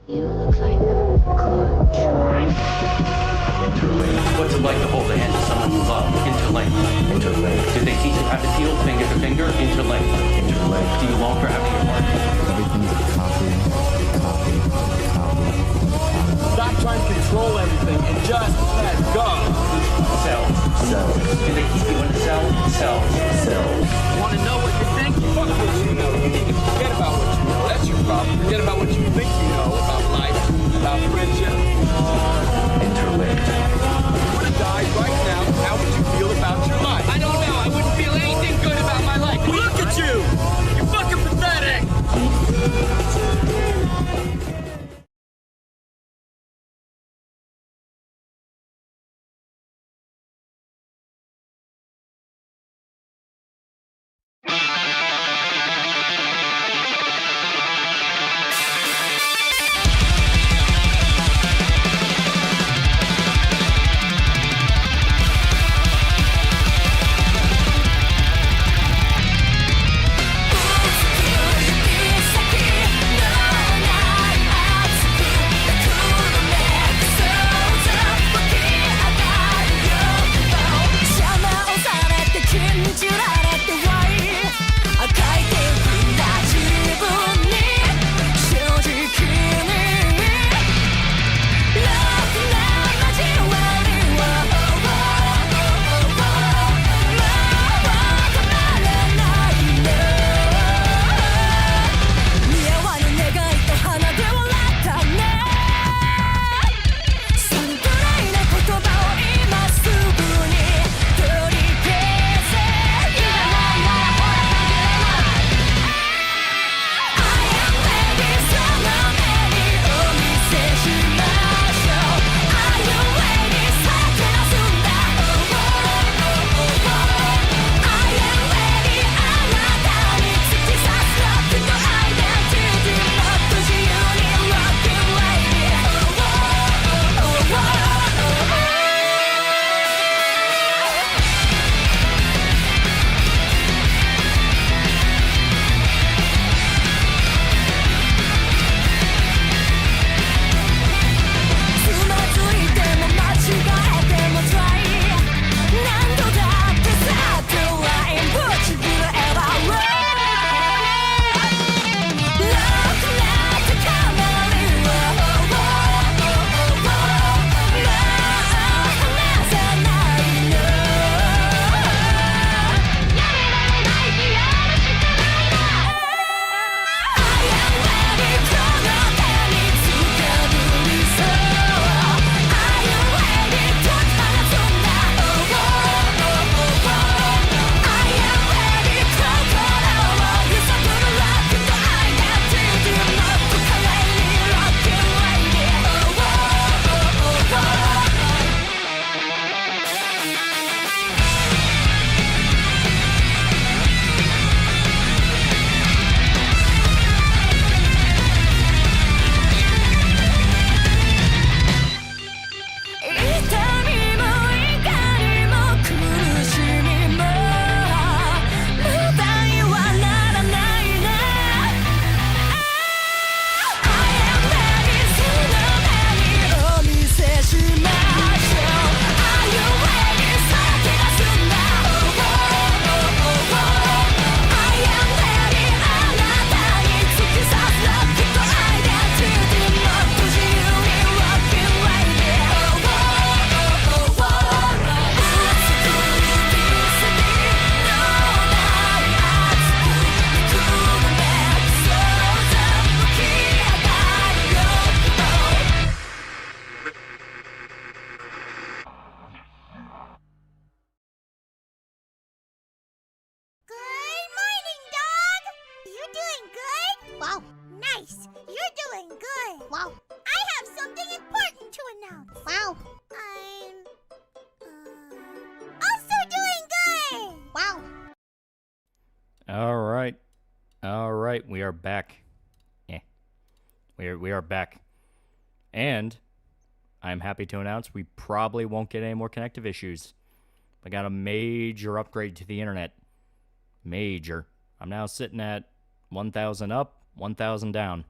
You look like a good child. Interlink. What's it like to hold the hand of someone you love? Interlink. Interlink. Did they teach you how to feel finger to finger? Interlink. Interlink. Do you long for having your heart? Everything's a copy. Stop trying to control everything and just let go. Cells. Do they keep you in the cell? Cells. Want to know what you think? Fuck what you know. You need to forget about what you know. That's your problem. Forget about what you think you know about life, about friendship. Interlinked. If you were to die right now, how would you feel about your life? I don't know. I wouldn't feel anything good about my life. Look at you! You're fucking pathetic! All right, we are back. Yeah, we are back, and I'm happy to announce we probably won't get any more connective issues. I got a major upgrade to the internet. Major. I'm now sitting at 1,000 up, 1,000 down.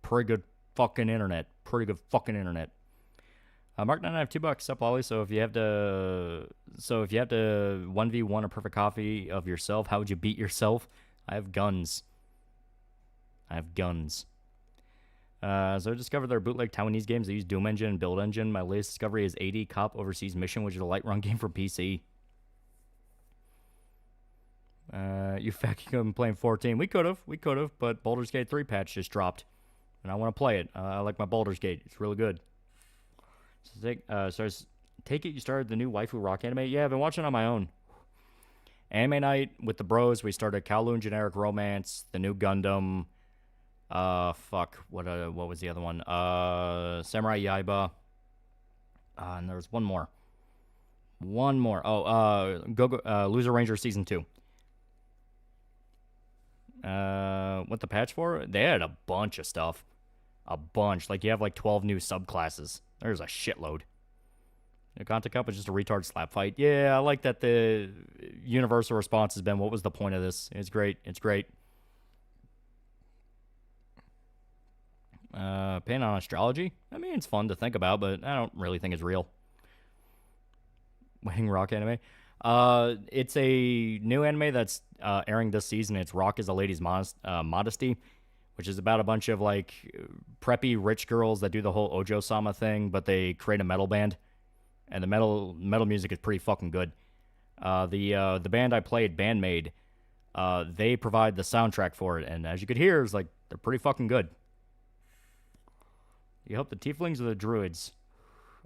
Pretty good fucking internet. Pretty good fucking internet. Mark 9, I have $2 up, Lolly. So if you have to 1v1 a perfect copy of yourself, how would you beat yourself? I have guns. So I discovered there are bootleg Taiwanese games that use Doom Engine and Build Engine. My latest discovery is 80 Cop Overseas Mission, which is a light run game for PC. You fat could have been playing 14. We could have, but Baldur's Gate 3 patch just dropped, and I want to play it. I like my Baldur's Gate. It's really good. So take it you started the new Waifu Rock anime? Yeah, I've been watching on my own. Anime night with the bros. We started Kowloon Generic Romance, the new Gundam. What was the other one? Samurai Yaiba. And there was one more. Loser Ranger Season 2. What the patch for? They had a bunch of stuff. A bunch. Like, you have like 12 new subclasses. There's a shitload. The Content Cup is just a retard slap fight. Yeah, I like that the universal response has been, what was the point of this? It's great. Pain on astrology? I mean, it's fun to think about, but I don't really think it's real. Wedding Rock anime? It's a new anime that's airing this season. It's Rock is a Lady's Modesty, which is about a bunch of like preppy rich girls that do the whole Ojo-sama thing, but they create a metal band, and the metal music is pretty fucking good. The band I played, Bandmade, they provide the soundtrack for it, and as you could hear, it's like they're pretty fucking good. You help the tieflings or the druids?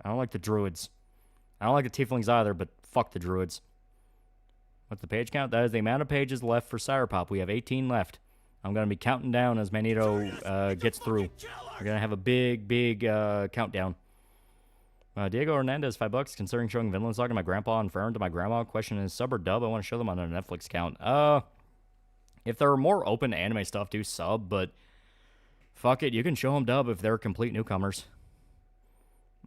I don't like the druids. I don't like the tieflings either, but fuck the druids. What's the page count? That is the amount of pages left for Cyberpop. We have 18 left. I'm going to be counting down as Manito gets through. We're going to have a big countdown. Diego Hernandez, $5. Considering showing Vinland Saga to my grandpa and Farron to my grandma. Question is, sub or dub? I want to show them on a Netflix account. If there are more open anime stuff, do sub, but fuck it. You can show them dub if they're complete newcomers.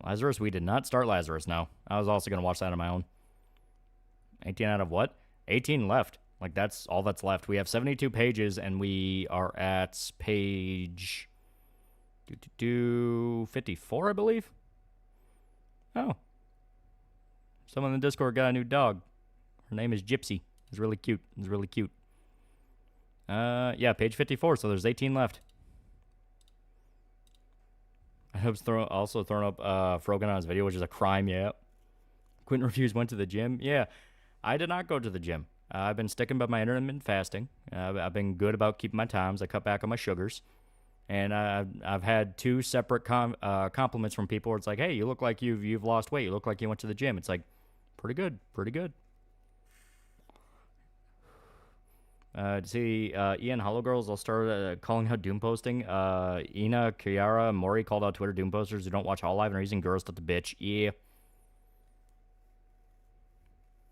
Lazarus, we did not start Lazarus, no. I was also going to watch that on my own. 18 out of what? 18 left. Like, that's all that's left. We have 72 pages, and we are at page 54, I believe. Oh. Someone in the Discord got a new dog. Her name is Gypsy. It's really cute. Yeah, page 54, so there's 18 left. I hope also throwing up Frogan on his video, which is a crime, yeah. Quentin Reviews went to the gym. Yeah, I did not go to the gym. I've been sticking by my intermittent fasting. I've been good about keeping my times. I cut back on my sugars. And I've had two separate compliments from people where it's like, hey, you look like you've lost weight. You look like you went to the gym. It's like, pretty good. See, Ian Hollow Girls, I'll start calling out Doom posting. Ina, Kiara, and Mori called out Twitter Doom posters who don't watch All Live and are using girls to the bitch. Yeah.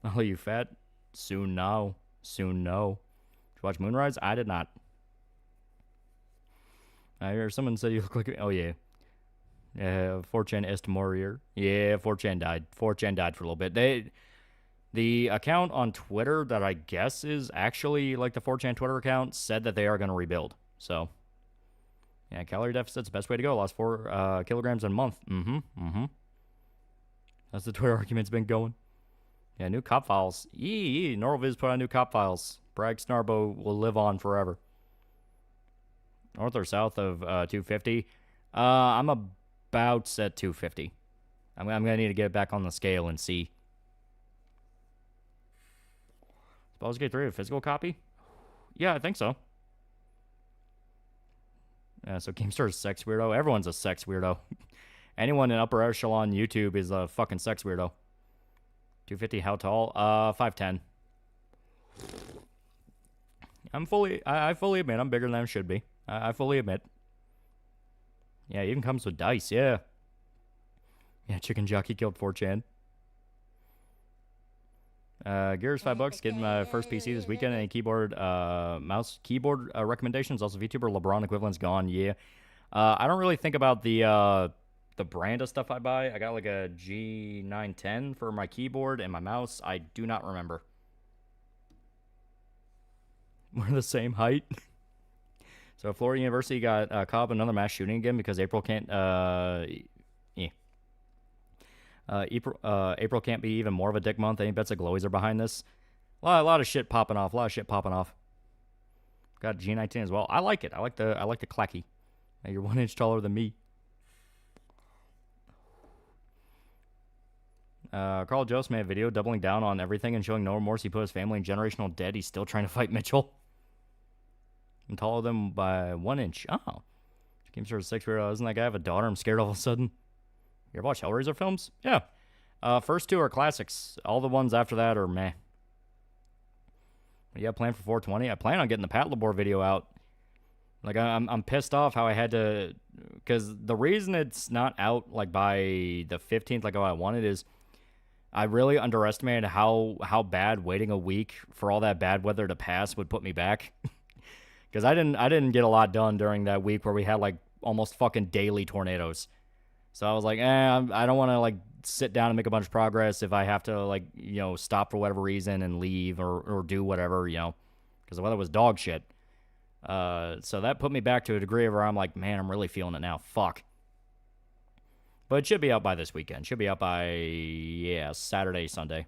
Oh, you fat? Soon no. Did you watch Moonrise? I did not. I hear someone said you look like... Oh, yeah. 4chan est mourir. Yeah, 4chan died. 4chan died for a little bit. The account on Twitter that I guess is actually like the 4chan Twitter account said that they are going to rebuild. So, yeah, calorie deficit's the best way to go. Lost 4 kilograms in a month. That's the Twitter argument's been going. Yeah, new cop files. Norviz put on new cop files. Bragg Snarbo will live on forever. North or south of 250? I'm about at 250. I'm going to need to get back on the scale and see. Baldur's Gate 3 a physical copy? Yeah, I think so. So GameStar's a sex weirdo. Everyone's a sex weirdo. Anyone in upper echelon YouTube is a fucking sex weirdo. 250, how tall? 5'10". I fully admit I'm bigger than I should be. I fully admit. Yeah, it even comes with dice, yeah. Yeah, Chicken Jockey killed 4chan. Gears $5. Getting my first PC this weekend. Any keyboard, mouse, keyboard recommendations? Also, VTuber LeBron equivalent's gone. Yeah. I don't really think about the brand of stuff I buy. I got like a G910 for my keyboard and my mouse. I do not remember. We're the same height. So Florida University got caught up in another mass shooting again because April can't. April can't be even more of a dick month. Any bets that glowies are behind this? A lot of shit popping off. Got G19 as well. I like it. I like the clacky. Now you're 1 inch taller than me. Carl Jost made a video doubling down on everything and showing no remorse. He put his family in generational debt. He's still trying to fight Mitchell. I'm taller than him by 1 inch. Oh. Game sort of 6 weirdo. Doesn't that guy have a daughter? I'm scared all of a sudden. You ever watch Hellraiser films? Yeah. First 2 are classics. All the ones after that are meh. What do you have planned for 420? I plan on getting the Pat Labor video out. Like, I'm pissed off how I had to... Because the reason it's not out, like, by the 15th, like how I wanted, is I really underestimated how bad waiting a week for all that bad weather to pass would put me back. Because I didn't get a lot done during that week where we had, like, almost fucking daily tornadoes. So I was like, I don't want to, like, sit down and make a bunch of progress if I have to, like, you know, stop for whatever reason and leave or do whatever, you know, because the weather was dog shit. So that put me back to a degree where I'm like, man, I'm really feeling it now. Fuck. But it should be out by this weekend. Should be out by, yeah, Saturday, Sunday.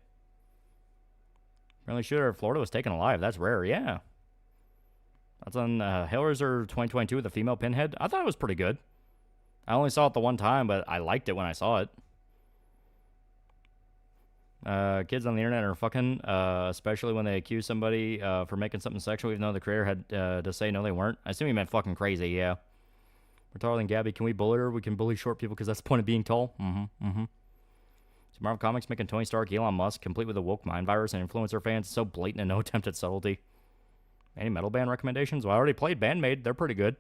Really sure Florida was taken alive. That's rare, yeah. That's on Hellraiser 2022 with the female pinhead. I thought it was pretty good. I only saw it the one time, but I liked it when I saw it. Kids on the internet are fucking, especially when they accuse somebody for making something sexual, even though the creator had to say no, they weren't. I assume he meant fucking crazy, yeah. We're taller than Gabby. Can we bully her? We can bully short people because that's the point of being tall. So Marvel Comics making Tony Stark, Elon Musk, complete with a woke mind virus and influencer fans. So blatant and no attempt at subtlety. Any metal band recommendations? Well, I already played Bandmade. They're pretty good.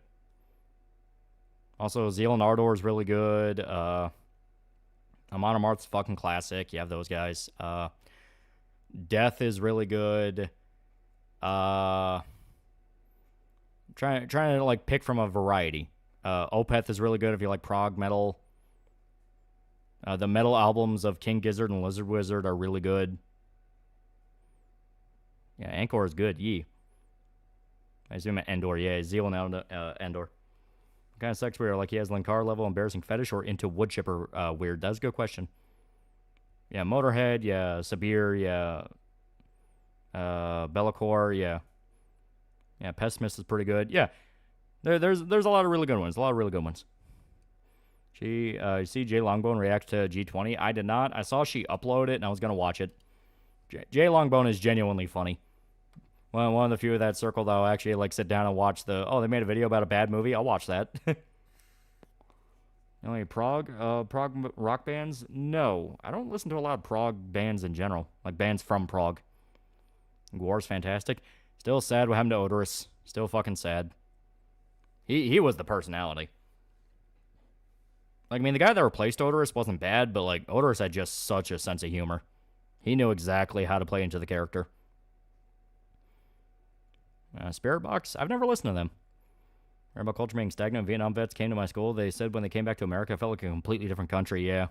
Also, Zeal and Ardor is really good. Amon Amarth's fucking classic. You have those guys. Death is really good. Trying to like pick from a variety. Opeth is really good if you like prog metal. The metal albums of King Gizzard and Lizard Wizard are really good. Yeah, Anchor is good. Yee. I assume Endor. Yeah, Zeal and Endor. What kind of sex weird? Like he has Linkar level embarrassing fetish or into wood chipper weird? That's a good question. Yeah, Motorhead. Yeah, Sabir. Yeah. Bellacore. Yeah. Yeah, Pessimist is pretty good. Yeah. There's a lot of really good ones. You see Jay Longbone react to G20? I did not. I saw she upload it and I was gonna watch it. Jay Longbone is genuinely funny. One of the few of that circle that I'll actually like sit down and watch they made a video about a bad movie. I'll watch that. Only prog rock bands? No, I don't listen to a lot of prog bands in general, like bands from Prague. Gore's fantastic. Still sad what happened to Odorous. Still fucking sad. He was the personality. Like, I mean, the guy that replaced Odorous wasn't bad, but like Odorous had just such a sense of humor. He knew exactly how to play into the character. Spirit Box? I've never listened to them. Heard about culture being stagnant. Vietnam vets came to my school. They said when they came back to America, it felt like a completely different country. Yeah.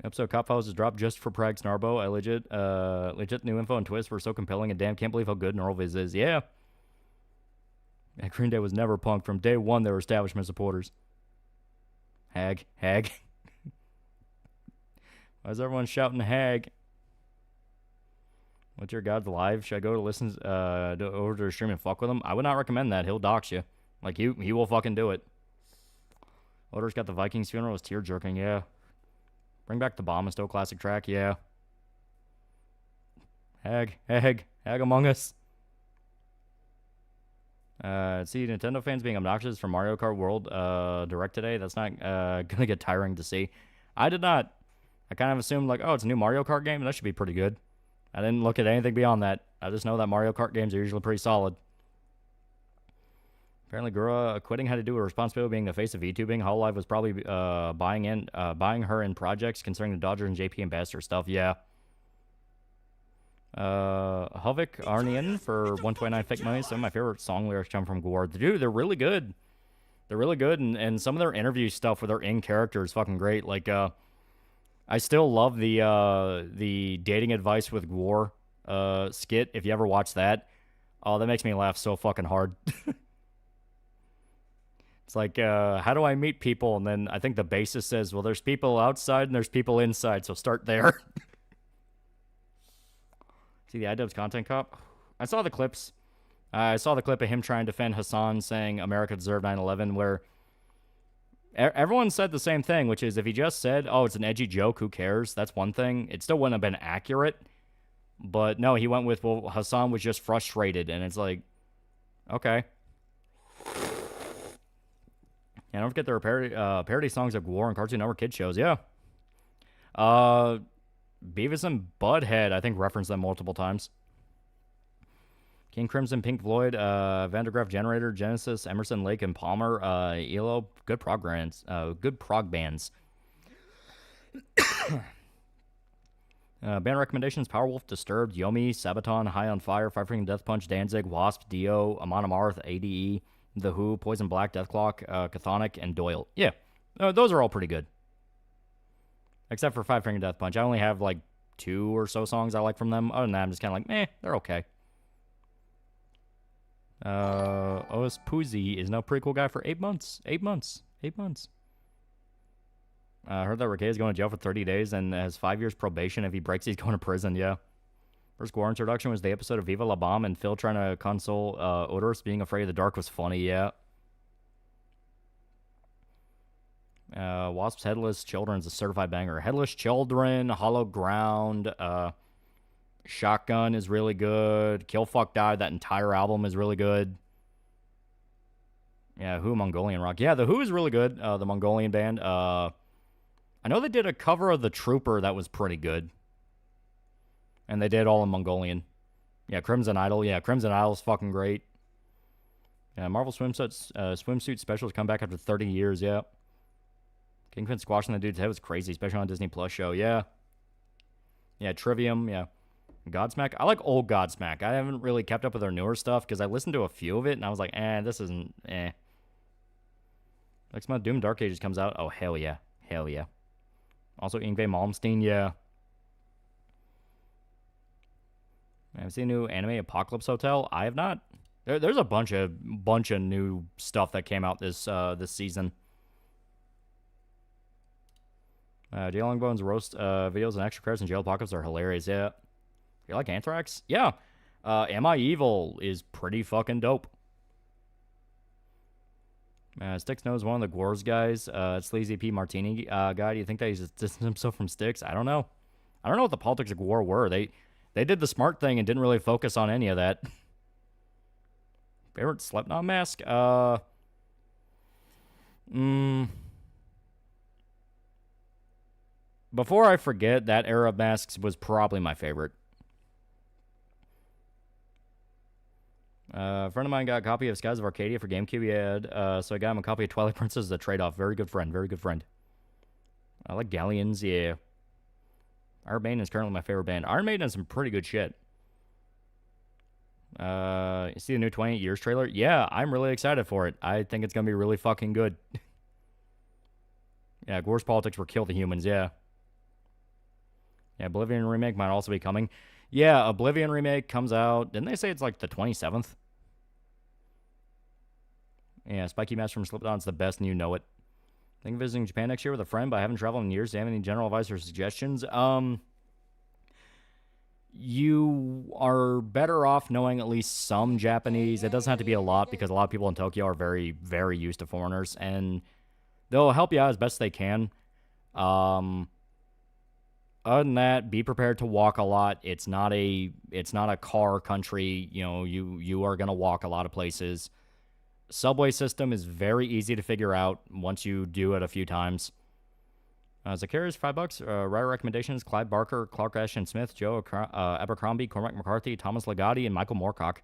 Episode Cop Files is dropped just for Prague Snarbo. I legit new info and twists were so compelling, and damn, can't believe how good Norviz is. Yeah. Green Day was never punked. From day one, they were establishment supporters. Hag. Why is everyone shouting hag? What's your God's live? Should I go to listen over to a stream and fuck with him? I would not recommend that. He'll dox you. Like, he will fucking do it. Odor's got the Vikings funeral. Was tear jerking. Yeah. Bring back the Bomb. Still classic track. Yeah. Hag Among Us. See Nintendo fans being obnoxious for Mario Kart World Direct today. That's not gonna get tiring to see. I did not. I kind of assumed like, oh, it's a new Mario Kart game. That should be pretty good. I didn't look at anything beyond that. I just know that Mario Kart games are usually pretty solid. Apparently, Gura quitting had to do with responsibility being the face of VTubing. Hololive was probably buying her in projects concerning the Dodgers and JP Ambassador stuff. Yeah. Hovik Arnian for 129 fake money. Some of my favorite song lyrics come from Gore. Dude, they're really good. They're really good, and some of their interview stuff with their in-character is fucking great. Like, I still love the dating advice with Gore skit. If you ever watch that, oh, that makes me laugh so fucking hard. It's like, how do I meet people? And then I think the bassist says, well, there's people outside and there's people inside, so start there. See the iDubbbz content cop? I saw the clips. I saw the clip of him trying to defend Hassan saying America deserved 9/11, where everyone said the same thing, which is if he just said, oh, it's an edgy joke, who cares? That's one thing. It still wouldn't have been accurate. But no, he went with, well, Hassan was just frustrated. And it's like, okay. Yeah, don't forget there are parody songs of War and Cartoon Network kid shows. Yeah. Beavis and Butthead, I think, referenced them multiple times. King Crimson, Pink Floyd, Vandergraaf Generator, Genesis, Emerson, Lake, and Palmer, ELO, good prog bands. Band recommendations: Powerwolf, Disturbed, Yomi, Sabaton, High on Fire, Five Finger Death Punch, Danzig, Wasp, Dio, Amon Amarth, ADE, The Who, Poison Black, Deathclock, Chthonic, and Doyle. Yeah, those are all pretty good. Except for Five Finger Death Punch. I only have like 2 or so songs I like from them. Other than that, I'm just kind of like, meh, they're okay. Otis Puzzi is now pretty cool guy for 8 months. 8 months. 8 months. I heard that Riquet is going to jail for 30 days and has 5 years probation. If he breaks, he's going to prison, yeah. First Gore introduction was the episode of Viva La Bombe, and Phil trying to console Odorous being afraid of the dark was funny, yeah. Wasp's Headless Children's a certified banger. Headless Children, Hollow Ground, Shotgun is really good. Kill Fuck Die, that entire album is really good. Yeah, Who, Mongolian Rock. Yeah, The Who is really good, the Mongolian band. I know they did a cover of The Trooper that was pretty good. And they did all in Mongolian. Yeah, Crimson Idol. Yeah, Crimson Idol is fucking great. Yeah, Marvel swimsuit specials come back after 30 years, yeah. Kingpin squashing the dude's head was crazy, especially on Disney Plus show, yeah. Yeah, Trivium, yeah. Godsmack. I like old Godsmack. I haven't really kept up with their newer stuff because I listened to a few of it and I was like, this isn't, Next month, Doom Dark Ages comes out. Oh, hell yeah. Hell yeah. Also, Yngwie Malmsteen, yeah. I've seen a new anime, Apocalypse Hotel. I have not. There's a bunch of new stuff that came out this season. Jay Longbone's roast videos and extra credits in Jail Apocalypse are hilarious, yeah. You like Anthrax? Yeah. Am I Evil is pretty fucking dope. Styx knows one of the Gores guys. Sleazy P. Martini guy. Do you think that he's distanced himself from Styx? I don't know. I don't know what the politics of Gore were. They did the smart thing and didn't really focus on any of that. Favorite Slipknot mask? Before I forget, that era of masks was probably my favorite. A friend of mine got a copy of Skies of Arcadia for GameCube. He had, so I got him a copy of Twilight Princess as a trade-off. Very good friend. Very good friend. I like Galleons, yeah. Iron Maiden is currently my favorite band. Iron Maiden has some pretty good shit. You see the new 28 Years trailer? Yeah, I'm really excited for it. I think it's going to be really fucking good. Yeah, Gore's politics were kill the humans, yeah. Yeah, Oblivion remake might also be coming. Yeah, Oblivion remake comes out. Didn't they say it's like the 27th? Yeah, Spiky Mask from Slipknot's the best and you know it. Think of visiting Japan next year with a friend, but I haven't traveled in years. Do you have any general advice or suggestions? You are better off knowing at least some Japanese. It doesn't have to be a lot because a lot of people in Tokyo are very, very used to foreigners, and they'll help you out as best they can. Other than that, be prepared to walk a lot. It's not a car country. You know, you are gonna walk a lot of places. Subway system is very easy to figure out once you do it a few times. Zacharias, $5. Writer recommendations: Clyde Barker, Clark Ashton Smith, Joe Abercrombie, Cormac McCarthy, Thomas Ligotti, and Michael Moorcock.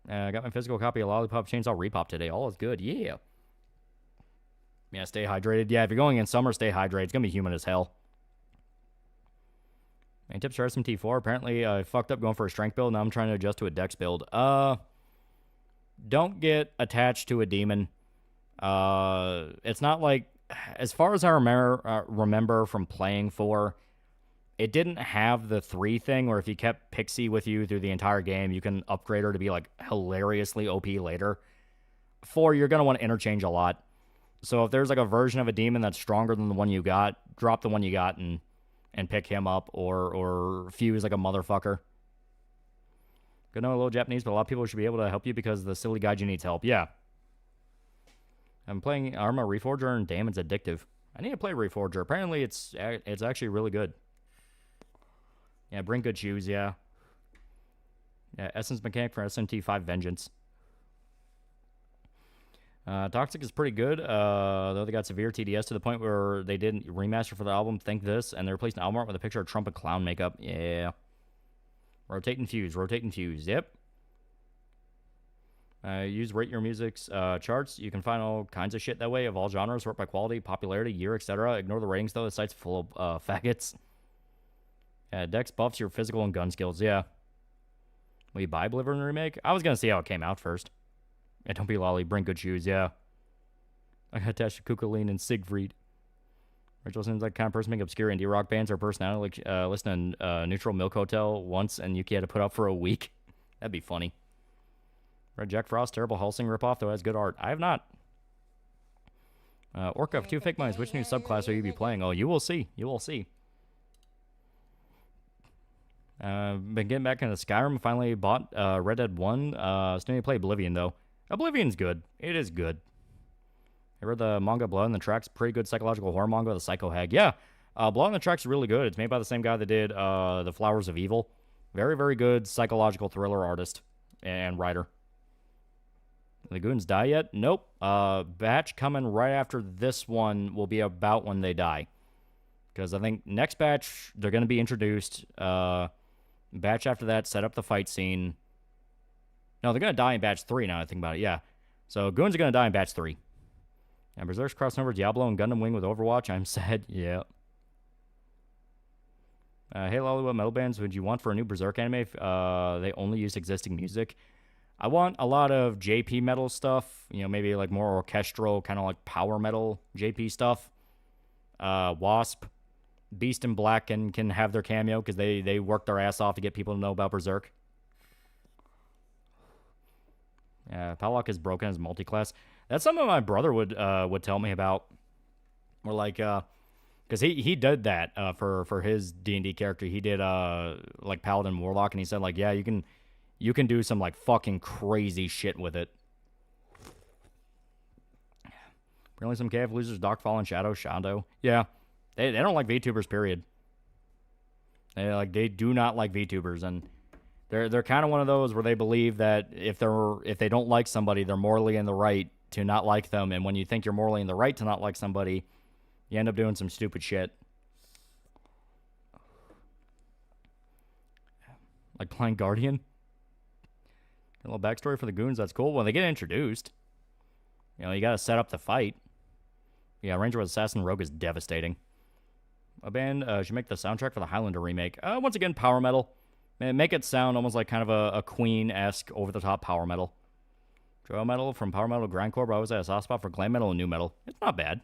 I got my physical copy of Lollipop Chainsaw Repop today. All is good. Yeah. Yeah, stay hydrated. Yeah, if you're going in summer, stay hydrated. It's going to be humid as hell. Main tips for SMT4. Apparently, I fucked up going for a strength build. Now I'm trying to adjust to a dex build. Don't get attached to a demon. It's not like, as far as I remember from playing 4, it didn't have the 3 thing where if you kept Pixie with you through the entire game, you can upgrade her to be like hilariously OP later. 4, you're going to want to interchange a lot. So if there's like a version of a demon that's stronger than the one you got, drop the one you got and pick him up, or fuse like a motherfucker. Good to know a little Japanese, but a lot of people should be able to help you because the silly gaijin needs help. Yeah. I'm playing Arma Reforger, and damn, it's addictive. I need to play Reforger. Apparently, it's actually really good. Yeah, bring good shoes, yeah. Yeah, Essence Mechanic for SMT5 Vengeance. Toxic is pretty good, though they got severe TDS to the point where they didn't remaster for the album. Think this, and they replaced an album art with a picture of Trump and clown makeup. Yeah. Rotate and fuse, yep. Use Rate Your Music's charts. You can find all kinds of shit that way of all genres, sort by quality, popularity, year, etc. Ignore the ratings, though. The site's full of faggots. Dex buffs your physical and gun skills, yeah. Will you buy Oblivion Remake? I was going to see how it came out first. Yeah, don't be lolly. Bring good shoes, yeah. I got attached to Kukulin and Siegfried. Rachel seems like the kind of person making obscure indie rock bands or personality, like listening to Neutral Milk Hotel once and Yuki had to put up for a week. That'd be funny. Red Jack Frost, terrible Helsing ripoff, though has good art. I have not. Orca of 2 Fake Minds, which new subclass will you be playing? Oh, you will see. You will see. Been getting back into Skyrim. Finally bought Red Dead 1. Still need to play Oblivion, though. Oblivion's good. It is good. I read the manga Blood on the Tracks. Pretty good psychological horror manga with a psycho hag. Yeah, Blood on the Tracks is really good. It's made by the same guy that did The Flowers of Evil. Very, very good psychological thriller artist and writer. The goons die yet? Nope. Batch coming right after this one will be about when they die. Because I think next batch, they're going to be introduced. Batch after that, set up the fight scene. No, they're going to die in batch 3 now I think about it, yeah. So goons are going to die in batch 3. And Berserk's crossing over Diablo and Gundam Wing with Overwatch. I'm sad, yeah. Hey, Lolly, what metal bands would you want for a new Berserk anime if they only use existing music? I want a lot of JP metal stuff. You know, maybe like more orchestral, kind of like power metal JP stuff. Wasp, Beast in Black can have their cameo because they work their ass off to get people to know about Berserk. Yeah, Palak is broken as multi-class. That's something my brother would tell me about. Or like, because he did that for his D&D character. He did like Paladin Warlock, and he said like, yeah, you can do some like fucking crazy shit with it. Apparently some KF losers, Darkfall and Shando. Yeah, they don't like VTubers. Period. They do not like VTubers, and they're kind of one of those where they believe that if they don't like somebody, they're morally in the right to not like them, and when you think you're morally in the right to not like somebody, you end up doing some stupid shit. Like playing Guardian. A little backstory for the goons, that's cool. When they get introduced, you know, you gotta set up the fight. Yeah, Ranger with Assassin Rogue is devastating. A band should make the soundtrack for the Highlander remake. Once again, power metal. Make it sound almost like kind of a Queen-esque, over-the-top power metal. Trail metal from power metal to grindcore, but I always had a soft spot for glam metal and new metal. It's not bad.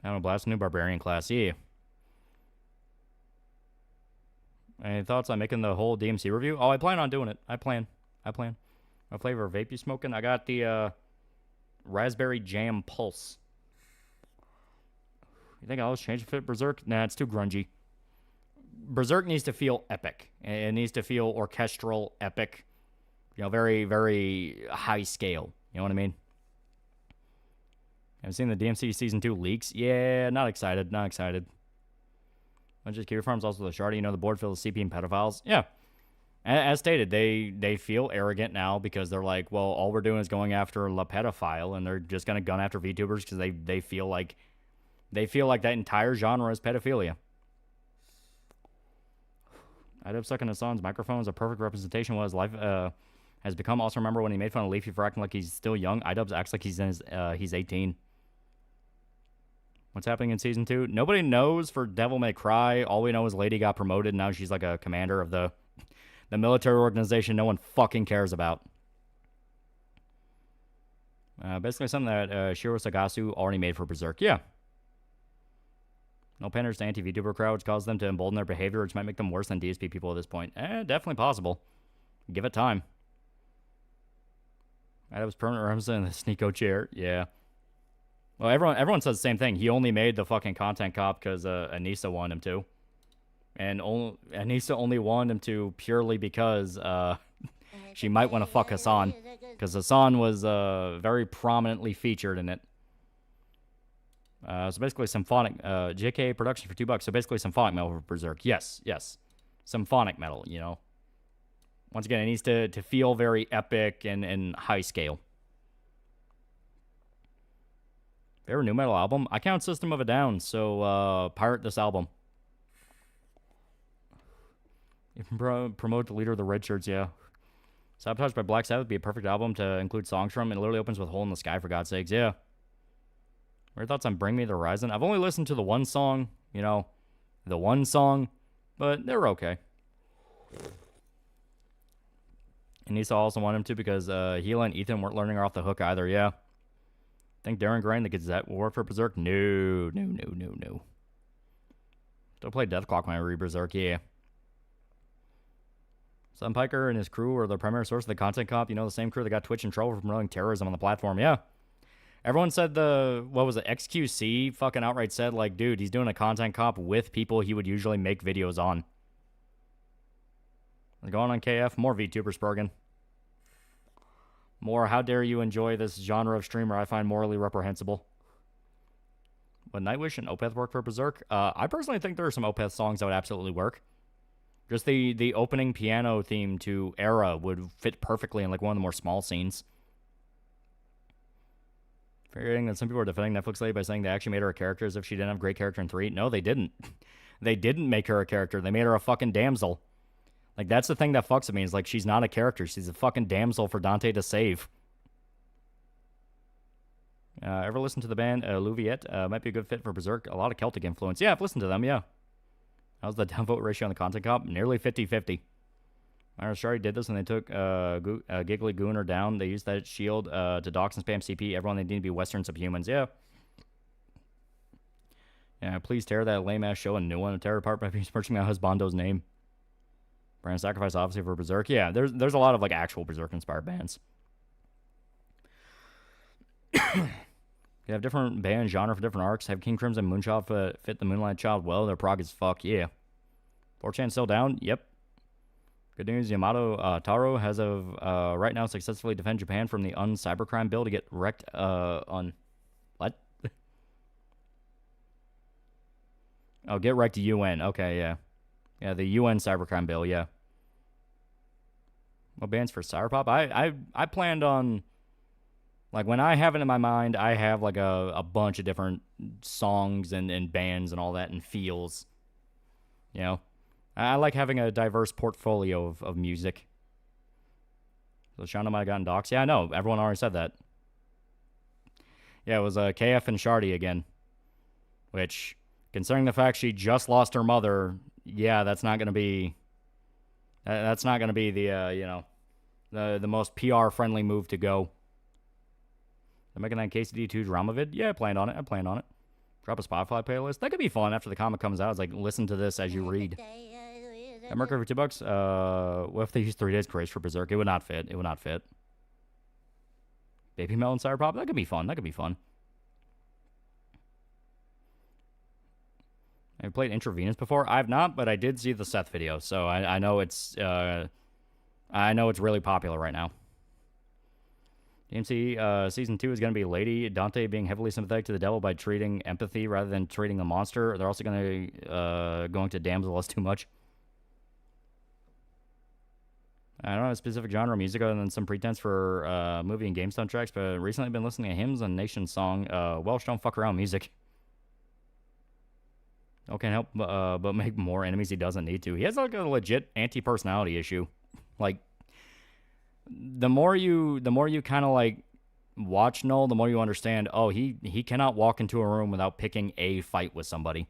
I don't know, blast a new barbarian class. Yeah. Any thoughts on making the whole DMC review? Oh, I plan on doing it. I plan. What flavor of vape you smoking? I got the Raspberry Jam Pulse. You think I'll just change it for Berserk? Nah, it's too grungy. Berserk needs to feel epic. It needs to feel orchestral, epic. You know, very, very high scale. You know what I mean? I've seen the DMC Season 2 leaks. Yeah, not excited. Bunch of Gear Farms, also the Shardy. You know, the board filled with CP and pedophiles. Yeah. As stated, they feel arrogant now because they're like, well, all we're doing is going after La Pedophile, and they're just going to gun after VTubers because they feel like that entire genre is pedophilia. IDub sucking Hassan's microphone is a perfect representation of what his life has become. Also, remember when he made fun of Leafy for acting like he's still young? IDubs acts like he's 18. What's happening in season 2? Nobody knows for Devil May Cry. All we know is Lady got promoted. Now she's like a commander of the military organization no one fucking cares about. Basically something that Shiro Sagasu already made for Berserk. Yeah. No panders to anti-VTuber crowds cause them to embolden their behavior, which might make them worse than DSP people at this point. Definitely possible. Give it time. That was permanent Remsen in the Sneeko chair. Yeah. Well, everyone says the same thing. He only made the fucking content cop because Anissa wanted him to. And Anissa only wanted him to purely because she might want to fuck Hassan. Because Hassan was very prominently featured in it. So basically symphonic, JK production for $2. So basically symphonic metal for Berserk. Yes. Symphonic metal, you know. Once again, it needs to feel very epic and high scale. Favorite new metal album? I count System of a Down, so pirate this album. You can promote the leader of the Red Shirts, yeah. Sabotage by Black Sabbath would be a perfect album to include songs from. It literally opens with Hole in the Sky, for God's sakes, yeah. What are your thoughts on Bring Me the Horizon? I've only listened to the one song, you know, but they're okay. And Nisa also wanted him to because Gila and Ethan weren't learning her off the hook either, yeah. Think Darren Gray and the Gazette will work for Berserk? No. Still play Death Clock when I read Berserk, yeah. Sun Piker and his crew are the primary source of the content comp. You know, the same crew that got Twitch in trouble for promoting terrorism on the platform, yeah. Everyone said XQC fucking outright said, like, dude, he's doing a content comp with people he would usually make videos on. Going on KF, more VTubers, Bergen. More, how dare you enjoy this genre of streamer I find morally reprehensible. Would Nightwish and Opeth work for Berserk? I personally think there are some Opeth songs that would absolutely work. Just the opening piano theme to Era would fit perfectly in like one of the more small scenes. Figuring that some people are defending Netflix Lady by saying they actually made her a character as if she didn't have a great character in 3. No, they didn't. They didn't make her a character. They made her a fucking damsel. Like, that's the thing that fucks with me, is like, she's not a character. She's a fucking damsel for Dante to save. Ever listen to the band Louviette? Might be a good fit for Berserk. A lot of Celtic influence. Yeah, I've listened to them, yeah. How's the downvote ratio on the content comp? Nearly 50-50. Myra Shari did this when they took Giggly Gooner down. They used that shield to dox and spam CP. Everyone, they need to be Western subhumans. Yeah. Yeah, please tear that lame-ass show a new one and tear it apart by besmirching my husbando's name. Brand Sacrifice, obviously, for Berserk. Yeah, there's a lot of, like, actual Berserk-inspired bands. You have different band genre for different arcs. Have King Crimson and Moonchild fit the Moonlight Child well? They're prog as fuck, yeah. 4chan still down? Yep. Good news, Yamato Taro has of right now successfully defend Japan from the un-cybercrime bill to get wrecked on... What? Oh, get wrecked to UN. Okay, yeah. Yeah, the UN cybercrime bill, yeah. What bands for Cyberpop? I planned on... Like, when I have it in my mind, I have, like, a bunch of different songs and bands and all that and feels. You know? I like having a diverse portfolio of music. So Shonda might have gotten doxxed. Yeah, I know. Everyone already said that. Yeah, it was KF and Shardy again. Which, considering the fact she just lost her mother, yeah, that's not going to be... That's not going to be the, you know, the most PR-friendly move to go. They're making that KCD2 drama vid? Yeah, I planned on it. Drop a Spotify playlist. That could be fun after the comic comes out. It's like, listen to this as you read. At Mercury for $2. What if they use 3 Days Grace for Berserk? It would not fit. Baby Melon Cyberpop? That could be fun. Have you played Intravenous before? I've not, but I did see the Seth video, so I know it's really popular right now. DMC Season 2 is going to be Lady Dante being heavily sympathetic to the devil by treating empathy rather than treating the monster. They're also going to damsel us too much. I don't have a specific genre of music other than some pretense for movie and game soundtracks, but recently I've been listening to hymns and nation song, Welsh Don't Fuck Around music. No can't help but make more enemies he doesn't need to. He has like a legit anti-personality issue. Like, the more you kind of like watch Null, the more you understand, oh, he cannot walk into a room without picking a fight with somebody.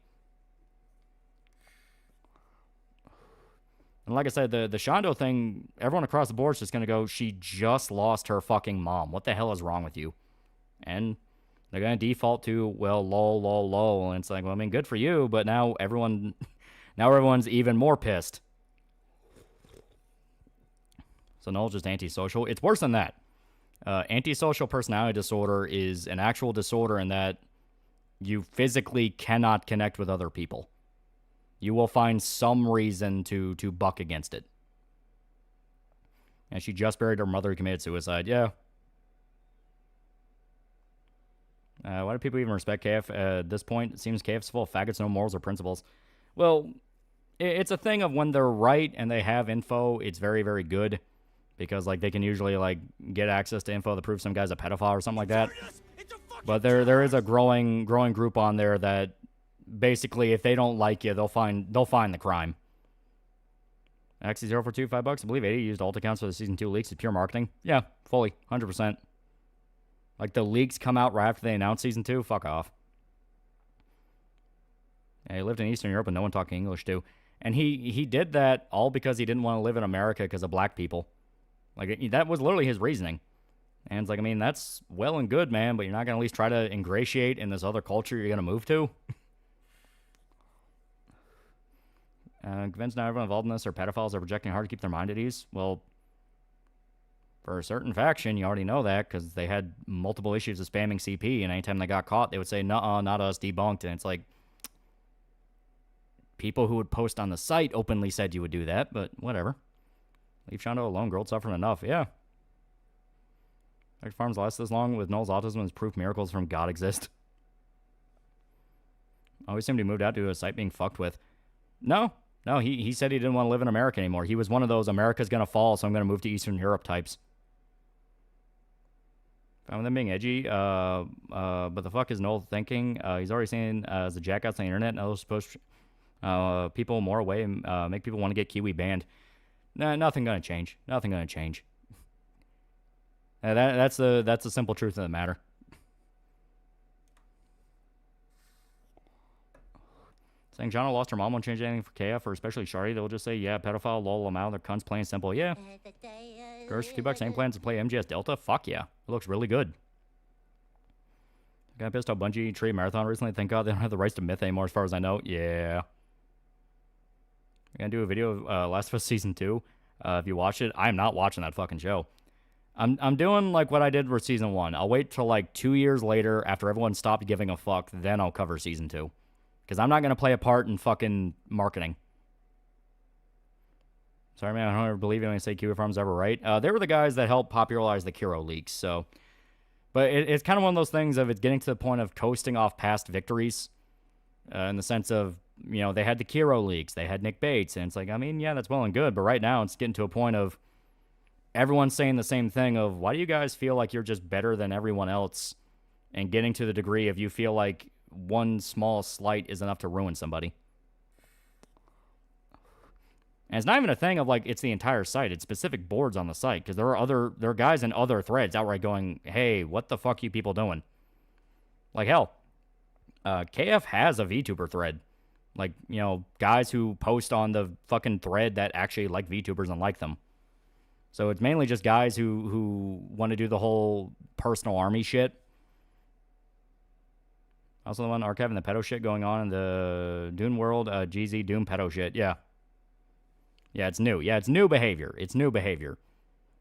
And like I said, the Shondo thing, everyone across the board is just going to go, she just lost her fucking mom. What the hell is wrong with you? And they're going to default to, well, lol, lol, lol. And it's like, well, I mean, good for you, but now everyone's even more pissed. So Null's just antisocial. It's worse than that. Antisocial personality disorder is an actual disorder in that you physically cannot connect with other people. You will find some reason to buck against it. And she just buried her mother who committed suicide. Yeah. Why do people even respect KF at this point? It seems KF's full of faggots, no morals or principles. Well, it's a thing of when they're right and they have info, it's very, very good. Because, like, they can usually, like, get access to info that proves some guy's a pedophile or something like that. But there is a growing group on there that basically, if they don't like you, they'll find the crime. XC042, $5. I believe 80 used alt accounts for the Season 2 leaks. It's pure marketing. Yeah, fully. 100%. Like, the leaks come out right after they announce Season 2. Fuck off. Yeah, he lived in Eastern Europe and no one talked English to. And he did that all because he didn't want to live in America because of black people. Like, that was literally his reasoning. And it's like, I mean, that's well and good, man, but you're not going to at least try to ingratiate in this other culture you're going to move to? Convinced not everyone involved in this are pedophiles are projecting hard to keep their mind at ease. Well, for a certain faction, you already know that because they had multiple issues of spamming CP, and anytime they got caught, they would say, nuh-uh, not us, debunked. And it's like, people who would post on the site openly said you would do that, but whatever. Leave Shondo alone. Girl suffering enough. Yeah. Dr. Farms last this long with Null's autism is proof miracles from God exist. Always seemed to be moved out to a site being fucked with. No, he said he didn't want to live in America anymore. He was one of those America's gonna fall, so I'm gonna move to Eastern Europe types. Found them being edgy, but the fuck is Null thinking? He's already saying as a jackass on the internet, Null's supposed to people more away and make people want to get Kiwi banned. Nah, nothing gonna change. Nothing gonna change. That's the simple truth of the matter. Saying Jono lost her mom won't change anything for KF or especially Shari. They'll just say, yeah, pedophile, lol, I'm out. They're cunts, plain and simple. Yeah. Girls for $2, same plans to play MGS Delta? Fuck yeah. It looks really good. Got pissed off Bungie Tree Marathon recently. Thank God they don't have the rights to Myth anymore as far as I know. Yeah. I'm going to do a video of Last of Us Season 2. If you watch it, I'm not watching that fucking show. I'm doing like what I did for Season 1. I'll wait till like 2 years later after everyone stopped giving a fuck, then I'll cover Season 2. Because I'm not going to play a part in fucking marketing. Sorry, man, I don't ever believe it when I say Kiwi Farms ever right. They were the guys that helped popularize the Kiro leaks, so... But it's kind of one of those things of it getting to the point of coasting off past victories. In the sense of, you know, they had the Kiro leaks, they had Nick Bates, and it's like, I mean, yeah, that's well and good, but right now it's getting to a point of everyone's saying the same thing of, why do you guys feel like you're just better than everyone else? And getting to the degree of you feel like one small slight is enough to ruin somebody. And it's not even a thing of like it's the entire site. It's specific boards on the site because there are guys in other threads outright going, "Hey, what the fuck you people doing?" Like hell, KF has a VTuber thread. Like, you know, guys who post on the fucking thread that actually like VTubers and like them. So it's mainly just guys who want to do the whole personal army shit. Also the one archiving the pedo shit going on in the Dune world, GZ Doom pedo shit. Yeah. Yeah, it's new. Yeah, it's new behavior. It's new behavior.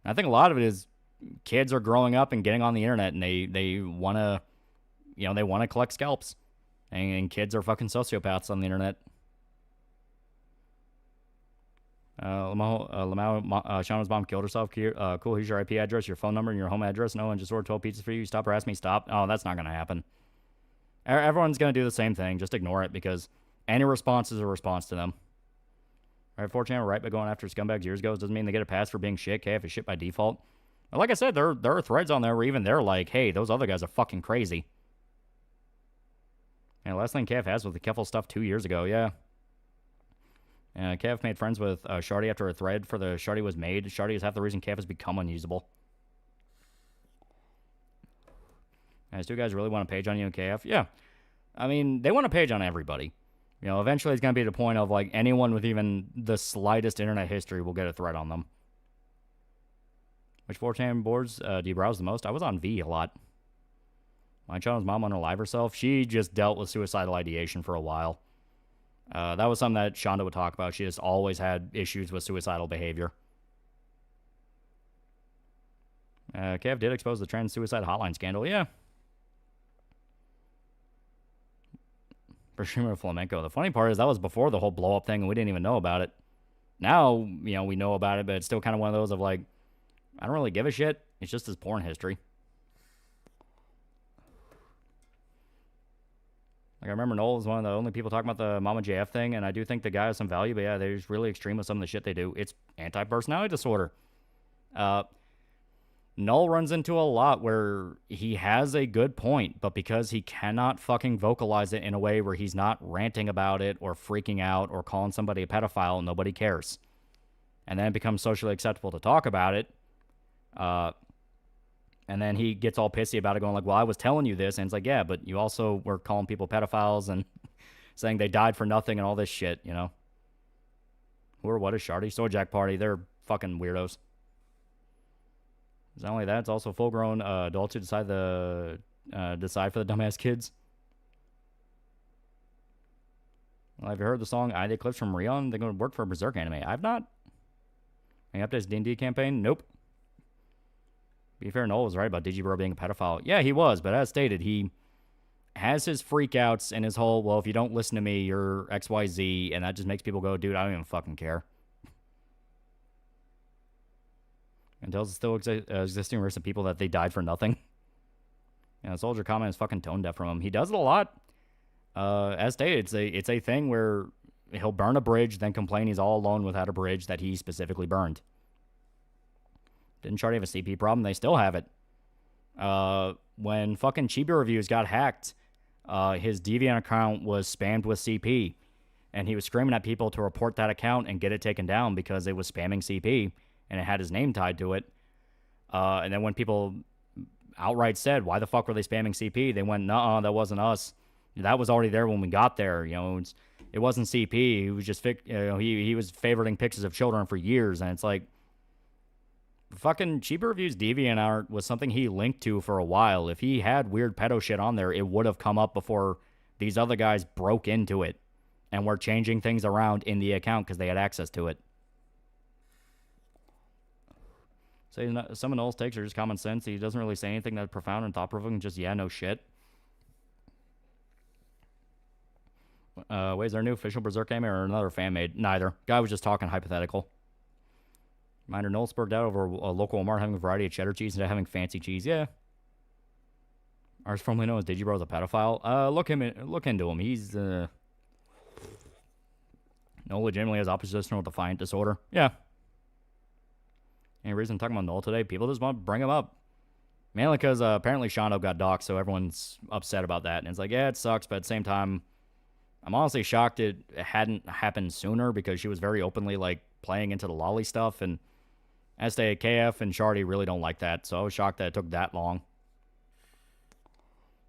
And I think a lot of it is kids are growing up and getting on the internet and they want to, you know, they want to collect scalps. And kids are fucking sociopaths on the internet. Shauna's mom killed herself. Cool, here's your IP address, your phone number, and your home address. No one just ordered 12 pizzas for you. Stop harassing me. Stop. Oh, that's not going to happen. Everyone's going to do the same thing. Just ignore it because any response is a response to them. All right, 4chan were right by going after scumbags years ago. It doesn't mean they get a pass for being shit. KF is shit by default. But like I said, there are threads on there where even they're like, hey, those other guys are fucking crazy. And last thing KF has was the Keffel stuff 2 years ago, yeah. KF made friends with Shardy after a thread for the Shardy was made. Shardy is half the reason KF has become unusable. Guys, do you guys really want a page on you and KF? Yeah. I mean, they want a page on everybody. You know, eventually it's going to be to the point of, like, anyone with even the slightest internet history will get a thread on them. Which 4chan boards do you browse the most? I was on V a lot. My child's mom unalive herself. She just dealt with suicidal ideation for a while. That was something that Shonda would talk about. She just always had issues with suicidal behavior. Kev did expose the trans suicide hotline scandal. Yeah. For streamer flamenco. The funny part is that was before the whole blow up thing and we didn't even know about it. Now, you know, we know about it, but it's still kind of one of those of like, I don't really give a shit. It's just his porn history. Like, I remember Noel was one of the only people talking about the Mama JF thing, and I do think the guy has some value, but yeah, they're just really extreme with some of the shit they do. It's anti-personality disorder. Null runs into a lot where he has a good point, but because he cannot fucking vocalize it in a way where he's not ranting about it or freaking out or calling somebody a pedophile, nobody cares. And then it becomes socially acceptable to talk about it. And then he gets all pissy about it, going like, well, I was telling you this. And it's like, yeah, but you also were calling people pedophiles and saying they died for nothing and all this shit, you know? Who or what is Shardy? Sojack Party. They're fucking weirdos. It's not only that, it's also full-grown adults who decide for the dumbass kids. Well, have you heard the song ID Clips from Rion? They're going to work for a Berserk anime. I've not. Any updates D&D campaign? Nope. Be fair, Noel was right about Digibro being a pedophile. Yeah, he was, but as stated, he has his freakouts and his whole, well, if you don't listen to me, you're XYZ, and that just makes people go, dude, I don't even fucking care. And tells still existing risk of people that they died for nothing. And the soldier comment is fucking tone deaf from him. He does it a lot. As stated, it's a thing where he'll burn a bridge, then complain he's all alone without a bridge that he specifically burned. Didn't Charlie have a CP problem? They still have it. When fucking Chibi Reviews got hacked, his Deviant account was spammed with CP. And he was screaming at people to report that account and get it taken down because it was spamming CP. And it had his name tied to it. And then when people outright said, why the fuck were they spamming CP? They went, nuh-uh, that wasn't us. That was already there when we got there. You know, it wasn't CP. He was just, he was favoriting pictures of children for years. And it's like, fucking Chiba Reviews Deviant Art was something he linked to for a while. If he had weird pedo shit on there, it would have come up before these other guys broke into it and were changing things around in the account because they had access to it. So some of Noel's takes are just common sense. He doesn't really say anything that's profound and thought-provoking, just, yeah, no shit. Wait, is there a new official Berserk anime or another fan-made? Neither. Guy was just talking hypothetical. Reminder, Noel spurred out over a local Walmart having a variety of cheddar cheese and having fancy cheese. Yeah. Ours formerly known as Digibro the pedophile. Look into him. He's, Noel legitimately has oppositional defiant disorder. Yeah. Any reason I'm talking about Noel today? People just want to bring him up. Mainly because apparently Shondo got doxxed, so everyone's upset about that. And it's like, yeah, it sucks, but at the same time, I'm honestly shocked it hadn't happened sooner because she was very openly, like, playing into the lolly stuff. And as they KF and Shardy really don't like that, so I was shocked that it took that long.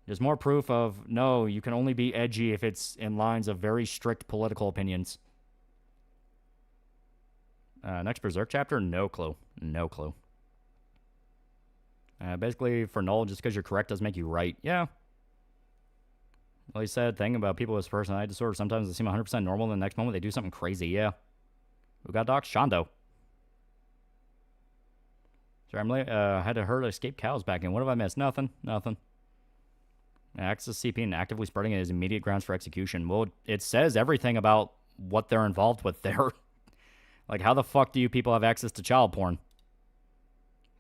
There's more proof of, no, you can only be edgy if it's in lines of very strict political opinions. Next Berserk chapter? No clue. No clue. Basically, for Null, just because you're correct doesn't make you right. Yeah. Well, he said thing about people with personality disorder. Sometimes they seem 100% normal, and the next moment they do something crazy. Yeah. Who got doxxed? Shondo. Sorry, I had to herd escape cows back in. What have I missed? Nothing. Nothing. Access CP and actively spreading it is immediate grounds for execution. Well, it says everything about what they're involved with there. Like, how the fuck do you people have access to child porn?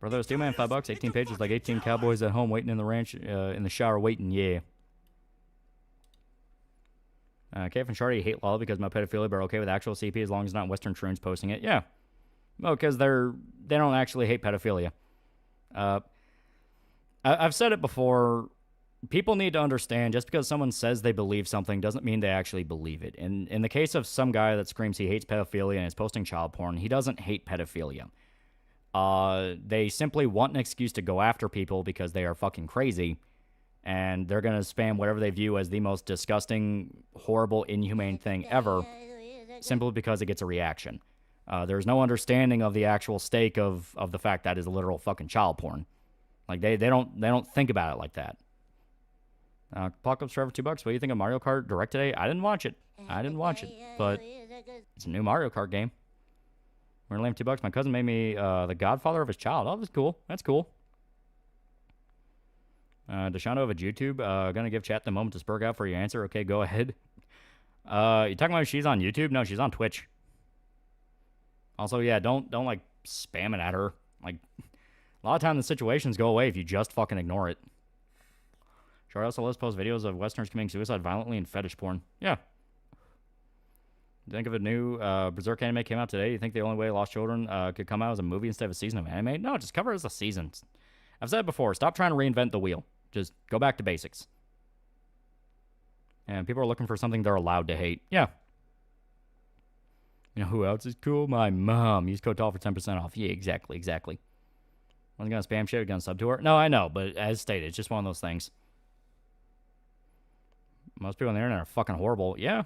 Brother, it's $2 $5, 18 pages, like 18 cowboys at home waiting in the ranch, in the shower waiting, yeah. KF and Shardy hate law because my pedophilia, but are okay with actual CP as long as not Western Troons posting it. Yeah. Well, because they don't actually hate pedophilia. I've said it before. People need to understand just because someone says they believe something doesn't mean they actually believe it. In the case of some guy that screams he hates pedophilia and is posting child porn, he doesn't hate pedophilia. They simply want an excuse to go after people because they are fucking crazy. and they're going to spam whatever they view as the most disgusting, horrible, inhumane thing ever, simply because it gets a reaction. There's no understanding of the actual stake of the fact that is literal fucking child porn. Like they don't think about it like that. Apocalypse Forever $2. What do you think of Mario Kart Direct today? I didn't watch it, but it's a new Mario Kart game. We're gonna lame $2. My cousin made me the godfather of his child. Oh, that's cool. That's cool. Deshondo of a YouTube. Gonna give chat the moment to spurg out for your answer. Okay, go ahead. You talking about she's on YouTube? No, she's on Twitch. Also, yeah, don't like spam it at her. Like a lot of times the situations go away if you just fucking ignore it. Sure, also let's post videos of Westerners committing suicide violently and fetish porn. Yeah. Think of a new Berserk anime came out today. You think the only way Lost Children could come out as a movie instead of a season of anime? No, just cover it as a season. I've said it before. Stop trying to reinvent the wheel. Just go back to basics. And people are looking for something they're allowed to hate. Yeah. You know who else is cool? My mom. Use code TALL for 10% off. Yeah, exactly. Wasn't gonna spam shit, gonna sub to her. No, I know, but as stated, it's just one of those things. Most people on the internet are fucking horrible. Yeah.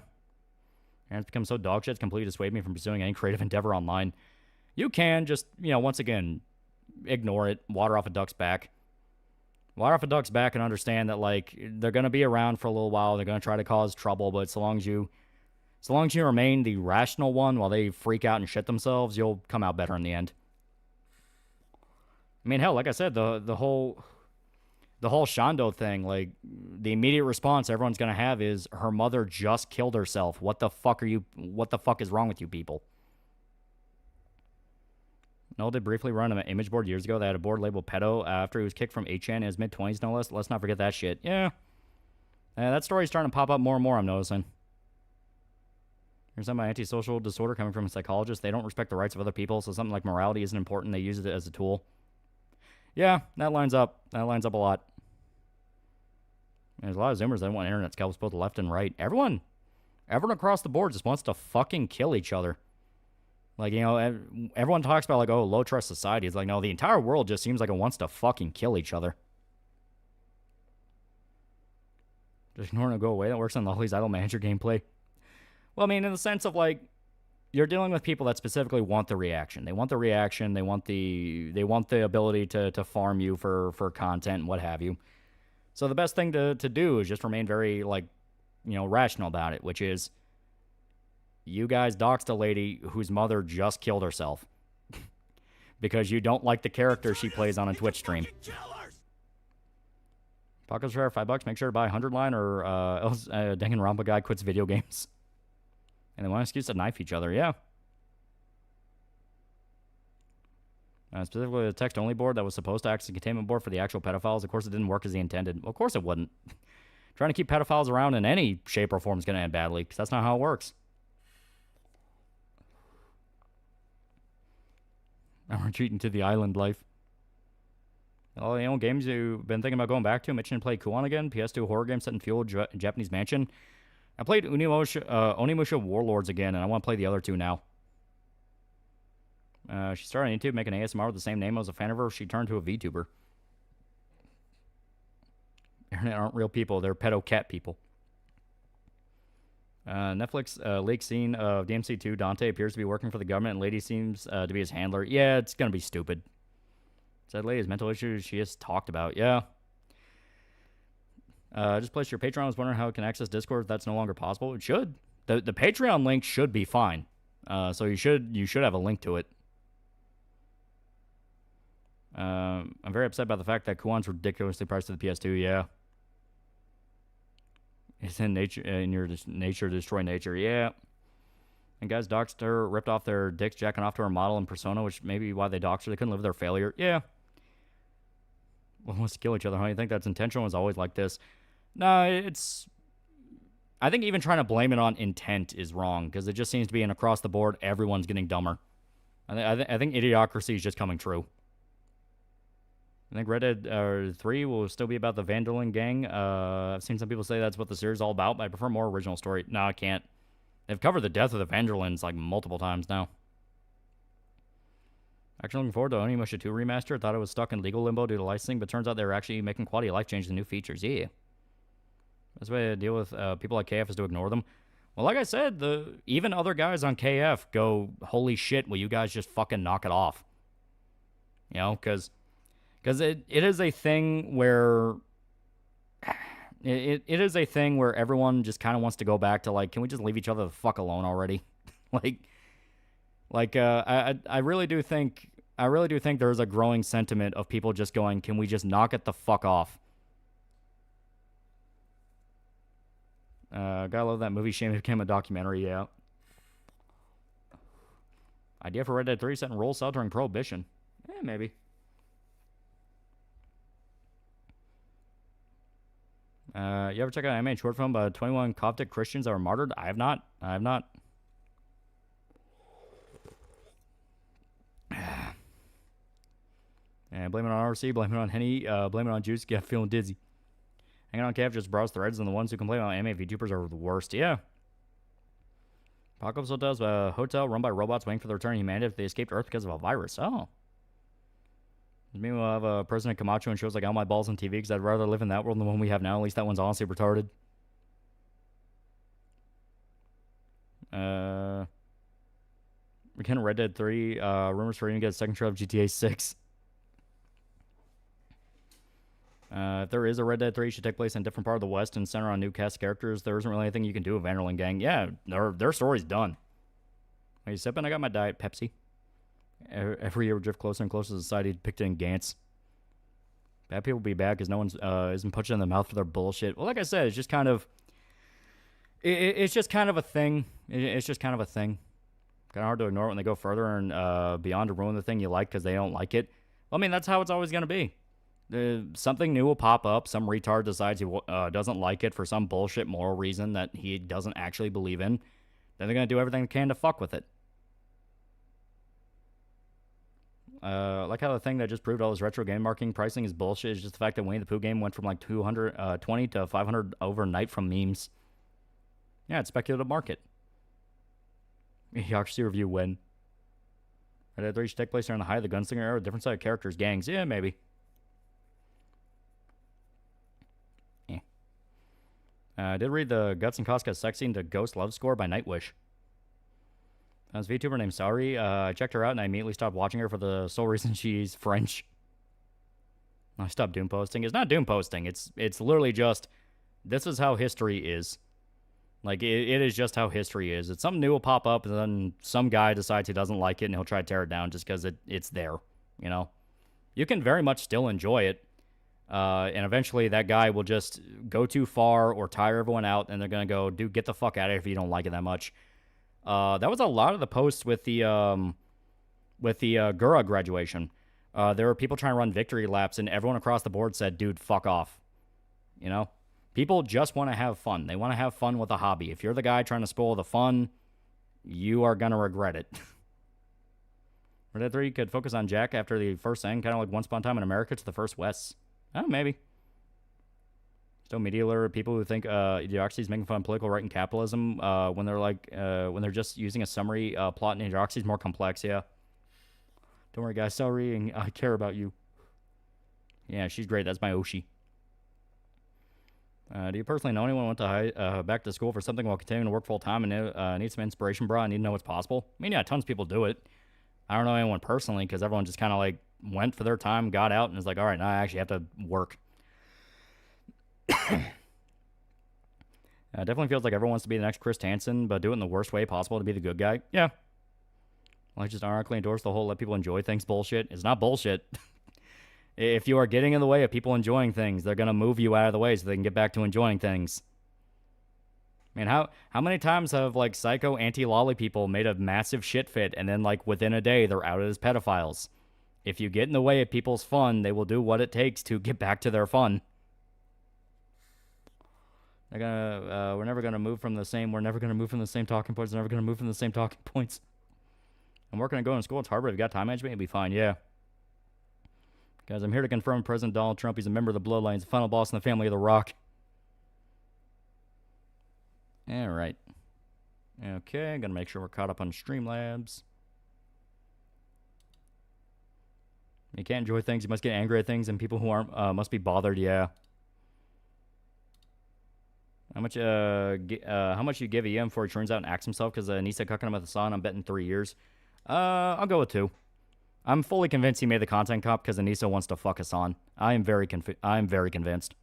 And it's become so dog shit, it's completely dissuaded me from pursuing any creative endeavor online. You can just, once again, ignore it. Water off a duck's back. Water off a duck's back and understand that, like, they're going to be around for a little while. They're going to try to cause trouble, but so long as you remain the rational one while they freak out and shit themselves, you'll come out better in the end. I mean, hell, like I said, the whole Shondo thing, like, the immediate response everyone's going to have is her mother just killed herself. What the fuck is wrong with you people? Noel did briefly run an image board years ago that had a board labeled pedo after he was kicked from 8chan in his mid-20s, no less. Let's not forget that shit. Yeah. That story's starting to pop up more and more, I'm noticing. Here's some antisocial disorder coming from a psychologist. They don't respect the rights of other people, so something like morality isn't important. They use it as a tool. Yeah, that lines up. That lines up a lot. There's a lot of Zoomers that want internet scalps both left and right. Everyone across the board just wants to fucking kill each other. Like, everyone talks about, like, oh, low-trust society. It's like, no, the entire world just seems like it wants to fucking kill each other. Just ignoring it go away. That works on Loli's Idol Manager gameplay. Well, I mean, in the sense of, like, you're dealing with people that specifically want the reaction. They want the reaction. They want the ability to farm you for content and what have you. So the best thing to do is just remain very, like, rational about it, which is you guys doxed a lady whose mother just killed herself because you don't like the character she plays on a Twitch stream. Pockets for $5. Make sure to buy 100 line or else Danganronpa guy quits video games. And they want an excuse to knife each other. Yeah. Specifically, the text-only board that was supposed to act as a containment board for the actual pedophiles. Of course, it didn't work as he intended. Well, of course it wouldn't. Trying to keep pedophiles around in any shape or form is going to end badly, because that's not how it works. I'm retreating to the island life. All games you've been thinking about going back to. Mentioned play Kuon again. PS2 horror game set in feudal Japanese mansion. I played Onimusha Warlords again, and I want to play the other two now. She started on YouTube making ASMR with the same name. I was a fan of her. She turned to a VTuber. Internet aren't real people. They're pedo cat people. Netflix leak scene of DMC2. Dante appears to be working for the government, and Lady seems to be his handler. Yeah, it's going to be stupid. Said Lady has mental issues she has talked about. Yeah. Just placed your Patreon. I was wondering how it can access Discord if that's no longer possible. It should. The Patreon link should be fine. So you should have a link to it. I'm very upset about the fact that Kuon's ridiculously priced to the PS2. Yeah. It's in nature, in your nature to destroy nature. Yeah. And guys doxed her, ripped off their dicks, jacking off to her model and persona, which may be why they doxed her. They couldn't live with their failure. Yeah. Well, wants to kill each other, huh? You think that's intentional? It's always like this. No, it's... I think even trying to blame it on intent is wrong, because it just seems to be an across the board, everyone's getting dumber. I think idiocracy is just coming true. I think Red Dead 3 will still be about the Vandalin gang. I've seen some people say that's what the series is all about, but I prefer more original story. No, I can't. They've covered the death of the Vandalins like multiple times now. Actually looking forward to Onimusha 2 remaster. Thought it was stuck in legal limbo due to licensing, but turns out they were actually making quality of life changes and new features. Yeah. Best way to deal with people like KF is to ignore them. Well, like I said, even other guys on KF go, holy shit, will you guys just fucking knock it off? You know, because it is a thing where... It is a thing where everyone just kind of wants to go back to, like, can we just leave each other the fuck alone already? I really do think there's a growing sentiment of people just going, can we just knock it the fuck off? Gotta love that movie. Shame it became a documentary, yeah. Idea for Red Dead 3 set in roll cell during Prohibition. Maybe. You ever check out an anime short film about 21 Coptic Christians that were martyred? I have not. And blame it on RC, blame it on Henny, blame it on Juice, get feeling dizzy. Hanging on Cav just browse threads, and the ones who complain about anime VTubers are the worst. Yeah. Apocalypse Hotel's a hotel run by robots waiting for the return of humanity if they escaped Earth because of a virus. Oh. Meanwhile, I have a President Camacho and shows like All My Balls on TV because I'd rather live in that world than the one we have now. At least that one's honestly retarded. We're getting Red Dead 3. Rumors for even get a second trailer of GTA 6. If there is a Red Dead 3, it should take place in a different part of the West and center on new cast characters. There isn't really anything you can do with Vanderlyn Gang. Yeah, their story's done. Are you sipping? I got my Diet Pepsi. Every year we drift closer and closer to society depicted in Gantz. Bad people be bad because no one's isn't punching in the mouth for their bullshit. Well, like I said, it's just kind of... It's just kind of a thing. It's just kind of a thing. Kind of hard to ignore it when they go further and beyond to ruin the thing you like because they don't like it. Well, I mean, that's how it's always going to be. Something new will pop up. Some retard decides he doesn't like it for some bullshit moral reason that he doesn't actually believe in. Then they're going to do everything they can to fuck with it. Like how the thing that just proved all this retro game marketing pricing is bullshit is just the fact that Winnie the Pooh game went from like 220 to 500 overnight from memes. Yeah, it's speculative market. Yakuza review win. Red Dead 3 should take place during the height of the gunslinger era with different set of characters, gangs. Yeah, maybe. I did read the Guts and Casca sex scene to Ghost Love Score by Nightwish. There's a VTuber named Sauri. I checked her out and I immediately stopped watching her for the sole reason she's French. I stopped doom posting. It's not doom posting. It's literally just, this is how history is. Like, it is just how history is. It's something new will pop up and then some guy decides he doesn't like it and he'll try to tear it down just because it's there, you know? You can very much still enjoy it. And eventually that guy will just go too far or tire everyone out and they're going to go, dude, get the fuck out of here if you don't like it that much. That was a lot of the posts with the Gura graduation. There were people trying to run victory laps and everyone across the board said, dude, fuck off. You know? People just want to have fun. They want to have fun with a hobby. If you're the guy trying to spoil the fun, you are going to regret it. Red Dead 3 could focus on Jack after the first end, kind of like Once Upon a Time in America to the first West. Oh, maybe. Still media literate people who think Idiocracy is making fun of political right and capitalism when they're like when they're just using a summary plot and Idiocracy is more complex. Yeah. Don't worry, guys. Celery, and I care about you. Yeah, she's great. That's my Oshi. Do you personally know anyone who went back to school for something while continuing to work full time and need some inspiration, bro? I need to know what's possible. I mean, yeah, tons of people do it. I don't know anyone personally because everyone just kind of like went for their time, got out, and is like, all right, now I actually have to work. Definitely feels like everyone wants to be the next Chris Hansen, but do it in the worst way possible to be the good guy. Yeah. Well, I just ironically endorse the whole let people enjoy things bullshit. It's not bullshit. If you are getting in the way of people enjoying things, they're going to move you out of the way so they can get back to enjoying things. I mean, how many times have, like, psycho anti-lolly people made a massive shit fit and then, like, within a day they're outed as pedophiles? If you get in the way of people's fun, they will do what it takes to get back to their fun. We're never gonna move from the same. We're never gonna move from the same talking points. We're never gonna move from the same talking points. I'm working on going to school. It's hard, but if you got time management, you'll be fine. Yeah. Guys, I'm here to confirm President Donald Trump. He's a member of the Bloodlines, the final boss in the family of the Rock. All right. Okay, I'm gonna make sure we're caught up on Streamlabs. You can't enjoy things. You must get angry at things, and people who aren't must be bothered. Yeah. How much you give EM before he turns out and acts himself? Because Nisa cucking him with the son. I'm betting 3 years. I'll go with 2. I'm fully convinced he made the content cop because Anissa wants to fuck Hassan. I am very convinced.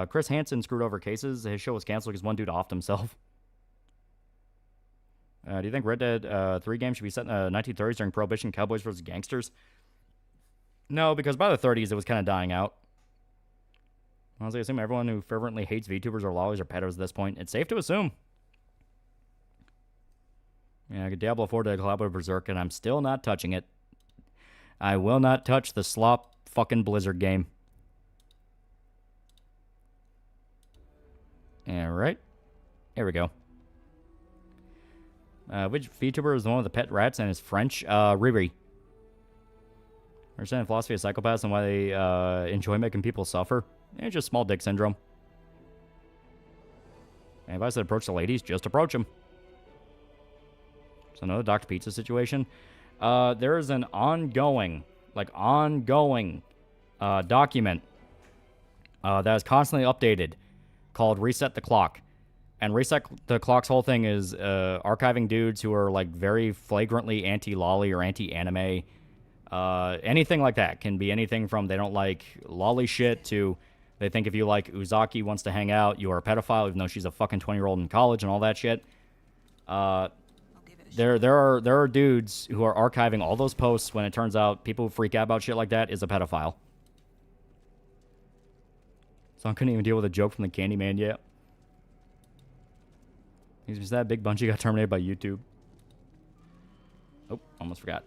Chris Hansen screwed over cases. His show was canceled because one dude offed himself. Do you think Red Dead 3 game should be set in the 1930s during Prohibition, Cowboys versus Gangsters? No, because by the 30s it was kind of dying out. Honestly, I assume everyone who fervently hates VTubers or lollies are pedos at this point. It's safe to assume. Yeah, I could Diablo 4 to collab with Berserk, and I'm still not touching it. I will not touch the slop fucking Blizzard game. Alright. Here we go. Which VTuber is the one with the pet rats and is French? Riri. Understand the philosophy of psychopaths and why they enjoy making people suffer? It's just small dick syndrome. And if I said approach the ladies, just approach them. So another Dr. Pizza situation. There is an ongoing document that is constantly updated called Reset the Clock. And Reset the Clock's whole thing is archiving dudes who are like very flagrantly anti-lolly or anti-anime. Anything like that. Can be anything from they don't like lolly shit to they think if you like Uzaki wants to hang out, you are a pedophile, even though she's a fucking 20-year-old in college and all that shit. There are dudes who are archiving all those posts when it turns out people who freak out about shit like that is a pedophile. So I couldn't even deal with a joke from the Candyman yet. He's just that big Bungie got terminated by YouTube. Oh, almost forgot.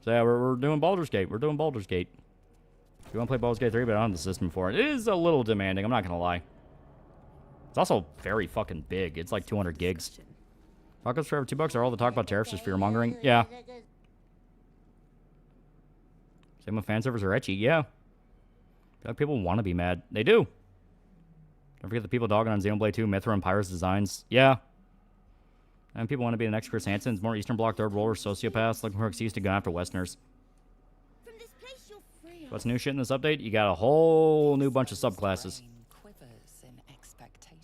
So yeah, we're doing Baldur's Gate. We're doing Baldur's Gate. If you want to play Baldur's Gate 3, but I don't have the system for it. It is a little demanding, I'm not going to lie. It's also very fucking big. It's like 200 gigs. Tacos for every $2 are all the talk about tariffs is fear-mongering? Yeah. Same with fan servers are etchy? Yeah. I feel like people want to be mad. They do. Don't forget the people dogging on Xenoblade 2, Mithra, and Pyrus designs. Yeah. And people want to be the next Chris Hansen's, more Eastern Bloc third roller sociopaths looking for an excuse to go after Westerners. What's new shit in this update? You got a whole new bunch of subclasses.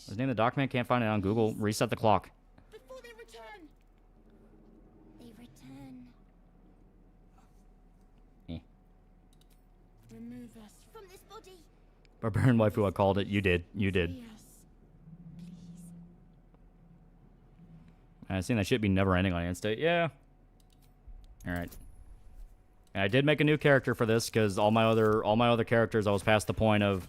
His name the document, can't find it on Google. Reset the clock. Before they return. They return. Remove us from this body. Barbarian waifu, I called it. You did. You did. Yes. I've seen that shit be never ending on Instate. Yeah. Alright. And I did make a new character for this because all my other characters I was past the point of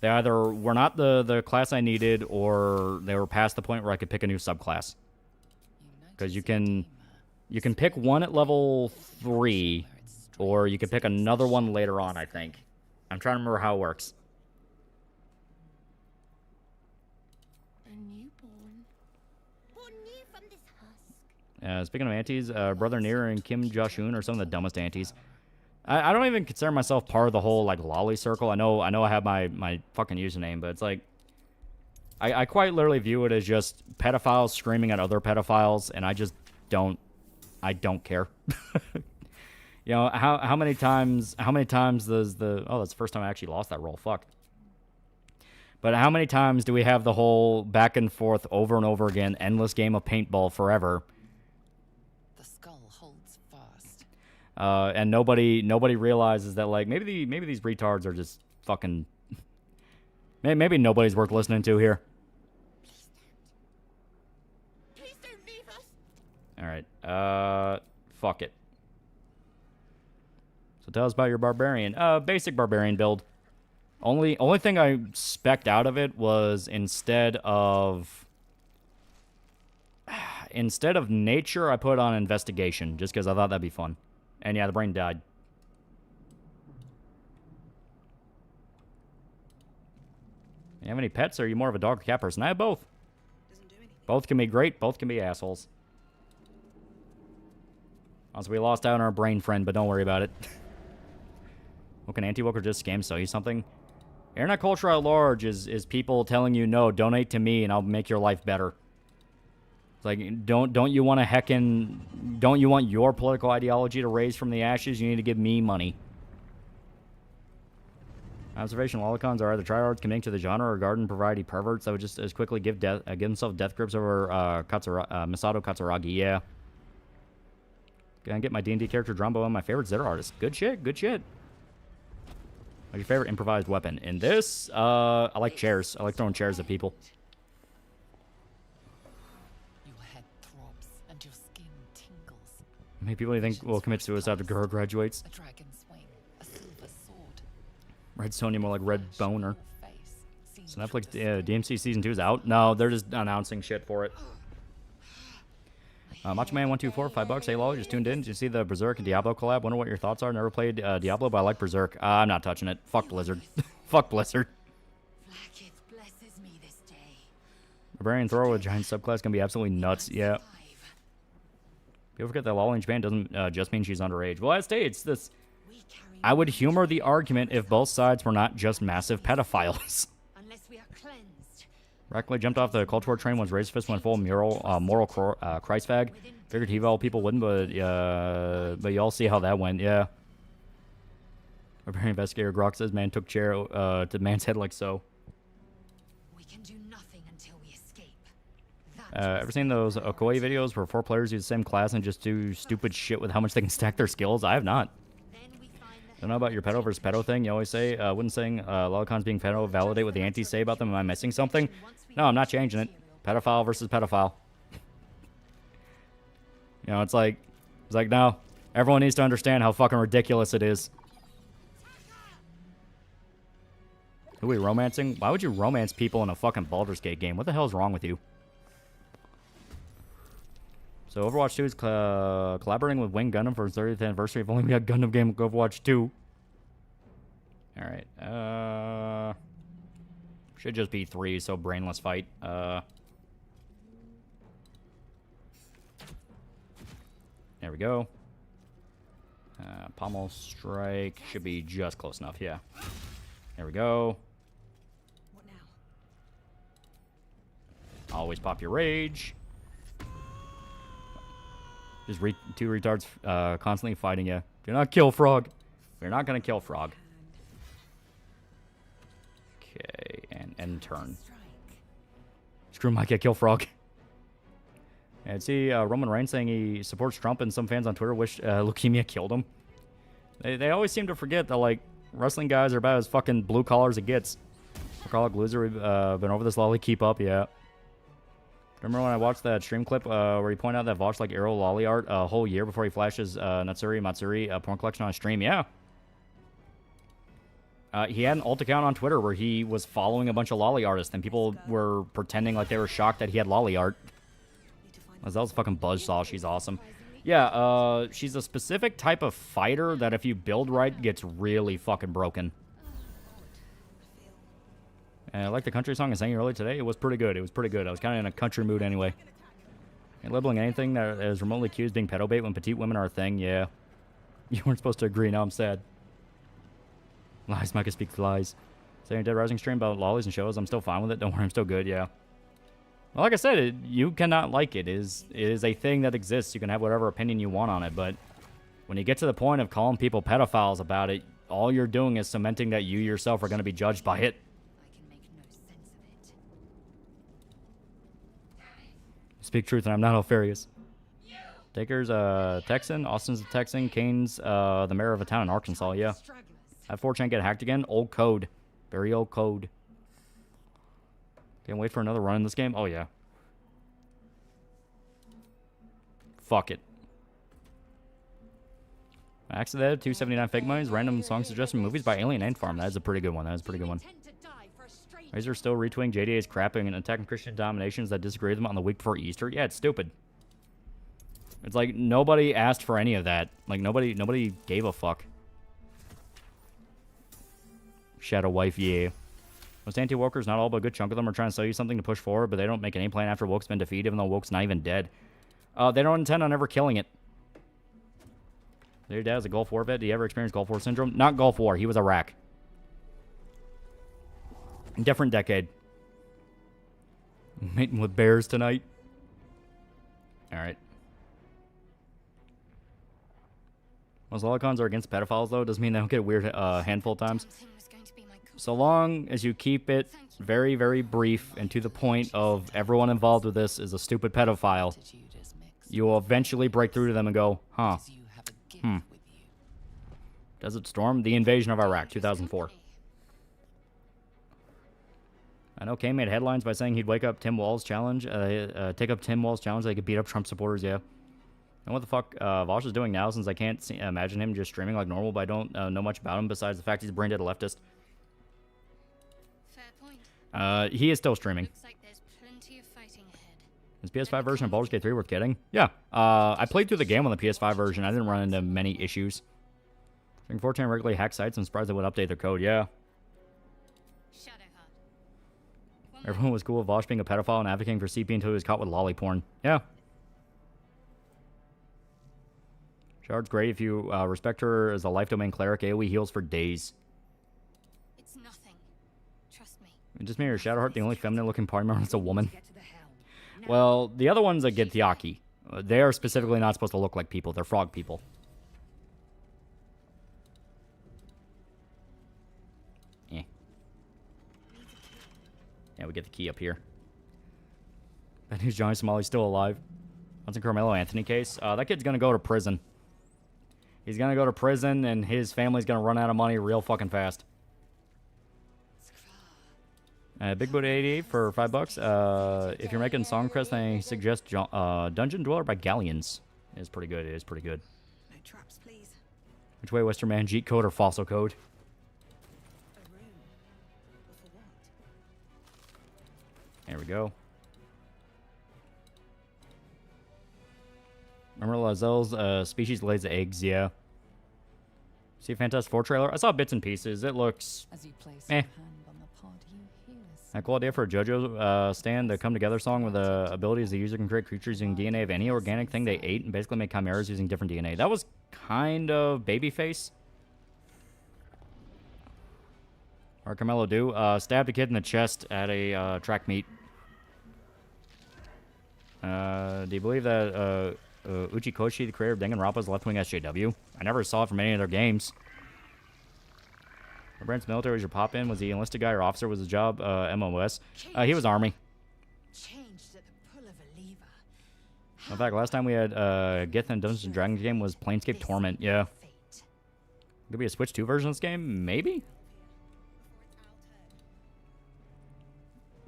they either were not the class I needed or they were past the point where I could pick a new subclass. Because you can pick one at level 3 or you can pick another one later on, I think. I'm trying to remember how it works. A newborn. Born new from this husk. Speaking of aunties, Brother Near and Kim Josh-un are some of the dumbest aunties. I don't even consider myself part of the whole, like, lolly circle. I know I have my fucking username, but it's like... I quite literally view it as just pedophiles screaming at other pedophiles, and I just don't... I don't care. You know, how many times does the... Oh, that's the first time I actually lost that roll. Fuck. But how many times do we have the whole back and forth over and over again, endless game of paintball forever? And nobody realizes that, like, maybe these retards are just fucking... Maybe nobody's worth listening to here. Please don't leave us. Alright, fuck it. So tell us about your barbarian. Basic barbarian build. Only thing I spec'd out of it was instead of nature, I put on investigation, just because I thought that'd be fun. And yeah, the brain died. You have any pets, or are you more of a dog or cat person? I have both. Both can be great, both can be assholes. Also, we lost out on our brain friend, but don't worry about it. What can anti-woke or just scam sell you something? Internet culture at large is people telling you, no, donate to me and I'll make your life better. It's like, don't you want don't you want your political ideology to raise from the ashes? You need to give me money. Observation lolicons are either tryhards committing to the genre or garden variety perverts that would just as quickly give themselves death grips over Masato Katsuragi. Yeah. Gonna get my D&D character drawn by one of my favorite Zeta artists. Good shit, good shit. What's your favorite improvised weapon? In this, I like chairs. I like throwing chairs at people. Your head throbs and your skin tingles. How many people do you think will commit suicide after girl graduates? A dragon's wing, a silver sword. Red Sonya, more like Red Boner. So Netflix DMC Season 2 is out? No, they're just announcing shit for it. Macho Man 124, $5. Hey, Loli, just tuned in. Did you see the Berserk and Diablo collab? Wonder what your thoughts are. Never played Diablo, but I like Berserk. I'm not touching it. Fuck Blizzard. Fuck Blizzard. Barbarian Thrower with giant subclass can be absolutely nuts. Yeah. People forget that Loli in Japan doesn't just mean she's underage. Well, I states this. I would humor the argument if both sides were not just massive pedophiles. Recklessly jumped off the culture war train once Razor Fist went full moral Christ fag. Figured Heval people wouldn't, but y'all see how that went, yeah. Barbarian investigator Grok says man took chair to man's head like so. We can do nothing until we escape. Ever seen those Okoi videos where 4 players use the same class and just do stupid shit with how much they can stack their skills? I have not. Don't know about your pedo versus pedo thing. You always say, wouldn't saying lolicons being pedo validate what the antis say about them? Am I missing something? No, I'm not changing it. Pedophile versus pedophile. You know, it's like no. Everyone needs to understand how fucking ridiculous it is. Who are we romancing? Why would you romance people in a fucking Baldur's Gate game? What the hell is wrong with you? So Overwatch 2 is collaborating with Wing Gundam for its 30th anniversary. If only we had Gundam game with Overwatch 2. Alright. Should just be 3, so brainless fight. There we go. Pommel strike should be just close enough, yeah. There we go. What now? Always pop your rage. Just 2 retards constantly fighting you. Do not kill Frog. We're not gonna kill Frog. Okay, and end turn. Screw Mike, kill Frog. And see Roman Reigns saying he supports Trump, and some fans on Twitter wish leukemia killed him. They always seem to forget that, like, wrestling guys are about as fucking blue collar as it gets. Alcoholic loser, we've been over this, Loli. Keep up, yeah. Remember when I watched that stream clip where he pointed out that Vosh like Arrow Loli art a whole year before he flashes Natsuri Matsuri porn collection on stream? Yeah. He had an alt account on Twitter where he was following a bunch of Loli artists, and people were pretending like they were shocked that he had Loli art. That was fucking Buzzsaw. She's awesome. Yeah, she's a specific type of fighter that if you build right, gets really fucking broken. And I like the country song I sang earlier today. It was pretty good. It was pretty good. I was kind of in a country mood anyway. And labeling anything that is remotely accused being pedo bait when petite women are a thing, yeah. You weren't supposed to agree. Now I'm sad. Lies, Micah speaks lies. Saying Dead Rising stream about lollies and shows. I'm still fine with it. Don't worry, I'm still good, yeah. Well, like I said, you cannot like it. It is a thing that exists. You can have whatever opinion you want on it, but when you get to the point of calling people pedophiles about it, all you're doing is cementing that you yourself are going to be judged by it. Speak truth, and I'm not Alfarius. Taker's a Texan. Austin's a Texan. Kane's the mayor of a town in Arkansas, yeah. Had 4chan get hacked again? Old code. Very old code. Can't wait for another run in this game? Oh, yeah. Fuck it. Accident 279 fake monies. Random song suggestion movies by Alien Ant Farm. That is a pretty good one. That is a pretty good one. Razor still retweeting JDA's crapping and attacking Christian denominations that disagree with them on the week before Easter. Yeah, it's stupid. It's like nobody asked for any of that. Like nobody gave a fuck. Shadow wife, yeah. Most anti-wokers, not all, but a good chunk of them are trying to sell you something to push forward, but they don't make any plan after Woke's been defeated, even though Woke's not even dead. They don't intend on ever killing it. Your dad's a Gulf War vet. Did he ever experience Gulf War syndrome? Not Gulf War. He was Iraq. Different decade. Mating with bears tonight. Alright. Most lolicons are against pedophiles, though. Doesn't mean they don't get a weird handful of times. So long as you keep it very, very brief and to the point of everyone involved with this is a stupid pedophile, you will eventually break through to them and go, huh. Desert Storm, the invasion of Iraq, 2004. I know Kane made headlines by saying he'd wake up Tim Wall's challenge, take up Tim Wall's challenge so he could beat up Trump supporters, yeah. And what the fuck Vosh is doing now, since I can't imagine him just streaming like normal, but I don't know much about him besides the fact he's a brain dead leftist. Fair point. He is still streaming. Looks like there's plenty of fighting ahead. Is PS5 version of Baldur's Gate 3 worth getting? Yeah. I played through the game on the PS5 version. I didn't run into many issues. I think 4chan regularly hack sites. I'm surprised they would update their code. Yeah. Shadowheart. Everyone was cool with Vosh being a pedophile and advocating for CP until he was caught with lolly porn. Yeah. Shard's great if you respect her as a life domain cleric. AoE heals for days. It's nothing. Trust me. It just made her Shadowheart the only feminine looking party member that's a woman. Well, the other ones that get Theaki, they are specifically not supposed to look like people. They're frog people. Eh. Yeah, we get the key up here. That news Johnny Somali's still alive. That's a Carmelo Anthony case. That kid's gonna go to prison. He's gonna go to prison, and his family's gonna run out of money real fucking fast. Big Boot 88 for $5. If you're making song requests, I suggest Dungeon Dweller by Galleons. It is pretty good. It is pretty good. No traps, please. Which way, Western Man? Jeet code or fossil code? A room. For what? There we go. Remember Lazelle's species lays eggs? Yeah. See a Fantastic Four trailer? I saw bits and pieces. It looks As you place Eh. your hand on the pod, you hear a cool idea for a JoJo stand, the come together song with the abilities the user can create creatures using DNA of any organic thing they ate and basically make chimeras using different DNA. That was kind of Babyface. Or Carmelo do. Stabbed a kid in the chest at a track meet. Do you believe that Uchi Koshi, the creator of Danganronpa, is left-wing SJW? I never saw it from any of their games. Brent's military was your pop-in? Was he enlisted guy or officer? Was his job MOS? He was Army. Changed at the pull of a lever. In fact, last time we had Gith and Dungeons & Dragons game was Planescape Torment. Yeah. Fate. Could be a Switch 2 version of this game? Maybe?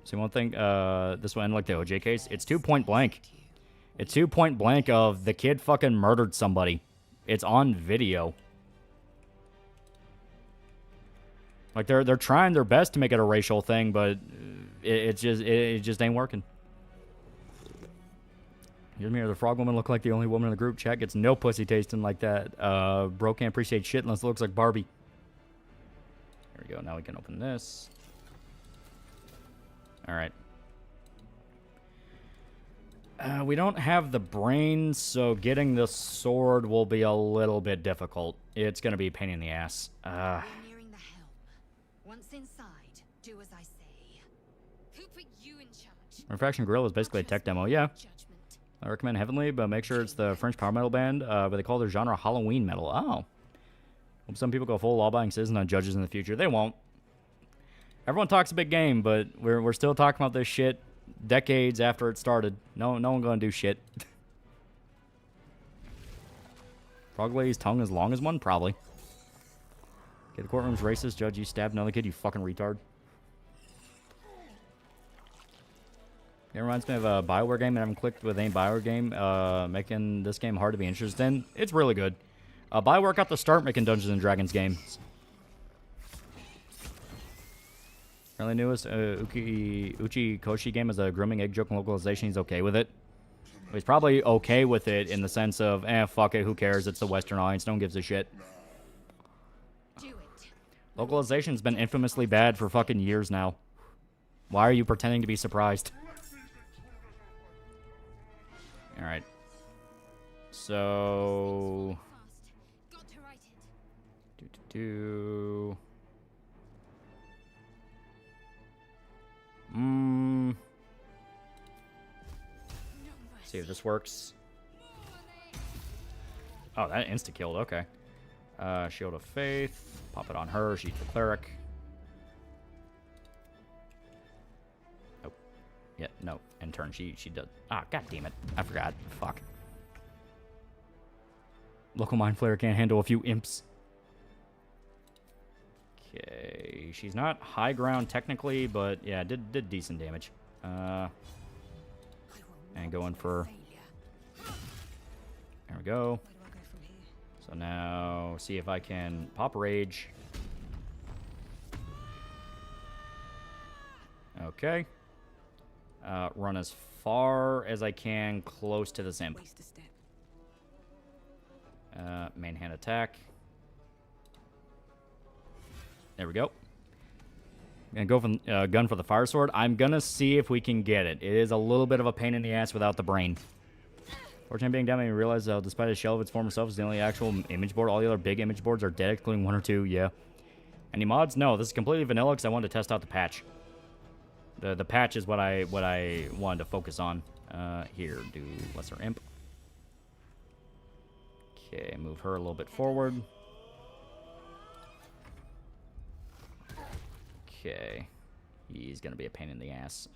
So one thing, this will end like the OJ case. It's 2 point blank. It's 2 point blank of the kid fucking murdered somebody. It's on video. Like they're trying their best to make it a racial thing, but it just ain't working. Here's me, the frog woman look like the only woman in the group chat. Gets no pussy tasting like that. Bro can't appreciate shit unless it looks like Barbie. There we go. Now we can open this. All right. We don't have the brains, so getting the sword will be a little bit difficult. It's gonna be a pain in the ass. We're nearing the helm. Once inside, do as I say. Who put you in charge? Refraction Grill is basically a tech demo. Yeah. Judgment. I recommend heavily, but make sure it's the French power metal band, but they call their genre Halloween metal. Oh. Hope some people go full law-abiding citizen on judges in the future. They won't. Everyone talks a big game, but we're still talking about this shit decades after it started. No one gonna do shit. Frog Lady's tongue as long as one? Probably. Okay, the courtroom's racist. Judge, you stabbed another kid, you fucking retard. It reminds me of a BioWare game. I haven't clicked with any BioWare game, making this game hard to be interested in. It's really good. BioWare got the start making Dungeons & Dragons games. Apparently newest Uchi Koshi game is a grooming egg joke and localization. He's okay with it. He's probably okay with it in the sense of, fuck it, who cares? It's the Western audience. No one gives a shit. Do it. Localization's been infamously bad for fucking years now. Why are you pretending to be surprised? Alright. So... Fast. Got to write it. See if this works. Oh, that insta-killed. Okay. Shield of Faith. Pop it on her. She's the cleric. Oh. Yeah, no. In turn, she does. Ah, god damn it. I forgot. Fuck. Local Mind Flayer can't handle a few imps. Okay. She's not high ground technically, but yeah, did decent damage. And going for... There we go. So now, see if I can pop Rage. Okay. Run as far as I can close to this imp. Main hand attack. There we go. Gonna go for gun for the fire sword. I'm gonna see if we can get it. It is a little bit of a pain in the ass without the brain. Fortunately, being down made me realize despite its shell of its former self is the only actual image board. All the other big image boards are dead, including 1 or 2. Yeah. Any mods? No. This is completely vanilla because I wanted to test out the patch. The patch is what I wanted to focus on. Here, do lesser imp. Okay, move her a little bit forward. Okay. He's gonna be a pain in the ass.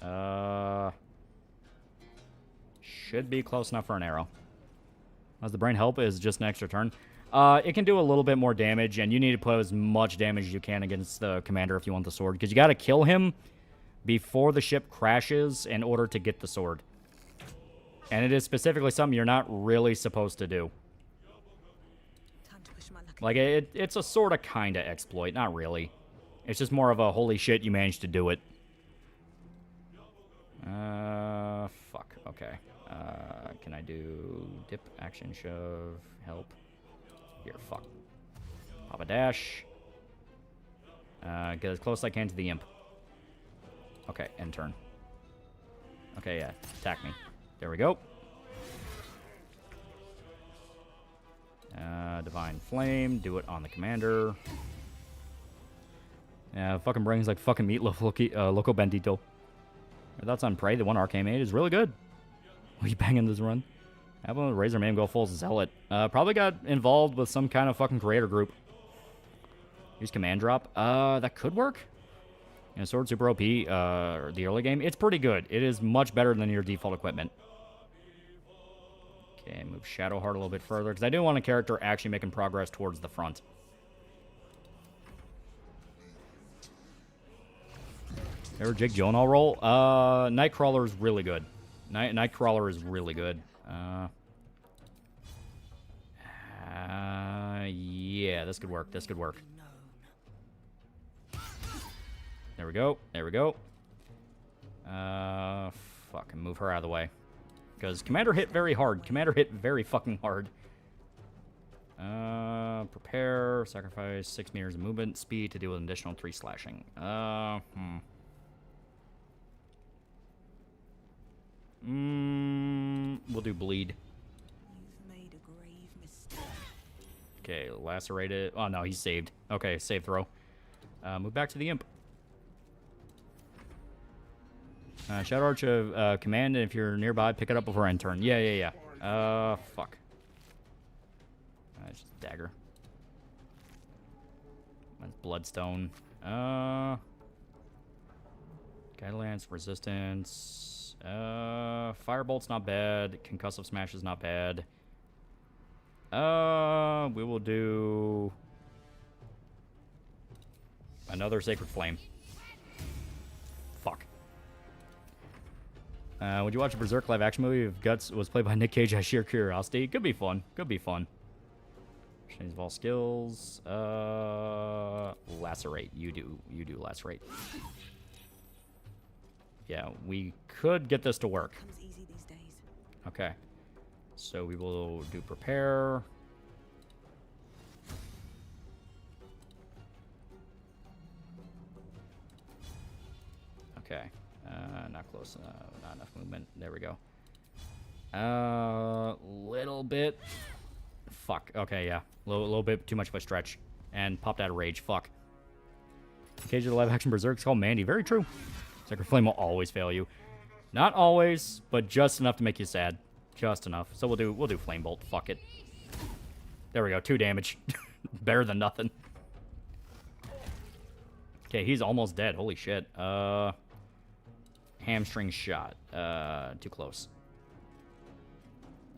Should be close enough for an arrow. Does the brain help? Is just an extra turn. It can do a little bit more damage, and you need to put as much damage as you can against the commander if you want the sword, because you got to kill him before the ship crashes in order to get the sword. And it is specifically something you're not really supposed to do. Like, it's a sort of kind of exploit. Not really. It's just more of a holy shit, you managed to do it. Fuck. Okay. Can I do dip, action, shove, help? Here, fuck. Pop a dash. Get as close as I can to the imp. Okay, end turn. Okay, yeah. Attack me. There we go. Divine Flame. Do it on the commander. Yeah, fucking brains like fucking meatloaf, Loco Bendito. That's on Prey. The one Arcane Mage is really good. What are you banging this run? Have one with Razor Man go full Zealot. Probably got involved with some kind of fucking creator group. Use command drop. That could work. And Sword Super OP, the early game. It's pretty good. It is much better than your default equipment. Okay, move Shadowheart a little bit further, because I do want a character actually making progress towards the front. Ever Jake Gyllenhaal roll? Nightcrawler is really good. Nightcrawler is really good. Yeah, this could work. This could work. There we go. There we go. Fuck, and move her out of the way. Because Commander hit very hard. Commander hit very fucking hard. Prepare. Sacrifice 6 meters of movement speed to deal with an additional 3 slashing. We'll do bleed. You've made a grave mistake. Okay, lacerated. Oh no, he's saved. Okay, save throw. Move back to the imp. Shadow Arch of command, and if you're nearby, pick it up before end turn. Yeah. Fuck. It's just a dagger. That's Bloodstone. Guidelines, resistance. Firebolt's not bad. Concussive Smash is not bad. We will do another Sacred Flame. Fuck. Would you watch a Berserk live action movie if Guts was played by Nick Cage as sheer curiosity? Could be fun. Could be fun. Change of all skills. Lacerate. You do lacerate. Yeah, we could get this to work. Comes easy these days. Okay. So we will do prepare. Okay. Not close enough. Not enough movement. There we go. Little bit. Fuck. Okay, yeah. Little bit too much of a stretch. And popped out of rage. Fuck. Cage of the live action Berserk is called Mandy. Very true. Sacred Flame will always fail you. Not always, but just enough to make you sad. Just enough. So we'll do Flame Bolt. Fuck it. There we go. 2 damage. Better than nothing. Okay, he's almost dead. Holy shit. Hamstring shot. Too close.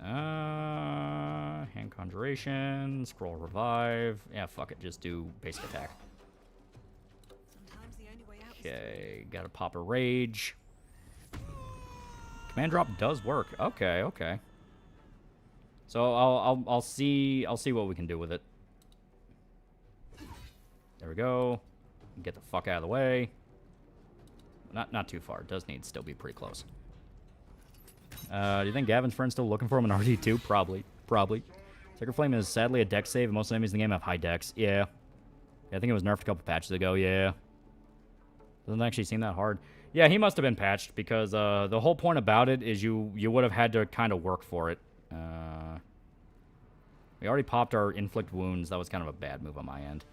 Hand Conjuration. Scroll Revive. Yeah, fuck it. Just do basic attack. Sometimes the only way out is Okay, gotta pop a Rage. Command drop does work. Okay, okay. So I'll see what we can do with it. There we go. Get the fuck out of the way. Not too far. It does need to still be pretty close. Do you think Gavin's friend's still looking for him in RD2? Probably. Sacred Flame is sadly a dex save, and most enemies in the game have high dex. Yeah. I think it was nerfed a couple patches ago. Yeah. Doesn't actually seem that hard. Yeah, he must have been patched because the whole point about it is you would have had to kind of work for it. We already popped our inflict wounds. That was kind of a bad move on my end.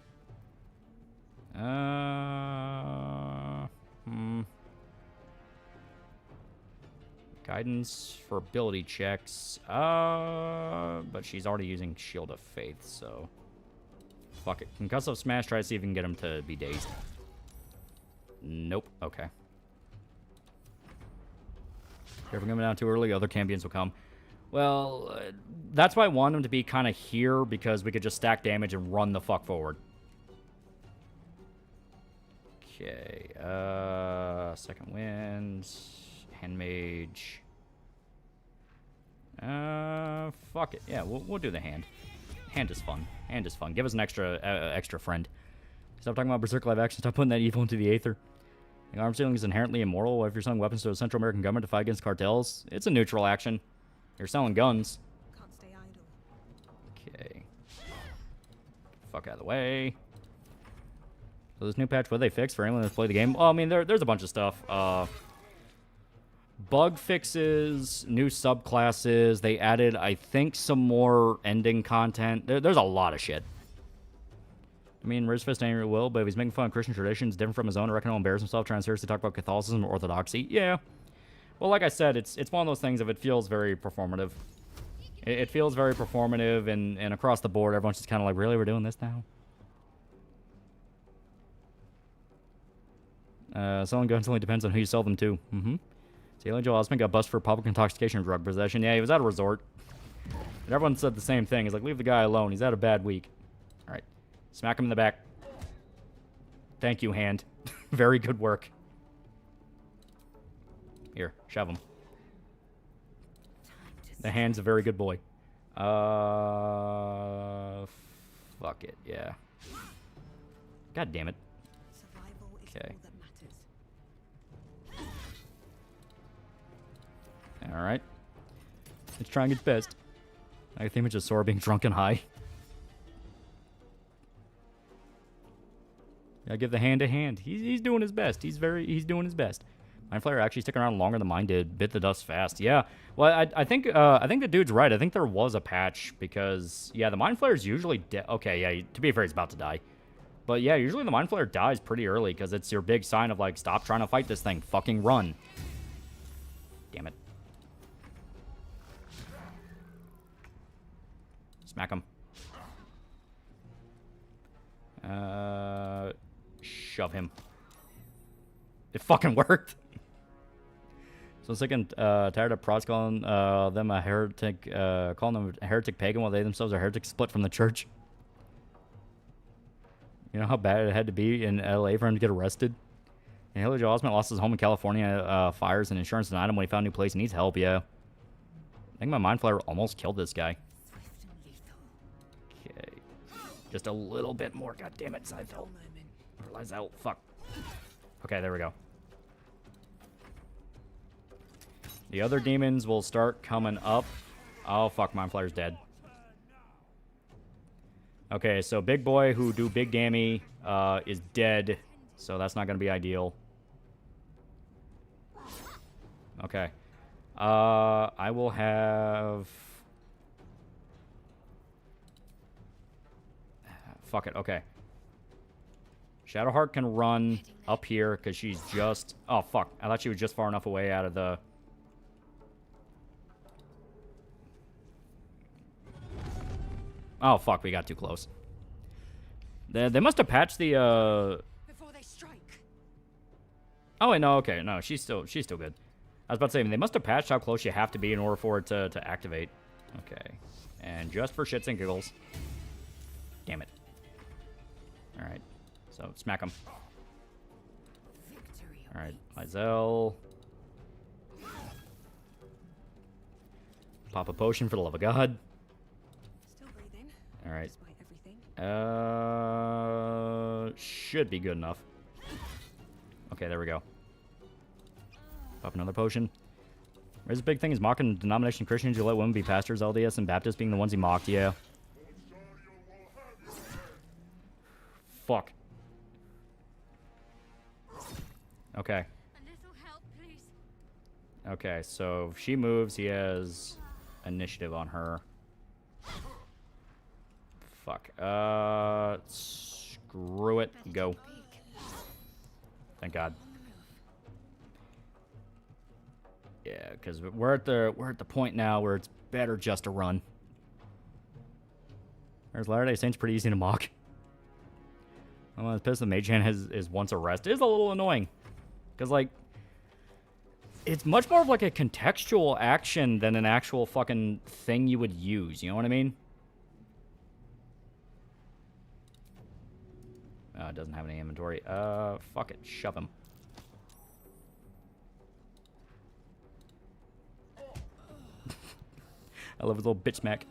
Guidance for ability checks. But she's already using Shield of Faith, so fuck it. Concussive Smash. Try to see if you can get him to be dazed. Nope. Okay. If we're coming down too early, other champions will come. Well, that's why I want him to be kind of here, because we could just stack damage and run the fuck forward. Okay. Second Wind. Hand Mage. Fuck it. Yeah, we'll do the hand. Hand is fun. Hand is fun. Give us an extra friend. Stop talking about Berserk live action. Stop putting that evil into the aether. Arms dealing is inherently immoral. What if you're selling weapons to a Central American government to fight against cartels? It's a neutral action. You're selling guns. can't stay idle. Okay. Fuck out of the way. So this new patch, what they fixed for anyone that's played the game? Oh, I mean, there's a bunch of stuff. Bug fixes, new subclasses. They added, I think, some more ending content. There's a lot of shit. I mean, Rizfist ain't real will, but if he's making fun of Christian traditions different from his own, I reckon he'll embarrass himself trying to seriously talk about Catholicism or Orthodoxy. Yeah. Well, like I said, it's one of those things if it feels very performative. It feels very performative, and across the board, everyone's just kind of like, really, we're doing this now? Selling guns only depends on who you sell them to. See, Joel Osment got busted for public intoxication and drug possession. Yeah, he was at a resort. And everyone said the same thing. He's like, leave the guy alone. He's had a bad week. All right. Smack him in the back. Thank you, hand. Very good work. Here, shove him. The hand's a very good boy. Fuck it, yeah. God damn it. Survival is Okay. all that matters. Alright. It's trying its best. I think it's just Sora being drunk and high. I give the hand a hand. He's doing his best. He's doing his best. Mind Flayer actually sticking around longer than mine did. Bit the dust fast. Yeah. Well, I think the dude's right. I think there was a patch because yeah, the Mind Flayer's usually dead. Okay, yeah. To be fair, he's about to die. But yeah, usually the Mind Flayer dies pretty early because it's your big sign of like, stop trying to fight this thing. Fucking run. Damn it. Smack him. Shove him. It fucking worked. So sick and tired of prods calling them a heretic, calling them a heretic pagan while they themselves are heretic split from the church. You know how bad it had to be in LA for him to get arrested? And Haley Joel Osment lost his home in California, fires, and insurance denied him when he found a new place. He needs help, yeah. I think my Mind Flayer almost killed this guy. Okay. Just a little bit more. God damn it, Seifeld. Or Lizel. Fuck. Okay, there we go. The other demons will start coming up. Oh, fuck. Mind Flayer's dead. Okay, so big boy who do big dammy is dead. So that's not going to be ideal. Okay. I will have... Fuck it, okay. Shadowheart can run up here because she's just... Oh, fuck. I thought she was just far enough away out of the... Oh, fuck, we got too close. They must have patched the, Before they strike. Oh, wait, no, okay. No, she's still good. I was about to say, they must have patched how close you have to be in order for it to activate. Okay. And just for shits and giggles. Damn it. Alright. So, smack him. Alright, Lizelle. Pop a potion for the love of God. Still breathing. Alright. Despite everything. Should be good enough. Okay, there we go. Pop another potion. His big thing is mocking denomination Christians. You let women be pastors, LDS, and Baptists being the ones he mocked. Yeah. Fuck. Okay. A little help, please. Okay, so if she moves, he has initiative on her. Fuck. Screw it. Go. Thank God. Yeah, because we're at the point now where it's better just to run. There's Latter-day Saints pretty easy to mock. I'm pissed the Mage Hand is once a rest. It is a little annoying. Because, like, it's much more of, like, a contextual action than an actual fucking thing you would use. You know what I mean? It doesn't have any inventory. Fuck it. Shove him. I love his little bitch smack.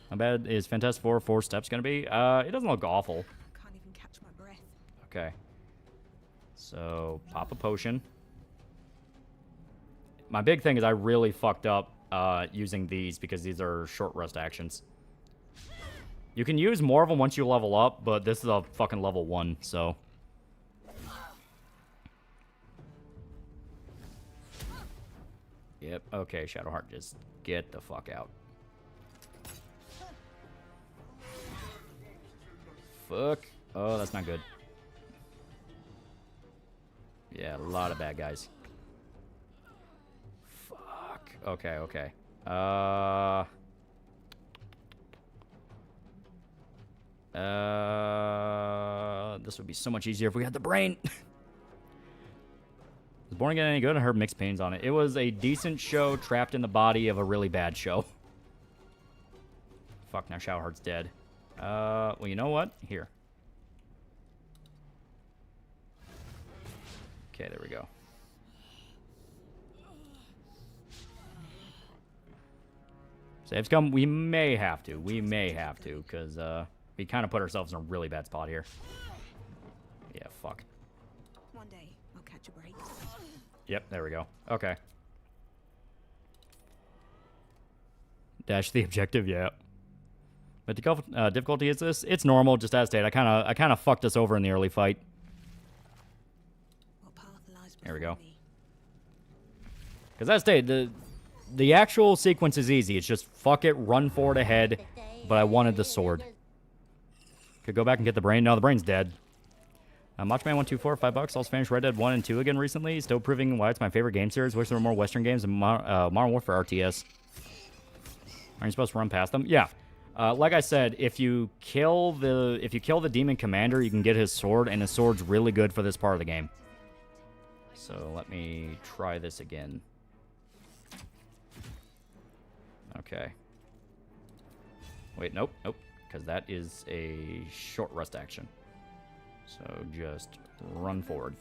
How bad is Fantastic Four steps gonna be? It doesn't look awful. Can't even catch my breath. Okay. So, pop a potion. My big thing is I really fucked up using these because these are short rest actions. You can use more of them once you level up, but this is a fucking level 1, so... Yep, okay, Shadowheart, just get the fuck out. Fuck. Oh, that's not good. Yeah, a lot of bad guys. Fuck. Okay, okay. This would be so much easier if we had the brain. Was Born Again any good? I heard mixed pains on it. It was a decent show trapped in the body of a really bad show. Fuck, now Shadowheart's dead. Well, you know what? Here. Okay, there we go. Saves come. We may have to. We may have to, because we kind of put ourselves in a really bad spot here. Yeah, fuck. One day, I'll catch a break. Yep, there we go. Okay. Dash the objective, yeah. But the difficulty is this. It's normal, just as stated. I kind of fucked us over in the early fight. What path lies There we go. before me? Because as stated, the actual sequence is easy. It's just fuck it, run forward ahead. But I wanted the sword. Could go back and get the brain. No, the brain's dead. Matchman124, $5. Also finished Red Dead 1 and 2 again recently. Still proving why it's my favorite game series. Wish there were more Western games and Modern Warfare RTS. Are you supposed to run past them? Yeah. Like I said, if you kill the demon commander, you can get his sword, and his sword's really good for this part of the game. So let me try this again. Okay. Wait, nope, because that is a short rest action. So just run forward.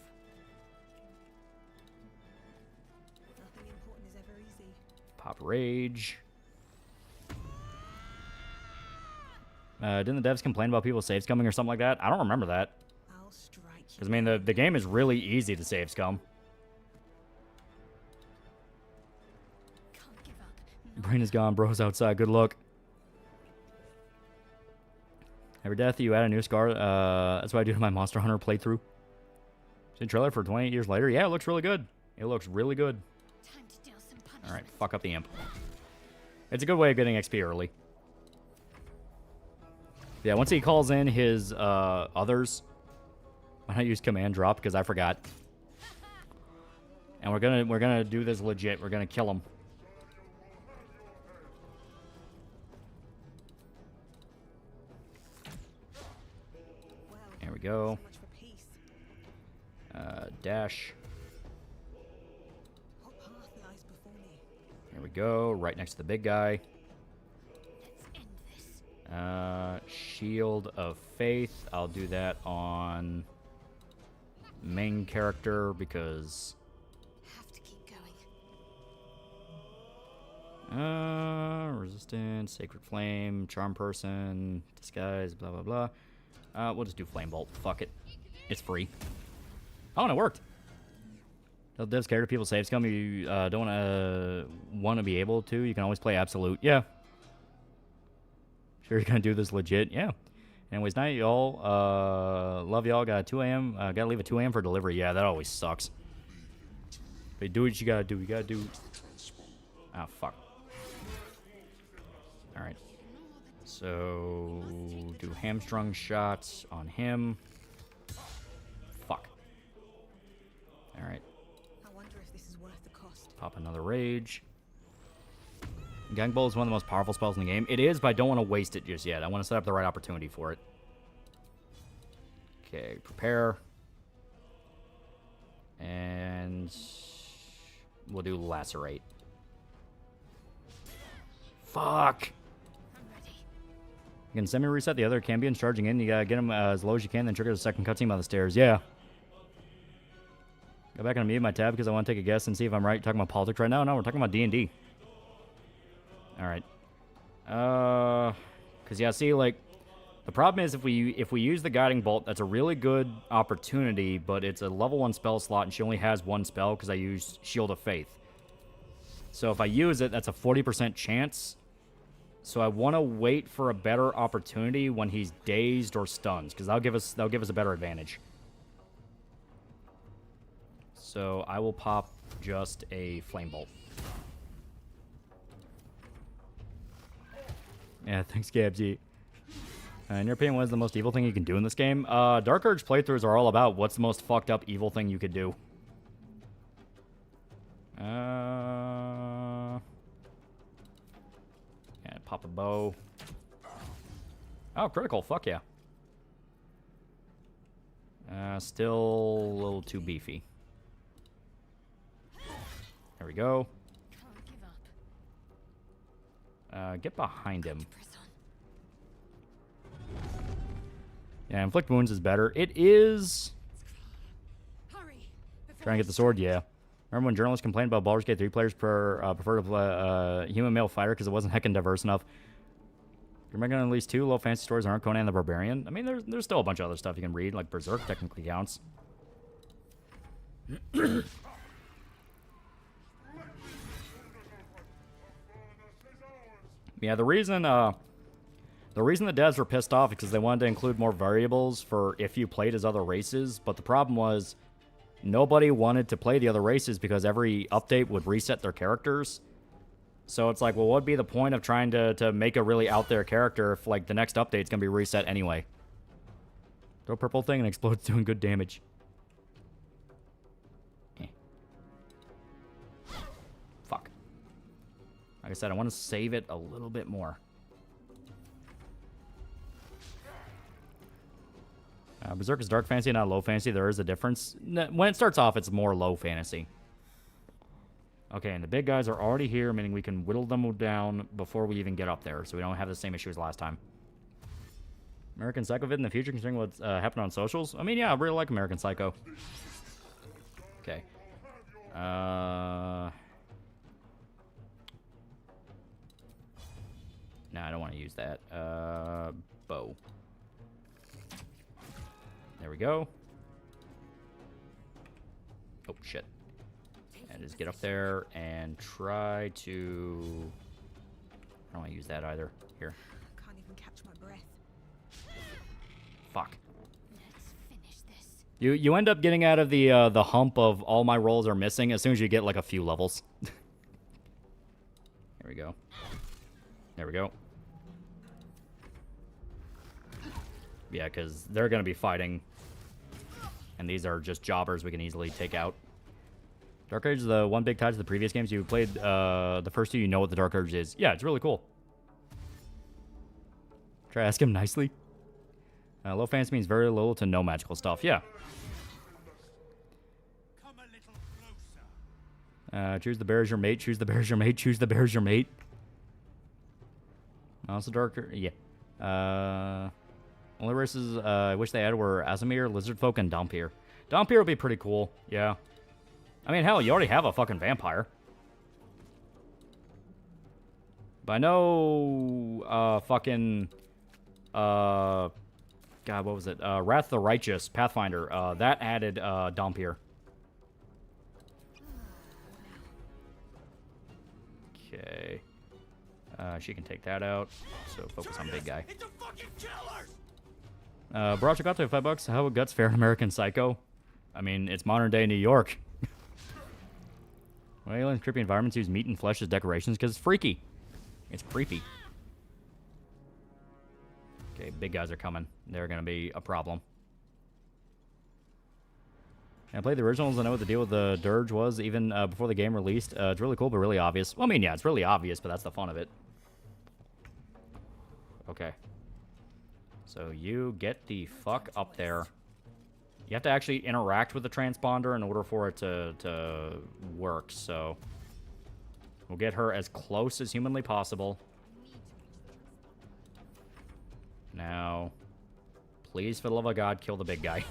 Nothing important is ever easy. Pop rage. Didn't the devs complain about people's saves coming or something like that? I don't remember that. I'll strike you. Because, I mean, the game is really easy to save scum. Can't give up. Brain is gone. Bro's outside. Good luck. Every death you add a new scar. That's what I do to my Monster Hunter playthrough. See the trailer for 28 years later? Yeah, it looks really good. It looks really good. Time to deal some punishment. Alright, fuck up the imp. It's a good way of getting XP early. Yeah, once he calls in his others, why not use command drop? Because I forgot. And we're gonna do this legit. We're gonna kill him. go. So much for peace. Dash. What path lies before me? Here we go. Right next to the big guy. Let's end this. Shield of Faith. I'll do that on main character because Have to keep going. resistance, sacred flame, charm person, disguise, blah blah blah. We'll just do flame bolt. Fuck it. It's free. Oh, and it worked. Tell devs character people save scum you don't want to be able to. You can always play absolute. Yeah. Sure you're gonna do this legit. Yeah. Anyways, night y'all. Love y'all. Got a 2 a.m. Gotta leave at 2 a.m. for delivery. Yeah, that always sucks. But do what you gotta do. You gotta do. Oh fuck. All right. So do hamstrung shots on him. Fuck. All right. I wonder if this is worth the cost. Pop another rage. Gang Bolt is one of the most powerful spells in the game. It is, but I don't want to waste it just yet. I want to set up the right opportunity for it. Okay, prepare. And we'll do lacerate. Fuck. I'm ready. You can semi-reset the other Cambions charging in. You gotta get them as low as you can, then trigger the second cutscene by the stairs. Yeah. Go back and unmute my tab because I want to take a guess and see if I'm right. Talking about politics right now? No, we're talking about D&D. Alright. Because, yeah, see, like, the problem is if we use the Guiding Bolt, that's a really good opportunity, but it's a level 1 spell slot, and she only has one spell because I used Shield of Faith. So if I use it, that's a 40% chance. So I want to wait for a better opportunity when he's dazed or stunned, because that'll give us a better advantage. So I will pop just a Flame Bolt. Yeah, thanks, Gabsy. In your opinion, what is the most evil thing you can do in this game? Dark Urge playthroughs are all about what's the most fucked up evil thing you could do. Yeah, pop a bow. Oh, critical. Fuck yeah. Still a little too beefy. There we go. Can't give up. Get behind him. Press on. Yeah, inflict wounds is better. It is. Hurry. Trying to get the sword, yeah. Remember when journalists complained about Baldur's Gate 3 players prefer to play human male fighter because it wasn't heckin' diverse enough? You're making at least 2 low fantasy stories aren't Conan the Barbarian. I mean, there's still a bunch of other stuff you can read, like Berserk technically counts. Yeah, the reason the devs were pissed off is because they wanted to include more variables for if you played as other races, but the problem was nobody wanted to play the other races because every update would reset their characters. So it's like, well, what would be the point of trying to make a really out there character if, like, the next update's gonna be reset anyway? Throw a purple thing and explodes doing good damage. Fuck. Like I said, I want to save it a little bit more. Berserk is dark fantasy, not low fantasy. There is a difference. When it starts off, it's more low fantasy. Okay, and the big guys are already here, meaning we can whittle them down before we even get up there, so we don't have the same issue as last time. American Psycho vid in the future, considering what's happened on socials? I mean, yeah, I really like American Psycho. Okay. No, I don't want to use that. Bow. There we go. Oh, shit. And just get up there and try to... I don't want to use that either. Here. Can't even catch my breath. Fuck. Let's finish this. You end up getting out of the hump of all my rolls are missing as soon as you get like a few levels. Here we go. There we go. Yeah, because they're going to be fighting. And these are just jobbers we can easily take out. Dark Urge is the one big tie to the previous games. You played the first 2, you know what the Dark Urge is. Yeah, it's really cool. Try to ask him nicely. Low fantasy means very little to no magical stuff. Yeah. Choose the bear as your mate. Choose the bear as your mate. Choose the bear as your mate. Also darker. Yeah. Only races I wish they added were Azamir, Lizardfolk, and Dhampir. Dhampir would be pretty cool. Yeah. I mean, hell, you already have a fucking vampire. But I know, fucking, God, what was it? Wrath the Righteous, Pathfinder, that added, Dhampir. Okay. She can take that out, so focus on big guy. Baracha got to $5. How would Guts fare in American Psycho? I mean, it's modern day New York. Well, alien creepy environments use meat and flesh as decorations because it's freaky. It's creepy. Okay, big guys are coming. They're going to be a problem. I played the originals. I know what the deal with the Dirge was even before the game released. It's really cool, but really obvious. Well, I mean, yeah, it's really obvious, but that's the fun of it. Okay. So you get the fuck up there. You have to actually interact with the transponder in order for it to work, so... We'll get her as close as humanly possible. Now, please, for the love of God, kill the big guy.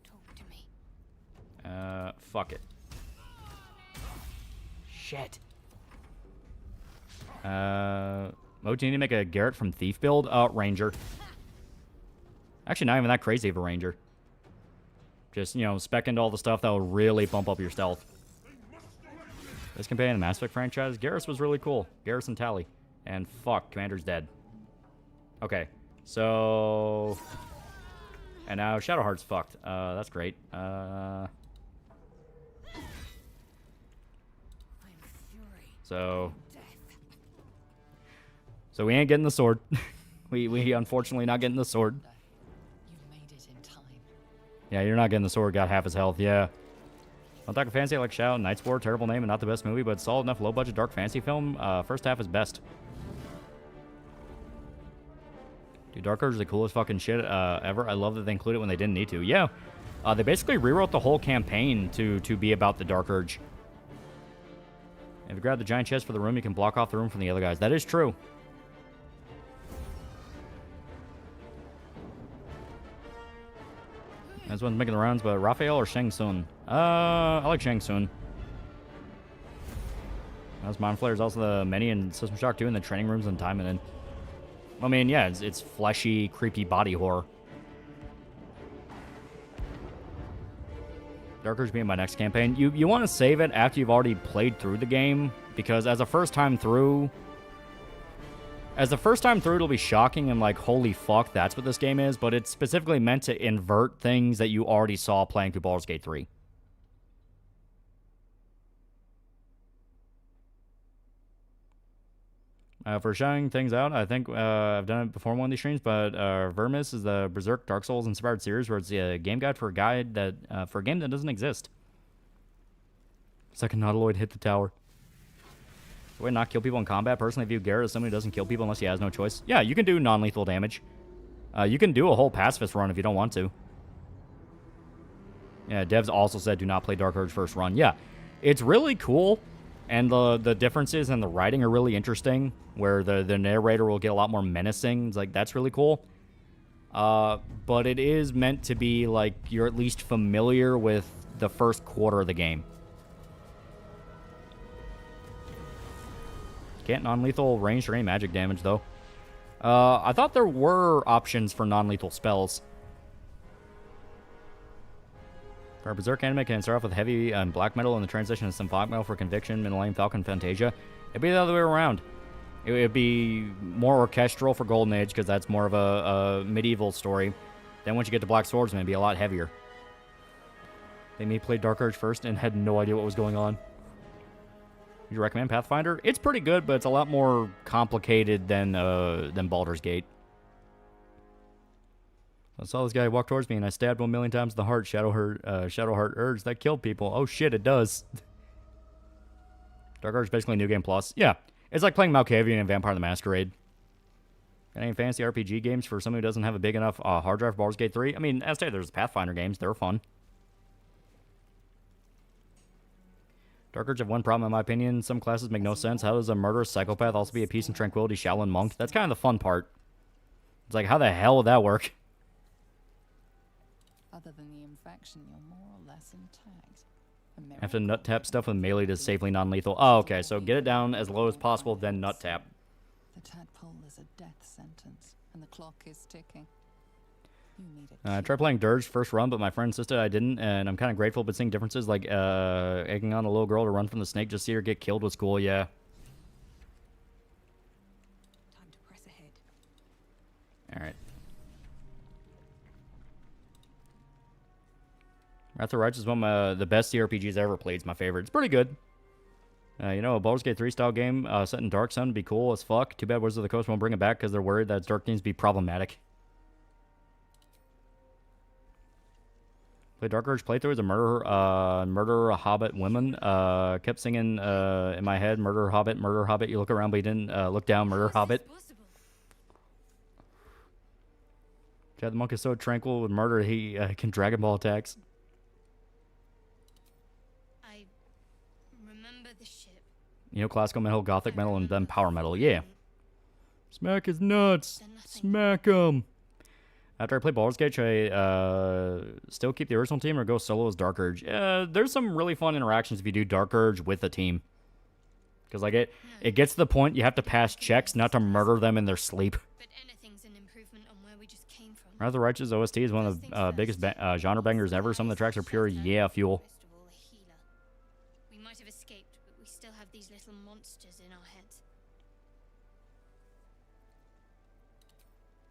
Talk to me. Fuck it. Shit. Mo, do you need to make a Garrett from Thief build? Ranger. Actually, not even that crazy of a Ranger. Just, you know, spec into all the stuff that will really bump up your stealth. This companion in the Mass Effect franchise, Garrus was really cool. Garrus and Tally. And fuck, Commander's dead. Okay, so... And now Shadowheart's fucked. That's great. So we ain't getting the sword. we unfortunately not getting the sword. You made it in time. Yeah, you're not getting the sword. Got half his health. Yeah. Don't talk fancy like Shout. Night's War, terrible name and not the best movie, but solid enough low-budget dark fantasy film. First half is best. Dude, Dark Urge is the coolest fucking shit ever. I love that they included it when they didn't need to. Yeah. They basically rewrote the whole campaign to be about the Dark Urge. If you grab the giant chest for the room, you can block off the room from the other guys. That is true. This one's making the rounds, but Raphael or Shang Tsung? I like Shang Tsung. That's Mind Flayer is also the many in System Shock 2 in the training rooms and time and in. I mean, yeah, it's fleshy, creepy body horror. Dark Urge being my next campaign. You want to save it after you've already played through the game, because as a first time through, it'll be shocking and like, holy fuck, that's what this game is, but it's specifically meant to invert things that you already saw playing through Baldur's Gate 3. For showing things out, I think I've done it before in one of these streams, but Vermis is the Berserk Dark Souls inspired series where it's a game guide for a guide that for a game that doesn't exist. Second Nautiloid hit the tower. Way to not kill people in combat. Personally, I view Garrett as somebody who doesn't kill people unless he has no choice. Yeah, you can do non-lethal damage. You can do a whole pacifist run if you don't want to. Yeah, devs also said do not play Dark Urge first run. Yeah, it's really cool. And the differences in the writing are really interesting, where the narrator will get a lot more menacing. It's like, that's really cool. But it is meant to be like you're at least familiar with the first quarter of the game. Can't non-lethal ranged or any magic damage, though. I thought there were options for non-lethal spells. For Berserk anime can start off with heavy and black metal and the transition to symphonic metal for Conviction, Millennium Falcon, Fantasia. It'd be the other way around. It would be more orchestral for Golden Age, because that's more of a medieval story. Then once you get to Black Swordsman, it'd be a lot heavier. They may play Dark Urge first and had no idea what was going on. Would you recommend Pathfinder? It's pretty good, but it's a lot more complicated than Baldur's Gate. I saw this guy walk towards me, and I stabbed him 1,000,000 times in the heart. Shadowheart Urge. That killed people. Oh, shit, it does. Dark Urge is basically New Game Plus. Yeah, it's like playing Malkavian and Vampire the Masquerade. Got any fantasy RPG games for someone who doesn't have a big enough hard drive? Baldur's Gate 3. I mean, as stated, there's Pathfinder games. They're fun. Dark Urge have one problem, in my opinion. Some classes make no sense. How does a murderous psychopath also be a peace and tranquility Shaolin monk? That's kind of the fun part. It's like, how the hell would that work? Other than the infection, you're more or less intact. I have to nut tap stuff with melee to safely non-lethal. Oh, okay. So get it down as low as possible, then nut tap. The tadpole is a death sentence, and the clock is ticking. You need I tried playing Dirge first run, but my friend insisted I didn't, and I'm kind of grateful, but seeing differences like egging on a little girl to run from the snake, just see her get killed was cool, yeah. Time to press ahead. Alright. Wrath of Righteous is one of the best CRPGs I ever played. It's my favorite. It's pretty good. You know, a Baldur's Gate 3 style game set in Dark Sun would be cool as fuck. Too bad Wizards of the Coast won't bring it back because they're worried that its dark themes be problematic. Play Dark Urge playthrough as a murder hobbit woman. Kept singing in my head, murder hobbit, murder hobbit. You look around but you didn't look down, murder hobbit. Chad the monk is so tranquil with murder he can Dragon Ball attacks. I remember the ship. You know, classical metal, gothic metal, and then power metal. Yeah. Smack his nuts. Smack him. After I play Baldur's Gate, should I still keep the original team or go solo as Dark Urge? There's some really fun interactions if you do Dark Urge with a team. Because, like, it gets to the point you have to pass checks not to murder them in their sleep. But anything's an improvement on where we just came from. Wrath of the Righteous OST is one of the biggest genre bangers ever. Some of the tracks are pure yeah fuel. First of all, a healer. We might have escaped, but we still have these little monsters in our heads.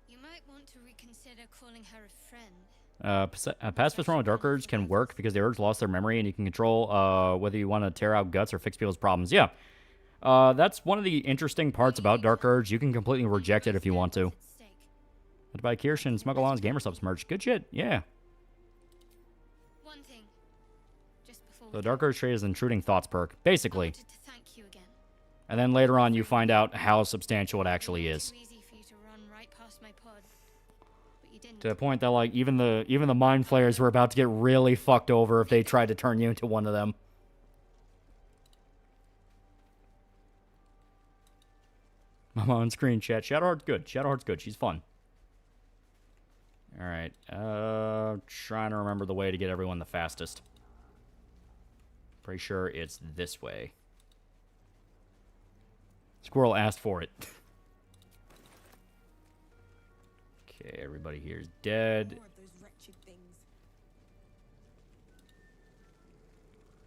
You might want to reconsider calling her a friend. Pacifist run with Dark Urge can work because the Urge lost their memory and you can control whether you want to tear out guts or fix people's problems. Yeah. That's one of the interesting parts about Dark Urge. You can completely reject it if you want to. To buy Kirsch and Smuggle On's GamerSubs merch. Good shit. Yeah. One thing. Just before The Dark Urge trade is intruding thoughts perk, basically. I wanted to thank you again. And then later on you find out how substantial it actually is. Too easy for you to run right past my pod. But you didn't. To the point that like even the mind flayers were about to get really fucked over if they tried to turn you into one of them. I'm on screen chat. Shadowheart's good. Shadowheart's good. She's fun. Alright. Trying to remember the way to get everyone the fastest. Pretty sure it's this way. Squirrel asked for it. Okay, everybody here is dead. More of those wretched things.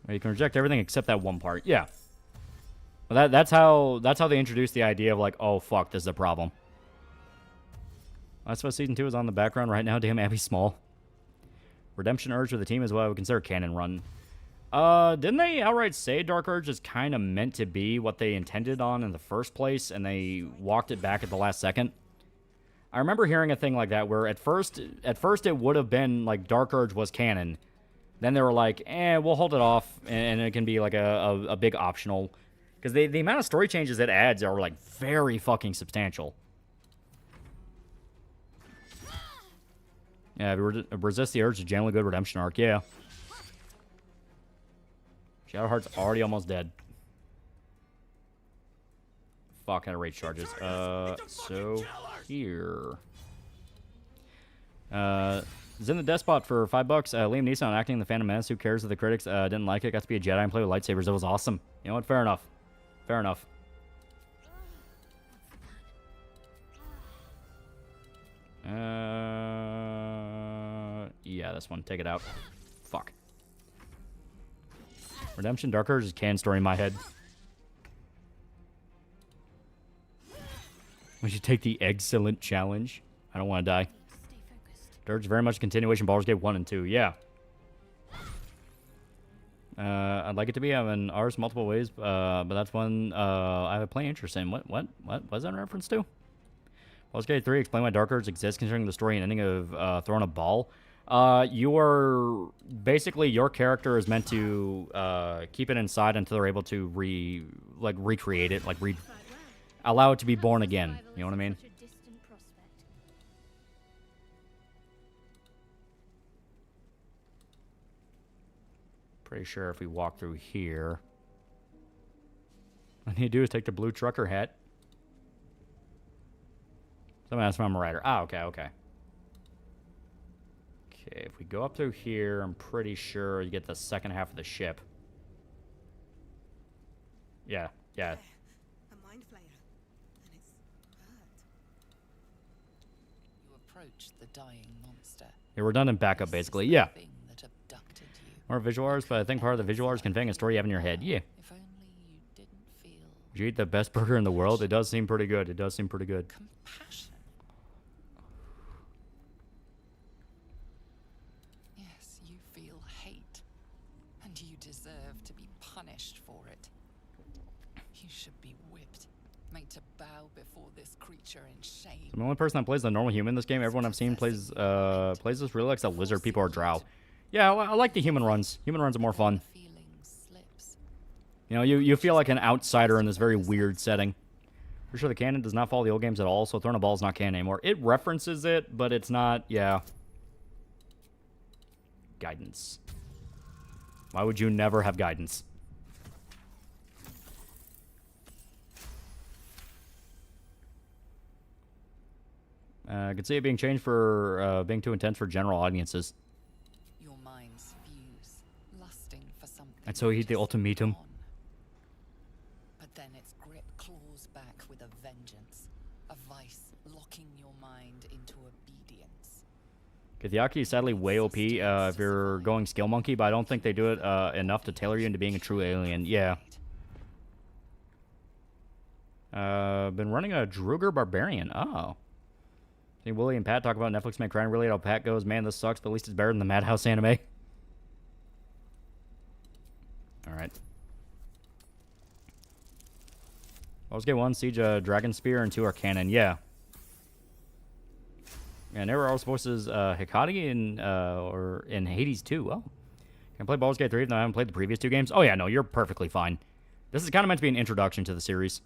You can reject everything except that one part. Yeah. Well, that's how they introduced the idea of like, oh fuck, this is a problem. That's why Season 2 is on the background right now. Damn, Abby Small. Redemption Urge with the team is what I would consider canon run. Didn't they outright say Dark Urge is kind of meant to be what they intended on in the first place, and they walked it back at the last second? I remember hearing a thing like that, where at first it would have been like Dark Urge was canon. Then they were like, we'll hold it off, and it can be like a big optional. Because the amount of story changes it adds are like very fucking substantial. Yeah, resist the urge to generally good redemption arc. Yeah. Shadowheart's already almost dead. Fuck, out of rage charges. So here. Zen the Despot for $5. Liam Neeson acting in the Phantom Menace. Who cares if the critics didn't like it? Got to be a Jedi and play with lightsabers. It was awesome. You know what? Fair enough. Fair enough. Yeah, this one. Take it out. Fuck. Redemption Dark Urge is canon story in my head. We should take the excellent challenge. I don't want to die. Dirge very much continuation Baldur's Gate 1 and 2. Yeah. I'd like it to be having ours multiple ways, but that's one I have a plain interest in. What was that in reference to? Baldur's Gate 3, explain why Dark Urge exists considering the story and ending of throwing a ball. You are basically, your character is meant to keep it inside until they're able to recreate it, like allow it to be born again. You know what I mean? Pretty sure if we walk through here, all you need to do is take the blue trucker hat. Someone asked if I'm a writer. Ah, okay, okay. Okay, if we go up through here, I'm pretty sure you get the second half of the ship. Yeah, yeah. A mind flayer. And it's hurt. You approach the dying monster. Yeah, redundant backup, basically. Yeah. Thing that abducted you. More visual arts, but I think part of the visual arts is conveying a story you have in your head. Yeah. If only you didn't feel Did you eat the best burger in the world? It does seem pretty good. It does seem pretty good. compassion. Yes, you feel hate, and you deserve to be punished for it. You should be whipped, made to bow before this creature in shame. So the only person that plays the normal human in this game, everyone I've seen plays this really likes that lizard people or drow. Yeah, I like the human runs. Human runs are more fun. Feeling slips. You know, you feel like an outsider in this very weird setting. For sure the canon does not follow the old games at all, so Throne of Ball is not canon anymore. It references it, but it's not, yeah. Guidance. Why would you never have guidance? I could see it being changed for being too intense for general audiences. Your mind's views, lusting for something. And so he eat the which is ultimatum. gone. But then its grip claws back with a vengeance, a vice locking your mind into obedience. Kathiaki is sadly way OP if you're going skill monkey, but I don't think they do it enough to tailor you into being a true alien. Yeah. Been running a Druger Barbarian. Oh. See Willie and Pat talk about Netflix man crying really how Pat goes, man, this sucks, but at least it's better than the Madhouse anime. Alright. Baldur's Gate 1, Siege, Dragon Spear, and 2 are canon. Yeah. And there were also voices Hikari in Hades 2. Oh. Can I play Baldur's Gate 3 even though I haven't played the previous 2 games? Oh yeah, no, you're perfectly fine. This is kind of meant to be an introduction to the series.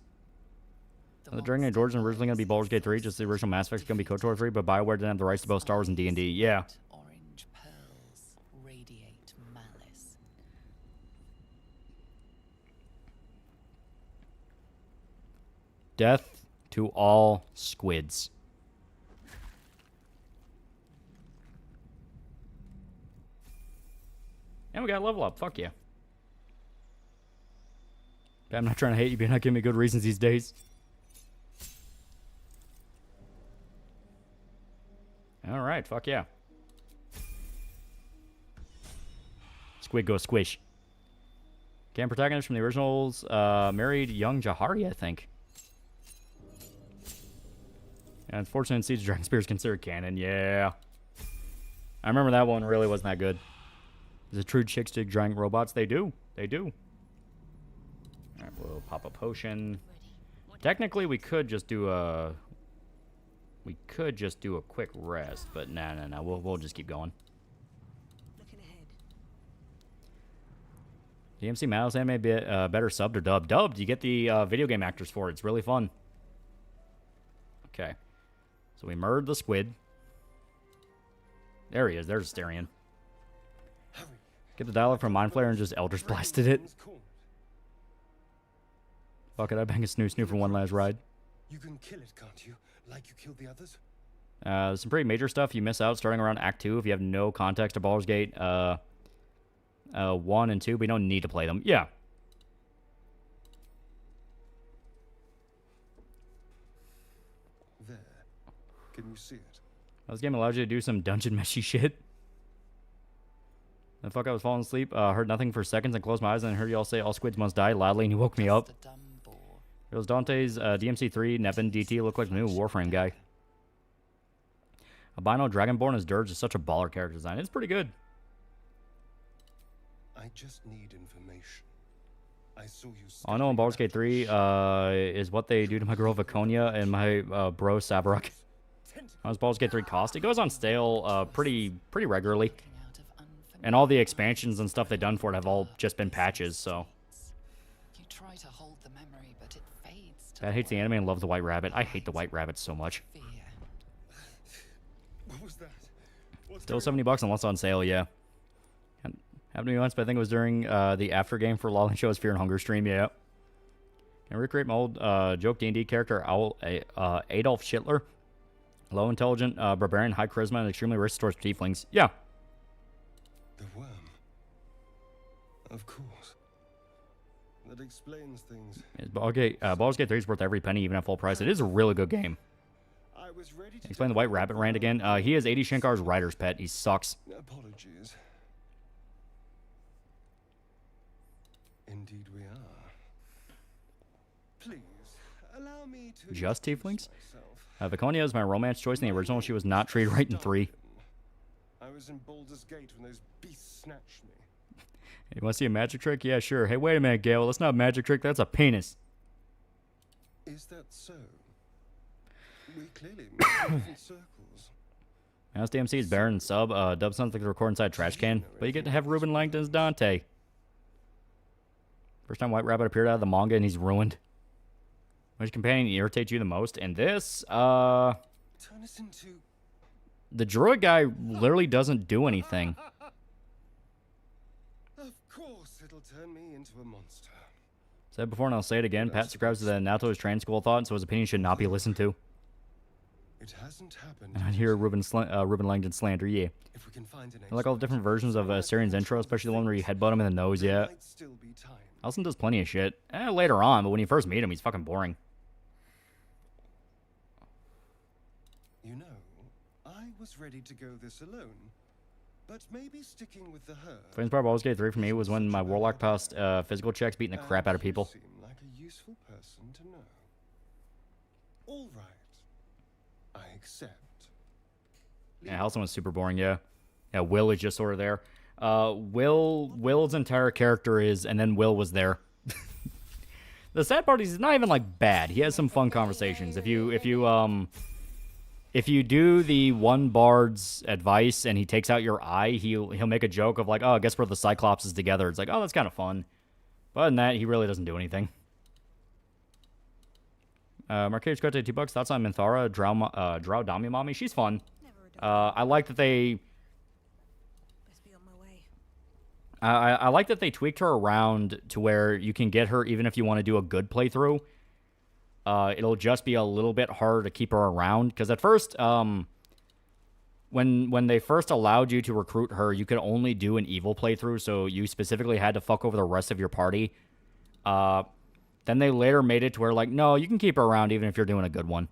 The Dragon Age Origins originally going to be Baldur's Gate 3, just the original Mass Effect is going to be KOTOR 3, but BioWare didn't have the rights to both Star Wars and D&D. Yeah. Orange pearls radiate malice. Death to all squids. And we got a level up. Fuck yeah. I'm not trying to hate you, but you're not giving me good reasons these days. Alright, fuck yeah. Squid go squish. Game protagonist from the originals married young Jahari, I think. And unfortunately, Siege of Dragon Spear is considered canon. Yeah. I remember that one really wasn't that good. Is it true chicks dig giant robots? They do. They do. Alright, we'll pop a potion. Technically, we could just do a... We could just do a quick rest, but no. We'll just keep going. Looking ahead. DMC Madhouse anime better subbed or dubbed? Dubbed. You get the video game actors for it. It's really fun. Okay. So we murdered the squid. There he is. There's Asterion. Get the dialogue from Mind Flayer and just Eldritch blasted it. Fuck it, I bang a snoo for one last ride. You can kill it, can't you? Like you killed the others? There's some pretty major stuff you miss out starting around Act 2 if you have no context to Baldur's Gate 1 and 2, but you don't need to play them. Yeah. There. Can you see it? This game allows you to do some dungeon meshy shit. The fuck, I was falling asleep, heard nothing for seconds and closed my eyes and heard y'all say all squids must die loudly and you woke me up. It was Dante's DMC3, Nevin, DT looked like the new Warframe guy. Albino Dragonborn as Dirge is such a baller character design. It's pretty good. I just need information. I saw you. All I know in Baldur's Gate 3 is what they do to my girl Viconia and my bro Savarok. How does Baldur's Gate 3 cost? It goes on sale pretty regularly. And all the expansions and stuff they've done for it have all just been patches, so. You try to hold the memory, but it fades to Pat hates the anime and loves the White Rabbit. I hate the White Rabbit so much. fear. What was that? What's Still going $70 unless on sale, yeah. Had Happened to me once, but I think it was during the after game for Lolly Show's Fear and Hunger stream. Yeah. Can I recreate my old joke D&D character, Adolf Schittler? Low intelligent, barbarian, high charisma, and extremely racist towards tieflings. Yeah. The worm. Of course. That explains things. Baldur's Gate 3 is worth every penny, even at full price. It is a really good game. I was ready to Explain the White Rabbit rant again. He is 80 Shankar's writer's pet. He sucks. Apologies. Indeed we are. Please, allow me to Just tieflings? myself. Viconia is my romance choice in the original. She was not treated right in 3. I was in Baldur's Gate when those beasts snatched me. You want to see a magic trick? Yeah, sure. Hey, wait a minute, Gale. That's not a magic trick. That's a penis. Is that so? We clearly move in circles. House DMC is Baron sub. Dub sounds like the record inside a trash can. But you get to have Ruben Langdon as Dante. First time White Rabbit appeared out of the manga and he's ruined. Which companion irritates you the most? And this, Turn us into... the druid guy literally doesn't do anything. Of course it'll turn me into a monster. Said before and I'll say it again. Pat subscribes to the Nato's trans school thought, so his opinion should not be listened to. It hasn't happened. And I hear Ruben Langdon slander, yeah. If we can find an I like all the different versions of Syrian's intro, especially the one where you headbutt him in the nose, yeah. might still be time. Elson does plenty of shit. Later on, but when you first meet him, he's fucking boring. You know, I was ready to go this alone, but maybe sticking with the herd. Famous part of Baldur's Gate 3 for me was when my warlock passed physical checks beating the crap out of You people. seem like a useful person to know. All right, I accept. Yeah, Halson was super boring, yeah. Yeah, Will is just sort of there. Will's entire character is, and then Will was there. The sad part is he's not even like bad. He has some fun conversations. If you do the one bard's advice and he takes out your eye, he'll make a joke of like, oh, I guess we're the Cyclopses together. It's like, oh, that's kind of fun. But other than that, he really doesn't do anything. Marquez got to $2. Thoughts on Minthara, Drow Dami Mommy? She's fun. I like that they... I like that they tweaked her around to where you can get her even if you want to do a good playthrough. It'll just be a little bit harder to keep her around. Because at first, when they first allowed you to recruit her, you could only do an evil playthrough. So you specifically had to fuck over the rest of your party. Then they later made it to where, like, no, you can keep her around even if you're doing a good one.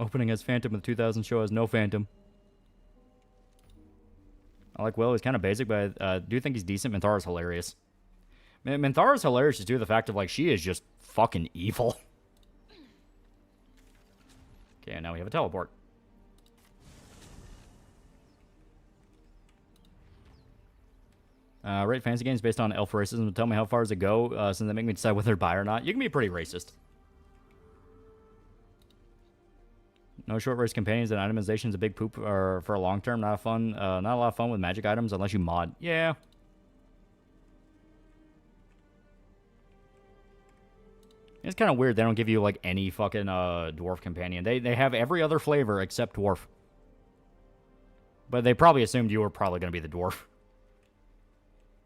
Opening as Phantom with 2000 show has no Phantom. I like Will. He's kind of basic, but I do think he's decent. Minthara's hilarious. Minthara's hilarious just due to the fact of, like, she is just fucking evil. Okay, now we have a teleport. Rate fantasy games based on elf racism. Tell me how far does it go, since they make me decide whether to buy or not. You can be pretty racist. No short race companions and itemization is a big poop for a long term. Not a lot of fun with magic items unless you mod. Yeah. It's kind of weird. They don't give you like any fucking dwarf companion. They have every other flavor except dwarf. But they probably assumed you were probably going to be the dwarf.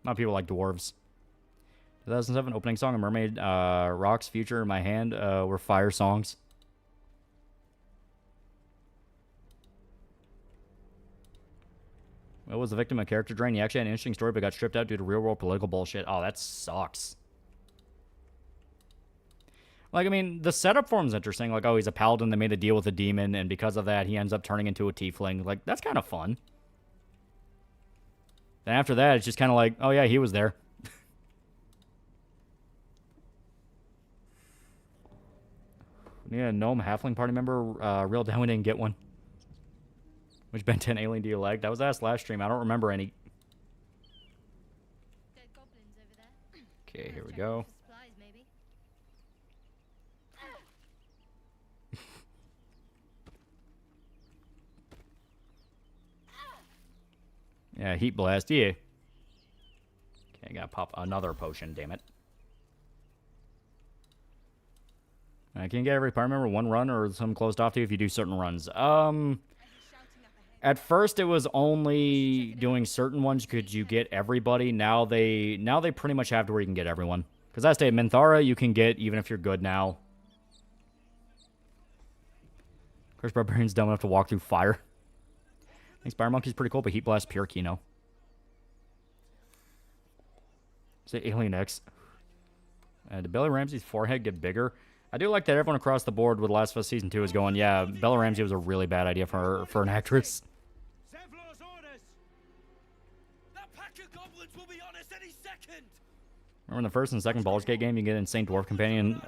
Not people like dwarves. 2007 opening song of Mermaid Rock's Future in My Hand were fire songs. Will was the victim of character drain. He actually had an interesting story, but got stripped out due to real-world political bullshit. Oh, that sucks. Like, I mean, the setup for him is interesting. Like, oh, he's a paladin that made a deal with a demon, and because of that, he ends up turning into a tiefling. Like, that's kind of fun. Then after that, it's just kind of like, oh, yeah, he was there. Yeah, gnome halfling party member. Real down, we didn't get one. Which Ben 10 alien do you like? That was asked last stream. I don't remember any. Dead goblins over there. Okay, here we go. Supplies, maybe. Yeah, heat blast. Yeah. Okay, I gotta pop another potion. Damn it. Can you get every party member one run, or some closed off to you if you do certain runs? At first, it was only doing certain ones could you get everybody. Now they pretty much have to where you can get everyone. Because I stayed Minthara, you can get even if you're good now. Of course, Barbarian's dumb enough to walk through fire. Thanks, Fire Monkey's pretty cool, but Heat Blast pure Kino. Say Alien X. Did Bella Ramsey's forehead get bigger? I do like that everyone across the board with Last of Us Season 2 is going, yeah, Bella Ramsey was a really bad idea for an actress. Zevlor's orders. That pack of goblins will be on us any second. Remember in the first and second Baldur's Gate game, you get an insane dwarf companion.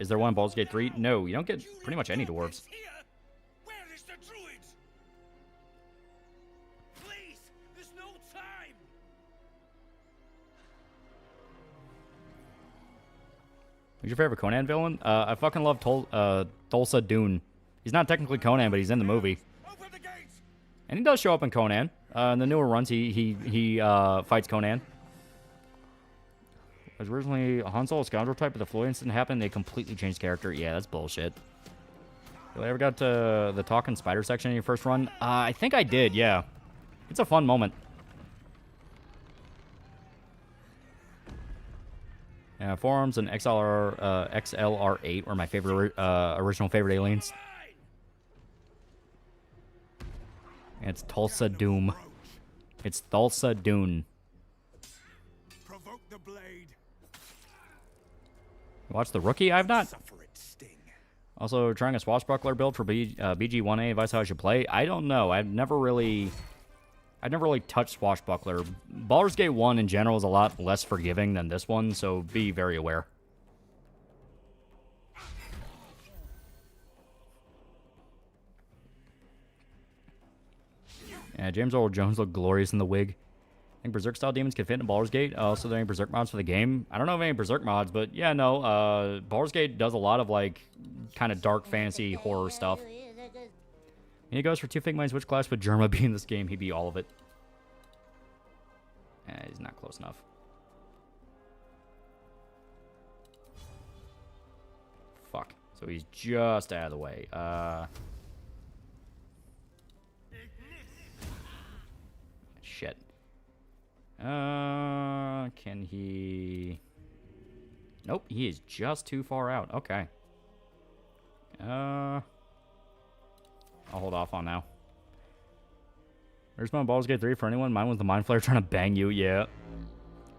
Is there one in Baldur's Gate 3? No, you don't get pretty much any dwarves. Where is the druids? Please, there's no time. Who's your favorite Conan villain? I fucking love Thulsa Doom. He's not technically Conan, but he's in the movie. Open the gates. And he does show up in Conan. In the newer runs, he fights Conan. It was originally a Han Solo scoundrel type, but the Floyd incident happened, they completely changed character. Yeah, that's bullshit. Did I ever got to the talking spider section in your first run? I think I did, yeah. It's a fun moment. Forearms and XLR8 were my favorite, original favorite aliens. And it's Tulsa Doom. It's Thulsa Doom. Provoke the blade. Watch The Rookie? I've not. Also, trying a swashbuckler build for BG1A. Advice how I should play? I don't know. I've never really touched swashbuckler. Baldur's Gate 1 in general is a lot less forgiving than this one, so be very aware. Yeah, James Earl Jones looked glorious in the wig. I think Berserk-style demons can fit in Baldur's Gate. Also, there are any Berserk mods for the game? I don't know of any Berserk mods, but yeah, no. Baldur's Gate does a lot of, like, kind of dark fantasy horror stuff. And he goes for 2 fake mines. Which class would Jerma be in this game? He'd be all of it. He's not close enough. Fuck. So he's just out of the way. Shit. Can he... Nope, he is just too far out. Okay. I'll hold off on now. There's my Baldur's Gate 3 for anyone. Mine was the Mind Flayer trying to bang you. Yeah.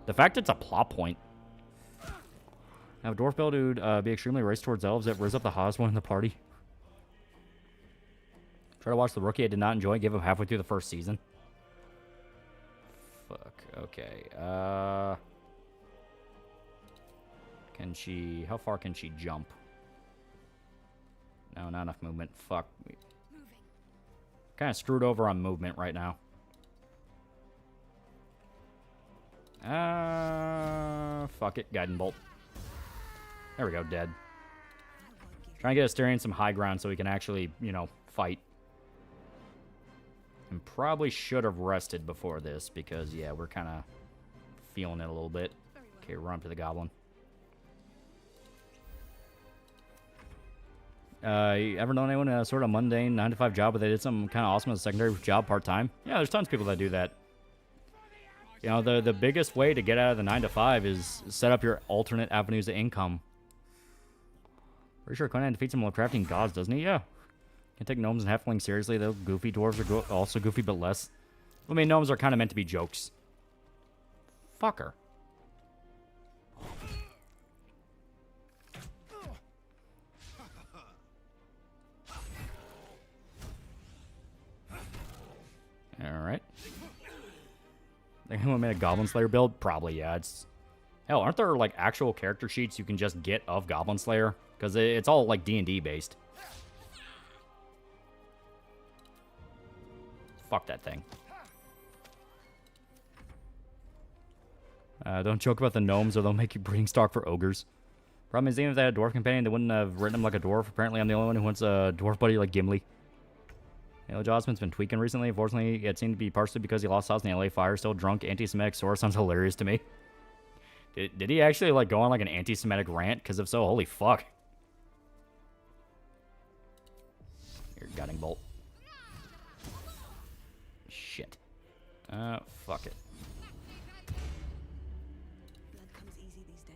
The fact it's a plot point. Now, Dwarf Build would be extremely racist towards elves that riz up the hottest one in the party. Try to watch The Rookie. I did not enjoy it. Give him halfway through the first season. Fuck. Okay. Can she... How far can she jump? No, not enough movement. Fuck. Kind of screwed over on movement right now. Fuck it. Guiding Bolt. There we go. Dead. Trying to get Asterion some high ground so we can actually, you know, fight. And probably should have rested before this because, yeah, we're kind of feeling it a little bit. Okay, run up to the Goblin. You ever known anyone in a sort of mundane 9-to-5 job but they did something kind of awesome as a secondary job part-time? Yeah, there's tons of people that do that. You know, the biggest way to get out of the 9-to-5 is set up your alternate avenues of income. Pretty sure Conan defeats him while crafting gods, doesn't he? Yeah. Can't take gnomes and halflings seriously, though. Goofy dwarves are also goofy, but less. I mean, gnomes are kind of meant to be jokes. Fucker. Alright. Think anyone made a Goblin Slayer build? Probably, yeah. It's... Hell, aren't there, like, actual character sheets you can just get of Goblin Slayer? Because it's all, like, D&D based. Fuck that thing. Don't joke about the gnomes or they'll make you breeding stock for ogres. Problem is, even if they had a dwarf companion, they wouldn't have written him like a dwarf. Apparently, I'm the only one who wants a dwarf buddy like Gimli. Elijah Osmond's been tweaking recently. Unfortunately, it seemed to be partially because he lost house in the LA fire. Still drunk, anti-Semitic source sounds hilarious to me. Did he actually, like, go on, like, an anti-Semitic rant? Because if so, holy fuck. Here, Guiding Bolt. Fuck it. Blood comes easy these days.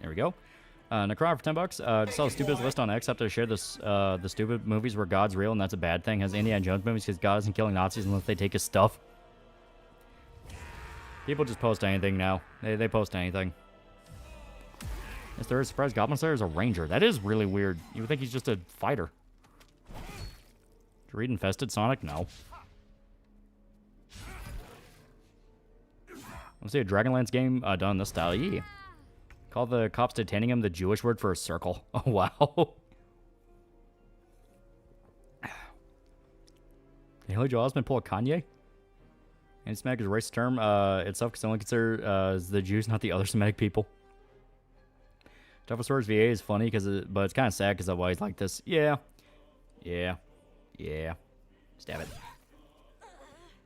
There we go. Necron for $10. Just saw the stupidest list on X. Have to share this. The stupid movies where God's real and that's a bad thing. Has Indiana Jones movies because God isn't killing Nazis unless they take his stuff. People just post anything now. They post anything. Yes, there is surprise. Goblin Slayer is a ranger. That is really weird. You would think he's just a fighter. Did you read Infested Sonic? No. Let's see a Dragonlance game done in this style. Yeah. Call the cops detaining him the Jewish word for a circle. Oh, wow. Did Haley Joel Osment pull a Kanye? Anti-Semitic is a racist term itself because I only consider the Jews, not the other Semitic people. Duffel Swords VA is funny, but it's kind of sad because I've always liked this. Yeah. Yeah. Yeah. Stab it.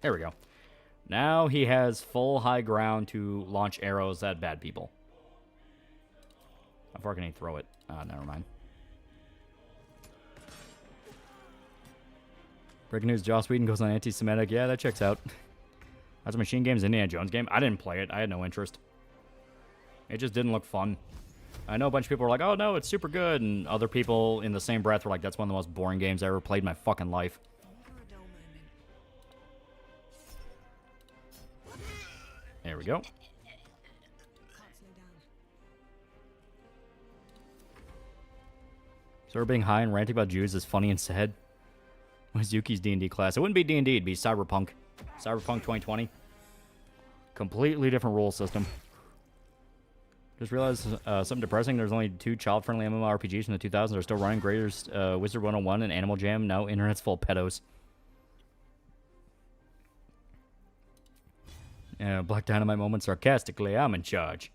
There we go. Now he has full high ground to launch arrows at bad people. How far can he throw it? Never mind. Breaking news, Joss Whedon goes on anti-Semitic. Yeah, that checks out. That's a Machine Games Indiana Jones game. I didn't play it. I had no interest. It just didn't look fun. I know a bunch of people were like, oh no, it's super good. And other people in the same breath were like, that's one of the most boring games I ever played in my fucking life. There we go. So we're being high and ranting about Jews is funny and sad. What's Yuki's D&D class? It wouldn't be D&D, it'd be Cyberpunk. Cyberpunk 2020. Completely different rule system. Just realized something depressing. There's only 2 child-friendly MMORPGs from the 2000s that are still running. Graders, Wizard 101 and Animal Jam. No, internet's full of pedos. Black Dynamite moment sarcastically. I'm in charge.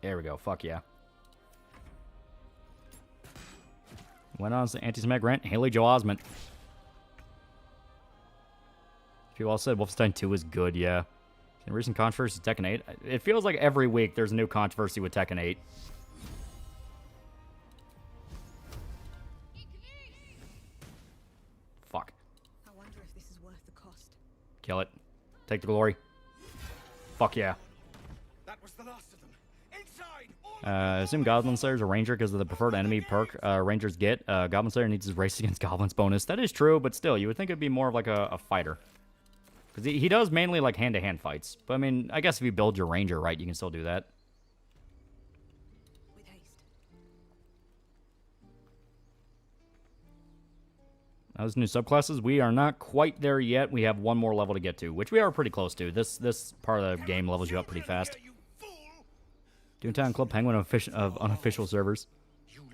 There we go. Fuck yeah. Went on to anti-Semitic rant. Haley Joel Osment. People all said Wolfenstein 2 is good, yeah. In recent controversy, Tekken 8. It feels like every week there's a new controversy with Tekken 8. Fuck. I wonder if this is worth the cost. Kill it. Take the glory. Fuck yeah. That was the last of them. Inside! Assume Goblin Slayer's a ranger because of the preferred enemy perk rangers get. Goblin Slayer needs his race against goblins bonus. That is true, but still, you would think it'd be more of like a fighter. Because he does mainly like hand-to-hand fights. But I mean, I guess if you build your ranger right, you can still do that. With haste. Those new subclasses, we are not quite there yet. We have one more level to get to, which we are pretty close to. This part of the game levels you up pretty fast. Doomtown Club Penguin of unofficial servers.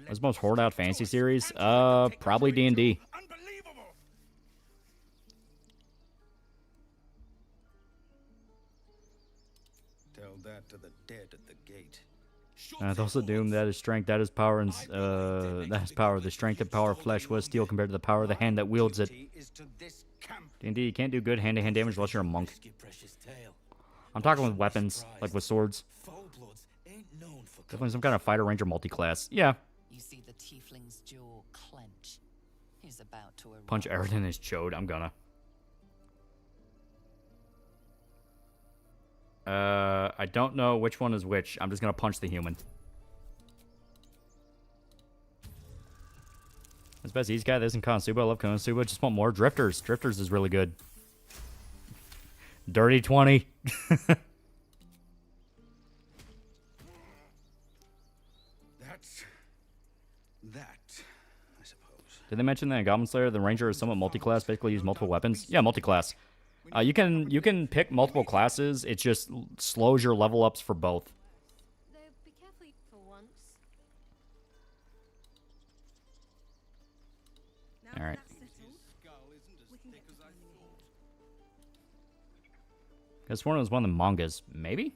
What's the most hoarded out fantasy series? Probably D&D. Tell that to the dead at the gate. Also Doom, that is strength, that is power, and that is power. The strength and power of flesh was steel compared to the power of the hand that wields it. D&D, you can't do good hand-to-hand damage unless you're a monk. I'm talking with weapons, like with swords. Definitely some kind of fighter ranger multi-class. Yeah. You see the tiefling's jaw clench. He's about to erupt. Punch Eric in his chode. I'm gonna. I don't know which one is which. I'm just gonna punch the human. This best easy guy. This isn't Konosuba. I love Konosuba. Just want more Drifters. Drifters is really good. Dirty 20. That, I suppose. Did they mention that in Goblin Slayer, the Ranger is somewhat multi-class, basically use multiple weapons? Yeah, multi-class. You can pick multiple classes. It just slows your level ups for both. Though be careful for once. Now All right. that's settled, we can get to planning ahead. This one was one of the mangas, maybe?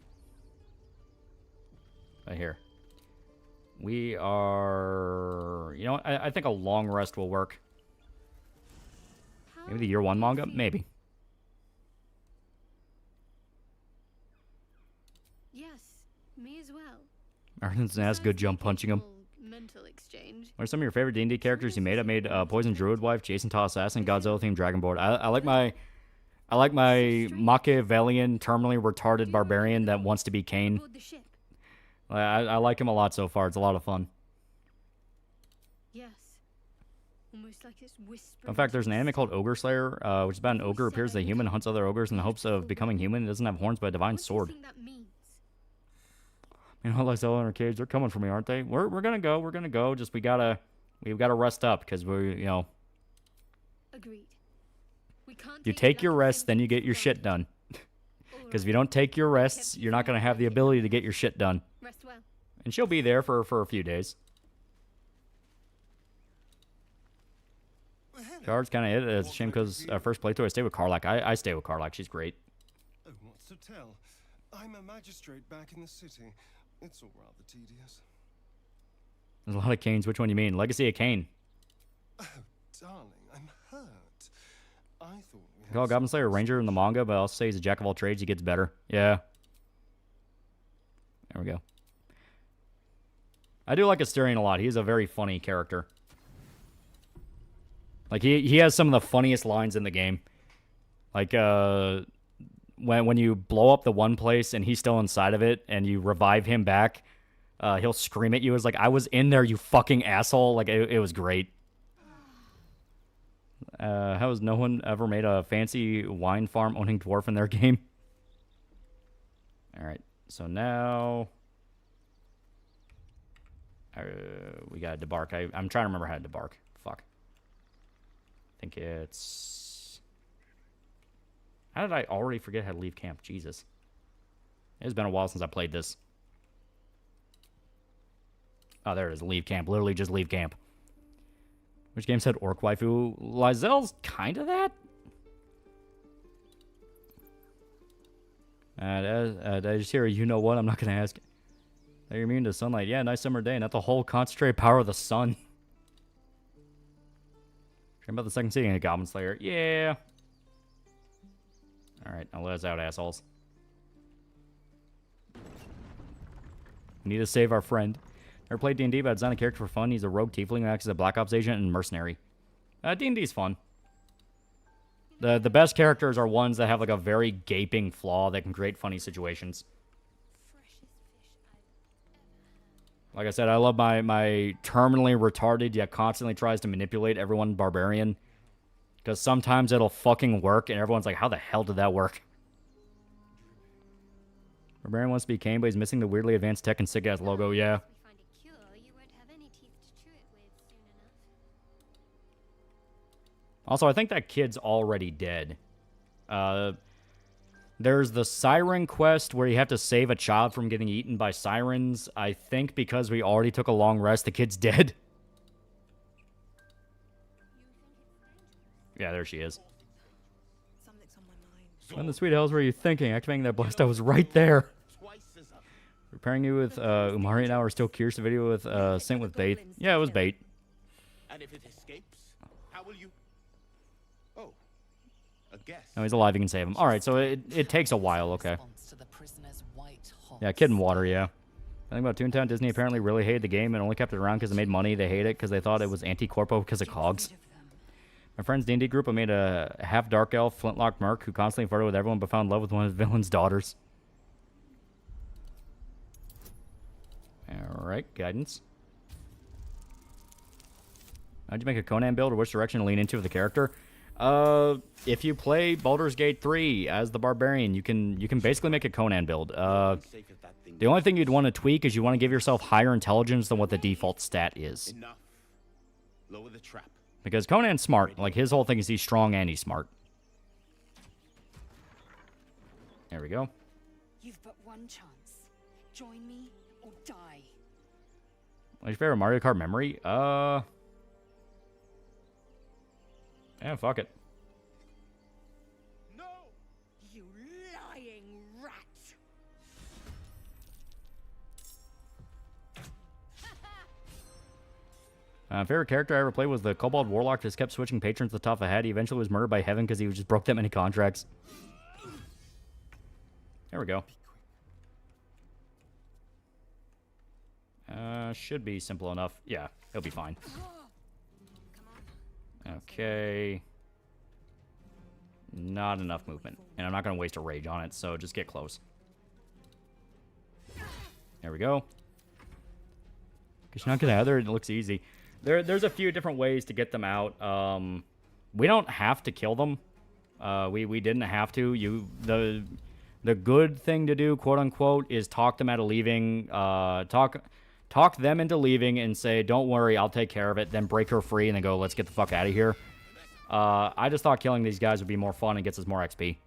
Right here. We are... You know what? I think a long rest will work. Maybe the year 1 manga? Maybe. Yes, me as well. Arden's an ass, good jump punching him. mental exchange. What are some of your favorite D&D characters you made? I made Poison Druid Wife, Jason Todd Assassin, Godzilla themed Dragonboard. I like my Machiavellian, terminally retarded barbarian that wants to be Kane. Aboard the ship. I like him a lot so far. It's a lot of fun. Yes. Almost like it's whispering. In fact, there's an anime called Ogre Slayer, which is about an ogre who appears as a human and hunts other ogres in the hopes of becoming human. It doesn't have horns, but a divine sword. What do you think that means? You know, like Zella and her cage, they're coming for me, aren't they? We're gonna go. Just we've gotta rest up because we're, you know. Agreed. We can't You take your rest, then you get your shit done. Because if you don't take your rests, you're not gonna have the ability to get your shit done. Rest well. And she'll be there for a few days. Char's kind of it. It's a shame because first playthrough I stay with Karlak. I stay with Karlak. She's great. Oh, what's to tell? I'm a magistrate back in the city. It's all rather tedious. There's a lot of Canes. Which one you mean? Legacy of Kane. Oh, darling, I'm hurt. I thought we had Call Goblin Slayer a ranger in the manga, but I'll say he's a jack of all trades. He gets better. Yeah. There we go. I do like Asterion a lot. He's a very funny character. Like, he has some of the funniest lines in the game. Like, when you blow up the one place and he's still inside of it and you revive him back, he'll scream at you. It's like, I was in there, you fucking asshole. Like, it was great. How has no one ever made a fancy wine farm owning dwarf in their game? Alright, so now... we gotta debark. I'm trying to remember how to debark. Fuck. I think it's... How did I already forget how to leave camp? Jesus. It's been a while since I played this. Oh, there it is. Leave camp. Literally just leave camp. Which game said Orc Waifu? Lizelle's kind of that? I just hear, you know what? I'm not going to ask. Are you immune to sunlight? Yeah, nice summer day. Not the whole concentrated power of the sun. Dream about the second seating of Goblin Slayer. Yeah. Alright, now let us out, assholes. We need to save our friend. Never played D&D, but I designed a character for fun. He's a rogue tiefling who acts as a Black Ops agent and mercenary. D&D's fun. The best characters are ones that have like a very gaping flaw that can create funny situations. Like I said, I love my terminally retarded yet constantly tries to manipulate everyone barbarian. Because sometimes it'll fucking work and everyone's like, how the hell did that work? Barbarian wants to be Kane, but he's missing the weirdly advanced tech and sick-ass logo, yeah. Also, I think that kid's already dead. There's the Siren quest where you have to save a child from getting eaten by sirens. I think because we already took a long rest, the kid's dead. Yeah, there she is. Something's on my mind. What in the sweet hells were you thinking? Activating that blast, I was right there. Preparing you with Umari and I were still curious the video with Saint with bait. Yeah, it was bait. And if it escapes, how will you? Oh, a guess. No, he's alive. You can save him. All right, so it takes a while. Okay. Yeah, Kid in Water. Yeah. I think about Toontown. Disney apparently really hated the game and only kept it around because it made money. They hate it because they thought it was anti-corpo because of cogs. My friend's D&D group, I made a half dark elf flintlock merc who constantly flirted with everyone but found love with one of the villain's daughters. All right, guidance. How'd you make a Conan build, or which direction to lean into with the character? If you play Baldur's Gate 3 as the barbarian, you can basically make a Conan build. The only thing you'd want to tweak is you want to give yourself higher intelligence than what the default stat is. Enough. Lower the trap. Because Conan's smart. Like, his whole thing is he's strong and he's smart. There we go. You've but one chance. Join me or die. What's your favorite Mario Kart memory? Yeah, fuck it. No! You lying rat! Favorite character I ever played was the Kobold Warlock. Just kept switching patrons to the top of the head. He eventually was murdered by Heaven because he just broke that many contracts. There we go. Should be simple enough. Yeah, it'll be fine. Okay. Not enough movement. And I'm not going to waste a rage on it, so just get close. There we go. Because you're not going to either. It looks easy. There's a few different ways to get them out. We don't have to kill them. We didn't have to. The good thing to do, quote unquote, is talk them out of leaving. Talk them into leaving and say, "Don't worry, I'll take care of it." Then break her free and then go, "Let's get the fuck out of here." I just thought killing these guys would be more fun and gets us more XP.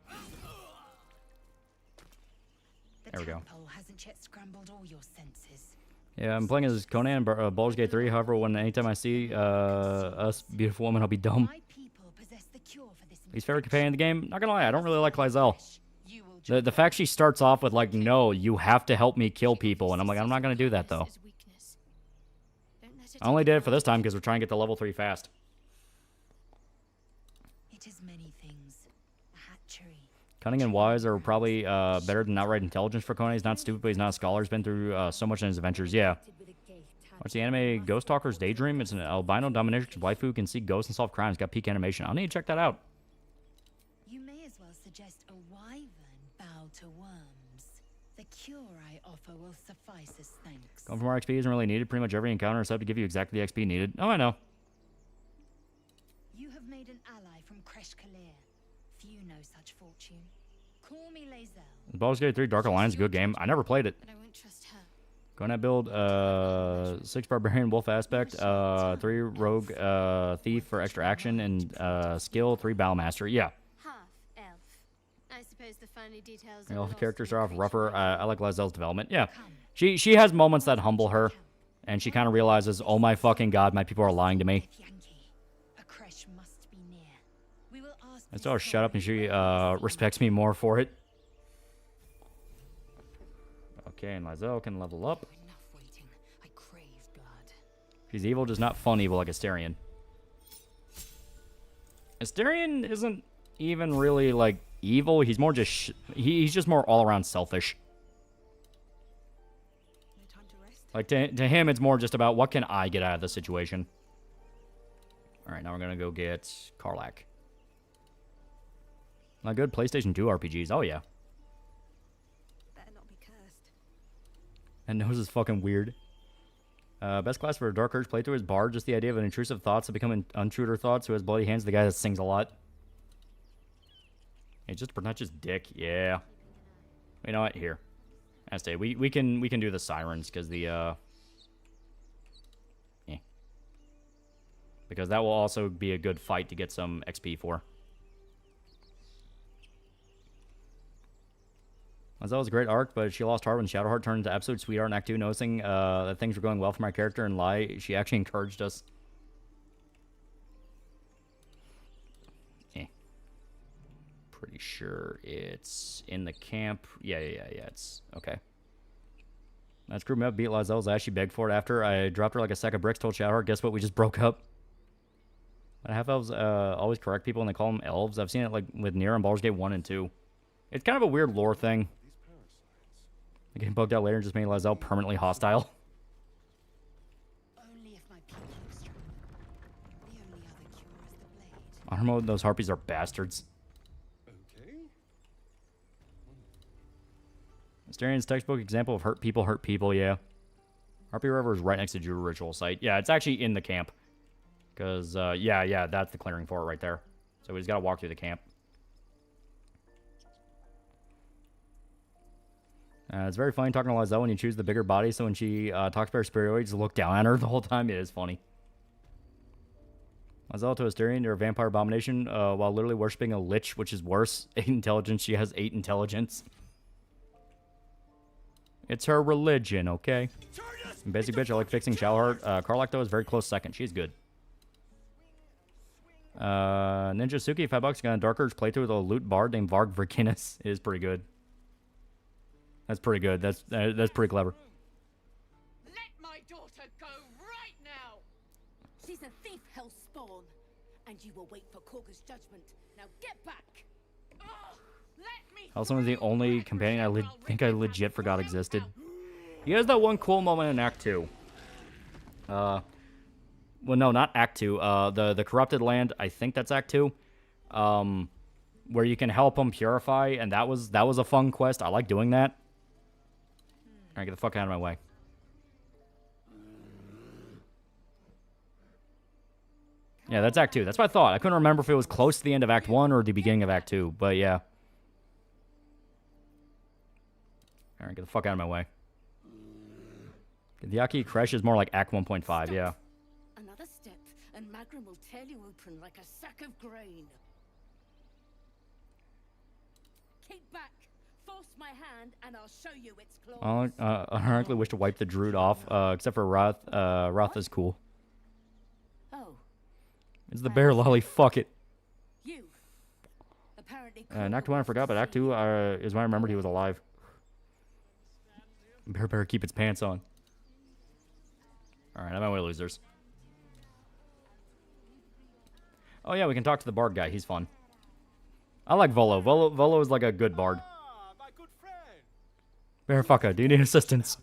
There we go. Hasn't yet scrambled all your senses. Yeah, I'm playing as Conan in Baldur's Gate 3. However, anytime I see us beautiful women, I'll be dumb. Least favorite companion in the game? Not gonna lie, I don't really like Lizelle. The fact she starts off with like, "No, you have to help me kill people," and I'm like, I'm not gonna do that though. I only did it for this time because we're trying to get to level 3 fast. It is many things. A hatchery. Cunning and wise are probably better than outright intelligence for Conan. He's not stupid, but he's not a scholar. He's been through so much in his adventures. Yeah. What's the anime Ghost Talker's Daydream? It's an albino dominatrix waifu who can see ghosts and solve crimes. Got peak animation. I'll need to check that out. You may as well suggest a wyvern bow to worms. The cure I offer will suffice as thanks. Going for more XP isn't really needed. Pretty much every encounter is up to give you exactly the XP needed. Oh, I know. You have made an ally from Kresh Kalir. Few know such fortune. Call me Lizelle. Baldur's Gate 3 Dark Alliance is a good game. I never played it. But I won't trust her. Going to build 6 Barbarian Wolf Aspect, 3 Rogue Thief for extra action, and skill 3 Battlemaster. Yeah. Half elf. I suppose the finer details. All the characters are off rougher. I like Lizelle's development. Yeah. She has moments that humble her, and she kind of realizes, "Oh my fucking god, my people are lying to me." I still shut up, and she respects me more for it. Okay, and Lizelle can level up. She's evil, just not fun evil like Asterion. Asterion isn't even really like evil. He's more just he's just more all around selfish. Like to him, it's more just about what can I get out of the situation. All right, now we're gonna go get Karlach. Not good PlayStation 2 RPGs. Oh yeah. Better not be cursed. And nose is fucking weird. Best class for a Dark Urge playthrough is Bard. Just the idea of an intrusive thoughts that become untruder thoughts. Who has bloody hands? The guy that sings a lot. It's just pretentious dick. Yeah. You know what? Here. I say we can do the sirens because the because that will also be a good fight to get some XP for. That was a great arc, but she lost heart when Shadowheart turned into absolute sweetheart in Act 2, noticing that things were going well for my character and lie. She actually encouraged us. Pretty sure it's in the camp. Yeah, it's okay. I screwed me up, beat Lizelle's ass. She begged for it after. I dropped her like a sack of bricks, told Shadowheart, guess what? We just broke up. Half-elves always correct people when they call them elves. I've seen it like with Nier and Baldur's Gate 1 and 2. It's kind of a weird lore thing. I get bugged out later and just made Lizelle permanently hostile. Only if my people are strong. The only other cure is the blade. Honor mode, those harpies are bastards. Okay. Asterian's textbook example of hurt people, yeah. Harpy River is right next to Druid Ritual Site. Yeah, it's actually in the camp. Because, yeah, that's the clearing for it right there. So we just gotta walk through the camp. It's very funny talking to Lizelle when you choose the bigger body, so when she talks about her superiority, just look down at her the whole time. It is funny. Lizelle to Asterion, you're a vampire abomination, while literally worshipping a lich, which is worse. 8 intelligence, she has 8 intelligence. It's her religion, okay? And basic bitch, I like fixing Shadowheart. Karlach, though, is very close second. She's good. Ninja Suki, $5. Got a Dark Urge playthrough with a loot bard named Varg Virginus. It is pretty good. That's pretty good. That's pretty clever. Let my daughter go right now. She's a thief, hellspawn, and you will wait for Korga's judgment. Now get back. Also, was the only companion I think I legit forgot existed. He has that one cool moment in Act 2 Well, no, not Act 2. The Corrupted Land, I think that's Act 2. Where you can help them purify, and that was a fun quest. I like doing that. Alright, get the fuck out of my way. Yeah, that's Act 2. That's what I thought. I couldn't remember if it was close to the end of Act 1 or the beginning of Act 2, but yeah. Alright, get the fuck out of my way. The Yaki Crash is more like Act 1.5, yeah. Another step, and Magrum will tear you open like a sack of grain. Keep back. Force my hand, and I'll show you its claws. I ironically wish to wipe the Druid off, except for Roth. Roth is cool. Oh. It's the bear lolly. Fuck it. You. Apparently. In Act 1, I forgot, but Act 2 is when I remembered he was alive. Bear better keep its pants on. Alright, I'm on my way, losers. Oh yeah, we can talk to the bard guy. He's fun. I like Volo. Volo is like a good bard. Bear fucker, do you need assistance?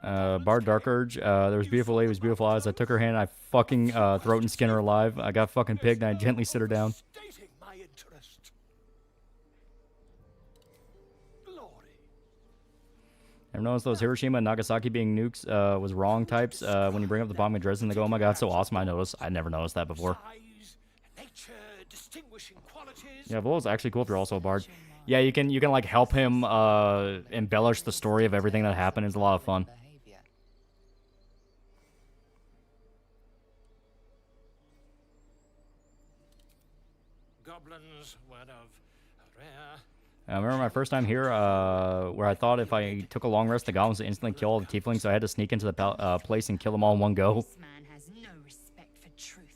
Bard Dark Urge. There was beautiful lady with beautiful eyes. I took her hand, I fucking throat and skin her alive. I got fucking pigged, and I gently sit her down. Ever noticed those Hiroshima and Nagasaki being nukes was wrong types? When you bring up the bomb in Dresden, they go, oh my god, so awesome. I noticed. I never noticed that before. Yeah, Volo's actually cool if you're also a bard. Yeah, you can like help him embellish the story of everything that happened. It's a lot of fun. Goblins, word of rare. I remember my first time here, where I thought if I took a long rest, the goblins would instantly kill all the tieflings, so I had to sneak into the place and kill them all in one go.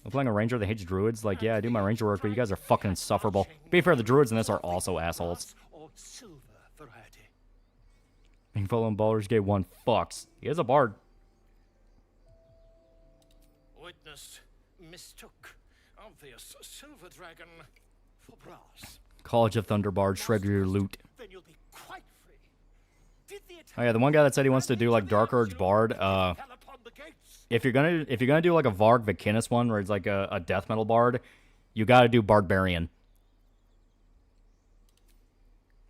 I'm playing a ranger that hates druids. Like, yeah, I do my ranger work, but you guys are fucking insufferable. To be fair, the druids in this are also assholes. Being full on Baldur's Gate 1 fucks. He is a bard. Witness mistook obvious silver dragon for brass. College of Thunderbard, shred your loot. Then you'll be quite free. Did the Oh yeah, the one guy that said he wants to do like Dark Urge Bard, if you're gonna do like a Varg Vikinus one where it's like a death metal bard, you gotta do Barbarian.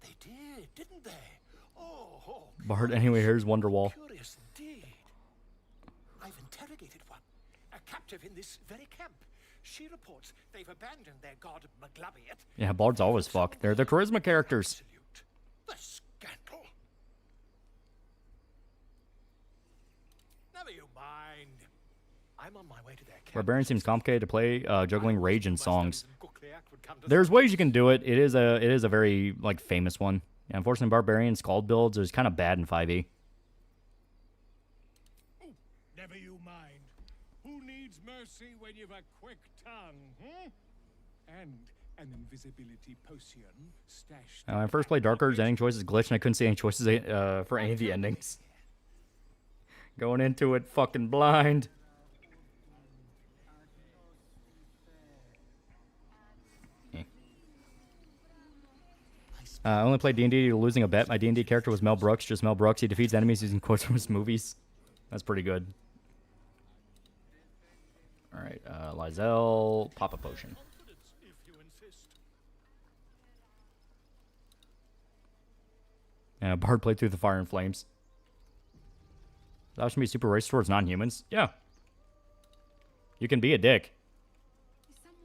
They did, didn't they? Oh, Bard anyway, here's Wonderwall. curious indeed. I've interrogated one, a captive in this very camp. She reports they've abandoned their god Maglabiet. Yeah, bards always fuck. They're the charisma characters. The scandal. Never you mind. I'm on my way to their camp. Barbarian seems complicated to play, juggling rage and songs. There's ways you can do it. It is a very like famous one. Yeah, unfortunately, Barbarian Scald builds is kind of bad in 5e. Never you mind. Who needs mercy when you've a quick tongue, hmm? And an invisibility potion stashed. When I first played Dark Urge, ending choices glitched, and I couldn't see any choices for any of the endings. Going into it fucking blind. I only played D&D losing a bet. My D&D character was Mel Brooks, just Mel Brooks. He defeats enemies using quotes from his movies. That's pretty good. Alright, Lizelle, pop a potion. Yeah, Bard played through the Fire and Flames. That should be super racist towards non-humans. Yeah. You can be a dick.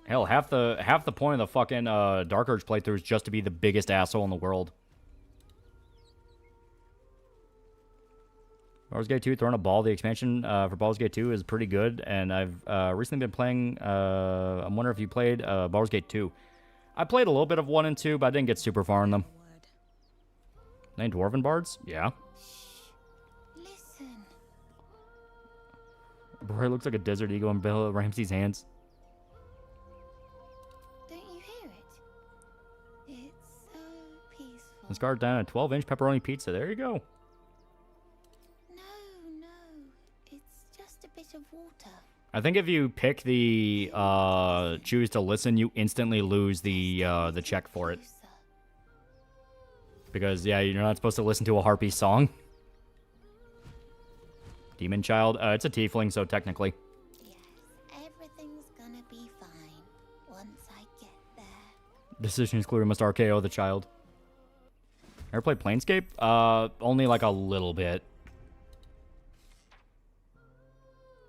Hell, half the point of the fucking Dark Urge playthrough is just to be the biggest asshole in the world. Baldur's Gate 2, Throwing a Ball, the expansion for Baldur's Gate 2 is pretty good, and I've recently been playing, I'm wondering if you played Baldur's Gate 2. I played a little bit of 1 and 2, but I didn't get super far in them. Any Dwarven Bards? Yeah. Listen. Bro, it looks like a desert eagle in Bill Ramsey's hands. Don't you hear it? It's so peaceful. Let's guard down a 12-inch pepperoni pizza. There you go. No, it's just a bit of water. I think if you pick the choose to listen, you instantly lose the check for it. Because yeah, you're not supposed to listen to a harpy song. Demon child. It's a tiefling, so technically. Yes, everything's gonna be fine once I get there. Decision is clear. We must RKO the child. Ever played Planescape? Only like a little bit.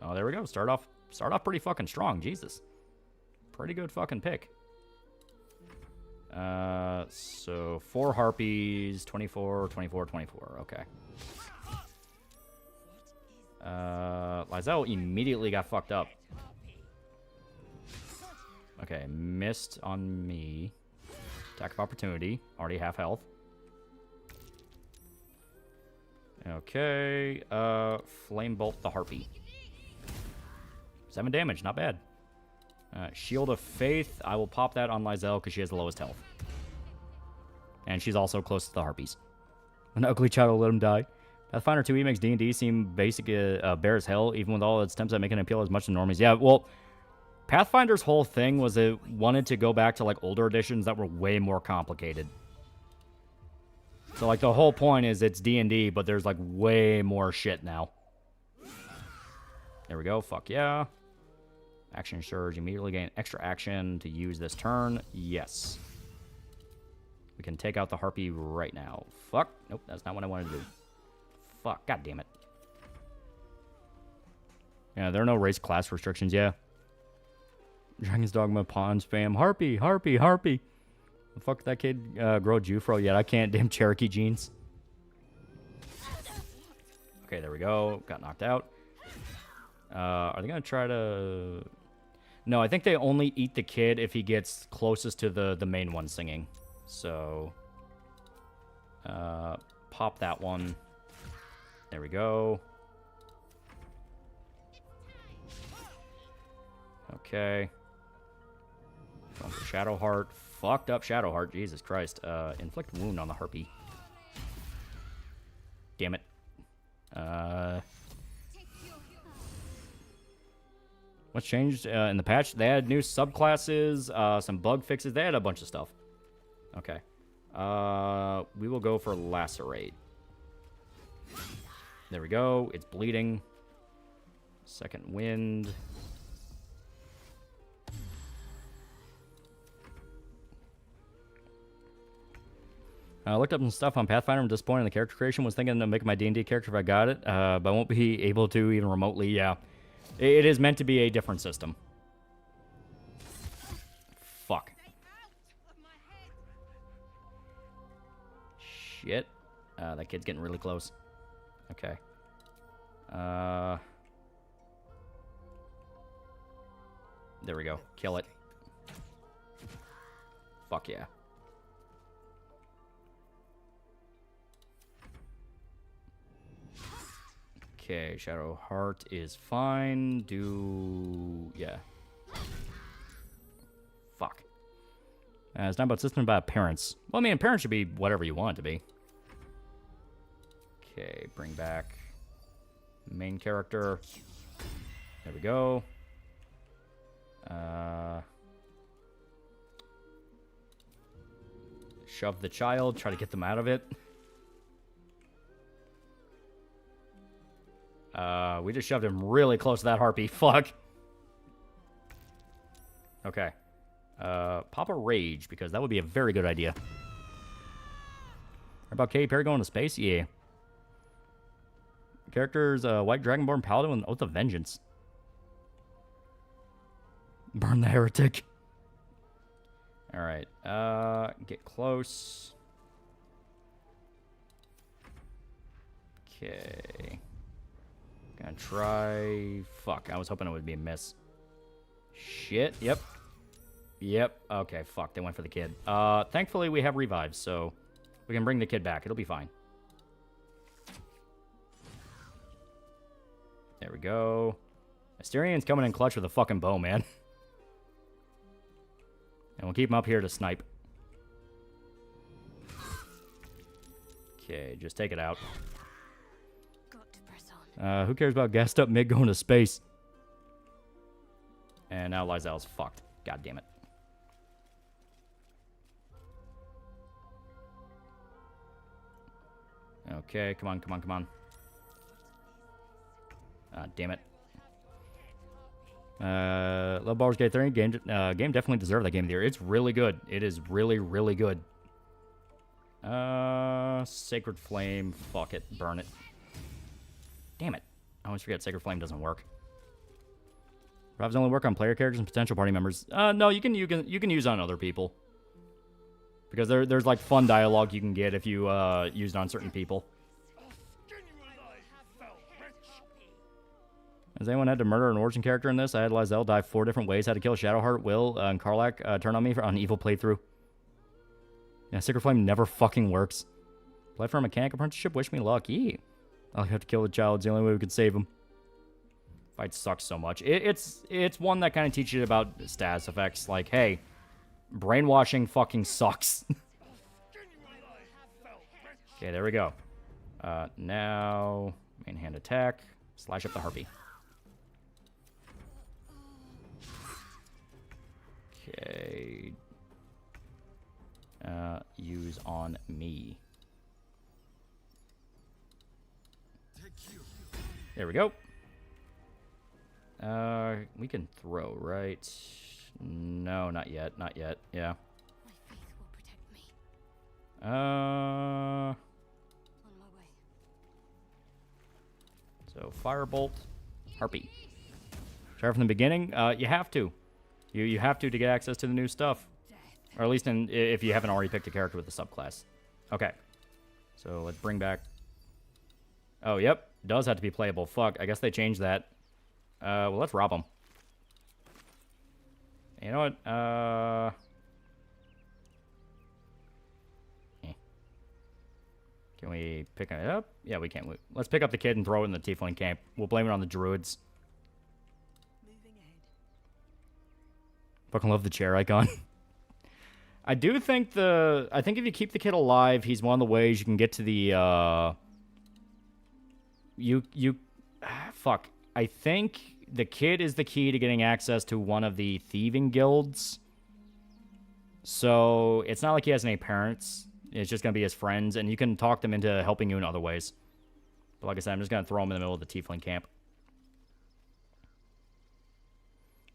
Oh, there we go. Start off pretty fucking strong. Jesus. Pretty good fucking pick. So 4 harpies, 24, 24, 24. Okay. Lizelle immediately got fucked up. Okay, missed on me. Attack of opportunity. Already half health. Okay, Flame Bolt the Harpy. 7 damage, not bad. Shield of Faith, I will pop that on Lizelle because she has the lowest health. And she's also close to the Harpies. An ugly child will let him die. Pathfinder 2e makes D&D seem basic, bare as hell, even with all its attempts at making it appeal as much to normies. Yeah, well, Pathfinder's whole thing was it wanted to go back to, like, older editions that were way more complicated. So, like, the whole point is it's D&D, but there's, like, way more shit now. There we go. Fuck yeah. Action surge. Immediately gain extra action to use this turn. Yes. We can take out the Harpy right now. Fuck. Nope, that's not what I wanted to do. Fuck. God damn it. Yeah, there are no race class restrictions. Yeah. Dragon's Dogma pawn spam. Harpy, Harpy, Harpy. The fuck did that kid grow Jufro yet? I can't. Damn Cherokee jeans. Okay, there we go. Got knocked out. Are they going to try to... No, I think they only eat the kid if he gets closest to the main one singing. So... pop that one. There we go. Okay. Going for Shadowheart. Fucked up Shadowheart. Jesus Christ. Inflict wound on the Harpy. Damn it. What's changed in the patch? They had new subclasses, some bug fixes. They had a bunch of stuff. Okay. We will go for Lacerate. There we go. It's bleeding. Second wind. I looked up some stuff on Pathfinder. I'm disappointed in the character creation. Was thinking of making my D&D character if I got it, but I won't be able to even remotely. Yeah. It is meant to be a different system. Fuck. Shit. That kid's getting really close. Okay. There we go. Kill it. Fuck yeah. Okay, Shadowheart is fine. Yeah. Fuck. It's not about system, about appearance. Well, I mean, appearance should be whatever you want it to be. Okay, bring back main character. There we go. Shove the child, try to get them out of it. We just shoved him really close to that Harpy. Fuck. Okay. Pop a Rage, because that would be a very good idea. How about Katy Perry going to space? Yeah. Characters, White Dragonborn Paladin with an Oath of Vengeance. Burn the Heretic. Alright. Get close. Okay. Gonna try... Fuck, I was hoping it would be a miss. Shit, yep. Yep, okay, fuck, they went for the kid. Thankfully we have revives, so we can bring the kid back. It'll be fine. There we go. Asterian's coming in clutch with a fucking bow, man. And we'll keep him up here to snipe. Okay, just take it out. Who cares about gassed up mid going to space? And now Lizelle's fucked. God damn it. Okay, come on, come on, come on. Damn it. Love Baldur's Gate 3. Game definitely deserved that game of the year. It's really good. It is really, really good. Sacred Flame. Fuck it. Burn it. Damn it. I always forget Sacred Flame doesn't work. Robs only work on player characters and potential party members. No, you can use on other people. Because there's like fun dialogue you can get if you use it on certain people. Has anyone had to murder an origin character in this? I had Lizelle die 4 different ways. Had to kill Shadowheart, Will, and Karlach turn on me on evil playthrough. Yeah, Sacred Flame never fucking works. Play for a mechanic apprenticeship? Wish me luck. I'll have to kill the child. It's the only way we could save him. Fight sucks so much. It's one that kind of teaches you about status effects. Like, hey, brainwashing fucking sucks. Okay, there we go. Now, main hand attack. Slash up the harpy. Okay. Use on me. There we go. We can throw, right? No, not yet. Not yet. Yeah. My faith will protect me. On my way. So firebolt, harpy. Start from the beginning. You have to. You have to get access to the new stuff, or at least if you haven't already picked a character with the subclass. Okay. So let's bring back. Oh, yep. Does have to be playable. Fuck. I guess they changed that. Well, let's rob them. You know what? Can we pick it up? Yeah, we can. Let's pick up the kid and throw it in the Tiefling camp. We'll blame it on the druids. Fucking love the chair icon. I do think I think if you keep the kid alive, he's one of the ways you can get to the, fuck. I think the kid is the key to getting access to one of the thieving guilds. So it's not like he has any parents. It's just going to be his friends, and you can talk them into helping you in other ways. But like I said, I'm just going to throw him in the middle of the Tiefling camp.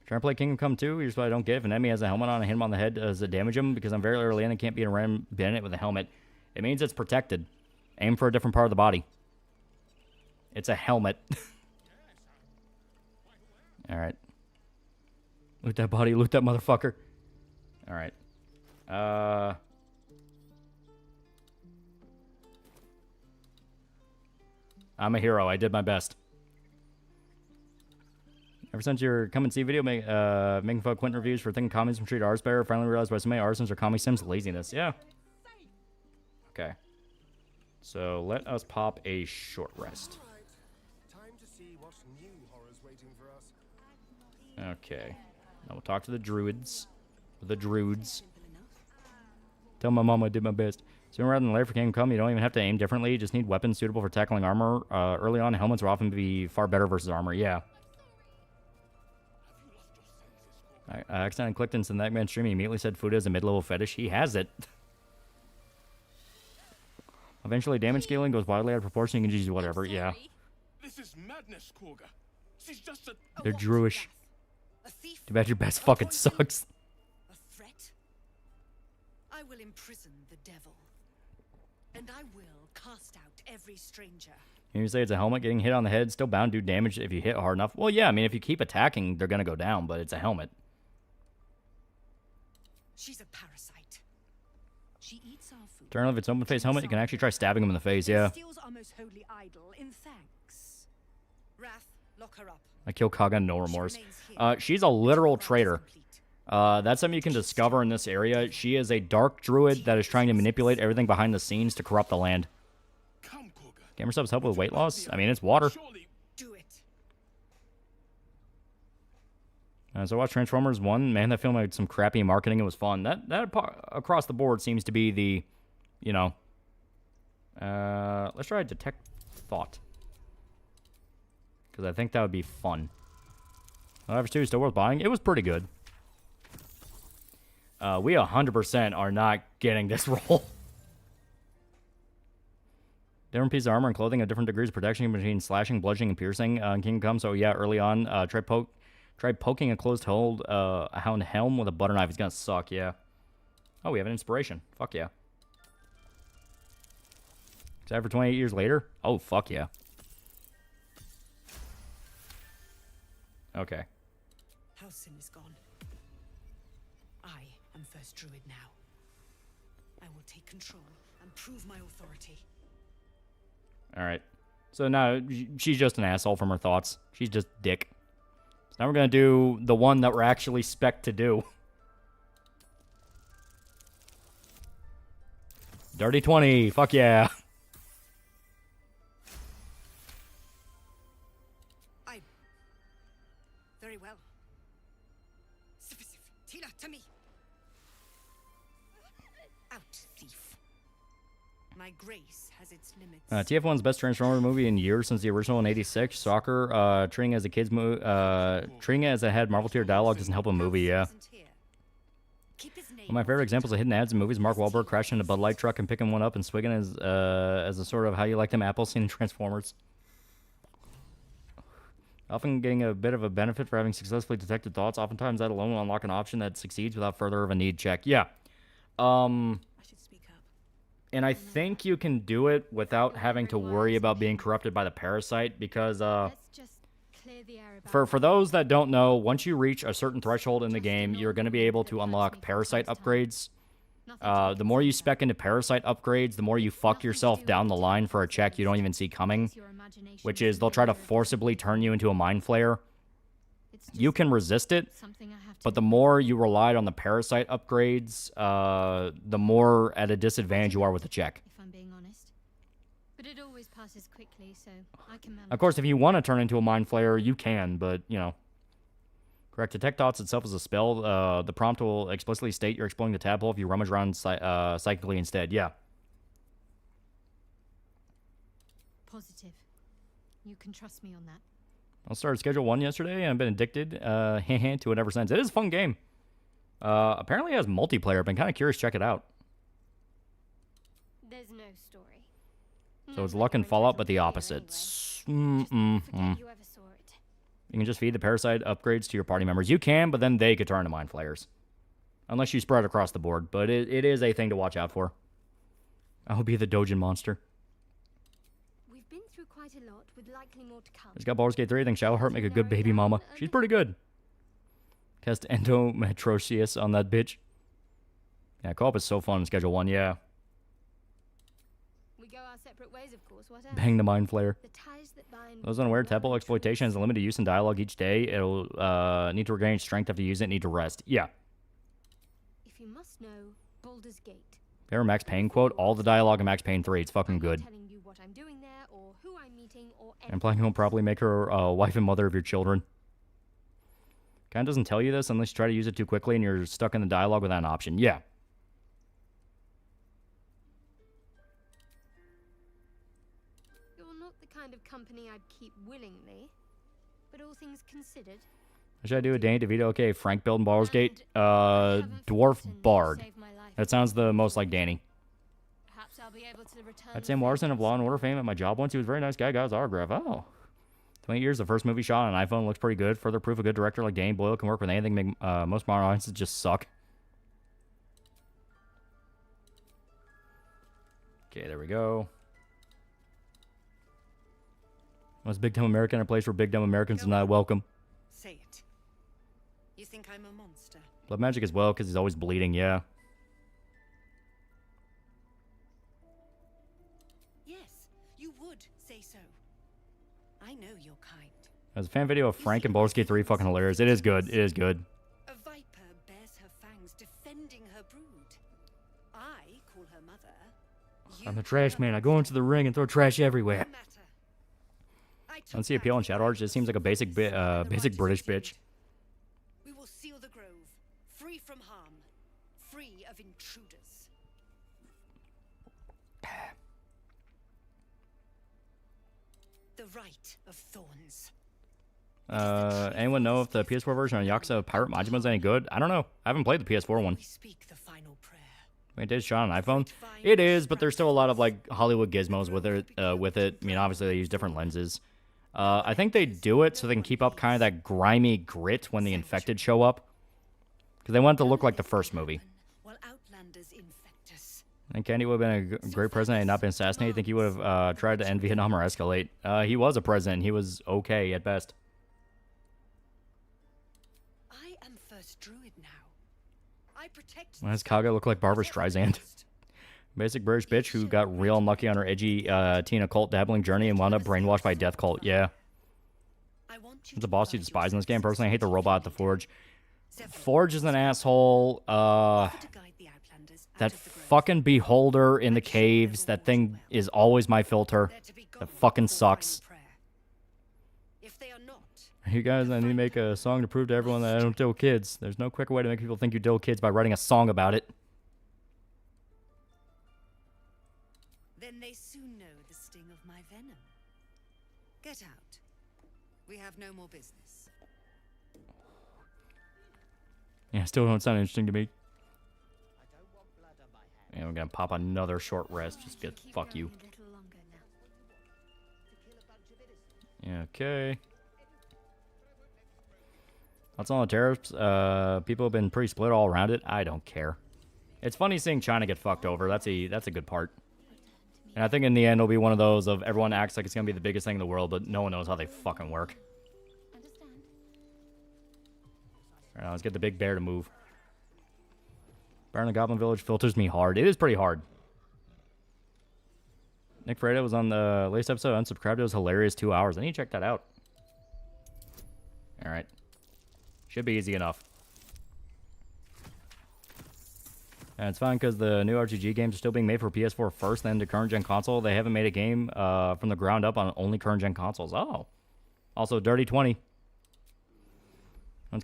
Trying to play Kingdom Come 2, here's what I don't get. If an enemy has a helmet on, I hit him on the head. Does it damage him? Because I'm very early in and can't beat a random bandit with a helmet. It means it's protected. Aim for a different part of the body. It's a helmet. Alright. Loot that body. Loot that motherfucker. Alright. I'm a hero. I did my best. Ever since your come and see video making fun of Quentin reviews for thinking communism treated ours better, finally realized why so many arsons are commie sims laziness. Yeah. Okay. So let us pop a short rest. Okay. Now we'll talk to the druids. Tell my mom I did my best. So rather than later for Kingdom Come, you don't even have to aim differently. You just need weapons suitable for tackling armor. Early on, helmets will often be far better versus armor. Yeah. I accidentally clicked into that man's stream. He immediately said food is a mid-level fetish. He has it. Eventually, damage scaling goes wildly out of proportion. You can just use whatever. Yeah. This is madness, Korga. She's just a... They're Druish. Too bad your best fucking sucks. A threat? I will imprison the devil, and I will cast out every stranger. You say it's a helmet getting hit on the head, still bound to do damage if you hit hard enough. Well, yeah, I mean, if you keep attacking, they're gonna go down, but it's a helmet. She's a parasite. She eats our food. Turn off its open face helmet, you can actually try stabbing him in the face, yeah. Steals our most holy idol in thanks. Wrath, lock her up. I kill Kaga, no remorse. She's a literal traitor. That's something you can discover in this area. She is a dark druid that is trying to manipulate everything behind the scenes to corrupt the land. Gamer subs help with weight loss? I mean, it's water. So I watched Transformers 1. Man, that film had some crappy marketing. It was fun. That across the board seems to be the, you know. Let's try Detect Thought. Because I think that would be fun. However, 2 is still worth buying. It was pretty good. We 100% are not getting this roll. Different pieces of armor and clothing have different degrees of protection between slashing, bludgeoning, and piercing in Kingdom Come. So yeah, early on, try poking a closed hold a hound helm with a butter knife. It's gonna suck, yeah. Oh, we have an inspiration. Fuck yeah. Is that for 28 years later? Oh, fuck yeah. Okay. Halcyon is gone. I am first druid now. I will take control and prove my authority. Alright. So now she's just an asshole from her thoughts. She's just dick. So now we're going to do the one that we're actually spec'd to do. Dirty 20. Fuck yeah. Very well. Tila, to me. Out, thief. My grace has its limits. TF1's best Transformer movie in years since the original in '86. Soccer, treating it as a kid's movie, treating it as it had Marvel tier dialogue doesn't help a movie. Yeah. One of my favorite examples of hidden ads in movies: Mark Wahlberg crashing a Bud Light truck and picking one up and swigging as a sort of how you like them apples scene in Transformers. Often getting a bit of a benefit for having successfully detected thoughts. Oftentimes that alone will unlock an option that succeeds without further of a need check. Yeah. I should speak up. And I think you can do it without having to worry about being corrupted by the parasite because for those that don't know, once you reach a certain threshold in the game, you're going to be able to unlock parasite upgrades. The more you spec into parasite upgrades, the more you fuck yourself down the line for a check you don't even see coming, which is they'll try to forcibly turn you into a mind flayer. You can resist it, but the more you relied on the parasite upgrades, the more at a disadvantage you are with the check. If I'm being honest. But it always passes quickly, so I can manage. Of course, if you want to turn into a mind flayer, you can, but, you know. Correct. Detect Thoughts itself is a spell. The prompt will explicitly state you're exploring the tab hole if you rummage around psychically instead. Yeah. Positive. You can trust me on that. I started Schedule 1 yesterday, and I've been addicted to it ever since. It is a fun game. Apparently it has multiplayer. I've been kind of curious to check it out. There's no story. So it's Luck and Fallout, but the opposite. You can just feed the parasite upgrades to your party members. You can, but then they could turn to mind flayers. Unless you spread across the board. But it is a thing to watch out for. I will be the Dojin monster. We've been through quite a lot, with likely more to come. She's got Baldur's Gate 3. I think Shadow Heart make a good baby mama. She's pretty good. Cast endometriosis on that bitch. Yeah, co-op is so fun in Schedule 1, yeah. We go our separate ways, of course. What else? Bang the mind flayer. The ties that bind. Those unaware, Temple exploitation has a limited use in dialogue each day. It'll need to regain strength after you use it, need to rest. Yeah. If you must know, Baldur's Gate. Favorite Max Payne quote? All the dialogue in Max Payne 3. It's fucking good. Telling you what I'm doing there, or who I'm meeting, or and playing won't probably make her wife and mother of your children. Kind of doesn't tell you this unless you try to use it too quickly and you're stuck in the dialogue without an option. Yeah. You're not the kind of company I'd keep willingly, but all things considered. Should I do a Danny DeVito? Okay, Frank build in Baldur's Gate. Dwarf Bard. That sounds the most like Danny. Perhaps I'll be able to return. I'd Sam Larson of Law and Order fame at my job once. He was a very nice guy. Got his autograph. Oh. 20 years, the first movie shot on an iPhone looks pretty good. Further proof a good director like Danny Boyle can work with anything. Make most modern audiences just suck. Okay, there we go. Was Big Dumb American a place where Big Dumb Americans are not welcome? Say it. You think I'm a monster? Blood magic as well, because he's always bleeding, yeah. Yes, you would say so. I know you're kind. There's a fan video of Frank and Baldur's Gate 3 fucking hilarious. It is good. It is good. A viper bears her fangs defending her brood. I call her mother. I'm a trash man. I go into the ring and throw trash everywhere. I don't see appeal in Shadow Heart. Just seems like a basic British bitch. We will seal the grove, free from harm, free of intruders. The right of thorns. Anyone know if the PS4 version of Yakuza Pirate Majima is any good? I don't know. I haven't played the PS4 one. We speak the final prayer. Wait, it is shot on iPhone? It is, but there's still a lot of like Hollywood gizmos with it. I mean, obviously they use different lenses. I think they do it so they can keep up kind of that grimy grit when the infected show up. Because they want it to look like the first movie. I think Kennedy would have been a great president and not been assassinated. I think he would have tried to end Vietnam or escalate. He was a president. He was okay at best. I am first druid now. I protect. Why does Kaga look like Barbara Streisand? Basic British bitch who got real unlucky on her edgy teen occult dabbling journey and wound up brainwashed by a death cult. Yeah. It's a boss you despise in this game. Personally, I hate the robot at the Forge. Forge is an asshole. That fucking beholder in the caves. That thing is always my filter. That fucking sucks. You guys, I need to make a song to prove to everyone that I don't deal with kids. There's no quicker way to make people think you deal with kids by writing a song about it. Then they soon know the sting of my venom. Get out. We have no more business. Yeah, still don't sound interesting to me. And we're gonna pop another short rest. Just get fuck you. Yeah, okay. That's all the tariffs. People have been pretty split all around it. I don't care. It's funny seeing China get fucked over. That's a good part. And I think in the end it'll be one of those of everyone acts like it's gonna be the biggest thing in the world, but no one knows how they fucking work. Alright, let's get the big bear to move. Bear in the Goblin Village filters me hard. It is pretty hard. Nick Fredo was on the latest episode. Unsubscribed. It was hilarious. 2 hours. I need to check that out. Alright. Should be easy enough. And it's fine because the new RGG games are still being made for PS4 first, then the current gen console. They haven't made a game from the ground up on only current gen consoles. Oh. Also, Dirty 20.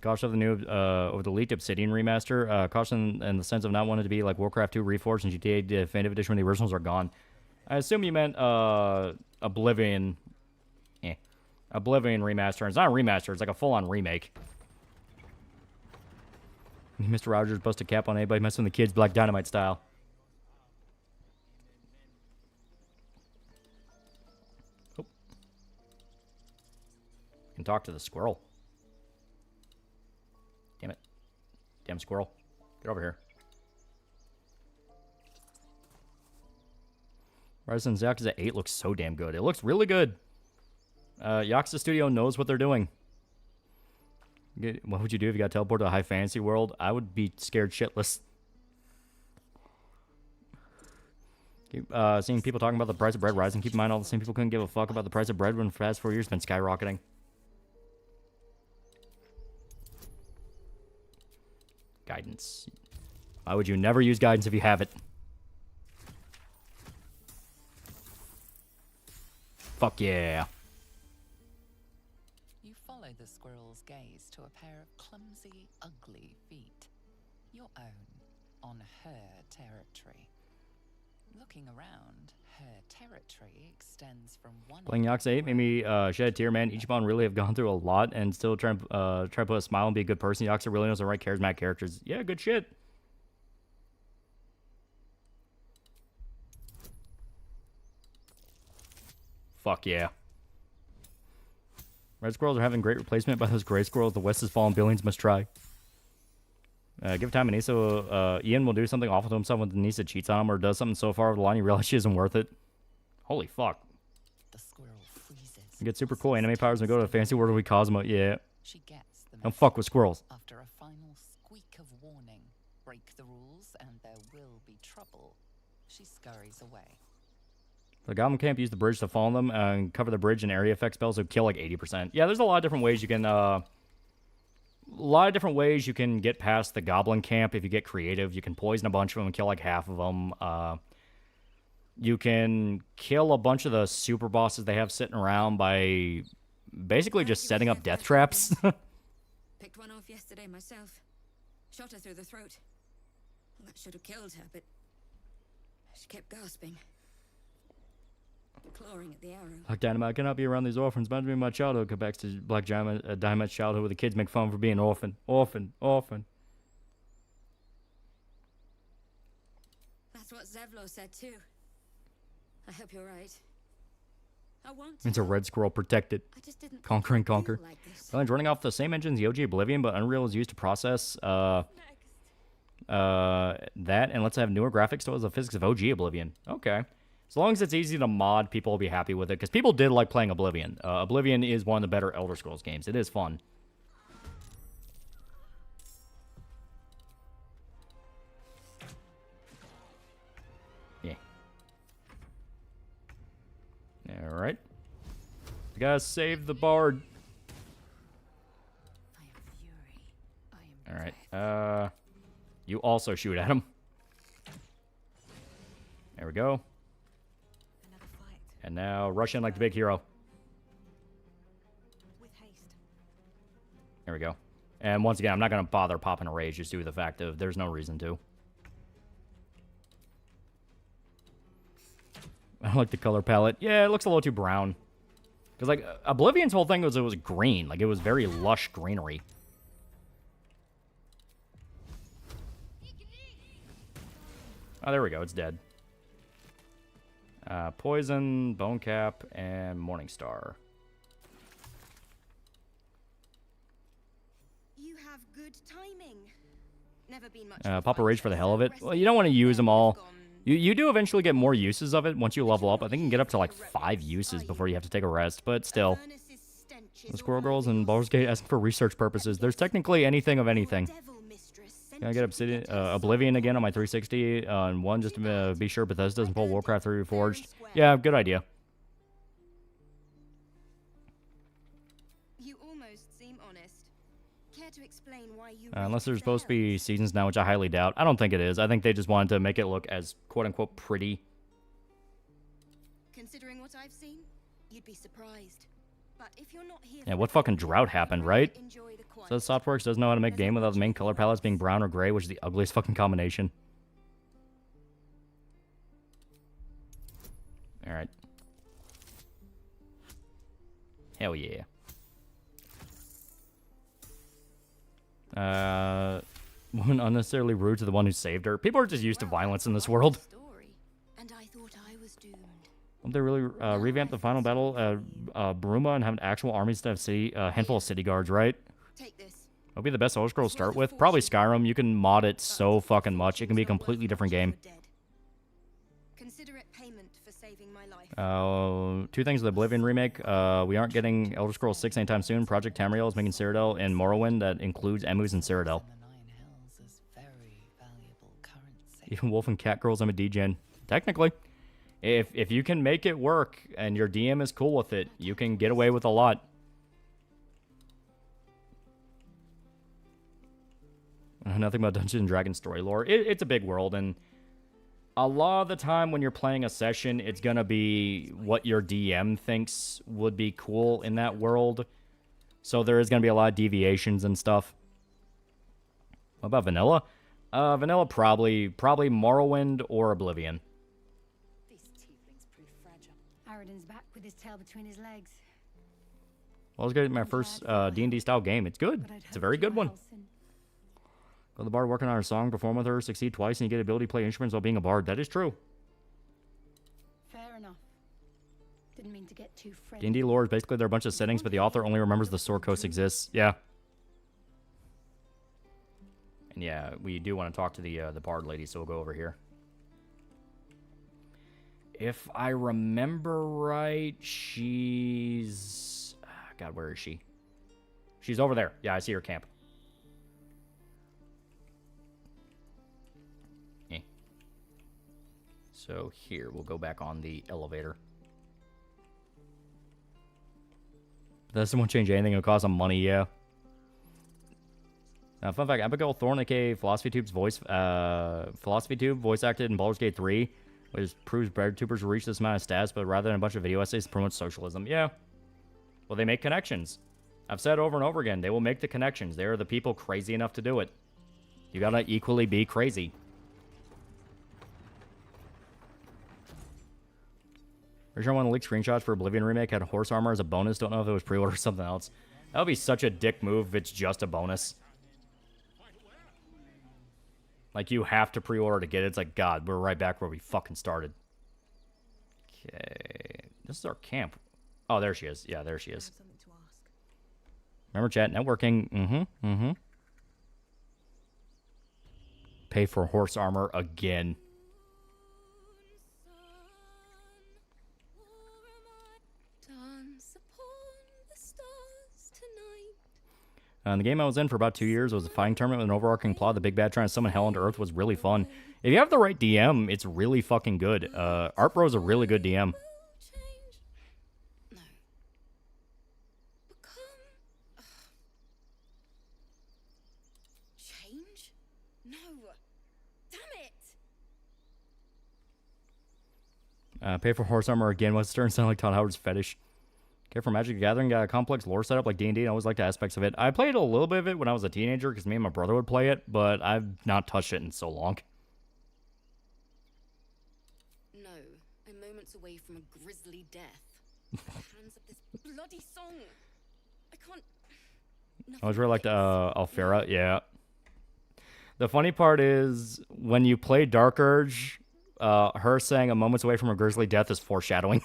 Caution of the new over the leaked Obsidian remaster. Caution in the sense of not wanting to be like Warcraft 2 Reforged and GTA Definitive Edition when the originals are gone. I assume you meant Oblivion. Oblivion remaster. It's not a remaster. It's like a full-on remake. Mr. Rogers busted cap on anybody messing with the kids Black Dynamite style. Oh. Can talk to the squirrel. Damn it. Damn squirrel. Get over here. Residence Yakuza 8 looks so damn good. It looks really good. Yakuza Studio knows what they're doing. What would you do if you got teleported to a high fantasy world? I would be scared shitless. Seeing people talking about the price of bread rising. Keep in mind all the same people couldn't give a fuck about the price of bread when the past 4 years been skyrocketing. Guidance. Why would you never use guidance if you have it? Fuck yeah. You follow the squirrel's gaze to a pair of clumsy, ugly feet. Your own, on her territory. Looking around, her territory extends from one... Playing Yakuza 8 made me shed a tear, man. Ichiban really have gone through a lot and still try to put a smile and be a good person. Yakuza really knows the right charismatic characters. Yeah, good shit. Fuck yeah. Red squirrels are having great replacement by those gray squirrels. The West has fallen. Billions must try. Give time and Nisa. Ian will do something awful to himself when Nisa cheats on him or does something so far over the line you realize she isn't worth it. Holy fuck. The squirrel freezes. You get super cool anime powers and we go to a fancy world where we Cosmo. Yeah. She gets the Don't fuck with squirrels. After a final squeak of warning, break the rules and there will be trouble. She scurries away. The Goblin Camp use the bridge to fall on them and cover the bridge and area effect spells so kill like 80%. Yeah, there's a lot of different ways you can get past the Goblin Camp if you get creative. You can poison a bunch of them and kill like half of them. You can kill a bunch of the super bosses they have sitting around by basically just setting up death traps. Picked one off yesterday myself. Shot her through the throat. Well, that should have killed her, but she kept gasping. Clawing at the arrow. Black Dynamite cannot be around these orphans. Reminds me of my childhood. Go back to Black Dynamite's childhood where the kids make fun for being orphan. Orphan. Zevlor said too. I hope you're right. I want It's a red squirrel protected. I just didn't Conquer and conquer. like this. It's running off the same engine as the OG Oblivion, but Unreal is used to process that, and let's have newer graphics so as the physics of OG Oblivion. Okay. As long as it's easy to mod, people will be happy with it, because people did like playing Oblivion. Oblivion is one of the better Elder Scrolls games. It is fun. Yeah. Alright. We gotta save the bard. Alright. You also shoot at him. There we go. And now rush in like the big hero. There we go. And once again, I'm not going to bother popping a rage just due to the fact of there's no reason to. I don't like the color palette. Yeah, it looks a little too brown. Because, like, Oblivion's whole thing was it was green. Like, it was very lush greenery. Oh, there we go. It's dead. Poison, Bone Cap, and Morningstar. You have good timing. Never been much Pop a Rage for the hell of it. Well, you don't want to use them all. You do eventually get more uses of it once you level up. I think you can get up to like 5 uses before you have to take a rest, but still. The Squirrel Girls and Baldur's Gate asking for research purposes. There's technically anything of anything. Can I get Obsidian, Oblivion again on my 360 on one just to be sure Bethesda doesn't pull Warcraft 3 Reforged? Yeah, good idea. You almost seem honest. Care to explain why you Unless there's supposed to be seasons now, which I highly doubt. I don't think it is. I think they just wanted to make it look as quote-unquote pretty. Considering what I've seen, you'd be surprised. But if you're not here, Yeah, what fucking drought happened, right? So Softworks doesn't know how to make a game without the main color palettes being brown or gray, which is the ugliest fucking combination. Alright. Hell yeah. One unnecessarily rude to the one who saved her. People are just used to violence in this world. and I thought I was doomed. Won't they really revamp the final battle, Bruma, and have an actual army instead of a handful of city guards, right? Take this. It'll be the best Elder Scrolls to start with. Probably Skyrim. You can mod it so fucking much. It can be a completely different game. Consider it payment for saving my life. 2 things with the Oblivion remake. We aren't getting Elder Scrolls 6 anytime soon. Project Tamriel is making Cyrodiil and Morrowind that includes Emus and Cyrodiil. Even Wolf and Cat Girls, I'm a degen. Technically. If you can make it work and your DM is cool with it, you can get away with a lot. Nothing about Dungeons and Dragons story lore. It's a big world, and a lot of the time when you're playing a session, it's going to be what your DM thinks would be cool in that world. So there is going to be a lot of deviations and stuff. What about Vanilla? Vanilla probably Morrowind or Oblivion. Aradin's back with his tail between his legs. Well, I was getting my first D&D style game. It's good. It's a very good one. Go to the bard working on her song, perform with her, succeed twice, and you get the ability to play instruments while being a bard. That is true. Fair enough. Didn't mean to get too friendly. D&D lore is basically there are a bunch of settings, but the author only remembers the Sword Coast exists. Yeah. And yeah, we do want to talk to the bard lady, so we'll go over here. If I remember right, she's... God, where is she? She's over there. Yeah, I see her camp. So here, we'll go back on the elevator. Doesn't want to change anything. It'll cost some money, yeah. Fun fact, Abigail Thorne, aka Philosophy Tube voice acted in Baldur's Gate 3, which proves BreadTubers will reach this amount of stats, but rather than a bunch of video essays, promote socialism. Yeah. Well, they make connections. I've said over and over again, they will make the connections. They are the people crazy enough to do it. You gotta equally be crazy. Pretty sure one of the leaked screenshots for Oblivion Remake had horse armor as a bonus. Don't know if it was pre-order or something else. That would be such a dick move if it's just a bonus. Like, you have to pre-order to get it. It's like, God, we're right back where we fucking started. Okay. This is our camp. Oh, there she is. Yeah, there she is. Remember, chat, networking. Pay for horse armor again. The game I was in for about 2 years was a fighting tournament with an overarching plot. The big bad trying to summon hell into earth was really fun. If you have the right DM, it's really fucking good. Art Bro's a really good DM. Change? No. Damn it. Pay for horse armor again. What's starting to sound like Todd Howard's fetish? Okay, for Magic the Gathering, got a complex lore setup like D&D. I always liked the aspects of it. I played a little bit of it when I was a teenager because me and my brother would play it, but I've not touched it in so long. No, I'm moments away from a grisly death. Hands up this bloody song. I can't. I was really like Alfera, yeah. The funny part is when you play Dark Urge, her saying a moment's away from a grisly death is foreshadowing.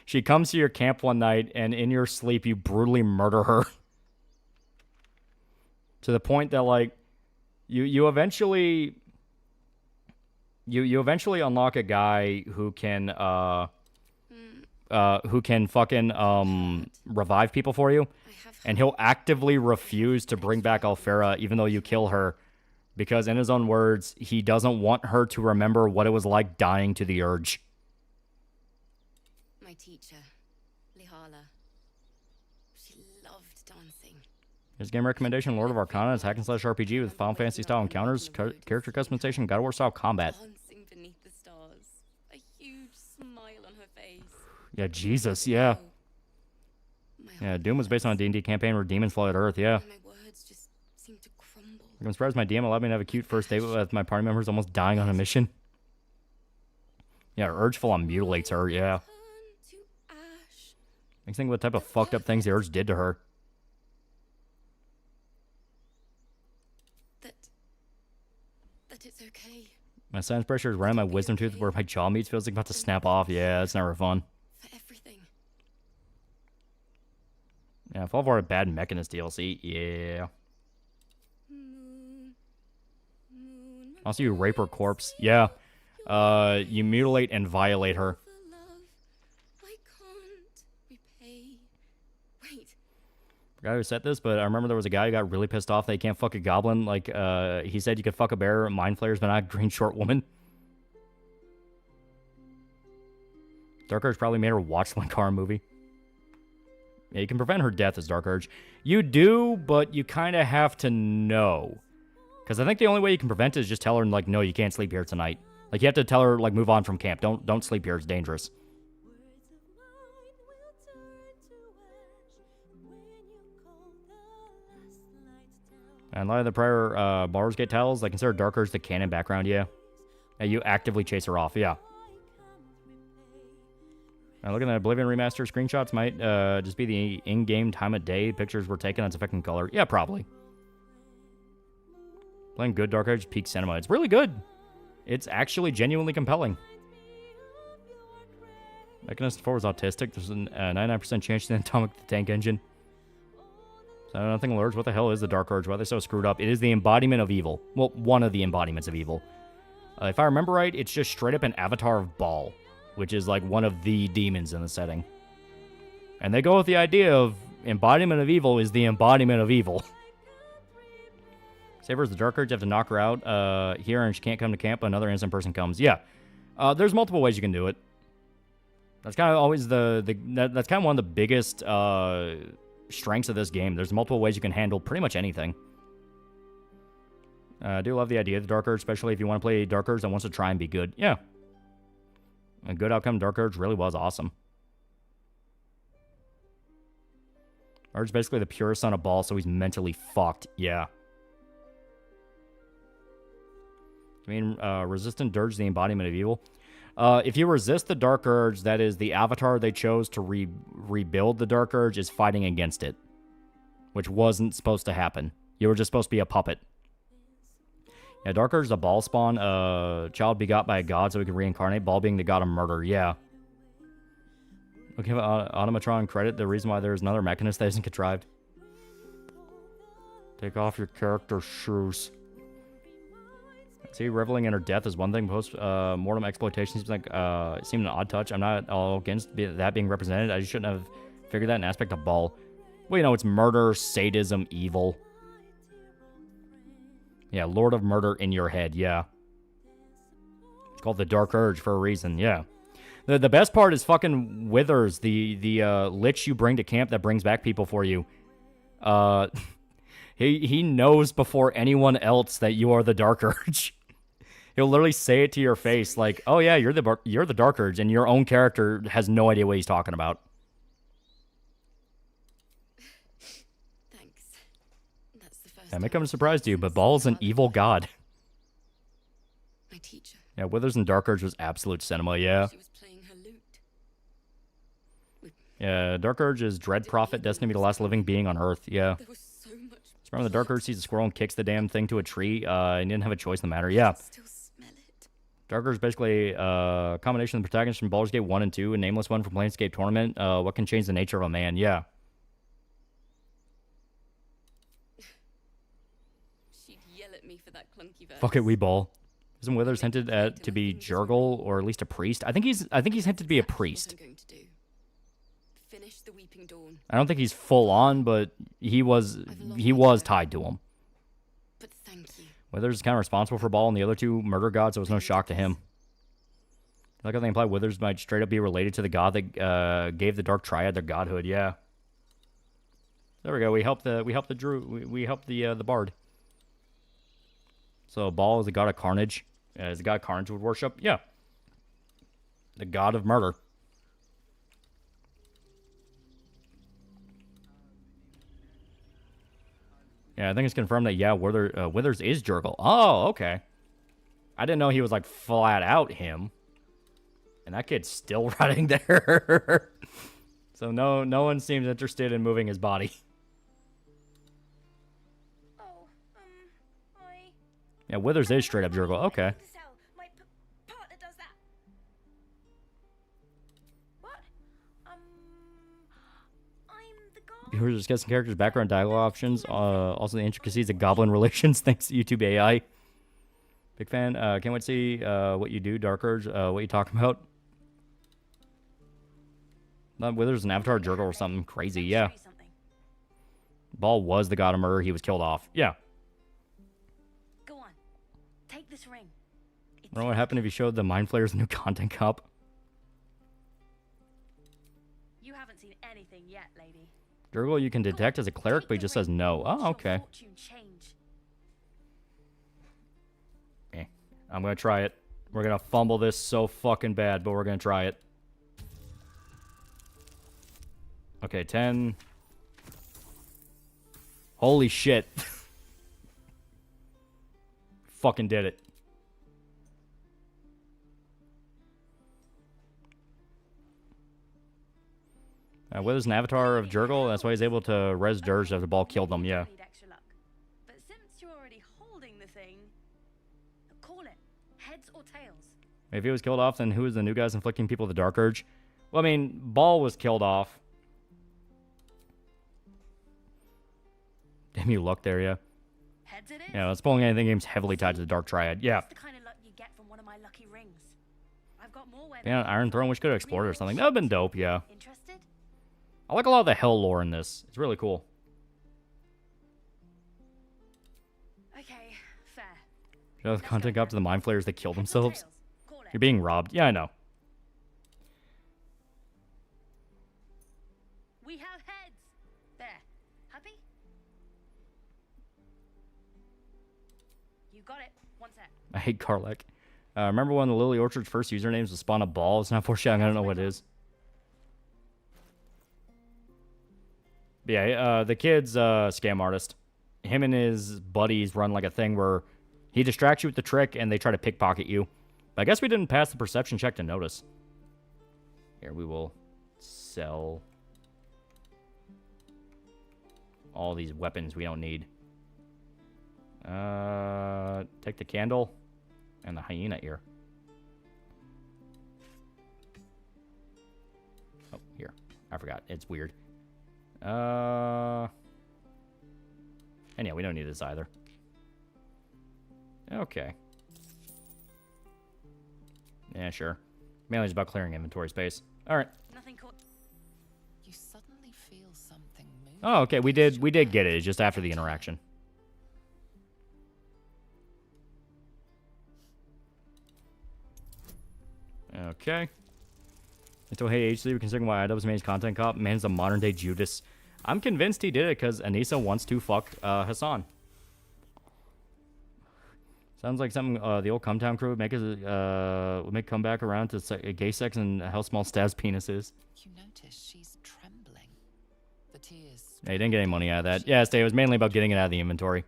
She comes to your camp one night, and in your sleep, you brutally murder her. To the point that, like, you eventually unlock a guy who can fucking revive people for you, and he'll actively refuse to bring back Alfera even though you kill her, because in his own words, he doesn't want her to remember what it was like dying to the urge. My teacher, Lihala. She loved dancing. Here's a game recommendation: Lord of Arcana is hack and slash RPG with Final Fantasy style encounters, character customization, God of War style combat. Dancing beneath the stars. A huge smile on her face. Yeah, Jesus, yeah. Yeah, Doom was based on a D&D campaign where demons fly at Earth, yeah. My words just seem to crumble. I'm surprised my DM allowed me to have a cute first date with my party members almost dying on a mission. Yeah, Urge full on mutilates her, yeah. Makes me think what type of fucked up things the Urge did to her. That it's okay. My science pressure is right on my wisdom tooth where my jaw meets, feels like about to snap off. Yeah, that's never fun. For everything. Yeah, Fall of War bad Mechanist DLC. Yeah. Also, you rape her corpse. Yeah. You mutilate and violate her. Forgot who said this, but I remember there was a guy who got really pissed off that he can't fuck a goblin. Like, he said you could fuck a bear, mind flayers, but not a green short woman. Dark Urge probably made her watch the Lankara movie. Yeah, you can prevent her death as Dark Urge. You do, but you kind of have to know. Because I think the only way you can prevent it is just tell her, like, no, you can't sleep here tonight. Like, you have to tell her, like, move on from camp. Don't sleep here. It's dangerous. And a lot of the prior Baldur's Gate titles, I consider Dark Urge the canon background, yeah. And you actively chase her off, yeah. Looking at Oblivion Remaster screenshots might just be the in-game time of day pictures were taken that's affecting color. Yeah, probably. Playing good Dark Urge peak cinema. It's really good. It's actually genuinely compelling. Mechanist 4 was autistic. There's a 99% chance to atomic the tank engine. So nothing alerts. What the hell is the Dark Urge? Why are they so screwed up? It is the embodiment of evil. Well, one of the embodiments of evil. If I remember right, it's just straight up an avatar of Baal, which is like one of the demons in the setting. And they go with the idea of embodiment of evil is the embodiment of evil. Save her as the Dark Urge, you have to knock her out here and she can't come to camp, another innocent person comes. Yeah. There's multiple ways you can do it. That's kind of always that's kind of one of the biggest strengths of this game. There's multiple ways you can handle pretty much anything. I do love the idea of the Dark Urge, especially if you want to play a Dark Urge that wants to try and be good. Yeah. A good outcome, Dark Urge really was awesome. Urge basically the purest son of Baal, so he's mentally fucked. Yeah. I mean, resistant Dirge, the embodiment of evil. If you resist the Dark Urge, that is the avatar they chose to rebuild the Dark Urge is fighting against it. Which wasn't supposed to happen. You were just supposed to be a puppet. Yeah, Dark Urge is a ball spawn, child begot by a god so we can reincarnate. Ball being the god of murder, yeah. We'll give Automatron credit. The reason why there's another mechanist that isn't contrived. Take off your character's shoes. See, reveling in her death is one thing. Post-mortem exploitation seems like it seemed an odd touch. I'm not all against that being represented. I just shouldn't have figured that an aspect of Ball. Well, you know, it's murder, sadism, evil. Yeah, Lord of Murder in your head, yeah. It's called the Dark Urge for a reason, yeah. The best part is fucking Withers, the lich you bring to camp that brings back people for you. He knows before anyone else that you are the Dark Urge. He'll literally say it to your face, like, "Oh yeah, you're the Dark Urge," and your own character has no idea what he's talking about. Thanks. That's the first. That may come as a surprise to you, but Ball's an evil god. My teacher. Yeah, Withers and Dark Urge was absolute cinema. Yeah. She was playing her lute. Yeah, Dark Urge is Dread Prophet, destined to be the last living being on Earth. Yeah. There was so much. Just remember, the Dark Urge sees a squirrel and kicks the damn thing to a tree. And didn't have a choice in the matter. Yeah. Dark Urge is basically a combination of the protagonists from Baldur's Gate 1 and 2, a nameless one from Planescape Tournament. What can change the nature of a man? Yeah. She'd yell at me for that clunky verse. Fuck it, we ball. Isn't Withers hinted at to be Jurgle or at least a priest? I think he's hinted to be a priest. Finish the Weeping Dawn. I don't think he's full on, but he was tied to him. But thank you. Withers is kind of responsible for Ball and the other two murder gods, so it was no shock to him. I like how they imply Withers might straight up be related to the god that gave the Dark Triad their godhood. Yeah. There we go. We helped the bard. So Ball is the god of carnage. Is the god Carnage would worship? Yeah. The god of murder. Yeah, I think it's confirmed that, yeah, Withers is Jurgle. Oh, okay. I didn't know he was, like, flat out him. And that kid's still running there. So no one seems interested in moving his body. Yeah, Withers is straight up Jurgle. Okay. Viewers discussing characters' background dialogue options. Also the intricacies of goblin relations. Thanks to YouTube AI. Big fan. Can't wait to see what you do, Dark Urge. What you talking about? Not Withers an Avatar Jurgle or something crazy. Yeah. Ball was the god of murder. He was killed off. Yeah. Go on. Take this ring. I don't know what happened if you showed the Mind Flayers new content cup. You haven't seen anything yet, lady. Jurgle you can detect as a cleric, but he just says no. Oh, okay. I'm going to try it. We're going to fumble this so fucking bad, but we're going to try it. Okay, 10. Holy shit. Fucking did it. Withers an avatar of Jurgle, that's why he's able to res Dirge after the Ball killed him, yeah. But since you're already holding the thing, call it heads or tails. If he was killed off, then who is the new guys inflicting people with the Dark Urge? Well, I mean, Ball was killed off. Damn, you luck there, yeah. Heads it is. Yeah, let's pulling anything game's heavily tied to the Dark Triad. Yeah. That's the kind of luck you get from one of my lucky rings. I've got more where Yeah, Iron Throne, which could have explored or something. That would have been dope, yeah. Interested? I like a lot of the hell lore in this. It's really cool. Okay, fair. Show the content up to the Mind Flayers that killed themselves. You're being robbed. Yeah, I know. We have heads. There. Happy? You got it. One sec. I hate Karlek. Remember when the Lily Orchard's first usernames was spawn a ball? It's not foreshadowing. I don't know what it is. But yeah, the kid's scam artist. Him and his buddies run like a thing where he distracts you with the trick and they try to pickpocket you. But I guess we didn't pass the perception check to notice. Here, we will sell all these weapons we don't need. Take the candle and the hyena ear. Oh, here. I forgot. It's weird. And yeah, we don't need this either. Okay. Yeah, sure. Mainly just about clearing inventory space. All right. You suddenly feel something move. Oh, okay. We did get it. It's just after the interaction. Okay. Until Hey HD, we're considering why IDubbbz made his content cop. Man's a modern day Judas. I'm convinced he did it because Anissa wants to fuck Hassan. Sounds like something the old Cumtown crew would make come back around to gay sex and how small Stav's penis is. You notice she's trembling. The tears. Yeah, he didn't get any money out of that. Yeah, it was mainly about getting it out of the inventory.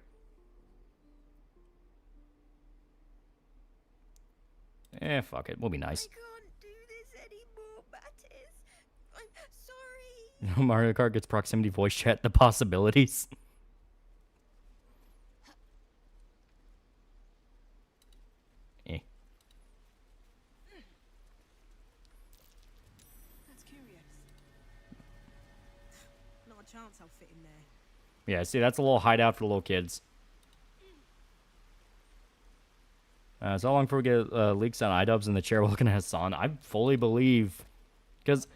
Eh, fuck it. We'll be nice. Mario Kart gets proximity voice chat. The possibilities. Eh. That's curious. Not a chance I'll fit in there. Yeah, see, that's a little hideout for the little kids. So how long before we get leaks on IDubbbz in the chair while looking at Hassan? I fully believe, because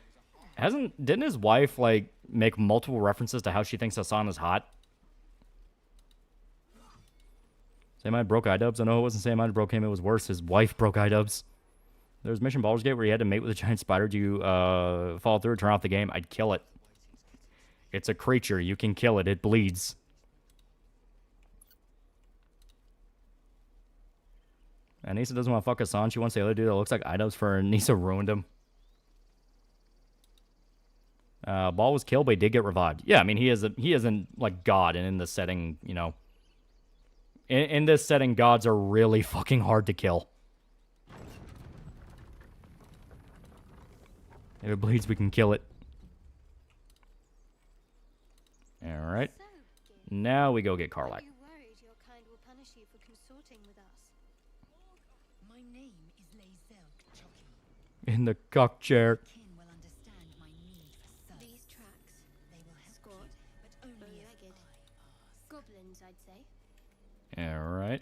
didn't his wife like make multiple references to how she thinks Hassan is hot? Same mind broke IDubbbz. I know it wasn't same mind broke him. It was worse. His wife broke IDubbbz. There was Mission Baldur's Gate where he had to mate with a giant spider. Do you follow through or turn off the game? I'd kill it. It's a creature. You can kill it. It bleeds. And Nisa doesn't want to fuck Hassan. She wants the other dude that looks like IDubbbz for Nisa ruined him. Ball was killed, but he did get revived. Yeah, I mean, he isn't like God, and in this setting, you know, in this setting, gods are really fucking hard to kill. If it bleeds, we can kill it. All right. Now we go get Karlach. In the cock chair. These tracks, they will squat, but only legged. Goblins, I'd say. Alright.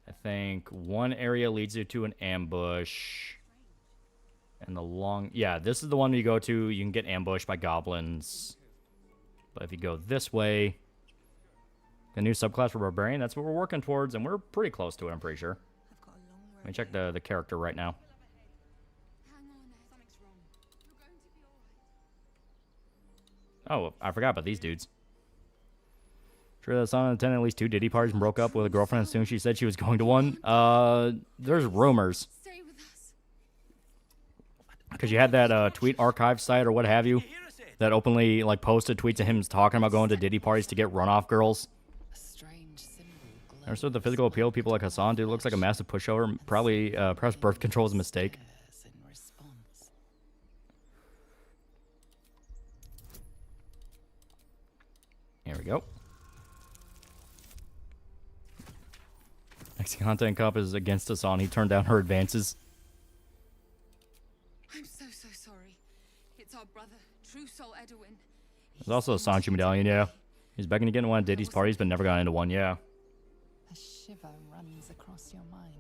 I think one area leads you to an ambush. And the long... Yeah, this is the one you go to. You can get ambushed by goblins. But if you go this way... The new subclass for Barbarian, that's what we're working towards. And we're pretty close to it, I'm pretty sure. Let me check the character right now. Oh, I forgot about these dudes. Sure that Sana attended at least 2 Diddy parties and broke up with a girlfriend as soon as she said she was going to one. There's rumors. Because you had that tweet archive site or what have you that openly like posted tweets of him talking about going to Diddy parties to get runoff girls. Understood the physical appeal of people like Hassan. Dude looks like a massive pushover. Probably, perhaps birth control is a mistake. Here we go. Next content cop is against Hassan. He turned down her advances. I'm so sorry. It's our brother, True Soul Edwin. There's also a Sanchi medallion, yeah. He's begging to get into one of Diddy's parties, but never got into one, yeah. A shiver runs across your mind.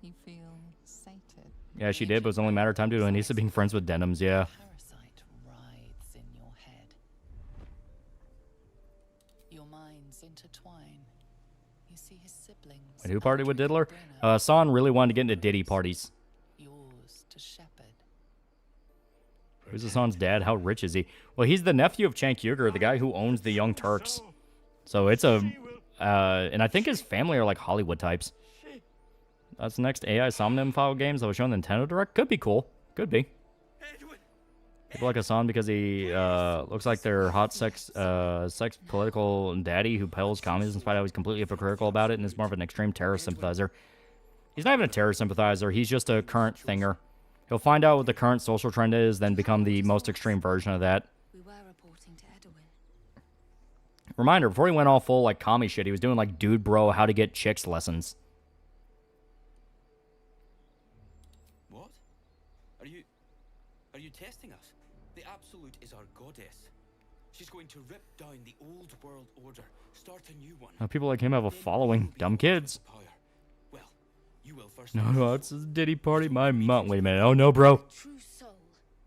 You feel sated. Yeah, she did, but it was only a matter of time due to Anissa being friends with Denims, yeah. Parasite writhes in your head. Your minds intertwine. You see his siblings. Wait, who partied with Diddler? Hassan really wanted to get into Diddy parties. Yours to shepherd. Who's Hassan's dad? How rich is he? Well, he's the nephew of Cenk Uygur, the guy who owns the Young Turks. So it's a... and I think his family are like Hollywood types. That's the next AI Somnium file games that was shown in the Nintendo Direct. Could be cool. Could be. People like Hassan because he looks like their hot sex political daddy who peddles communism despite how he's completely hypocritical about it and is more of an extreme terrorist sympathizer. He's not even a terrorist sympathizer. He's just a current thinger. He'll find out what the current social trend is, then become the most extreme version of that. We were reporting to Edwin. Reminder, before he went all full, like, commie shit, he was doing, like, dude bro, how to get chicks lessons. What? Are you testing us? The Absolute is our goddess. She's going to rip down the old world order, start a new one. Now, people like him have a following. Dumb kids. Well, you will first. No, it's a Diddy party. My mom. Wait a minute. Oh, no, bro. True soul,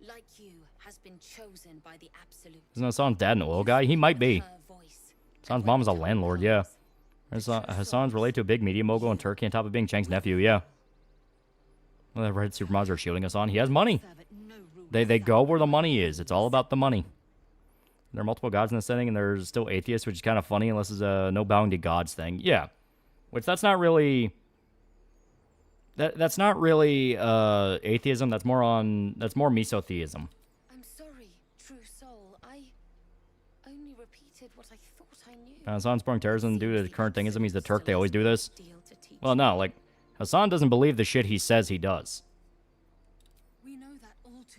like you, has been chosen by the Absolute. Isn't Hassan's dad an oil guy? He might be. Hassan's mom is a landlord, yeah. Hassan's related to a big media mogul in Turkey on top of being Chang's nephew, yeah. Well, the red supermodels are shielding Hassan. He has money. They go where the money is. It's all about the money. There are multiple gods in this setting, and there's still atheists, which is kind of funny unless it's a no bowing to gods thing. Yeah. Which that's not really... That's not really atheism. That's more mesotheism. I'm sorry, true soul. I only repeated what I thought I knew. Hassan's pouring terrorism due to the current thingism. He's the Turk. They always do this. Well, no, like, Hassan doesn't believe the shit he says he does.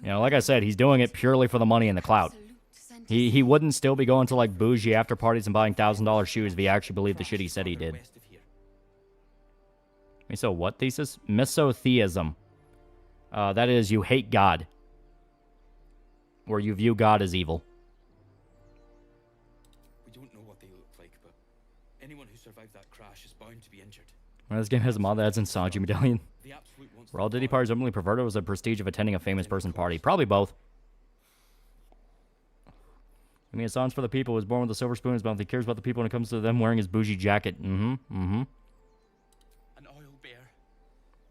You know, like I said, he's doing it purely for the money and the clout. He wouldn't still be going to, like, bougie after parties and buying $1,000 shoes if he actually believed the shit he said he did. So what thesis? Mesotheism. That is, you hate God. Or you view God as evil. We don't know what they look like, but anyone who survived that crash is bound to be injured. Well, this game has a mod that adds in Sanji medallion. Were all Diddy parties openly perverted, was the prestige of attending a famous person party? Probably both. I mean, Hassan's for the people. Was born with a silver spoon in his mouth. He cares about the people when it comes to them wearing his bougie jacket. An oil bear.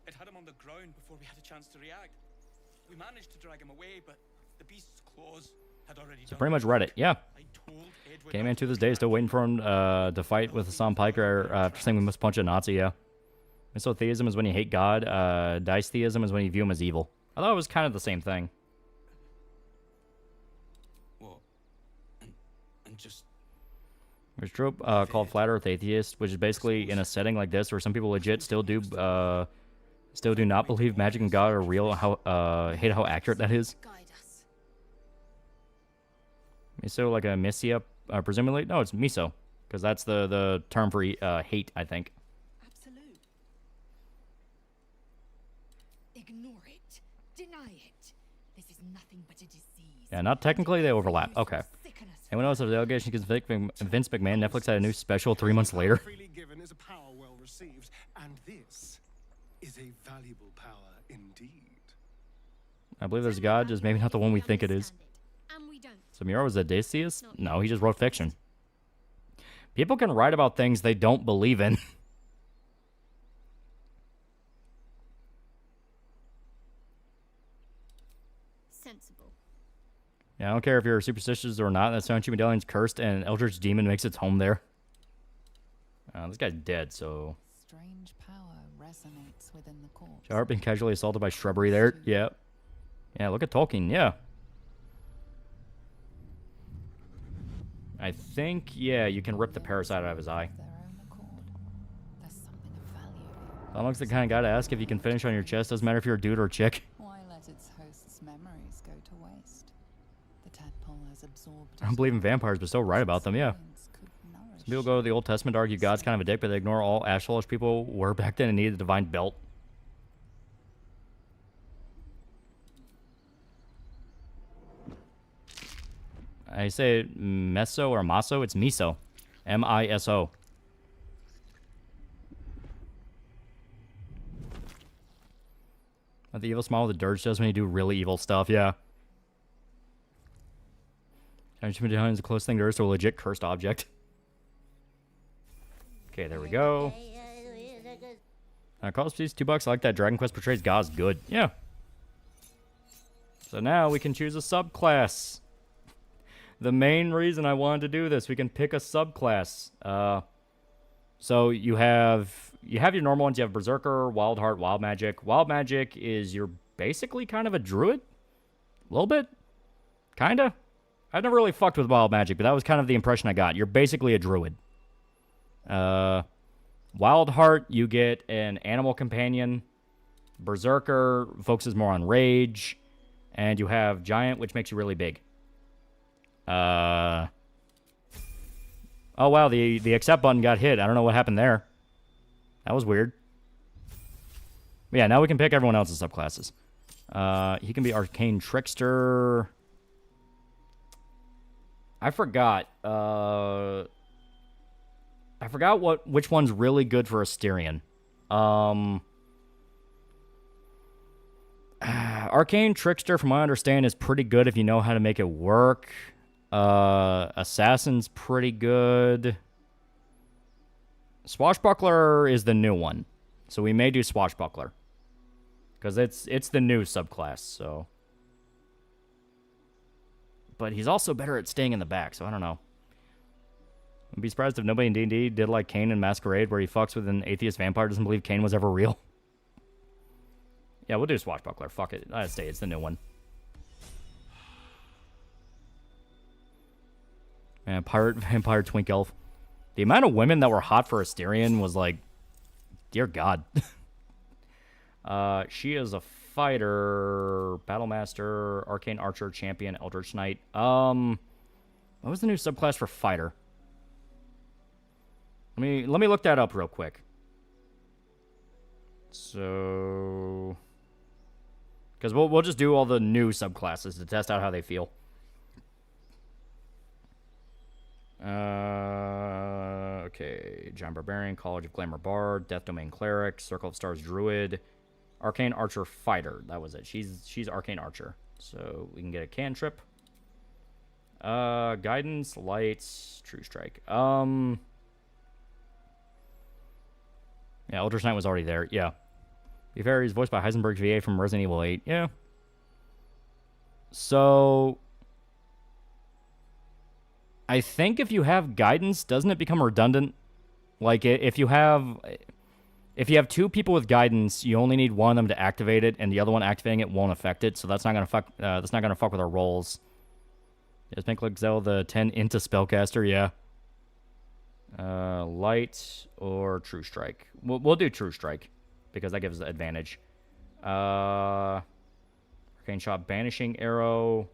It had him on the ground before we had a chance to react. We managed to drag him away, but the beast's claws had already So pretty much Reddit, yeah. Game man to this day still waiting for him to fight with Hassan Piker after saying we must punch a Nazi, yeah. Mesotheism is when you hate God. Dicetheism is when you view him as evil. I thought it was kind of the same thing. What? And just... There's a trope called Flat Earth Atheist, which is basically in a setting like this where some people legit still do not believe magic and God are real. Hate how accurate that is. Miso, like a Missia, presumably? No, it's miso, because that's the term for hate, I think. Absolute. Ignore it. Deny it. This is nothing but a disease. Yeah, not technically, they overlap. Okay. Anyone else have the allegation against Vince McMahon? Netflix had a new special 3 months later. Freely given is a power well received, and this is a valuable power indeed. I believe there's a God, just maybe not the one we think it is. So Miro was a deist? No, he just wrote fiction. People can write about things they don't believe in. Sensible. Yeah, I don't care if you're superstitious or not. That Sanchi medallion's cursed, and an Eldritch demon makes its home there. This guy's dead, so... Strange power resonates within the corpse. Sharp being casually assaulted by shrubbery there. Yeah. Yeah, look at Tolkien. Yeah. I think, yeah, you can rip the parasite out of his eye. That looks the kind of guy to ask if you can finish on your chest. Doesn't matter if you're a dude or a chick. Why let its host's memories go to waste? The tadpole has absorbed. I don't believe in vampires, but still write about them, yeah. Some people go to the Old Testament to argue God's kind of a dick, but they ignore all Ashlish people were back then and needed the divine belt. I say meso or maso, it's miso. M-I-S-O. The evil smile the dirge does when you do really evil stuff, yeah. Medallion is the closest thing there is to a legit cursed object. Okay, there we go. Cost these $2. I like that Dragon Quest portrays God as good. Yeah. So now we can choose a subclass. The main reason I wanted to do this, we can pick a subclass. So you have your normal ones. You have Berserker, Wild Heart, Wild Magic. Wild Magic is you're basically kind of a druid. A little bit. Kinda. I've never really fucked with Wild Magic, but that was kind of the impression I got. You're basically a druid. Wild Heart, you get an animal companion. Berserker focuses more on rage. And you have Giant, which makes you really big. Oh, wow, the accept button got hit. I don't know what happened there. That was weird. But yeah, now we can pick everyone else's subclasses. He can be Arcane Trickster. I forgot. I forgot which one's really good for Asterion. Arcane Trickster, from what I understand, is pretty good if you know how to make it work. Assassin's pretty good. Swashbuckler is the new one. So we may do Swashbuckler. Because it's the new subclass, so. But he's also better at staying in the back, so I don't know. I'd be surprised if nobody in D&D did like Cain in Masquerade, where he fucks with an atheist vampire, doesn't believe Cain was ever real. Yeah, we'll do Swashbuckler. Fuck it. I'd say it's the new one. Man, Pirate, Vampire, Twink Elf. The amount of women that were hot for Asterion was like, dear God. She is a fighter, Battlemaster, Arcane Archer, Champion, Eldritch Knight. What was the new subclass for fighter? Let me look that up real quick. So, because we'll just do all the new subclasses to test out how they feel. Okay, Giant Barbarian, College of Glamour Bard, Death Domain Cleric, Circle of Stars Druid, Arcane Archer Fighter. That was it. She's Arcane Archer. So we can get a cantrip. Guidance, Lights, True Strike. Yeah, Eldritch Knight was already there. Yeah. Be fair, he's voiced by Heisenberg's VA from Resident Evil 8. Yeah. So I think if you have guidance, doesn't it become redundant? Like if you have two people with guidance, you only need one of them to activate it, and the other one activating it won't affect it. So that's not gonna fuck. That's not gonna fuck with our rolls. Just make like Zelda 10 into spellcaster. Yeah. Light or True Strike. We'll do True Strike because that gives us advantage. Arcane Shot, Banishing Arrow,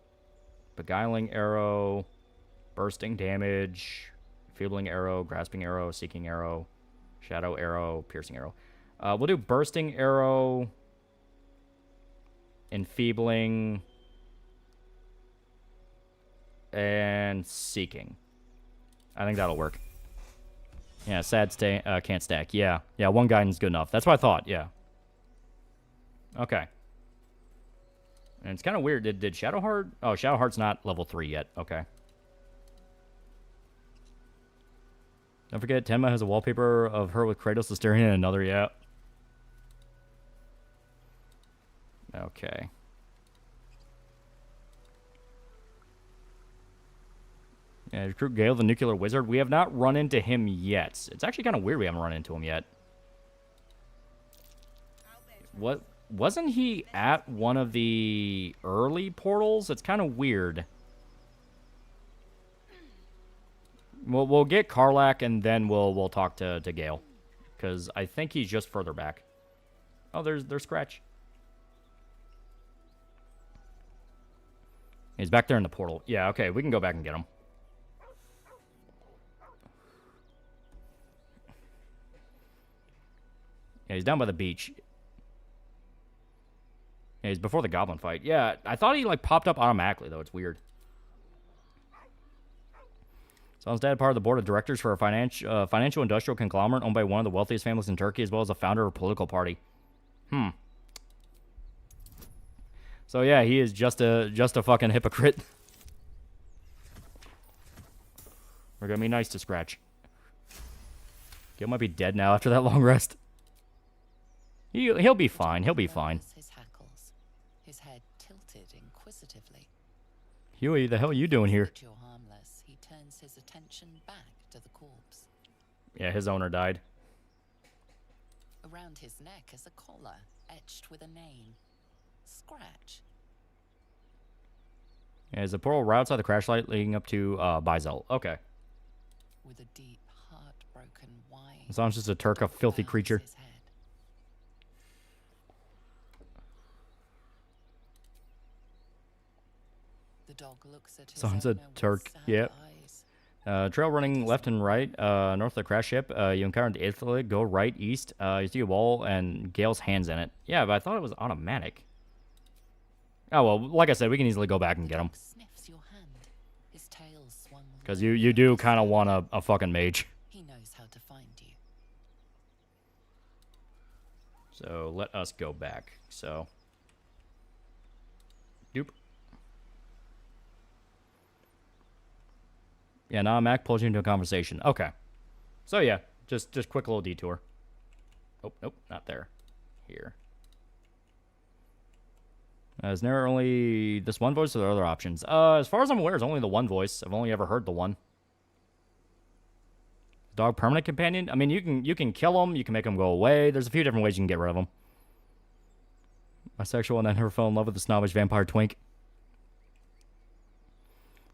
Beguiling Arrow, Bursting Damage, Feebling Arrow, Grasping Arrow, Seeking Arrow, Shadow Arrow, Piercing Arrow. We'll do Bursting Arrow, Enfeebling, and Seeking. I think that'll work. Yeah, can't stack. Yeah, one guidance is good enough. That's what I thought, yeah. Okay. And it's kind of weird. Did Shadowheart? Oh, Shadowheart's not level 3 yet. Okay. Don't forget, Tenma has a wallpaper of her with Kratos, Asterion, and another, yeah. Okay. Yeah, recruit Gale, the nuclear wizard. We have not run into him yet. It's actually kind of weird we haven't run into him yet. What? Wasn't he at one of the early portals? It's kind of weird. We'll get Karlach, and then we'll talk to Gale. Because I think he's just further back. Oh, there's Scratch. He's back there in the portal. Yeah, okay, we can go back and get him. Yeah, he's down by the beach. Yeah, he's before the goblin fight. Yeah, I thought he, like, popped up automatically, though. It's weird. Son's dad, part of the board of directors for a financial industrial conglomerate owned by one of the wealthiest families in Turkey, as well as a founder of a political party. So, yeah, he is just a fucking hypocrite. We're gonna be nice to Scratch. Gil might be dead now after that long rest. He'll be fine. He'll be fine. His hackles, his head tilted inquisitively. Huey, the hell are you doing here? That you're harmless, he turns his attention back to the corpse. Yeah, his owner died. Around his neck is a collar etched with a name. Scratch. Yeah, is the portal right outside the crash light leading up to Bizel? Okay. With a deep, heartbroken whine. This one's just a Turk, a filthy creature. The dog looks at his Sounds a owner with Turk. sad Yep. eyes. Trail running left and right, north of the crash ship. You encounter the Italy. Go right, east. You see a wall and Gale's hands in it. Yeah, but I thought it was automatic. Oh, well, like I said, we can easily go back and get him. Because you do kind of want a fucking mage. He knows how to find you. So let us go back. So. Doop. Yeah, now Mac pulls you into a conversation. Okay. So yeah, just quick little detour. Oh, nope, not there. Here. Is there only this one voice or are there other options? As far as I'm aware, it's only the one voice. I've only ever heard the one. Dog permanent companion? I mean, you can kill him, you can make him go away. There's a few different ways you can get rid of him. Bisexual and then never fell in love with the snobbish vampire twink.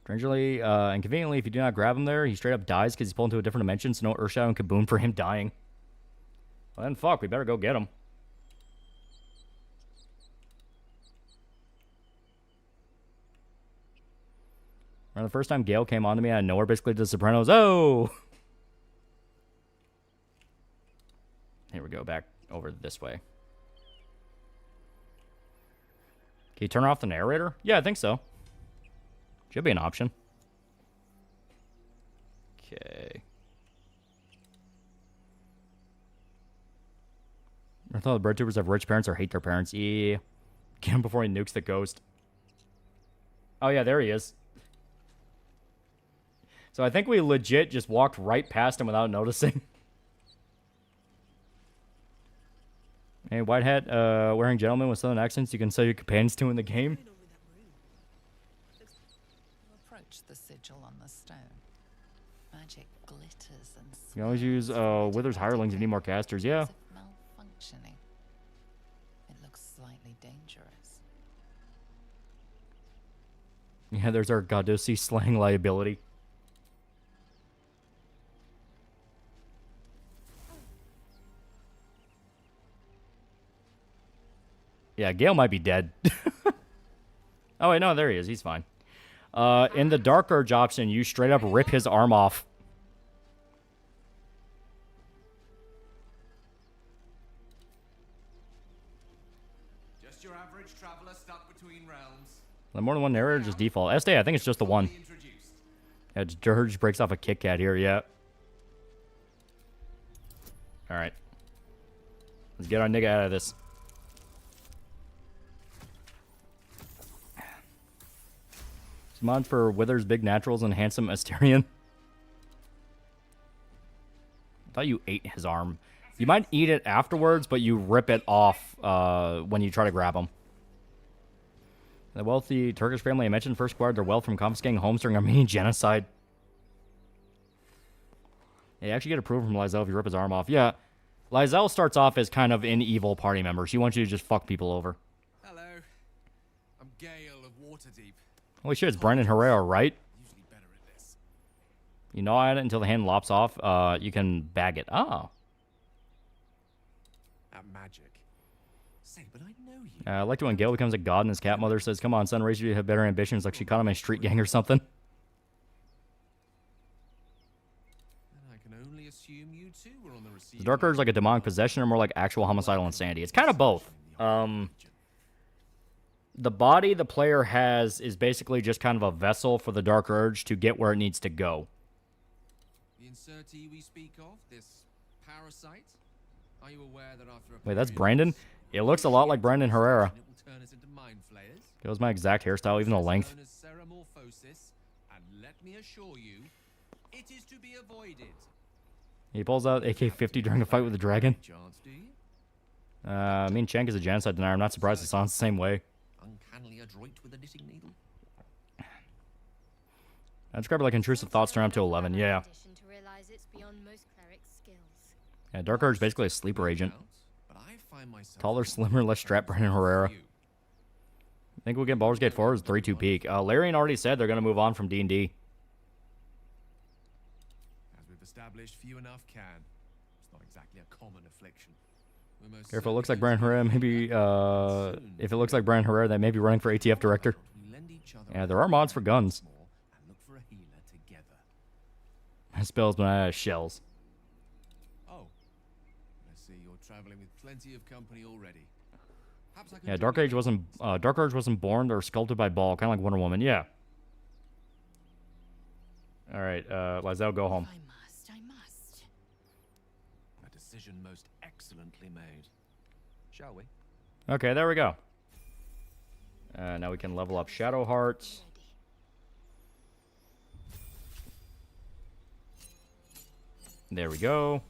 Strangely and conveniently, if you do not grab him there, he straight up dies because he's pulled into a different dimension, so no Earthshadow and Kaboom for him dying. Well, then fuck, we better go get him. Remember the first time Gale came on to me out of nowhere, basically to The Sopranos. Oh! Here we go, back over this way. Can you turn off the narrator? Yeah, I think so. Should be an option. Okay. I thought the bread tubers have rich parents or hate their parents. Yeah. Get him before he nukes the ghost. Oh, yeah, there he is. So I think we legit just walked right past him without noticing. Hey, white hat wearing gentleman with southern accents you can sell your companions to in the game. Approach the sigil on the stone. Magic glitters and You can always use Wither's hirelings if you need more casters. Yeah. malfunctioning. It looks slightly dangerous. Yeah, there's our Godusi slang liability. Yeah, Gale might be dead. Oh, wait, no, there he is. He's fine. In the Dark Urge option, you straight up rip his arm off. Just your average traveler stuck between realms. The more than one narrator, just default. SD, I think it's just the one. Yeah, Dirge breaks off a Kit Kat here, yeah. Alright. Let's get our nigga out of this. Mod for Wither's Big Naturals and Handsome Asterion. I thought you ate his arm. You might eat it afterwards, but you rip it off when you try to grab him. The wealthy Turkish family I mentioned first acquired their wealth from confiscating homes during Armenian genocide. Yeah, you actually get approval from Lizelle if you rip his arm off. Yeah, Lizelle starts off as kind of an evil party member. She wants you to just fuck people over. Hello. I'm Gale of Waterdeep. Holy shit, it's Brendan Herrera, right? You gnaw at it until the hand lops off. You can bag it. Oh. At magic. Say, but I know you. I like it when Gale becomes a god and his cat mother says, "Come on, son, raise you to have better ambitions," like she caught him in a street gang or something. And I can only assume you two were on the receiving. Is Dark Urge like a demonic possession or more like actual homicidal insanity? It's kind of both. The body the player has is basically just kind of a vessel for the Dark Urge to get where it needs to go. The insertee we speak of, this parasite, are you aware that after a Wait, that's Brandon? It looks a lot like Brandon Herrera. it will turn us into mind flayers? It was my exact hairstyle, even the length. Known as ceramorphosis, and let me assure you, it is to be avoided. He pulls out AK-50 during a fight with the dragon. Chance, do you? I mean, Cenk is a genocide denier. I'm not surprised it sounds the same way. Uncannily adroit with a knitting needle. I describe it like intrusive thoughts turn up to 11. Yeah. Yeah, Dark Urge is basically a sleeper agent. Taller, slimmer, less strapped Brandon Herrera. I think we'll get Baldur's Gate 4 is 3-2 peak. Larian already said they're going to move on from D&D. As we've established, few enough can. It's not exactly a common affliction. Careful, it looks like Brandon Herrera. Maybe, if it looks like Brandon Herrera, they may be running for ATF director. Yeah, there are mods for guns. Spells, shells. Oh. I see you're traveling with plenty of company already. Perhaps I could Yeah, join Dark you Age wasn't born or sculpted by Ball, kind of like Wonder Woman. Yeah. All right, Lizelle, go home. I must. A decision most excellently made. Shall we? Okay, there we go. Now we can level up Shadowheart. There we go.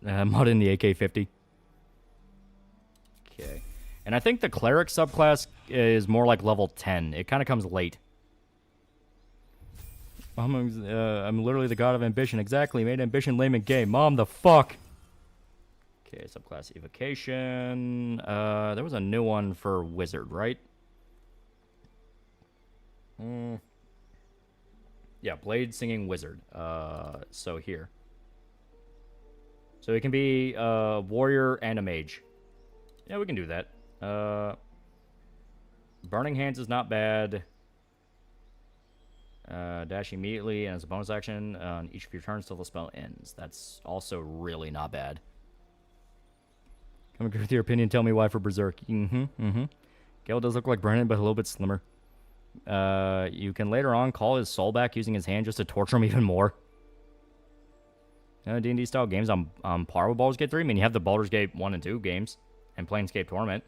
Mod in the AK-50. Okay. And I think the Cleric subclass is more like level 10. It kind of comes late. I'm literally the god of ambition. Exactly. Made ambition lame and gay. Mom, the fuck. Okay, subclass evocation. There was a new one for wizard, right? Yeah, blade singing wizard. So here. So it can be a warrior and a mage. Yeah, we can do that. Burning Hands is not bad. Dash immediately and as a bonus action on each of your turns till the spell ends. That's also really not bad. Come agree with your opinion. Tell me why for Berserk. Gale does look like Brennan, but a little bit slimmer. You can later on call his soul back using his hand just to torture him even more. D&D style games on par with Baldur's Gate 3. I mean, you have the Baldur's Gate 1 and 2 games and Planescape Torment.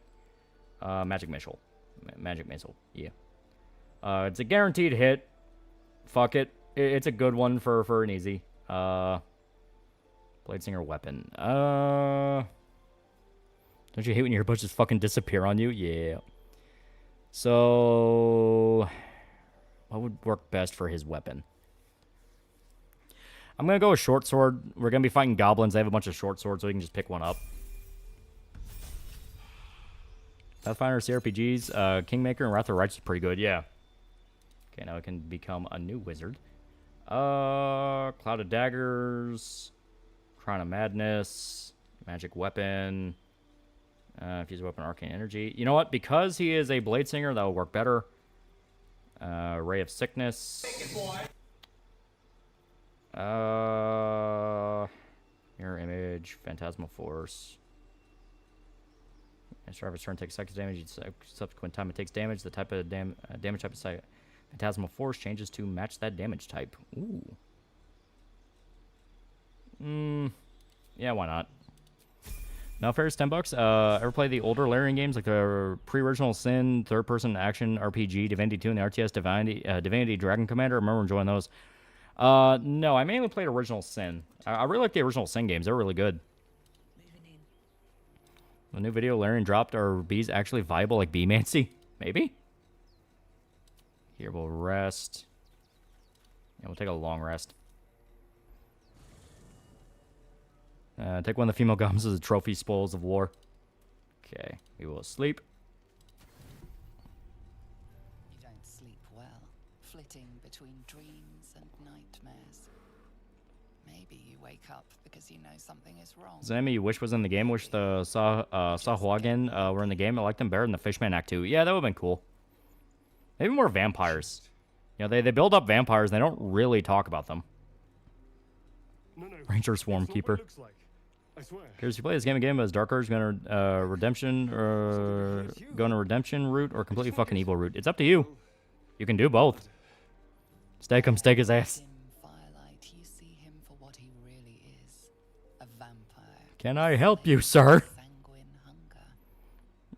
Magic Missile. Yeah. It's a guaranteed hit. Fuck it. It's a good one for an easy. Blade Singer weapon. Don't you hate when your bush just fucking disappear on you? Yeah. So, what would work best for his weapon? I'm gonna go with short sword. We're gonna be fighting goblins. They have a bunch of short swords, so we can just pick one up. Pathfinder, CRPGs, Kingmaker, and Wrath of Righteous is pretty good. Yeah. Okay, now we can become a new wizard. Cloud of Daggers, Crown of Madness, Magic Weapon, Fuse Weapon, Arcane Energy. You know what? Because he is a Blade Singer, that will work better. Ray of Sickness. Mirror Image, Phantasmal Force. And start of its turn takes psychic damage. Each subsequent time it takes damage, the type of damage type of Phantasmal Force changes to match that damage type. Ooh. Yeah, why not? Now, fair is $10. Ever play the older Larian games like the pre-original Sin, third-person action RPG, Divinity 2, and the RTS Divinity Dragon Commander? I remember enjoying those. No, I mainly played original Sin. I really like the original Sin games. They're really good. The new video Larian dropped, are bees actually viable like Bee-mancy? Maybe? Here we'll rest. And we'll take a long rest. Take one of the female goblins as a trophy spoils of war. Okay, we will sleep. You don't sleep well, flitting between dreams and nightmares. Maybe you wake up because you know something is wrong. Is there any you wish was in the game? Wish the Sahuagin were in the game. I liked them better than the Fishman Act 2. Yeah, that would have been cool. Maybe more vampires. You know, they build up vampires. They don't really talk about them. Ranger Swarm Keeper. Curious, you play this game again, but is Dark Urge going to redemption or going to redemption route or completely fucking evil route? It's up to you. You can do both. Stake him, stake his ass. You see him for what he really is, a vampire. Can I help you, sir?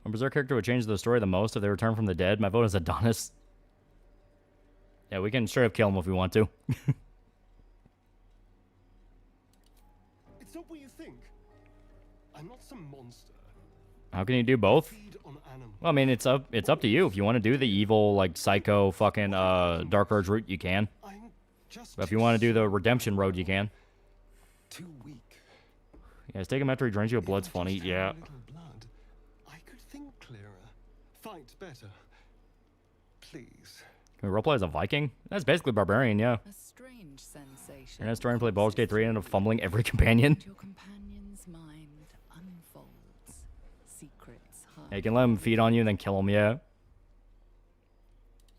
A Berserk character would change the story the most if they return from the dead. My vote is Adonis. Yeah, we can straight up kill him if we want to. It's not what you think. I'm not some monster. How can you do both? Well, I mean, it's up to you. If you want to do the evil, like, psycho fucking Dark Urge route, you can. But if you want to do the redemption road, you can. Too weak. Yeah, just take him after he drains you of blood's funny. Yeah. I could think clearer. Fight better. Please. Can we roleplay as a Viking? That's basically barbarian, yeah. A strange sensation. You're gonna start and play Baldur's Gate 3 and end up fumbling every companion. Your companion's mind unfolds. Secrets hide. Yeah, you can let him feed on you and then kill him, yeah.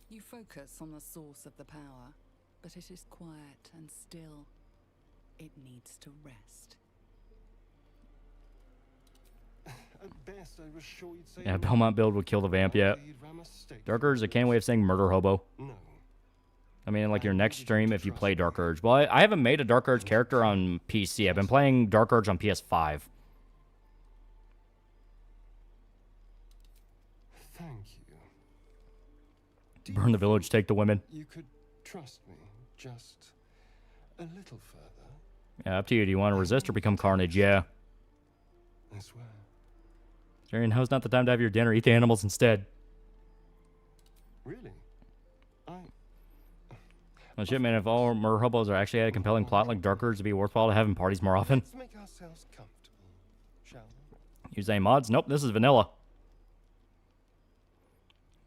You focus on the source of the power, but it is quiet and still. It needs to rest. At best, I was sure you'd say Yeah, Belmont build would kill the vamp, yeah. Dark Urge, I can't wait of saying murder hobo. No. I mean, like your next stream if you play Dark Urge. Well, I haven't made a Dark Urge character on PC. I've been playing Dark Urge on PS5. Thank you. Burn the village, take the women. You could trust me just a little further. Yeah, up to you. Do you want to resist or become Carnage? Yeah. I swear. Jarian, now's not the time to have your dinner. Eat the animals instead. Really? Well, shit, man, if all murder hobos are actually had a compelling plot like Dark Urge, it'd be worthwhile to have in parties more often. Let's make ourselves comfortable, shall we? Use any mods? Nope, this is vanilla.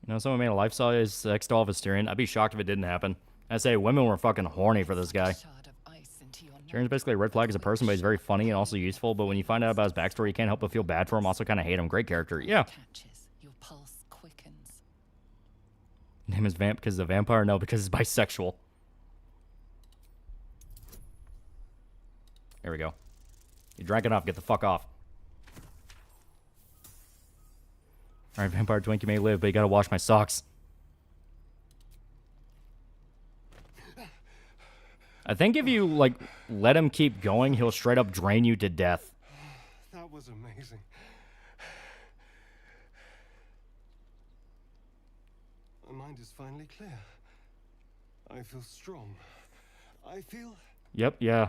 You know, someone made a life-size sex doll of Asterion. I'd be shocked if it didn't happen. I say women were fucking horny for this guy. Asterian's basically a red flag as a person, but he's very funny and also useful. But when you find out about his backstory, you can't help but feel bad for him. Also kind of hate him. Great character. Yeah. Your pulse quickens. Name is Vamp because he's a vampire? No, because he's bisexual. There we go. You drank enough. Get the fuck off. Alright, Vampire Twink, you may live, but you gotta wash my socks. I think if you, like, let him keep going, he'll straight up drain you to death. That was amazing. My mind is finally clear. I feel strong. I feel... Yep, yeah.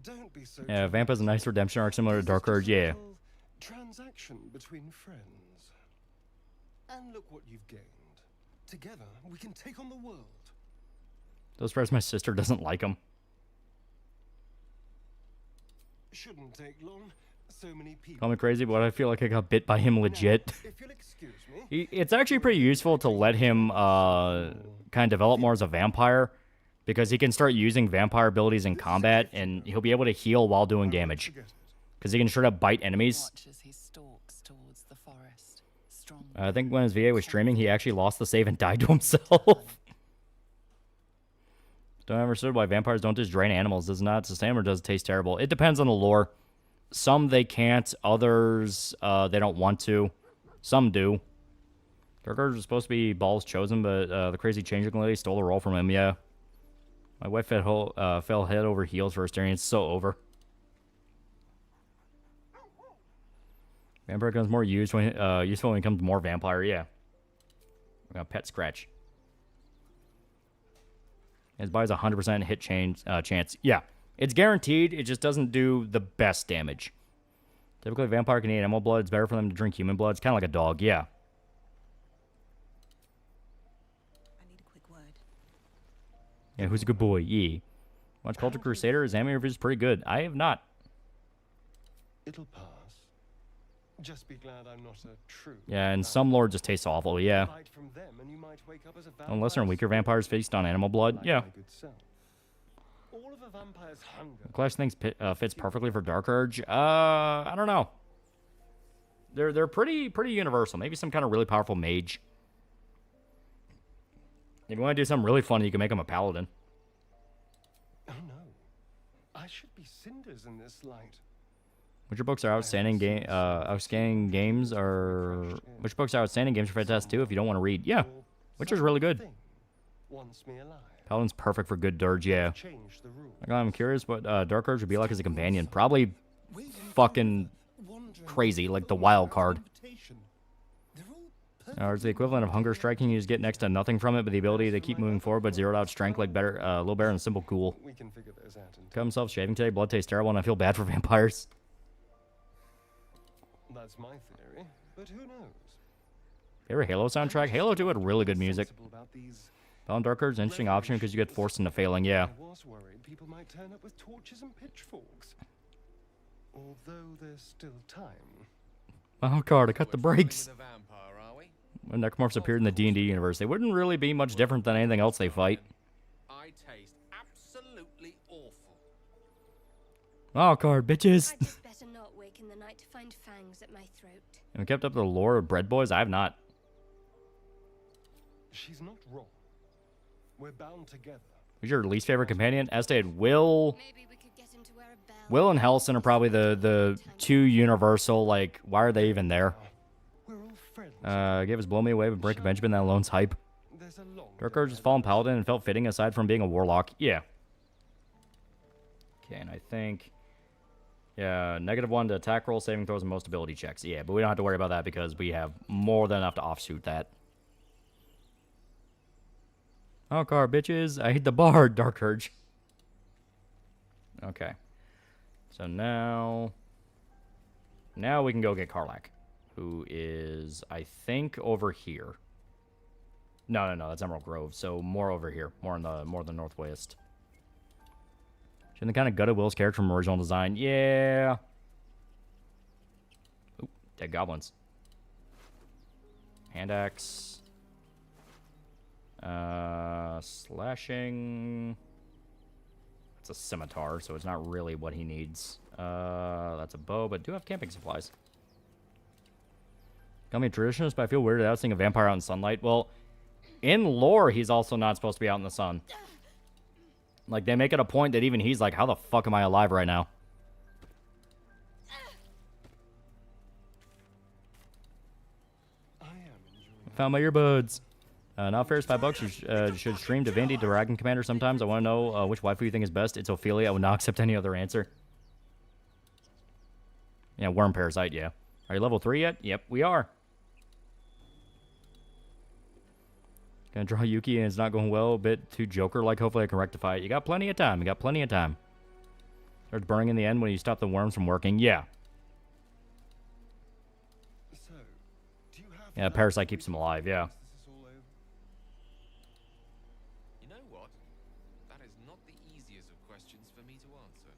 Don't be so Yeah, Vamp has a nice redemption arc similar to Dark Urge, yeah. Transaction between friends. And look what you've gained. Together, we can take on the world. Those friends, my sister doesn't like him. Shouldn't take long. So many people. Call me crazy, but I feel like I got bit by him legit. Now, if you'll excuse me. It's actually pretty useful to let him kind of develop more as a vampire. Because he can start using vampire abilities in combat, and he'll be able to heal while doing damage. Because he can straight up bite enemies. I think when his VA was streaming, he actually lost the save and died to himself. Don't understand why vampires don't just drain animals. Does not sustain or does it taste terrible? It depends on the lore. Some they can't, others they don't want to. Some do. Dark Urge was supposed to be Ball's chosen, but the crazy changeling lady stole the role from him, yeah. My wife fell head over heels for Asterion. It's so over. Vampire becomes more useful when he becomes more vampire, yeah. We got Pet Scratch. His body's 100% hit chance. Yeah, it's guaranteed. It just doesn't do the best damage. Typically, a vampire can eat animal blood. It's better for them to drink human blood. It's kind of like a dog, yeah. Yeah, who's a good boy? Yeah. Watch Culture Crusader. His anime review is pretty good. I have not. It'll pass. Just be glad I'm not a true. Yeah, and some lore just tastes awful. Yeah. From them and you might wake up as a Unless they're weaker vampires feast on animal blood. Yeah. All of a vampire's hunger. Clash thinks fits perfectly for Dark Urge. I don't know. They're pretty universal. Maybe some kind of really powerful mage. If you want to do something really fun, you can make him a paladin. Oh no. I should be cinders in this light. Which books are outstanding games or which books are outstanding games for Fantastic 2 if you don't want to read? Yeah. Witcher's really good. Paladin's perfect for good dirge, yeah. I'm curious what Dark Urge would be like as a companion. Probably fucking crazy, like the wild card. It's the equivalent of hunger striking. You just get next to nothing from it, but the ability to keep moving forward, but zeroed out strength, like better, a little better than simple cool. Cut himself shaving today. Blood tastes terrible, and I feel bad for vampires. That's my theory, but who knows? Favorite Halo soundtrack? Halo 2 had really good music. Paladin Dark Urge is an interesting option because you get forced into failing, yeah. I was worried people might turn up with torches and pitchforks. Although there's still time. Oh, card, I cut the brakes. When necromorphs appeared in the D&D universe, they wouldn't really be much different than anything else they fight. I taste absolutely awful. Oh, card, bitches. I'd just better not waken the night night to find fangs at my throat. And we kept up the lore of Bread Boys? I have not. She's not wrong. We're bound together. Who's your least favorite companion? Estate Will. Will and Helson are probably the two universal, like, why are they even there? Gave us Blow Me Away with Break of Benjamin, that alone's hype. Dark Urge has fallen paladin and felt fitting aside from being a warlock. Yeah. Okay, and I think... Yeah, -1 to attack roll, saving throws, and most ability checks. Yeah, but we don't have to worry about that because we have more than enough to offsuit that. Oh, car, bitches. I hate the bard, Dark Urge. Okay. So now we can go get Karlach, who is, I think, over here. No, that's Emerald Grove. So more over here, more in the northwest. Shouldn't they kind of gutted Will's character from original design? Yeah. Ooh, dead goblins. Hand axe. Slashing. It's a scimitar, so it's not really what he needs. That's a bow, but do have camping supplies. Call me a traditionalist, but I feel weirded out seeing a vampire out in sunlight. Well, in lore, he's also not supposed to be out in the sun. Like, they make it a point that even he's like, how the fuck am I alive right now? Found my earbuds. Now fair is $5. You should stream Divinity Dragon Commander sometimes. I want to know which waifu you think is best. It's Ophelia. I would not accept any other answer. Yeah, Worm Parasite, yeah. Are you level 3 yet? Yep, we are. Gonna draw Yuki and it's not going well. A bit too Joker-like. Hopefully I can rectify it. You got plenty of time. Starts burning in the end when you stop the worms from working. Yeah. Yeah, Parasite keeps him alive, yeah.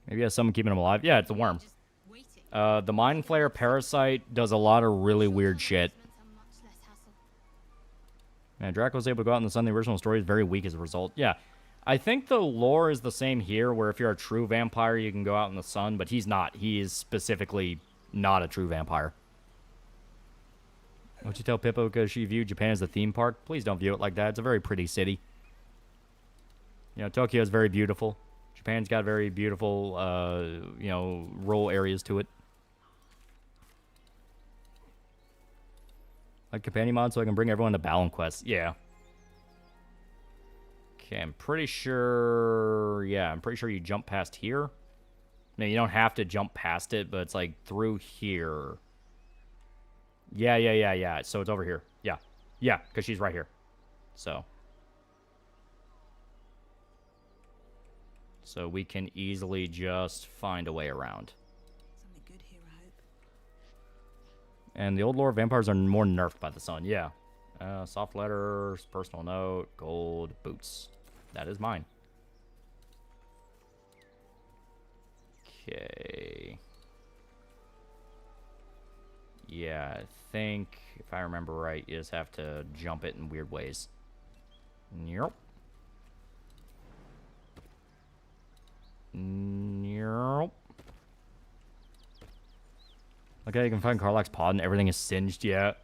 Maybe he has someone keeping him alive. Yeah, it's the worm. The Mind Flayer Parasite does a lot of really weird shit. Man, Draco's able to go out in the sun. The original story is very weak as a result. Yeah, I think the lore is the same here, where if you're a true vampire, you can go out in the sun, but he's not. He is specifically not a true vampire. What'd you tell Pippa because she viewed Japan as a theme park? Please don't view it like that. It's a very pretty city. You know, Tokyo is very beautiful. Japan's got very beautiful, you know, rural areas to it. Like companion mod so I can bring everyone to Balan Quest. Yeah. Okay, I'm pretty sure... Yeah, I'm pretty sure you jump past here. I mean, you don't have to jump past it, but it's like through here. Yeah. So it's over here. Yeah, because she's right here. So we can easily just find a way around. Something good here, I hope. And the old lore vampires are more nerfed by the sun. Yeah. Soft letters, personal note, gold, boots. That is mine. Okay. Yeah, I think, if I remember right, you just have to jump it in weird ways. Yep. Nope. Okay, you can find Karlach's pod and everything is singed yet.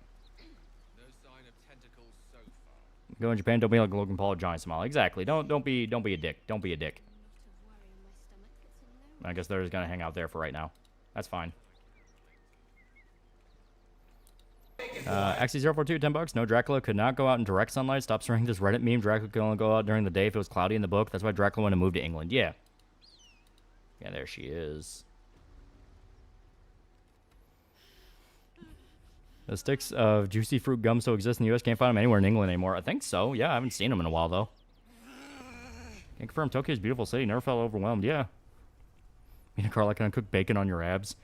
No sign of tentacles so far. Go in Japan, don't be like Logan Paul or Johnny Smile. Exactly. Don't be a dick. Don't be a dick. I guess they're just gonna hang out there for right now. That's fine. Axie042, $10. No, Dracula could not go out in direct sunlight. Stop spreading this Reddit meme. Dracula could only go out during the day if it was cloudy in the book. That's why Dracula went to move to England. Yeah. Yeah, there she is. The sticks of juicy fruit gum still exist in the U.S. Can't find them anywhere in England anymore. I think so. Yeah, I haven't seen them in a while, though. Can't confirm Tokyo's a beautiful city. Never felt overwhelmed. Yeah. Me and Carla can cook bacon on your abs.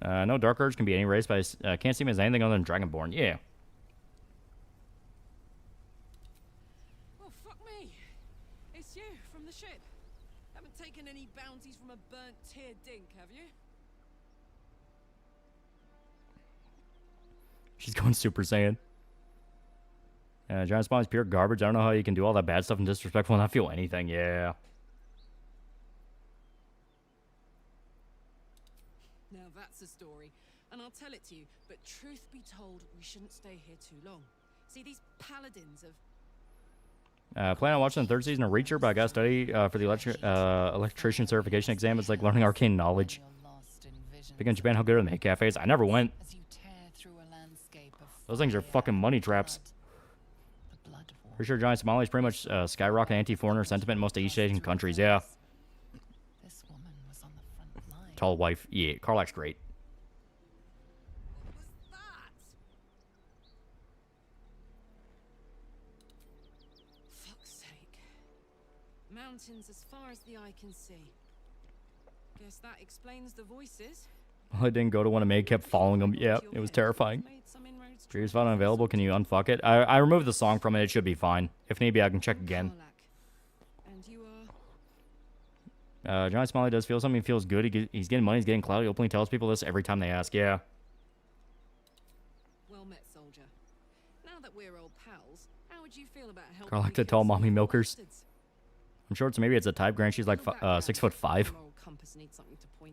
No, Dark Urge can be any race, but I can't see him as anything other than Dragonborn. Yeah. Oh, fuck me. It's you from the ship. Haven't taken any bounties from a burnt tear dink, have you? She's going Super Saiyan. Giant Spawn is pure garbage. I don't know how you can do all that bad stuff and disrespectful and not feel anything. Yeah. Now that's a story, and I'll tell it to you. But truth be told, we shouldn't stay here too long. See, these paladins of... Plan on watching the third season of Reacher, but I gotta study for the electrician certification exam. It's like learning arcane knowledge. Speaking of Japan, how good are the maid cafes? I never went. Those things are fucking money traps. Pretty sure Giant Somali is pretty much skyrocket anti-foreigner sentiment in most East Asian countries. Yeah. Tall wife. Yeah, Karlak's great. Fuck's sake. Mountains as far as the eye can see. Guess that explains the voices. Well, I didn't go to one, a maid kept following him. Yeah, it was terrifying. Previous file unavailable. Can you unfuck it? I removed the song from it. It should be fine. If need be, I can check again. Giant Smiley does feel something. He feels good. He's getting money. He's getting clout. He openly tells people this every time they ask. Yeah. Well met, soldier. Now that we're old pals, how would you feel about helping? Carl like to tall mommy milkers. I'm short, so maybe it's a type. Grant, she's like 6'5".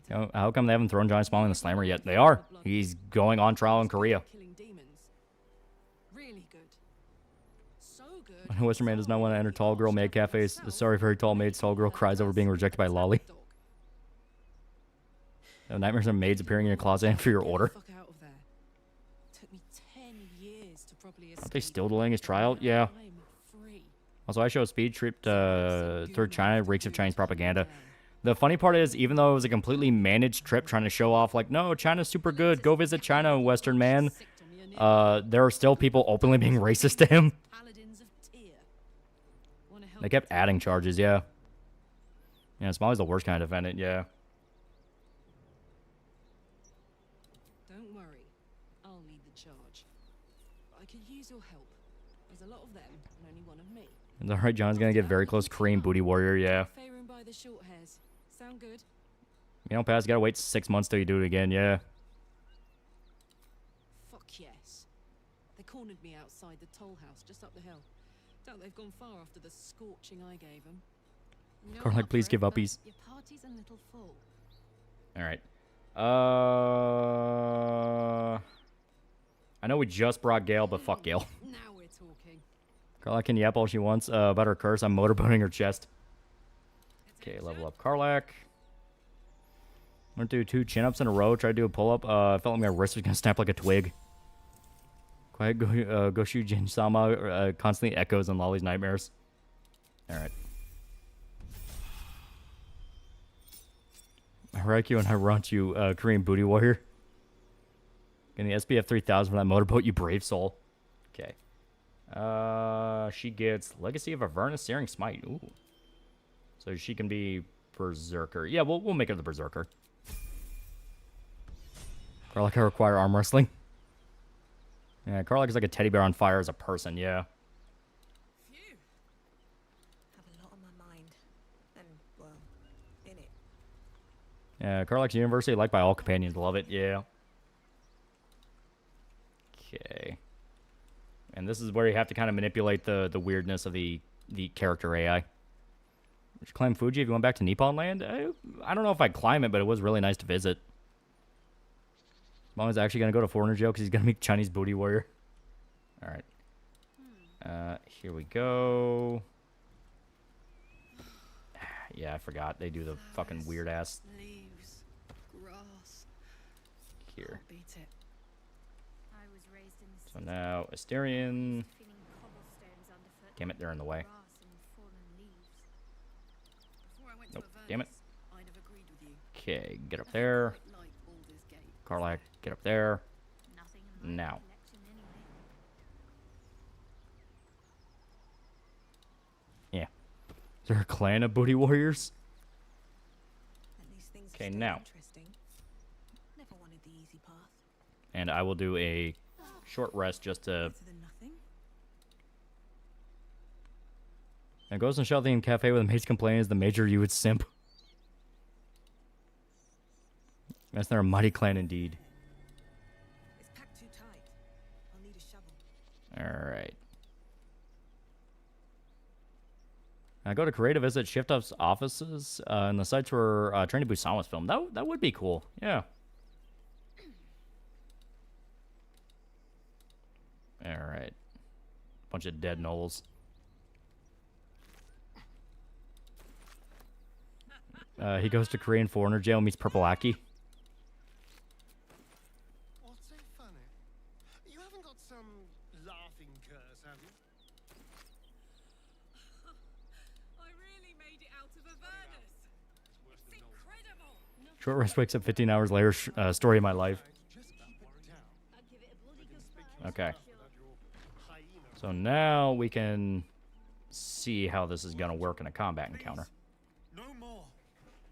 You know, how come they haven't thrown Giant Smiley in the slammer yet? They are. He's going on trial in Korea. Really good. So good. Western man does not want to enter tall girl maid cafes. The sorry, very tall maid's tall girl cries over being rejected by Loli. No, nightmares of maids appearing in your closet and for your order. Aren't they still delaying his trial? Yeah. Also, I show speed trip through China, reeks of Chinese propaganda. The funny part is, even though it was a completely managed trip trying to show off, like, no, China's super good, go visit China, Western man, there are still people openly being racist to him. They kept adding charges, yeah. Yeah, Smalley's the worst kind of defendant, yeah. Don't worry, I'll lead the charge. I could use your help. There's a lot of them, and only one of me. It's alright, John's gonna get very close to Korean booty warrior, yeah. By the short hairs. Sound good? You don't pass, you gotta wait 6 months till you do it again, yeah. Fuck yes. They cornered me outside the toll house just up the hill. Doubt they've gone far after the scorching I gave them. Carl, please give uppies. Your party's a little full. Alright. I know we just brought Gale, but fuck Gale. Now we're talking. Carlac can yap all she wants about her curse. I'm motorboating her chest. Okay, level up Karlak. I'm gonna do 2 chin-ups in a row. Try to do a pull-up. I felt like my wrist was gonna snap like a twig. Quiet Goshu Jin-sama constantly echoes in Lolly's nightmares. Alright. I like you and I want you, Korean booty warrior. Getting the SPF 3000 for that motorboat, you brave soul. Okay. She gets Legacy of Avernus Searing Smite. Ooh. So she can be Berserker. Yeah, we'll make her the Berserker. Karlak, I require arm wrestling. Yeah, Karlak is like a teddy bear on fire as a person, yeah. Phew. Have a lot on my mind. And, well, in it. Yeah, Karlak's University liked by all companions. Love it, yeah. Okay. And this is where you have to kind of manipulate the weirdness of the character AI. Would you climb Fuji if you went back to Nippon Land? I don't know if I'd climb it, but it was really nice to visit. Mom is actually going to go to foreigner jail because he's going to make Chinese booty warrior. Alright. Here we go. Yeah, I forgot. They do the fucking weird ass. Leaves, grass. Here. Beat it. I was raised in the So now, Asterion. feeling cobblestones underfoot. Damn it, they're in the way. Grass and fallen leaves. Before I went Nope, to damn it. I'd have agreed with you. Okay, get up there. Like Baldur's Gate. Karlak, get up there. Nothing in my Now. collection anyway. Yeah. Is there a clan of booty warriors? At least things Okay, are still now. interesting. Never wanted the easy path. And I will do a short rest just to... Better than nothing. Now goes and shut the cafe with the mates complaining is the major you would simp. That's their mighty clan indeed. It's packed too tight. I'll need a shovel. Alright. I go to Korea to visit Shift Up's offices and the sites where Train to Busan was filmed. That would be cool. Yeah. Alright. Bunch of dead gnolls. He goes to Korean foreigner jail, meets Purple Aki. What's so funny? You haven't got some laughing curse, have you? I really made it out of Avernus. It's incredible. Short rest wakes up 15 hours later. Story of my life. Okay. So now we can see how this is going to work in a combat encounter. No more.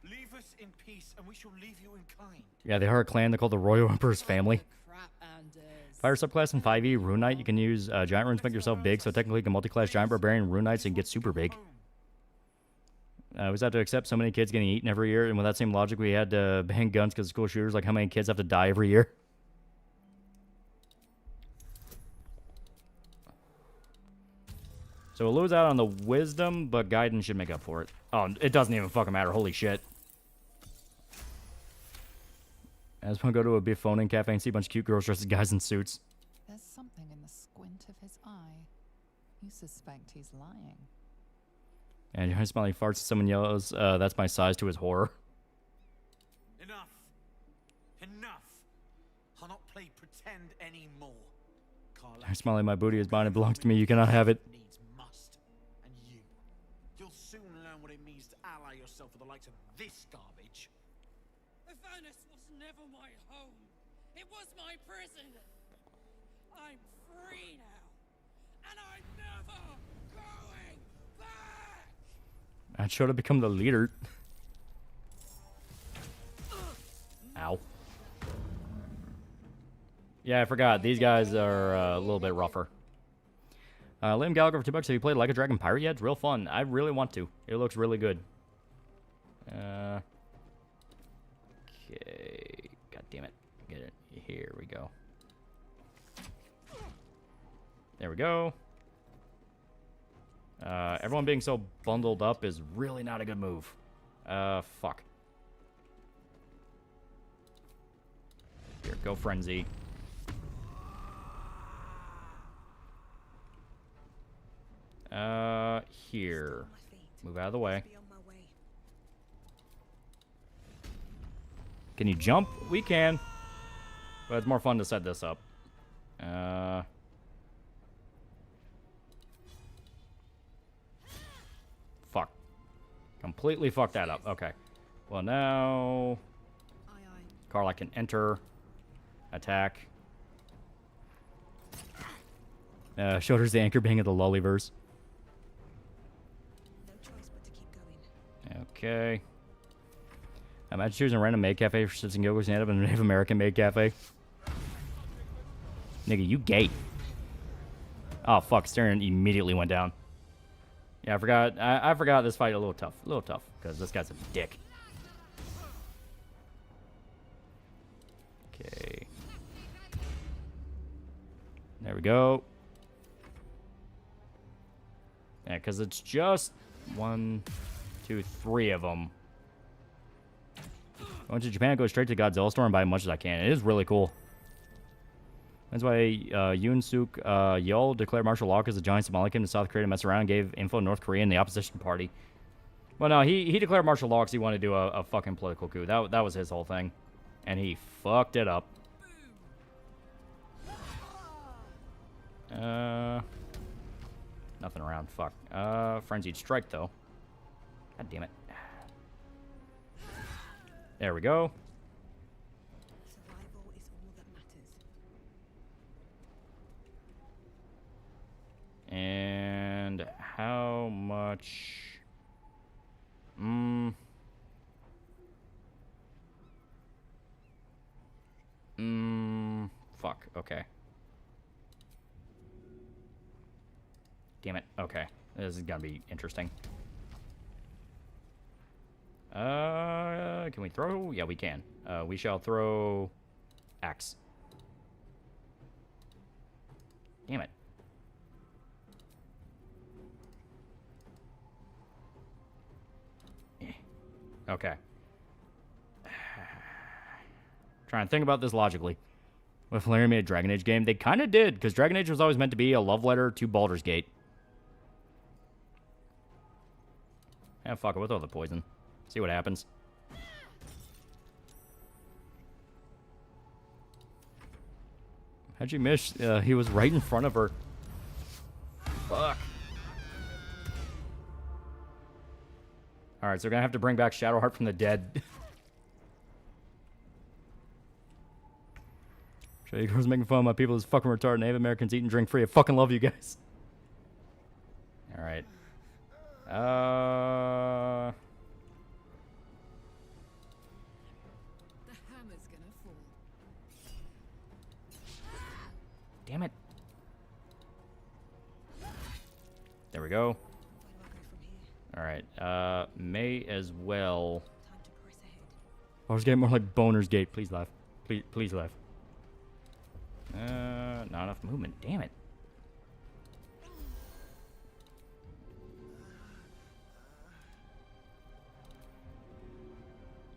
Leave us in peace, and we shall leave you in kind. Yeah, they are a clan. They're called the Royal Emperor's Family. Fire subclass in 5e, Rune Knight. You can use giant runes to make yourself big, so technically you can multi-class giant barbarian Rune Knights and get super big. We just have to accept so many kids getting eaten every year, and with that same logic, we had to ban guns because of school shooters. Like, how many kids have to die every year? So we'll lose out on the wisdom, but guidance should make up for it. Oh, it doesn't even fucking matter. Holy shit. I just want to go to a beef phoning cafe and see a bunch of cute girls dressed as guys in suits. There's something in the squint of his eye. You suspect he's lying. And your smiling farts, someone yells, that's my size to his horror. Enough. Enough. I'll not play pretend anymore. I'm smiling, my booty is mine, it belongs to me, you cannot have it. Needs must. And you. You'll soon learn what it means to ally yourself with the likes of this garbage. Avernus was never my home. It was my prison. I'm free now. And I'm never going back. I should have become the leader. Ow. Yeah, I forgot. These guys are a little bit rougher. Liam Gallagher for $2. Have you played Like a Dragon Pirate yet? It's real fun. I really want to. It looks really good. Okay. God damn it. Get it. Here we go. There we go. Everyone being so bundled up is really not a good move. Fuck. Here, go Frenzy. Here. Move out of the way. Can you jump? We can. But it's more fun to set this up. Fuck. Completely fucked that up. Okay. Well, now... Carl, I can enter. Attack. Shoulders the anchor being of the Loliverse. Okay. Imagine choosing a random maid cafe for sits and giggles and end up in a Native American maid cafe. Nigga, you gay. Oh, fuck. Stern immediately went down. Yeah, I forgot. I forgot this fight a little tough. A little tough, because this guy's a dick. Okay. There we go. Yeah, because it's just 1, 2, 3 of them. I went to Japan, go straight to Godzilla store and buy as much as I can. It is really cool. That's why Yoon Suk Yeol declared martial law because the giant Somali came to South Korea to mess around and gave info to North Korea and the opposition party. Well, no, he declared martial law because he wanted to do a fucking political coup. That was his whole thing. And he fucked it up. Nothing around. Fuck. Frenzied Strike, though. God damn it. There we go. Survival is all that matters. And how much... Fuck. Okay. Damn it. Okay. This is gonna be interesting. Can we throw? Yeah, we can. We shall throw axe. Damn it. Okay. Trying to think about this logically. If Valerian made a Dragon Age game, they kind of did, because Dragon Age was always meant to be a love letter to Baldur's Gate. Yeah, fuck it, we'll throw the poison. See what happens. How'd you miss? He was right in front of her. Fuck. Alright, so we're gonna have to bring back Shadowheart from the dead. Show you girls making fun of my people is fucking retarded. Native Americans eat and drink free. I fucking love you guys. Alright. The hammer's gonna fall. Damn it. There we go. Alright, may as well. I was getting more like Boner's Gate. Please laugh. Please laugh. Not enough movement. Damn it.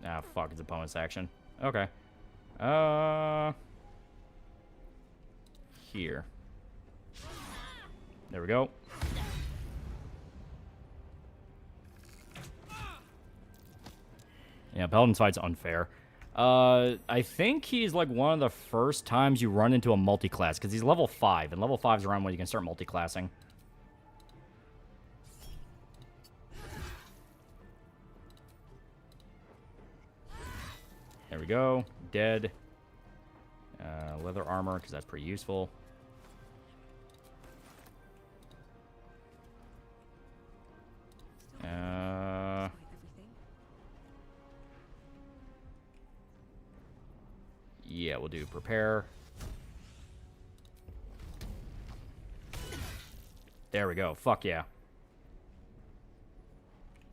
Ah, fuck. It's a bonus action. Okay. Here. There we go. Yeah, Paladin's fight's unfair. I think he's like one of the first times you run into a multi-class, because he's level 5, and level 5 is around when you can start multi-classing. There we go. Dead. Leather armor, because that's pretty useful. Yeah, we'll do prepare. There we go. Fuck yeah.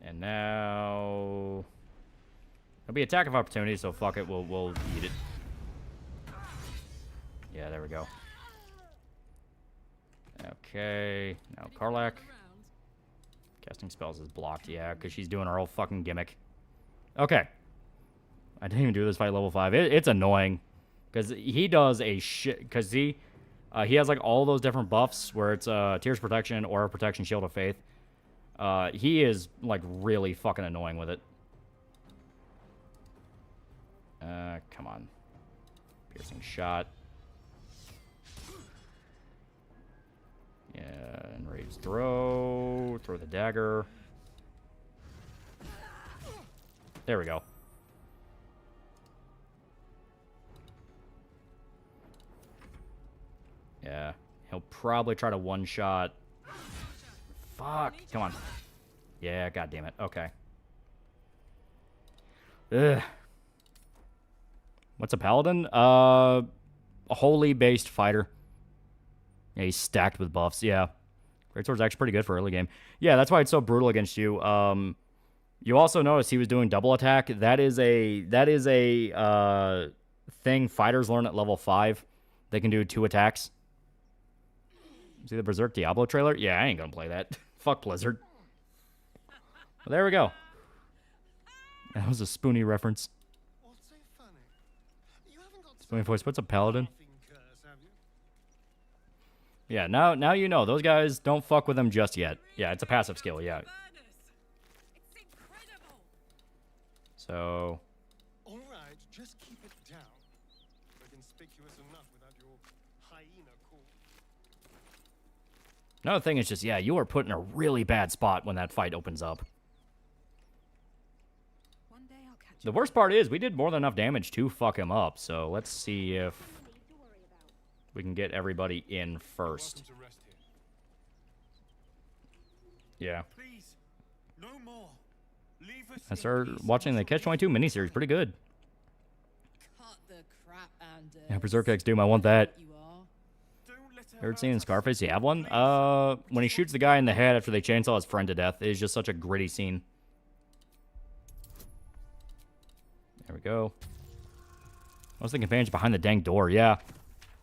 And now it'll be attack of opportunity, so fuck it. We'll eat it. Yeah, there we go. Okay, now Karlak. Casting spells is blocked, yeah, because she's doing her whole fucking gimmick. Okay. I didn't even do this fight level 5. It's annoying. Because he does a shit... Because he has, like, all those different buffs where it's Tears Protection, Aura Protection, Shield of Faith. He is, like, really fucking annoying with it. Come on. Piercing shot. Yeah, enraged throw. Throw the dagger. There we go. Yeah, he'll probably try to one-shot. Fuck, come on. Yeah, god damn it. Okay. Ugh. What's a paladin? A holy-based fighter. Yeah, he's stacked with buffs. Yeah. Greatsword's actually pretty good for early game. Yeah, that's why it's so brutal against you. You also notice he was doing double attack. That is a thing fighters learn at level 5. They can do 2 attacks. See the Berserk Diablo trailer? Yeah, I ain't gonna play that. Fuck Blizzard. Well, there we go. That was a Spoonie reference. Spoonie voice, what's a paladin? Yeah, now you know. Those guys, don't fuck with them just yet. Yeah, it's a passive skill, yeah. So... Alright, just keep it down. We're conspicuous enough without your hyena call. Another thing is just, yeah, you are put in a really bad spot when that fight opens up. The worst part is, we did more than enough damage to fuck him up, so let's see if we can get everybody in first. Yeah. Please, no more. Leave us I started watching the Catch-22 miniseries, pretty good. Yeah, Berserk X Doom, I want that. Ever seen Scarface? You have one? When he shoots the guy in the head after they chainsaw his friend to death, it is just such a gritty scene. There we go. I was thinking companions behind the dang door, yeah.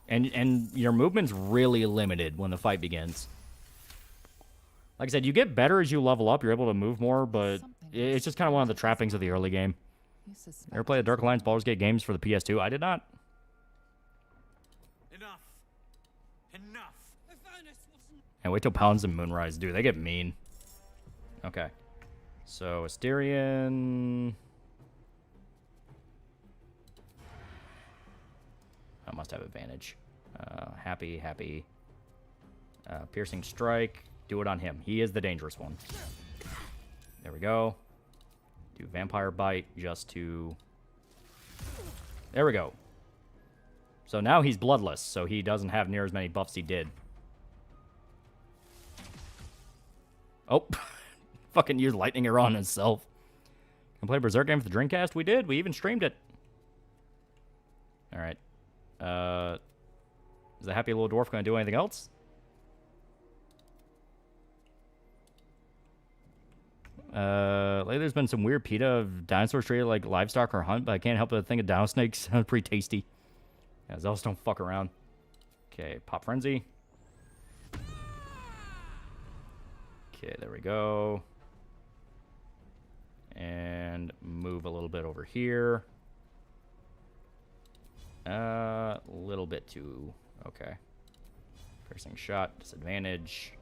And your movement's really limited when the fight begins. Like I said, you get better as you level up. You're able to move more, but it's just kind of one of the trappings of the early game. Ever play the Dark Alliance Baldur's Gate games for the PS2? I did not. Enough. The furnace wasn't. And wait till Pounds and Moonrise do. They get mean. Okay. So, Asterion... I must have advantage. Happy. Piercing Strike. Do it on him. He is the dangerous one. There we go. Do Vampire Bite just to... There we go. So now he's bloodless, so he doesn't have near as many buffs he did. Oh. Fucking use Lightning Arrow on himself. Can play Berserk game for the Dreamcast? We did. We even streamed it. Alright. Is the happy little dwarf going to do anything else? Lately there's been some weird PETA of dinosaurs treated like livestock or hunt, but I can't help but think of dino snakes. Sounds pretty tasty. Yeah, Zealous don't fuck around. Okay, Pop Frenzy. Okay, there we go. And move a little bit over here. A little bit too... Okay. Piercing Shot, disadvantage.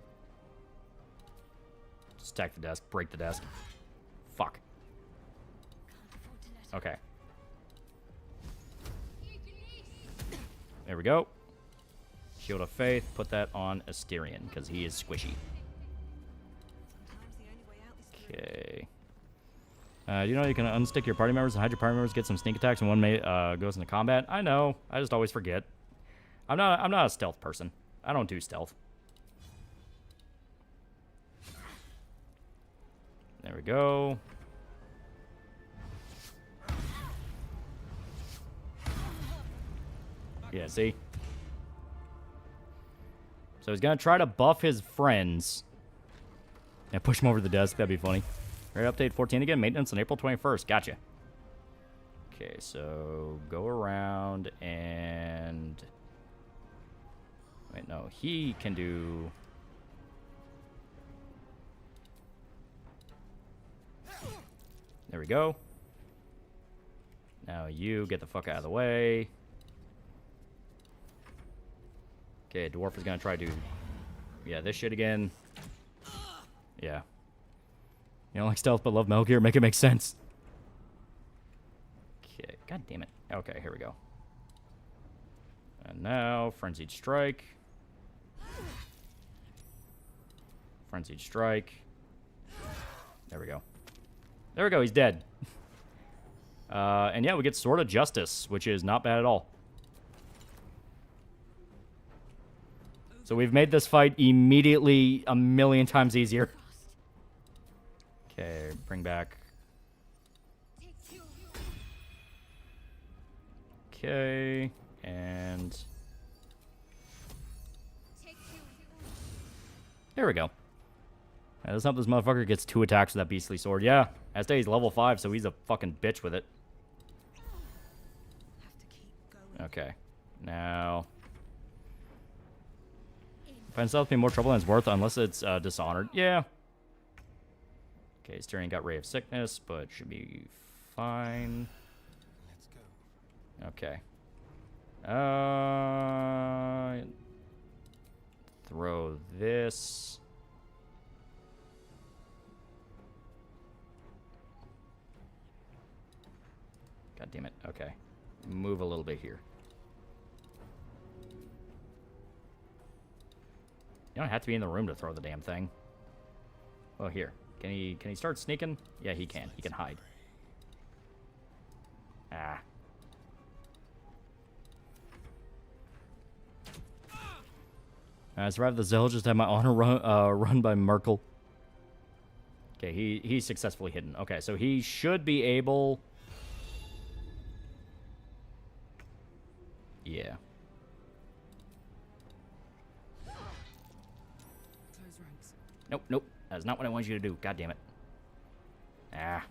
Stack the desk, break the desk. Fuck. Okay. There we go. Shield of Faith, put that on Asterion, because he is squishy. Okay. You know you can unstick your party members and hide your party members, get some sneak attacks, and one goes into combat? I know. I just always forget. I'm not a stealth person. I don't do stealth. There we go. Yeah, see? So he's gonna try to buff his friends. And push him over the desk. That'd be funny. Right, update 14 again. Maintenance on April 21st. Gotcha. Okay, so go around and... Wait, no. He can do... There we go. Now you get the fuck out of the way. Okay, Dwarf is gonna try to... Yeah, this shit again. Yeah. You don't like stealth but love Metal Gear? Make it make sense. Okay, god damn it. Okay, here we go. And now, Frenzied Strike. Frenzied Strike. There we go. There we go, he's dead. And yeah, we get Sword of Justice, which is not bad at all. So we've made this fight immediately a million times easier. Okay, bring back. Okay, and... There we go. Let's hope this motherfucker gets 2 attacks with that beastly sword. Yeah, Astay's level 5, so he's a fucking bitch with it. Okay, now... Find stealth be more trouble than it's worth unless it's dishonored. Yeah. Okay, Styrian got Ray of Sickness, but should be fine. Let's go. Okay. Throw this. God damn it. Okay. Move a little bit here. You don't have to be in the room to throw the damn thing. Well, here. Can he start sneaking? Yeah, he can. He can hide. Ah. I survived the Zell, just had my honor run by Merkel. Okay, he's successfully hidden. Okay, so he should be able... Yeah. Nope. That's not what I want you to do. God damn it. Ah.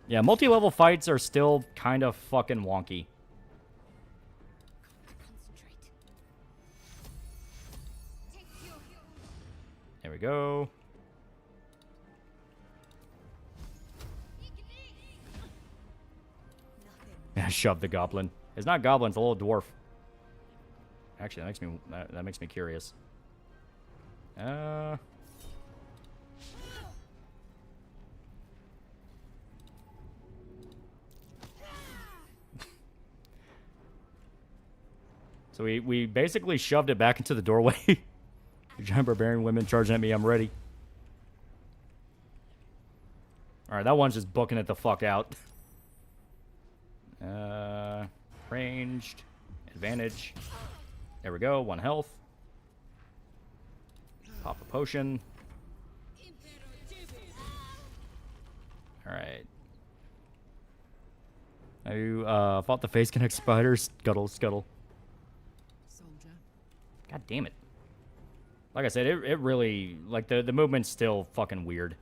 Yeah, multi-level fights are still kind of fucking wonky. There we go. Yeah, shove the goblin. It's not goblin, it's a little dwarf. Actually, that makes me curious. So we basically shoved it back into the doorway. Giant barbarian women charging at me. I'm ready. All right, that one's just booking it the fuck out. Ranged, advantage. There we go. 1 health. Pop a potion. All right. Have you fought the face connect spiders? Scuttle, scuttle. Soldier. God damn it. Like I said, it really, like, the movement's still fucking weird.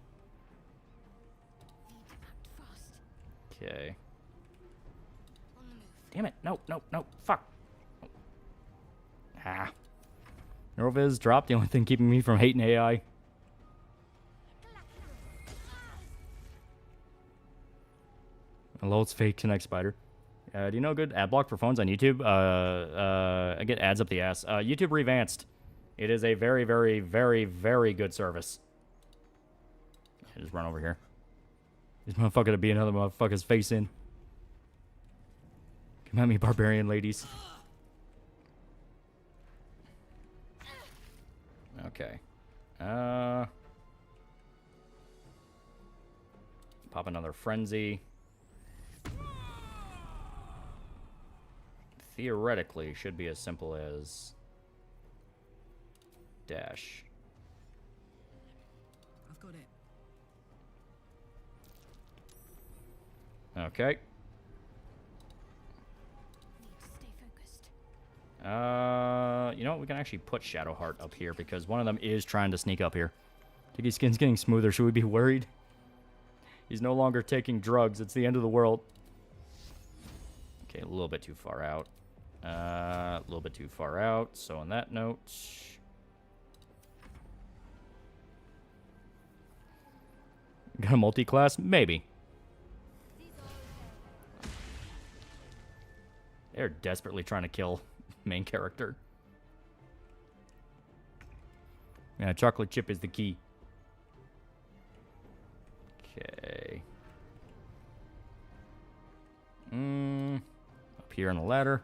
Okay. Damn it. No, no, no. Fuck. Ah. Neuroviz dropped. The only thing keeping me from hating AI. Hello, it's fake connect spider. Do you know good ad block for phones on YouTube? I get ads up the ass. YouTube Revanced. It is a very, very, very, very good service. I just run over here. This motherfucker to be another motherfucker's face in. Come at me, barbarian ladies. Okay. Pop another frenzy. Theoretically, should be as simple as dash. I've got it. Okay. You know what? We can actually put Shadowheart up here because one of them is trying to sneak up here. Tiggy's skin's getting smoother. Should we be worried? He's no longer taking drugs. It's the end of the world. Okay, a little bit too far out. A little bit too far out. So on that note... Got a multi-class? Maybe. They're desperately trying to kill main character. Yeah, chocolate chip is the key. Okay. Up here on the ladder.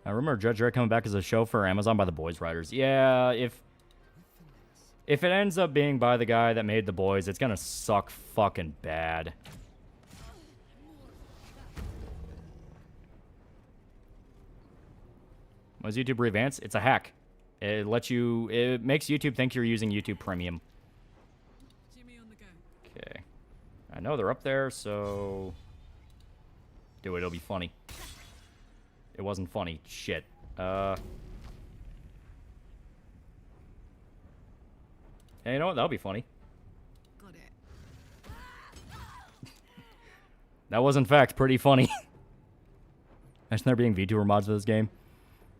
I remember Judge Dredd coming back as a show for Amazon by the Boys writers. Yeah, if it ends up being by the guy that made The Boys, it's gonna suck fucking bad. Was YouTube Revanced? It's a hack. It makes YouTube think you're using YouTube Premium. Okay. I know they're up there, so... Do it, it'll be funny. It wasn't funny. Shit. Hey, you know what? That'll be funny. Got it. That was, in fact, pretty funny. Imagine there being VTuber mods for this game.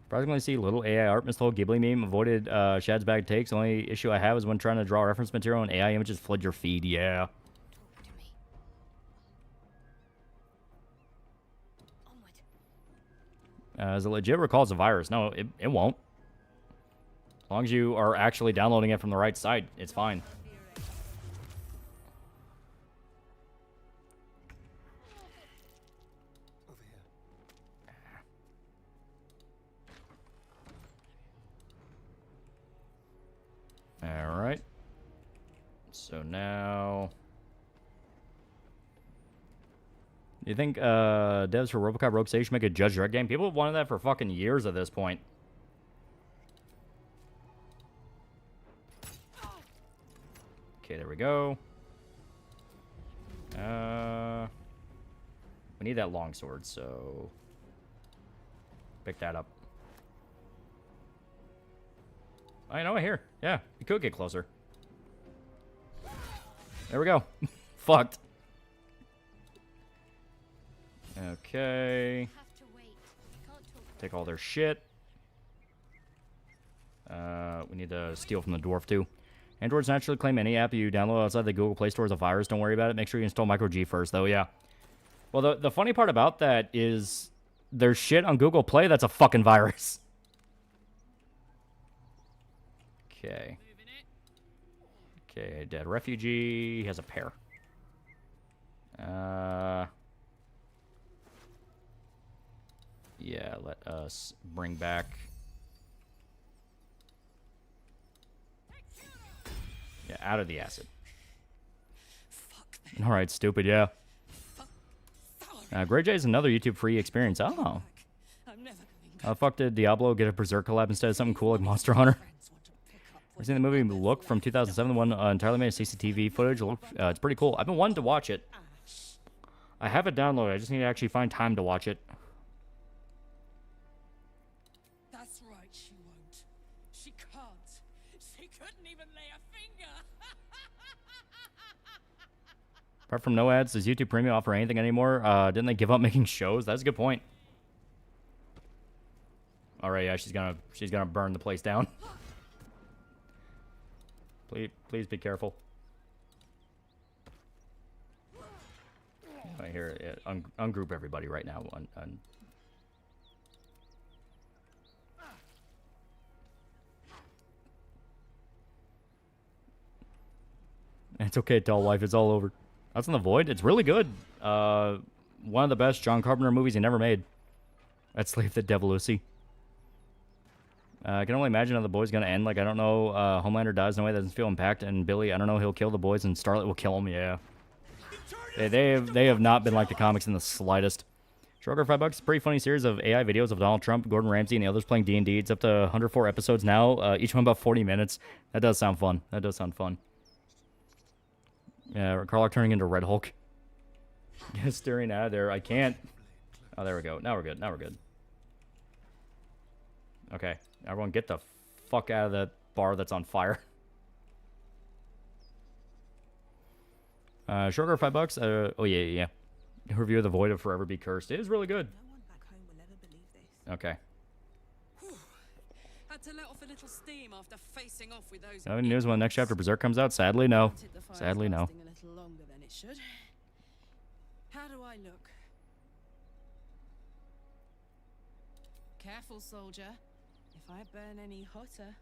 Surprisingly, see little AI art. Missed the whole Ghibli meme. Avoided Shad's bag takes. Only issue I have is when trying to draw reference material and AI images flood your feed. Yeah. As it legit recalls a virus. No, it won't. As long as you are actually downloading it from the right site, it's fine. Alright. So now... You think devs for Robocop Rogue Sage should make a Judge Dredd game? People have wanted that for fucking years at this point. Okay, there we go. We need that longsword, so... Pick that up. I know, here. Yeah, we could get closer. There we go. Fucked. Okay. Take all their shit. We need to steal from the dwarf, too. Androids naturally claim any app you download outside the Google Play Store is a virus. Don't worry about it. Make sure you install Micro G first, though. Yeah. Well, the funny part about that is there's shit on Google Play that's a fucking virus. Okay. Okay, dead refugee. He has a pair. Yeah, let us bring back... Yeah, out of the acid. Alright, stupid, yeah. Grey J is another YouTube free experience. Oh. How the fuck did Diablo get a Berserk collab instead of something cool like Monster Hunter? I've seen the movie Look from 2007, one entirely made of CCTV footage. It's pretty cool. I've been wanting to watch it. I have it downloaded. I just need to actually find time to watch it. That's right, she won't. She can't. She couldn't even lay a finger. Apart from no ads, does YouTube Premium offer anything anymore? Didn't they give up making shows? That's a good point. All right, yeah, she's gonna burn the place down. Please be careful. Right here, yeah, ungroup everybody right now. It's okay, tall wife. It's all over. That's in the Void. It's really good. One of the best John Carpenter movies he never made. That's Slave the Devil Lucy. I can only imagine how the boy's gonna end. Like, I don't know. Homelander dies in a way that doesn't feel impact, and Billy, I don't know, he'll kill the boys, and Starlet will kill him. Yeah. They have not been like the comics in the slightest. Stroker $5. Pretty funny series of AI videos of Donald Trump, Gordon Ramsay, and the others playing D&D. It's up to 104 episodes now. Each one about 40 minutes. That does sound fun. That does sound fun. Yeah, Carlock turning into Red Hulk. Just staring out of there. I can't. Oh, there we go. Now we're good. Now we're good. Okay. Everyone get the fuck out of that bar that's on fire. Sugar $5. Oh yeah. Review of The Void of Forever Be Cursed. It is really good. Okay. Had to let off a little steam after facing off with those. Any news when the next chapter of Berserk comes out? Sadly, no. Sadly, no. A little longer than it should. How do I look? Careful, soldier. If I burn any hotter,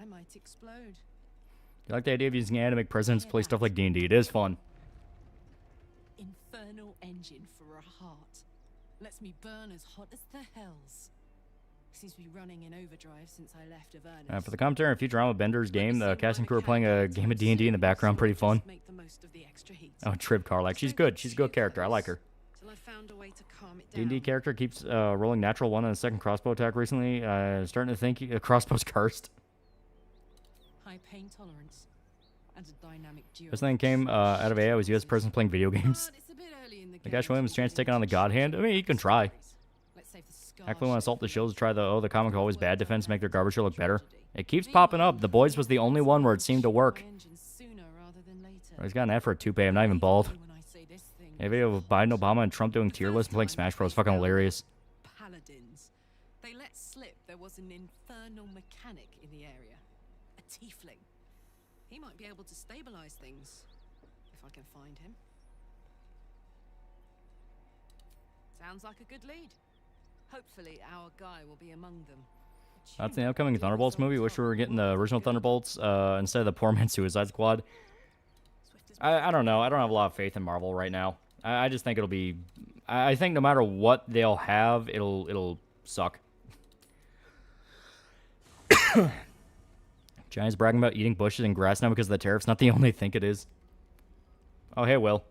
I might explode. You like the idea of using anime presidents to play stuff like D&D? It is fun. Infernal engine for a heart. Lets me burn as hot as the hells. Seems to be running in overdrive since I left Avernus. For the commentary on Futurama Bender's game, the casting crew are playing a game of D&D in the background. Pretty fun. Oh, Trib Carlac. She's good. She's a good character. I like her. D&D character keeps rolling natural 1 on a second crossbow attack recently. Starting to think crossbow's cursed. High pain tolerance and a dynamic duo. Best thing came out of AI was US person playing video games. The Gash Williams chance taking on the God Hand. I mean, you can try. Actually want to assault the shields to try the comic always bad defense, make their garbage show look better. It keeps popping up. The Boys was the only one where it seemed to work. He's got an ad for a toupee. I'm not even bald. A video of Biden, Obama, and Trump doing tier lists and playing Smash Bros. Fucking hilarious. Paladins. They let slip there was an infernal mechanic in the area. A tiefling. He might be able to stabilize things if I can find him. Sounds like a good lead. Hopefully our guy will be among them. That's the upcoming Thunderbolts movie. Wish we were getting the original Thunderbolts instead of the poor man's Suicide Squad. I don't know. I don't have a lot of faith in Marvel right now. I just think it'll be... I think no matter what they'll have, it'll suck. Giants bragging about eating bushes and grass now because of the tariffs. Not the only thing it is. Oh, hey, Will.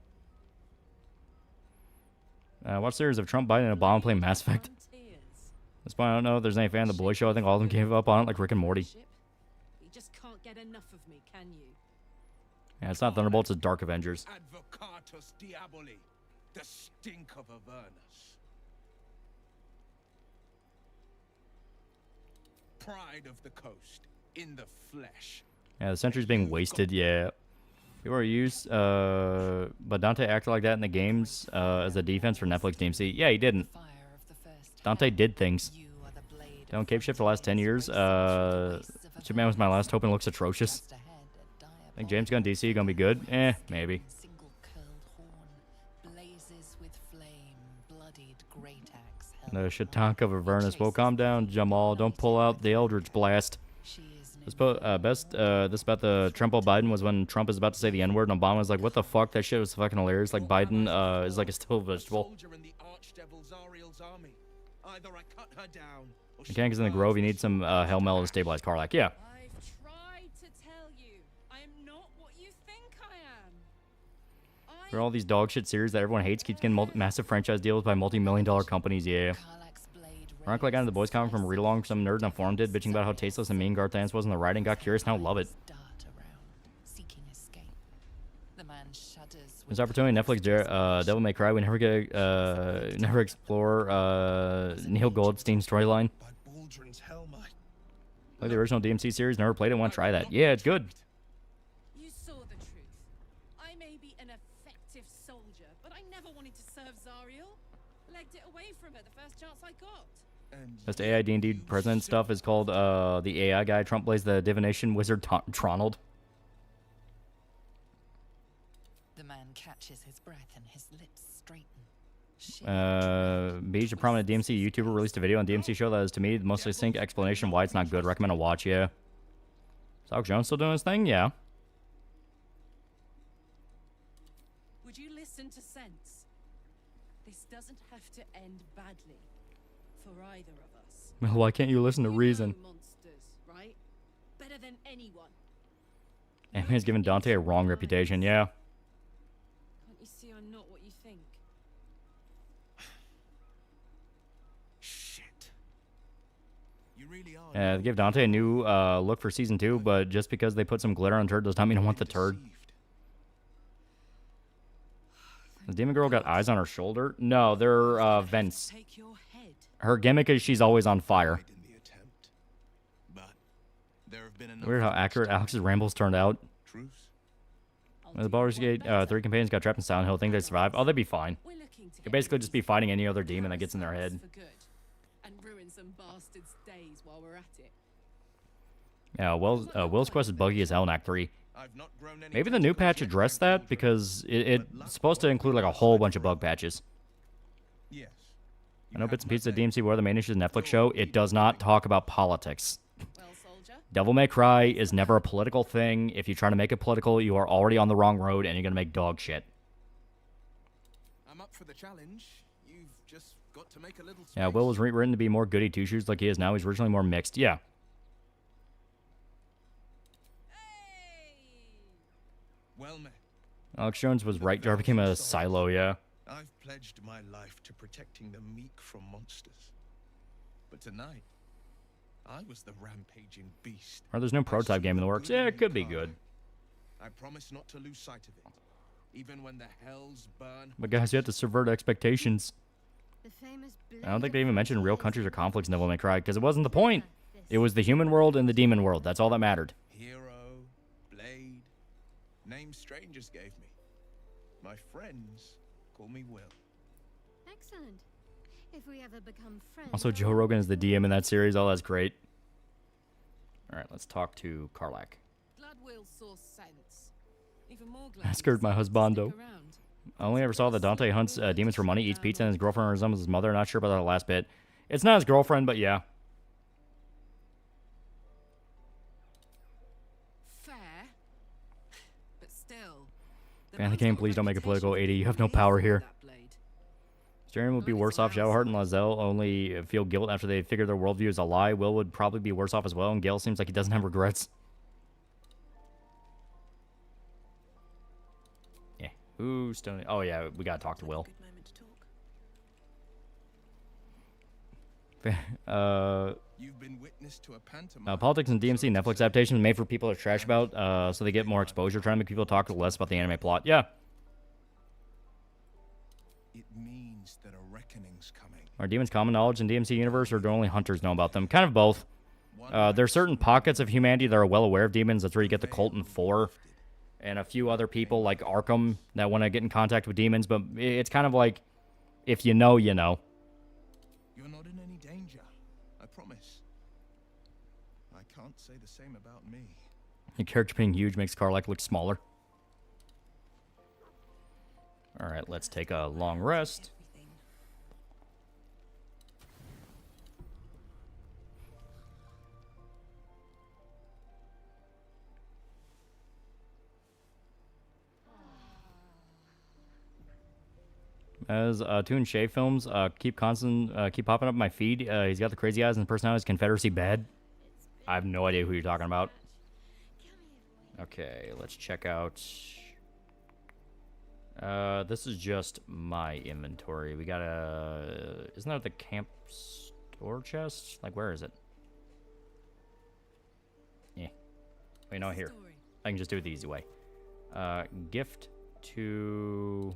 Watch series of Trump, Biden, and Obama playing Mass Effect. At this point, I don't know if there's any fan of the Boy Show. I think all of them gave up on it, like Rick and Morty. You just can't get enough of me, can you? Yeah, it's not Thunderbolts, it's Dark Avengers. Advocatus Diaboli, the stink of Avernus. Pride of the coast, in the flesh. Yeah, the Sentry's being wasted, yeah. People are used, but Dante acted like that in the games as a defense for Netflix DMC. Yeah, he didn't. Dante did things. Don't cape shit for the last 10 years. Superman was my last hope and looks atrocious. I think James Gunn DC gonna be good. Maybe. flame, bloodied great axe The Shatank of Avernus. Well, calm down, Jamal. Don't pull out the Eldritch Blast. This about the Trump Biden was when Trump is about to say the N-word and Obama was like, what the fuck? That shit was fucking hilarious. Like, Biden is like a still vegetable. Mechanics in the Grove, you need some Hell Metal to stabilize Karlach. Yeah. I've tried to tell you, I am not what you think I am. For all these dog shit series that everyone hates, keeps getting massive franchise deals by multi-million-dollar companies, yeah. Aren't like on the boys comment from a read-along some nerd on forum did, bitching about how tasteless and mean Garth Ennis was in the writing, got curious, now love it. This opportunity, Netflix, Devil May Cry, we never get, never explore, Neil Goldstein's storyline. Like the original DMC series, never played it, want to try that. Yeah, it's good. You saw the truth. I may be an effective soldier, but I never wanted to serve Zariel. Legged it away from her the first chance I got. Best AI D&D president stuff is called, the AI guy. Trump plays the divination wizard Tronald. The man catches his breath and his lips straighten. Beige, a prominent DMC YouTuber, released a video on DMC show that is, to me, the most succinct explanation why it's not good. Recommend a watch, yeah. Is Alex Jones still doing his thing? Yeah. Would you listen to sense? This doesn't have to end badly for either of us. Well, why can't you listen to reason? Monsters, right? Better than anyone. Anime has given Dante a wrong reputation, yeah. Can't you see I'm not what you think? They gave Dante a new look for season 2, but just because they put some glitter on turd does not mean I want the turd. The demon girl got eyes on her shoulder? No, they're vents. Her gimmick is she's always on fire. Weird how accurate Alex's rambles turned out. The Baldur's Gate 3 companions got trapped in Silent Hill. Think they survive? Oh, they'd be fine. They'd basically just be fighting any other demon that gets in their head. And ruin some bastard's days while we're at it. Yeah, Will's quest is buggy as hell in Act 3. Maybe the new patch addressed that, because it's supposed to include like a whole bunch of bug patches. I know Bits and Pieces of DMC were the main issue of the Netflix show. It does not talk about politics. Devil May Cry is never a political thing. If you try to make it political, you are already on the wrong road and you're going to make dog shit. I'm up for the challenge. You've just got to make a little space. Yeah, Will was rewritten to be more goody two-shoes like he is now. He's originally more mixed. Yeah. Well met. Alex Jones was right. Jar became a silo, yeah. I've pledged my life to protecting the meek from monsters. But tonight, I was the rampaging beast. Or there's no prototype game in the works. Yeah, it could be good. I promise not to lose sight of it, even when the hells burn. But guys, you have to subvert expectations. I don't think they even mentioned real countries or conflicts in Devil May Cry, because it wasn't the point. It was the human world and the demon world. That's all that mattered. Hero, blade, names strangers gave me. My friends call me Will. Excellent. If we ever become friends. Also, Joe Rogan is the DM in that series. Oh, that's great. All right, let's talk to Karlach. Glad Will saw sense. Even more glad. I scared my husbando. I only ever saw that Dante hunts demons for money, eats pizza, and his girlfriend resembles his mother. Not sure about that last bit. It's not his girlfriend, but yeah. Fair, but still. Fan the game, please don't make it political. 80, you have no power here. Tyrion would be worse off. Shadowheart and Lae'zel only feel guilt after they figure their worldview is a lie. Will would probably be worse off as well, and Gale seems like he doesn't have regrets. Yeah. Ooh, Stony. Oh, yeah, we gotta talk to Will. You've been witness to a politics and DMC Netflix adaptations made for people to trash about, so they get more exposure, trying to make people talk less about the anime plot. Yeah. It means that a reckoning's coming. Are demons common knowledge in DMC universe, or do only hunters know about them? Kind of both. There are certain pockets of humanity that are well aware of demons. That's where you get the Cult and 4, and a few other people like Arkham that want to get in contact with demons. But it's kind of like, if you know, you know. You're not in any danger, I promise. I can't say the same about me. Your character being huge makes Karlach look smaller. All right, let's take a long rest. As Toon Shay films keep popping up in my feed. He's got the crazy eyes and personality. Is Confederacy bad? I have no idea who you're talking about. Okay, let's check out. This is just my inventory. We got a. Isn't that the camp store chest? Like, where is it? Yeah. Wait, no, here. I can just do it the easy way. Gift to.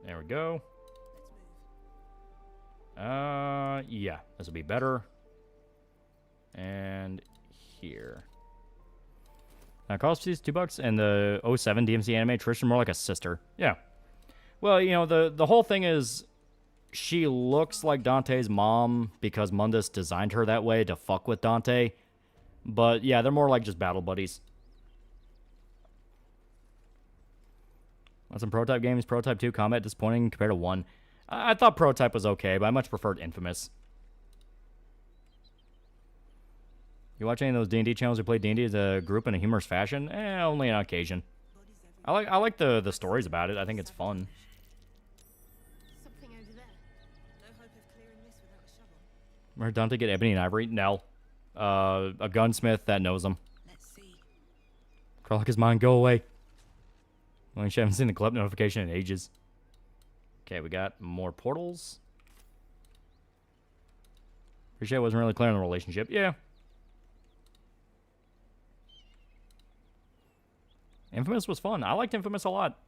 There we go. Yeah, this will be better. And here. Now, cost fees $2, and the 07 DMC anime Trish is more like a sister. Yeah. Well, you know, the whole thing is she looks like Dante's mom because Mundus designed her that way to fuck with Dante. But yeah, they're more like just battle buddies. On some Prototype games, Prototype 2 combat disappointing compared to 1. I thought Prototype was okay, but I much preferred Infamous. You watch any of those D&D channels who play D&D as a group in a humorous fashion? Only on occasion. I like the stories about it. I think it's fun. Something over there. No hope of clearing this without a shovel. Where did Dante get ebony and ivory? No. A gunsmith that knows him. Let's see. Carlock his mind, go away. Well, she haven't seen the clip notification in ages. Okay, we got more portals. Appreciate I wasn't really clear on the relationship. Yeah. Infamous was fun. I liked Infamous a lot.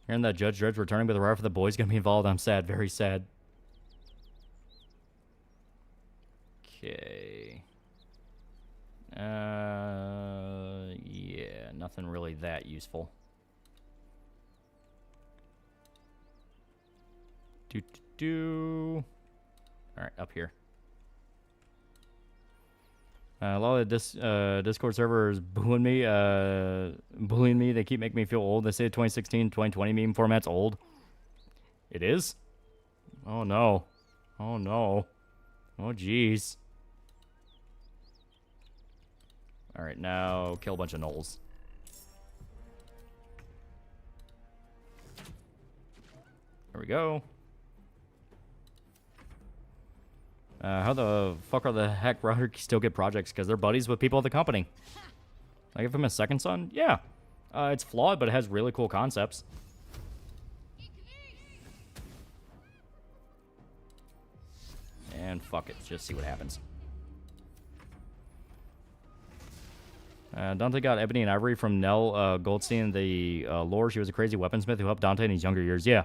Hearing that Judge Dredd's returning with the ride for the boys gonna be involved, I'm sad. Very sad. Okay. Yeah, nothing really that useful. Alright, up here. A lot of this Discord server is bullying me. They keep making me feel old. They say 2016, 2020 meme format's old. It is? Oh no. Oh no. Oh jeez. Alright, now kill a bunch of gnolls. There we go. How the fuck are the heck Roderick still get projects? Because they're buddies with people at the company. I give him a second son? Yeah. It's flawed, but it has really cool concepts. And fuck it. Just see what happens. Dante got ebony and ivory from Nell Goldstein, the lore. She was a crazy weaponsmith who helped Dante in his younger years. Yeah.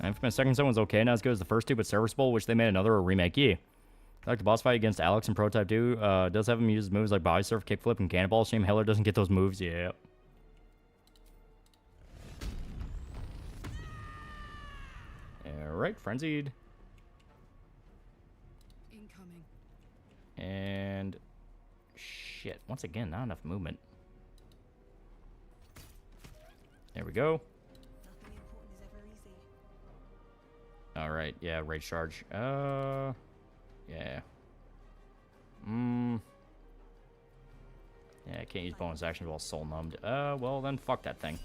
Infamous Second Son was okay, not as good as the first two, but serviceable, which they made another remake. Yeah. I like the boss fight against Alex in Prototype 2. Does have him use moves like body surf, kickflip, and cannonball. Shame Heller doesn't get those moves. Yeah. Alright, frenzied. Incoming. And shit. Once again, not enough movement. There we go. Alright, yeah, rage charge. Yeah. Yeah, I can't use bonus actions while soul numbed. Well then fuck that thing.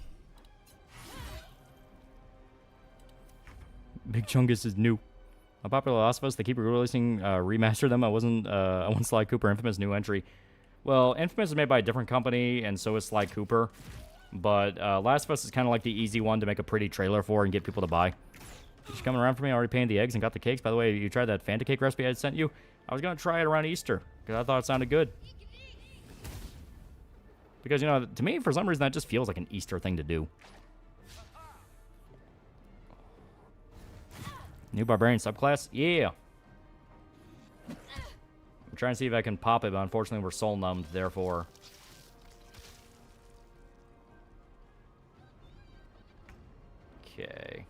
Big Chungus is new. A popular Last of Us, they keep releasing remaster them. I want Sly Cooper Infamous new entry. Well, Infamous is made by a different company, and so is Sly Cooper. But Last of Us is kind of like the easy one to make a pretty trailer for and get people to buy. She's coming around for me. I already painted the eggs and got the cakes. By the way, you tried that Fanta cake recipe I sent you? I was going to try it around Easter because I thought it sounded good. Because, you know, to me, for some reason, that just feels like an Easter thing to do. New Barbarian subclass? Yeah. I'm trying to see if I can pop it, but unfortunately we're soul numbed, therefore. Okay.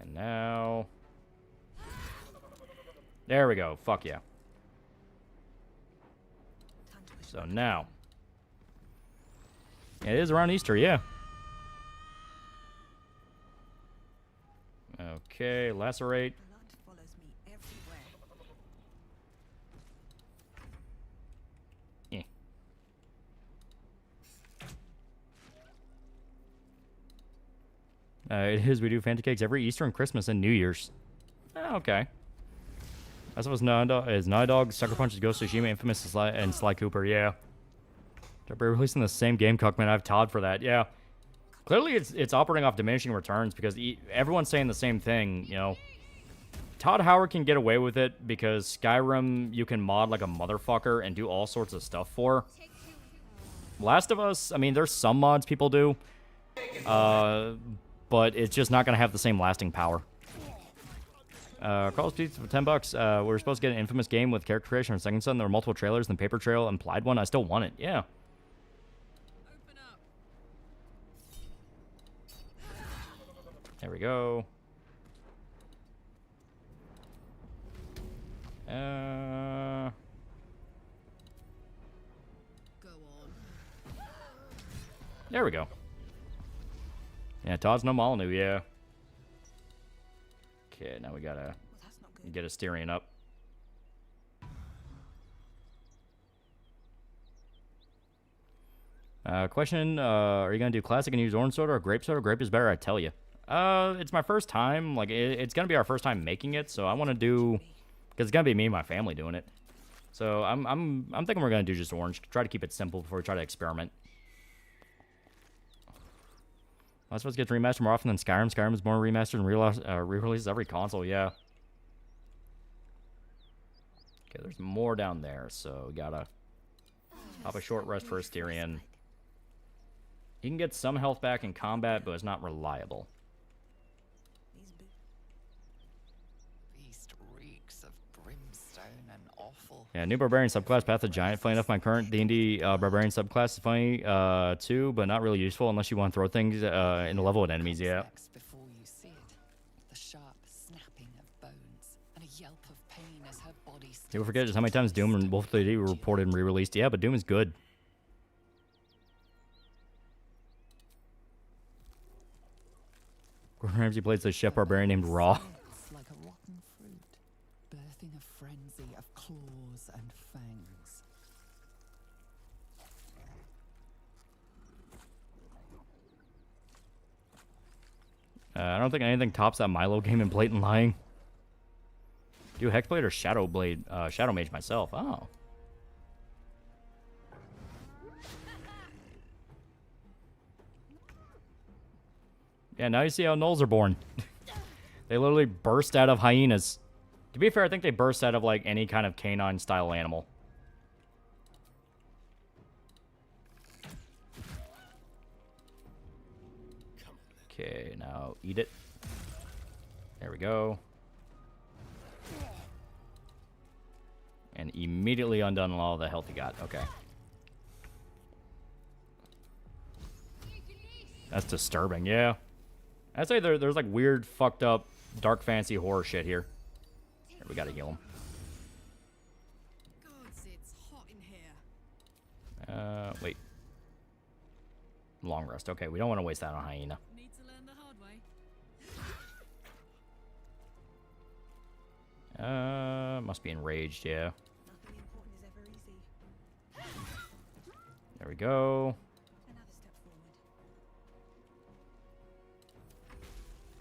And now... There we go. Fuck yeah. So now... It is around Easter, yeah. Okay, lacerate. Eh. It is. We do Fanta cakes every Easter and Christmas and New Year's. Oh, okay. I suppose Naughty Dog, Sucker Punch, Ghost of Tsushima, Infamous, and Sly Cooper. Yeah. They're releasing the same game, Cuckman. I have Todd for that. Yeah. Clearly, it's operating off diminishing returns because everyone's saying the same thing. You know, Todd Howard can get away with it because Skyrim you can mod like a motherfucker and do all sorts of stuff for. Last of Us, I mean, there's some mods people do, but it's just not gonna have the same lasting power. Carl's Pizza for $10. We were supposed to get an Infamous game with character creation on Second Son. There were multiple trailers, and the Paper Trail implied one. I still want it. Yeah. There we go. There we go. Yeah, Todd's no Molyneux, yeah. Okay, now we gotta get a Styrian up. Question, are you gonna do classic and use orange soda or grape soda? Grape is better, I tell you. It's my first time. Like, it's gonna be our first time making it, so I want to do, because it's gonna be me and my family doing it. So I'm thinking we're gonna do just orange. Try to keep it simple before we try to experiment. I'm supposed to get remastered more often than Skyrim. Skyrim is more remastered and re-releases every console. Yeah. Okay, there's more down there, so we gotta pop a short rest for Asterion. He can get some health back in combat, but it's not reliable. Beast reeks of brimstone and awful. Yeah, new Barbarian subclass, Path of Giant. Funny enough, my current D&D Barbarian subclass is funny, too, but not really useful unless you want to throw things in the level of enemies, yeah. Before you see it, the sharp snapping of bones and a yelp of pain as her body. People forget just how many times Doom and Wolf 3D were reported and re-released. Yeah, but Doom is good. Gordon Ramsay plays the chef barbarian named Raw. Like a rotten fruit, birthing a frenzy of claws and fangs. I don't think anything tops that Milo game in Blatant Lying. Do Hexblade or Shadowblade? Shadow Mage myself. Oh. Yeah, now you see how gnolls are born. They literally burst out of hyenas. To be fair, I think they burst out of, like, any kind of canine-style animal. Okay, now eat it. There we go. And immediately undone all the health you got. Okay. That's disturbing, yeah. I'd say there's like weird, fucked up, dark fantasy horror shit here. Here, we gotta heal him. Gods, it's hot in here. Wait. Long rest. Okay, we don't want to waste that on hyena. Need to learn the hard way. Must be enraged, yeah. Nothing important is ever easy. There we go.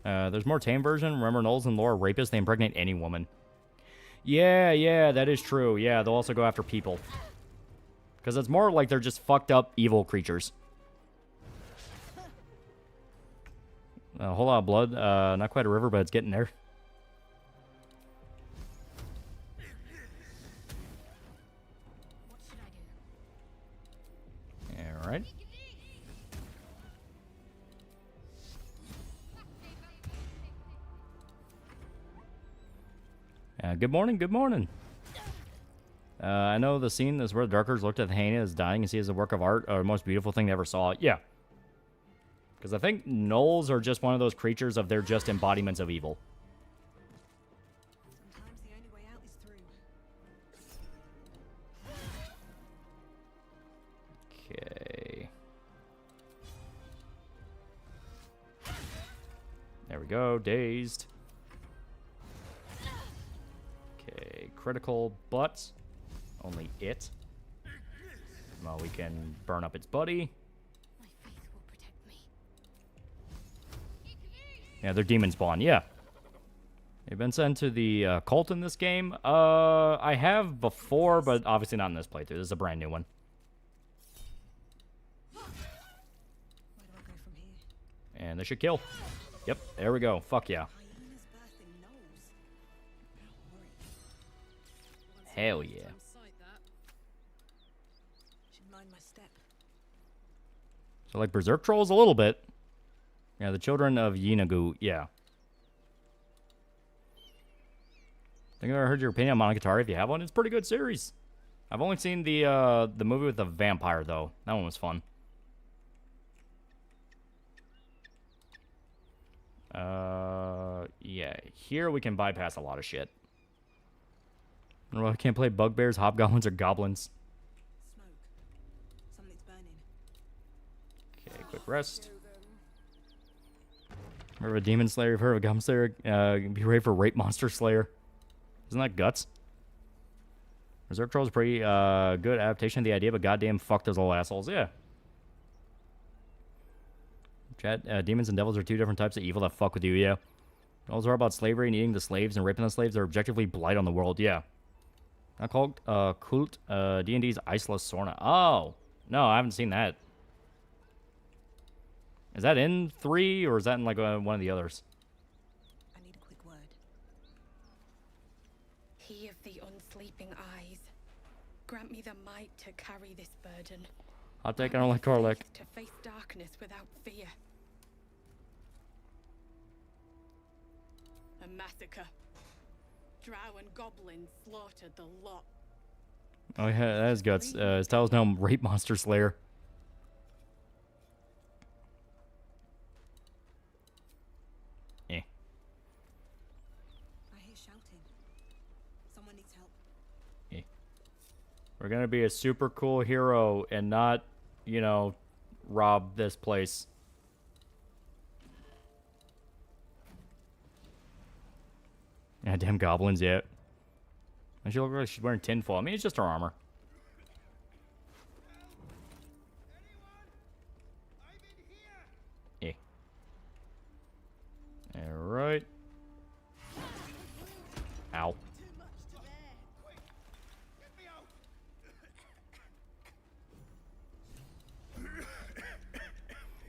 There's more tame version. Remember, gnolls and lore rapists, they impregnate any woman. Yeah, that is true. Yeah, they'll also go after people. Because it's more like they're just fucked up evil creatures. A whole lot of blood. Not quite a river, but it's getting there. Alright. Good morning, good morning. I know the scene is where the Darkers looked at the hyena as dying and see it as a work of art or the most beautiful thing they ever saw. Yeah. Because I think gnolls are just one of those creatures of they're just embodiments of evil. Sometimes the only way out is through. Okay. There we go. Dazed. Okay. Critical, but only it. Well, we can burn up its buddy. My faith will protect me. Yeah, they're demon spawn. Yeah. They've been sent to the cult in this game. I have before, but obviously not in this playthrough. This is a brand new one. And they should kill. Yep, there we go. Fuck yeah. Hell yeah. So like Berserk Trolls a little bit. Yeah, the Children of Yeenagu. Yeah. I think I've heard your opinion on Monogatari. If you have one, it's a pretty good series. I've only seen the movie with the vampire though. That one was fun. Yeah, here we can bypass a lot of shit. Well, I can't play bugbears, hobgoblins, or goblins. Something's burning. Okay, quick rest. Remember a demon slayer? You've heard of a goblin slayer? Be ready for rape monster slayer. Isn't that guts? Berserk Trolls is pretty good adaptation of the idea, but goddamn fuck those little assholes. Yeah. Chat, demons and devils are two different types of evil that fuck with you, yeah. Those are about slavery and eating the slaves and raping the slaves. They're objectively blight on the world, yeah. Not called Kult, D&D's Isla Sorna. Oh, no, I haven't seen that. Is that in 3, or is that in, like, one of the others? I need a quick word. He of the unsleeping eyes, grant me the might to carry this burden. Hot take, I don't like Karlek. To face darkness without fear. A massacre. Drow and goblins slaughtered the lot. Oh yeah, that is guts. His title's now Rape Monster Slayer. Eh. I hear shouting. Someone needs help. Eh. We're gonna be a super cool hero and not, you know, rob this place. Yeah, damn goblins, yeah. And she looks like she's wearing tinfoil. I mean, it's just her armor. Yeah. Alright. Ow.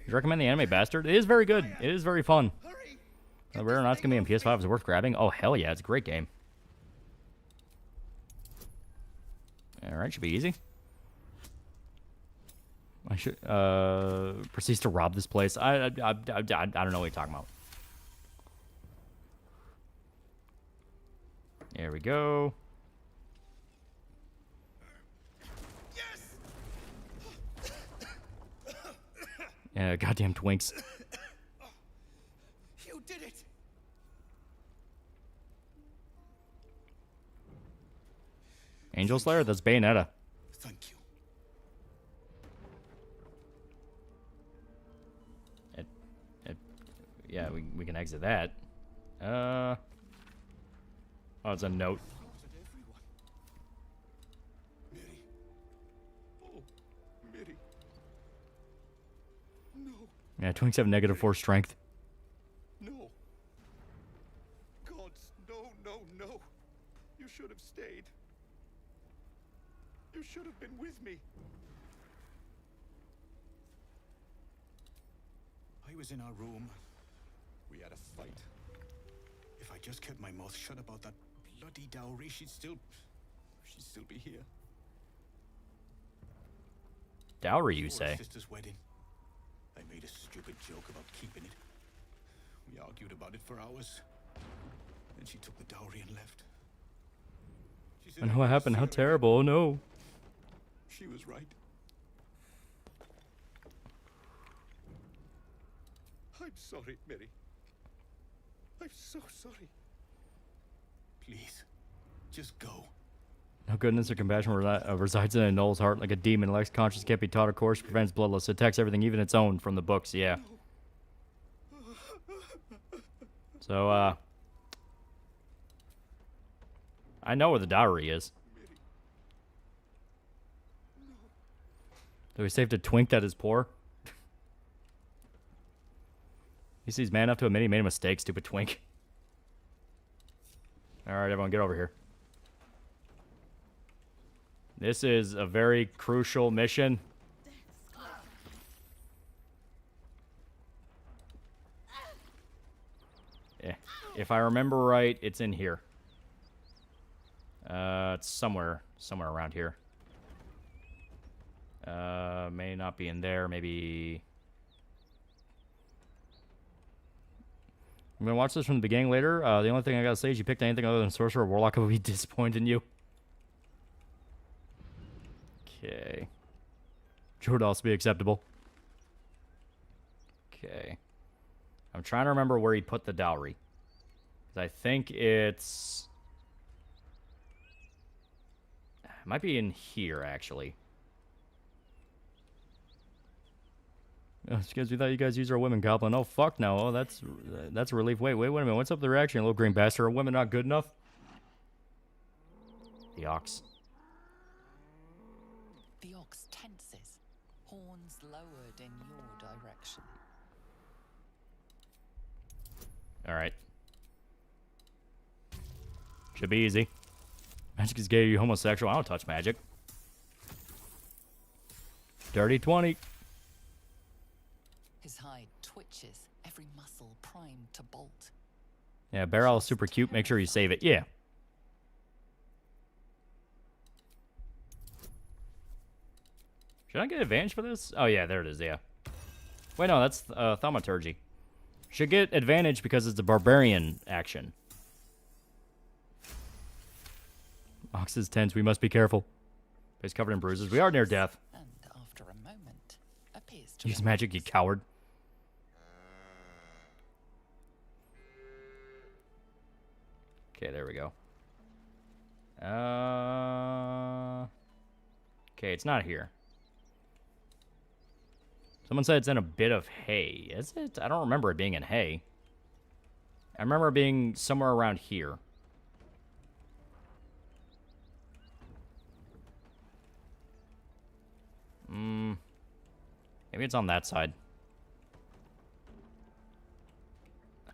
You recommend the anime Bastard? It is very good. It is very fun. Rare or not, it's going to be on PS5. Is it worth grabbing? Oh, hell yeah. It's a great game. Alright, should be easy. I should, proceeds to rob this place. I don't know what you're talking about. There we go. Yeah, goddamn twinks. You did it. Angel Slayer? That's Bayonetta. Thank you. Yeah, we can exit that. Oh, it's a note. Mary. Oh, Mary. No. Yeah, twinks have -4 strength. No. Gods, no, no, no. You should have stayed. You should have been with me. I was in our room. We had a fight. If I just kept my mouth shut about that bloody dowry, she'd still be here. Dowry, you Before our say? sister's wedding, I made a stupid joke about keeping it. We argued about it for hours. Then she took the dowry and left. I know what happened. How terrible. Oh no. She was right. I'm sorry, Mary. I'm so sorry. Please, just go. No goodness or compassion resides in a Knoll's heart like a demon. Lex conscience can't be taught, of course. Prevents bloodlust. Attacks everything, even its own, from the books. Yeah. So, I know where the dowry is. Do we save to twink that is poor? He sees man enough to admit he made a mistake, stupid twink. Alright, everyone, get over here. This is a very crucial mission. Yeah. If I remember right, it's in here. It's somewhere around here. May not be in there, maybe... I'm gonna watch this from the beginning later. The only thing I gotta say is you picked anything other than Sorcerer or Warlock, I would be disappointed in you. Okay. Which would also be acceptable. Okay. I'm trying to remember where he put the dowry. 'Cause I think it's... It might be in here, actually. Oh, because we thought you guys used our women goblin. Oh, fuck no. Oh, that's a relief. Wait a minute. What's up with the reaction, little green bastard? Are women not good enough? The ox. The ox tenses, horns lowered in your direction. Alright. Should be easy. Magic is gay, you homosexual. I don't touch magic. Dirty 20. His hide twitches, every muscle primed to bolt. Yeah, barrel is super cute. Make sure you save it. Yeah. Should I get advantage for this? Oh, yeah, there it is, yeah. Wait, no, that's thaumaturgy. Should get advantage because it's a barbarian action. Ox is tense. We must be careful. He's covered in bruises. We are near death. And after a moment, appears to Use magic, you coward. Okay, there we go. Okay, it's not here. Someone said it's in a bit of hay. Is it? I don't remember it being in hay. I remember it being somewhere around here. Maybe it's on that side.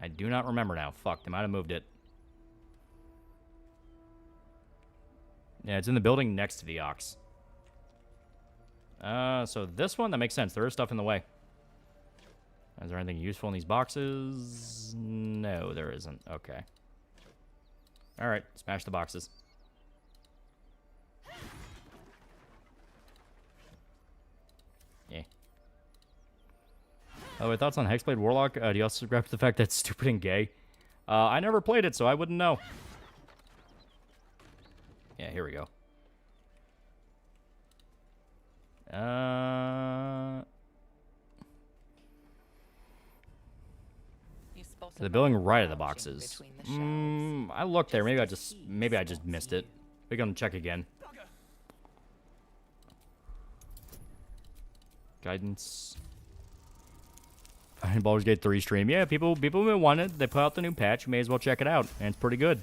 I do not remember now. Fuck, they might have moved it. Yeah, it's in the building next to the ox. So this one, that makes sense. There is stuff in the way. Is there anything useful in these boxes? No, there isn't. Okay. Alright, smash the boxes. Yeah. Oh, wait, thoughts on Hexblade Warlock? Do you also subscribe to the fact that it's stupid and gay? I never played it, so I wouldn't know. Yeah, here we go. The building right of the boxes. I looked there. Maybe I just missed it. We're gonna check again. Guidance. Baldur's Gate 3 stream. Yeah, people have been wanting it. They put out the new patch. May as well check it out, and it's pretty good.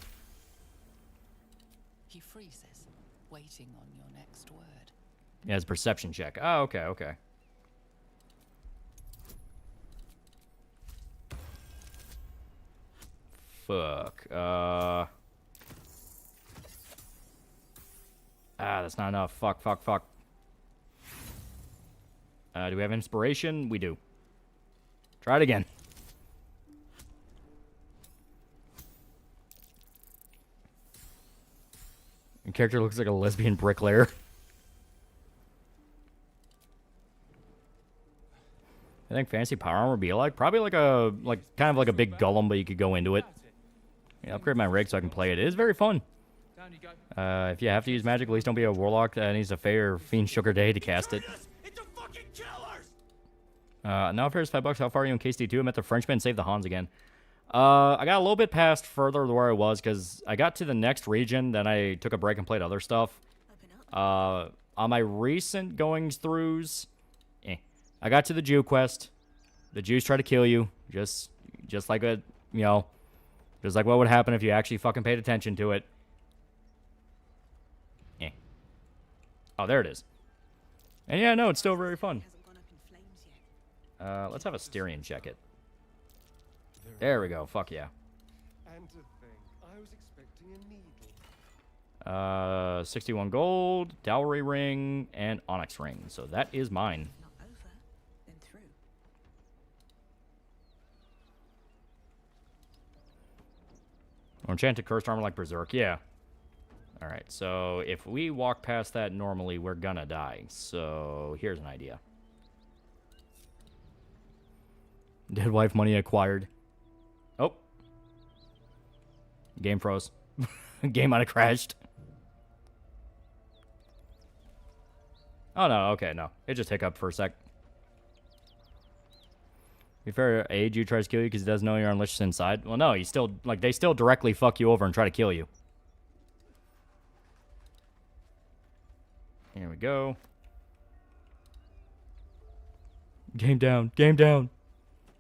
He freezes, waiting on your next word. Yeah, it's a perception check. Oh, okay, okay. Fuck. That's not enough. Fuck. Do we have inspiration? We do. Try it again. Your character looks like a lesbian bricklayer. I think fancy power armor would be like probably like kind of like a big golem, but you could go into it. Yeah, upgrade my rig so I can play it. It is very fun. down you go. If you have to use magic, at least don't be a warlock that needs a fair fiend sugar day to cast it. Now fares $5. How far are you in KSD2? I'm at the Frenchman. Save the Hans again. I got a little bit past further to where I was because I got to the next region. Then I took a break and played other stuff. On my recent goings-throughs, I got to the Jew quest. The Jews try to kill you, just like a, you know, just like what would happen if you actually fucking paid attention to it. Oh, there it is. And yeah, no, it's still very fun. Let's have a Styrian check it. There we go. Fuck yeah. And to think, I was expecting a needle. 61 gold, dowry ring, and onyx ring. So that is mine. Or enchanted cursed armor like Berserk. Yeah. Alright, so if we walk past that normally, we're gonna die. So here's an idea. Dead wife money acquired. Oh. Game froze. Game might have crashed. Oh, no. Okay, no. It just hiccuped for a sec. To be fair, a Jew tries to kill you because he doesn't know you're unleashed inside. Well, no. He still, like, they still directly fuck you over and try to kill you. Here we go. Game down. Game down.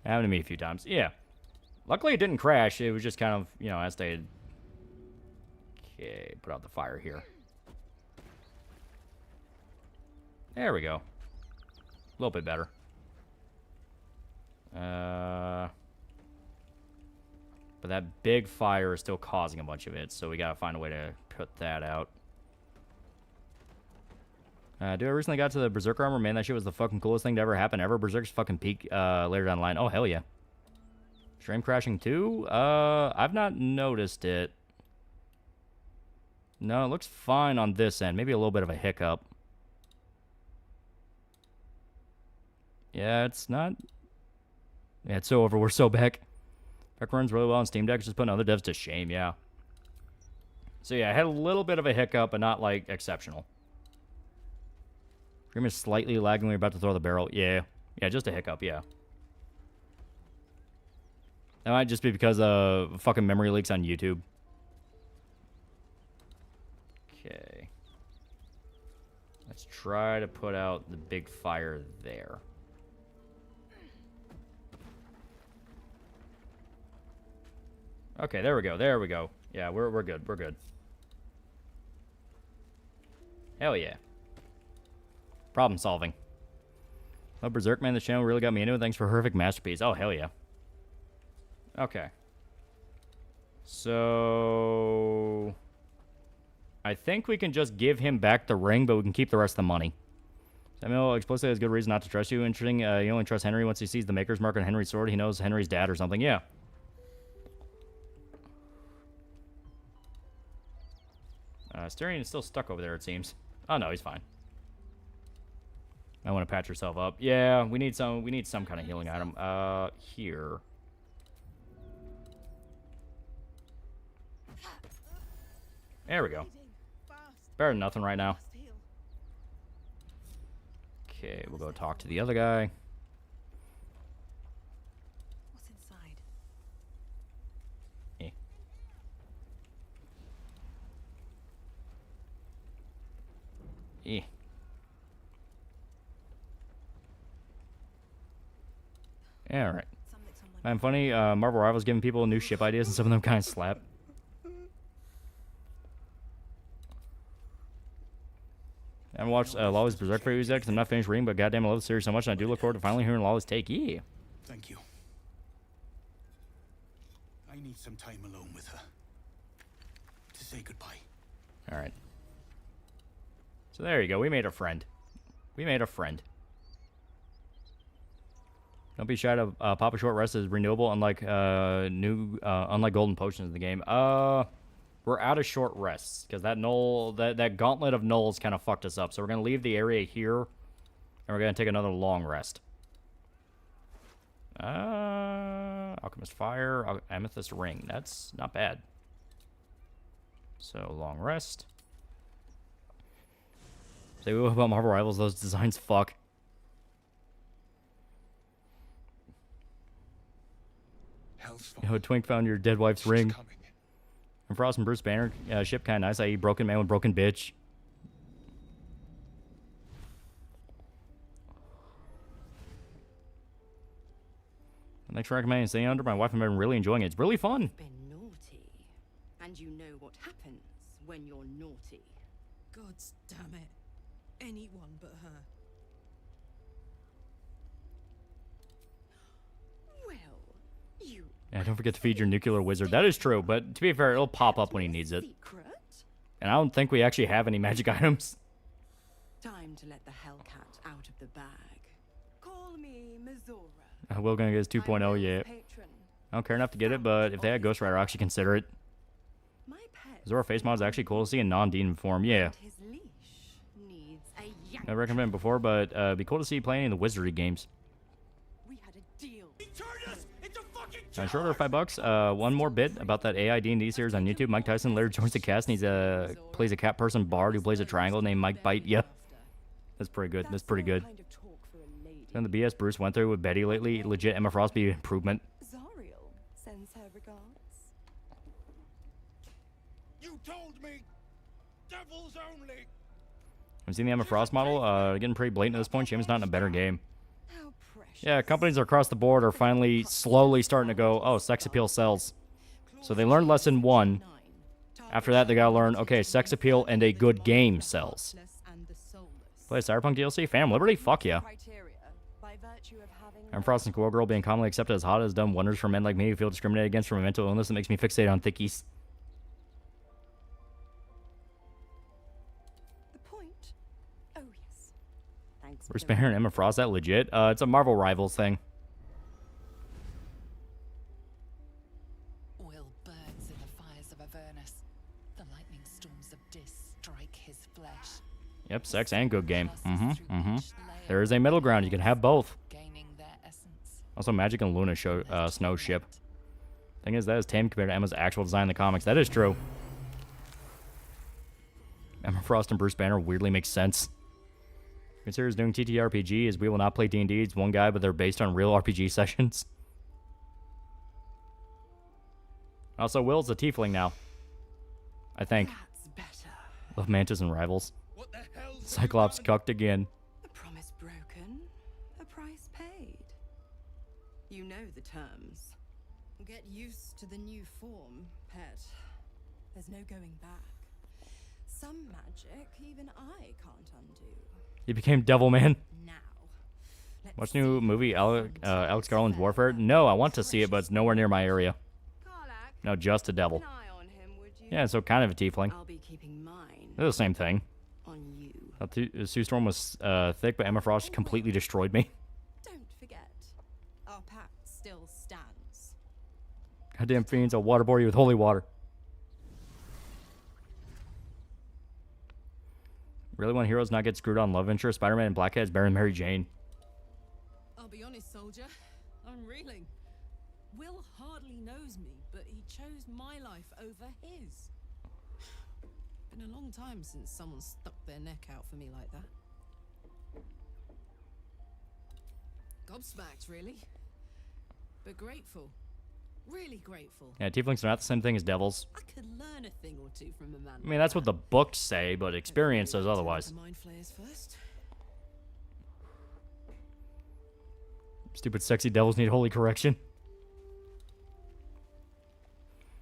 Happened to me a few times. Yeah. Luckily, it didn't crash. It was just kind of, you know, as they... Okay, put out the fire here. There we go. A little bit better. But that big fire is still causing a bunch of it, so we gotta find a way to put that out. Dude, I recently got to the Berserker armor. Man, that shit was the fucking coolest thing to ever happen ever. Berserk's fucking peak later down the line. Oh, hell yeah. Stream crashing too? I've not noticed it. No, it looks fine on this end. Maybe a little bit of a hiccup. Yeah, it's not... Yeah, it's so over. We're so back. Beck runs really well on Steam Deck. Just putting other devs to shame, yeah. So yeah, I had a little bit of a hiccup, but not, like, exceptional. Stream is slightly lagging when you're about to throw the barrel. Yeah. Yeah, just a hiccup, yeah. That might just be because of fucking memory leaks on YouTube. Okay. Let's try to put out the big fire there. Okay, there we go. There we go. Yeah, we're good. We're good. Hell yeah. Problem solving. Oh, Berserk, man, the channel really got me into it. Thanks for horrific masterpiece. Oh, hell yeah. Okay. So... I think we can just give him back the ring, but we can keep the rest of the money. Samuel explicitly has good reason not to trust you. Interesting. You only trust Henry once he sees the maker's mark on Henry's sword. He knows Henry's dad or something. Yeah. Styrian is still stuck over there, it seems. Oh, no, he's fine. I want to patch yourself up. Yeah, we need some kind of healing item. Here. There we go. Better than nothing right now. Okay, we'll go talk to the other guy. What's inside? Yeah, alright. I'm funny, Marvel Rivals giving people new ship ideas and some of them kind of slap. I haven't watched Lolly's Berserk for you yet because I'm not finished reading, but goddamn, I love the series so much, and I do look forward to finally hearing Lolly's take. Yeah. Thank you. I need some time alone with her. To say goodbye. Alright. So there you go. We made a friend. We made a friend. Don't be shy to pop a short rest is renewable, unlike unlike golden potions in the game. We're out of short rests because that null, that gauntlet of nulls kind of fucked us up. So we're gonna leave the area here, and we're gonna take another long rest. Alchemist fire, amethyst ring. That's not bad. So, long rest. Say what about Marvel Rivals? Those designs fuck. Yo, Twink found your dead wife's ring. And Frost and Bruce Banner ship kind of nice. I.e. broken man with broken bitch. Thanks for recommending Staying Under. My wife and I have been really enjoying it. It's really fun. Been naughty, and you know what happens when you're naughty. Gods damn it. Anyone but her. Well, you. Yeah, don't forget to feed your nuclear wizard. That is true, but to be fair, it'll pop up when he needs it. And I don't think we actually have any magic items. Time to let the Hellcat out of the bag. Call me Missoura. Will gonna get his 2.0 yet. I don't care enough to get it, but if they had Ghost Rider, I'll actually consider it. Zora face mod is actually cool to see in non-demon form. Yeah. I recommended before, but it'd be cool to see playing in the Wizardry games. Shorter $5. One more bit about that AI D&D series on YouTube. Mike Tyson later joins the cast, and he's plays a cat person bard who plays a triangle named Mike Bite. Yeah, that's pretty good. That's pretty good. And the BS Bruce went through with Betty lately, legit Emma Frost be improvement. Zariel sends her regards. You told me, devils only. I've seen the Emma Frost model. Getting pretty blatant at this point. Shaman's not in a better game. Yeah, companies across the board are finally slowly starting to go, oh, sex appeal sells. So they learned lesson 1. After that, they gotta learn, okay, sex appeal and a good game sells. Play a Cyberpunk DLC? Phantom Liberty? Fuck yeah. I'm Frost and Squirrel Girl being commonly accepted as hot has done wonders for men like me who feel discriminated against from a mental illness that makes me fixate on thickies. The point? Oh, yes. Thanks. Bruce Banner and Emma Frost, that legit? It's a Marvel Rivals thing. Oil burns in the fires of Avernus. The lightning storms of Dis strike his flesh. Yep, sex and good game. There is a middle ground. You can have both. Also, Magic and Luna show Snow ship. Thing is, that is tame compared to Emma's actual design in the comics. That is true. Emma Frost and Bruce Banner weirdly makes sense. Considers doing TTRPG as we will not play D&D. It's one guy, but they're based on real RPG sessions. Also, Will's a tiefling now. I think. Love Mantis and Rivals. Cyclops cucked again. A promise broken, a price paid. You know the terms. Get used to the new form, pet. There's no going back. Some magic even I can't undo. He became Devil Man. Watch new movie Alex Garland's Warfare? No, I want to see it, but it's nowhere near my area. No, just a devil. Yeah, so kind of a tiefling. I'll be keeping mine. They're the same thing. On you. Sue Storm was thick, but Emma Frost completely destroyed me. Don't forget, our pact still stands. Goddamn fiends, I'll waterboard you with holy water. Really want heroes not get screwed on love interest? Spider-Man and Blackhead is better than Mary Jane. I'll be honest, soldier. I'm reeling. Will hardly knows me, but he chose my life over his. Been a long time since someone stuck their neck out for me like that. Gobsmacked, really. But grateful. Really grateful. Yeah, tieflings are not the same thing as devils. I could learn a thing or two from a man. I mean, that's what the books say, but experience says otherwise. Mind flayers first. Stupid sexy devils need holy correction.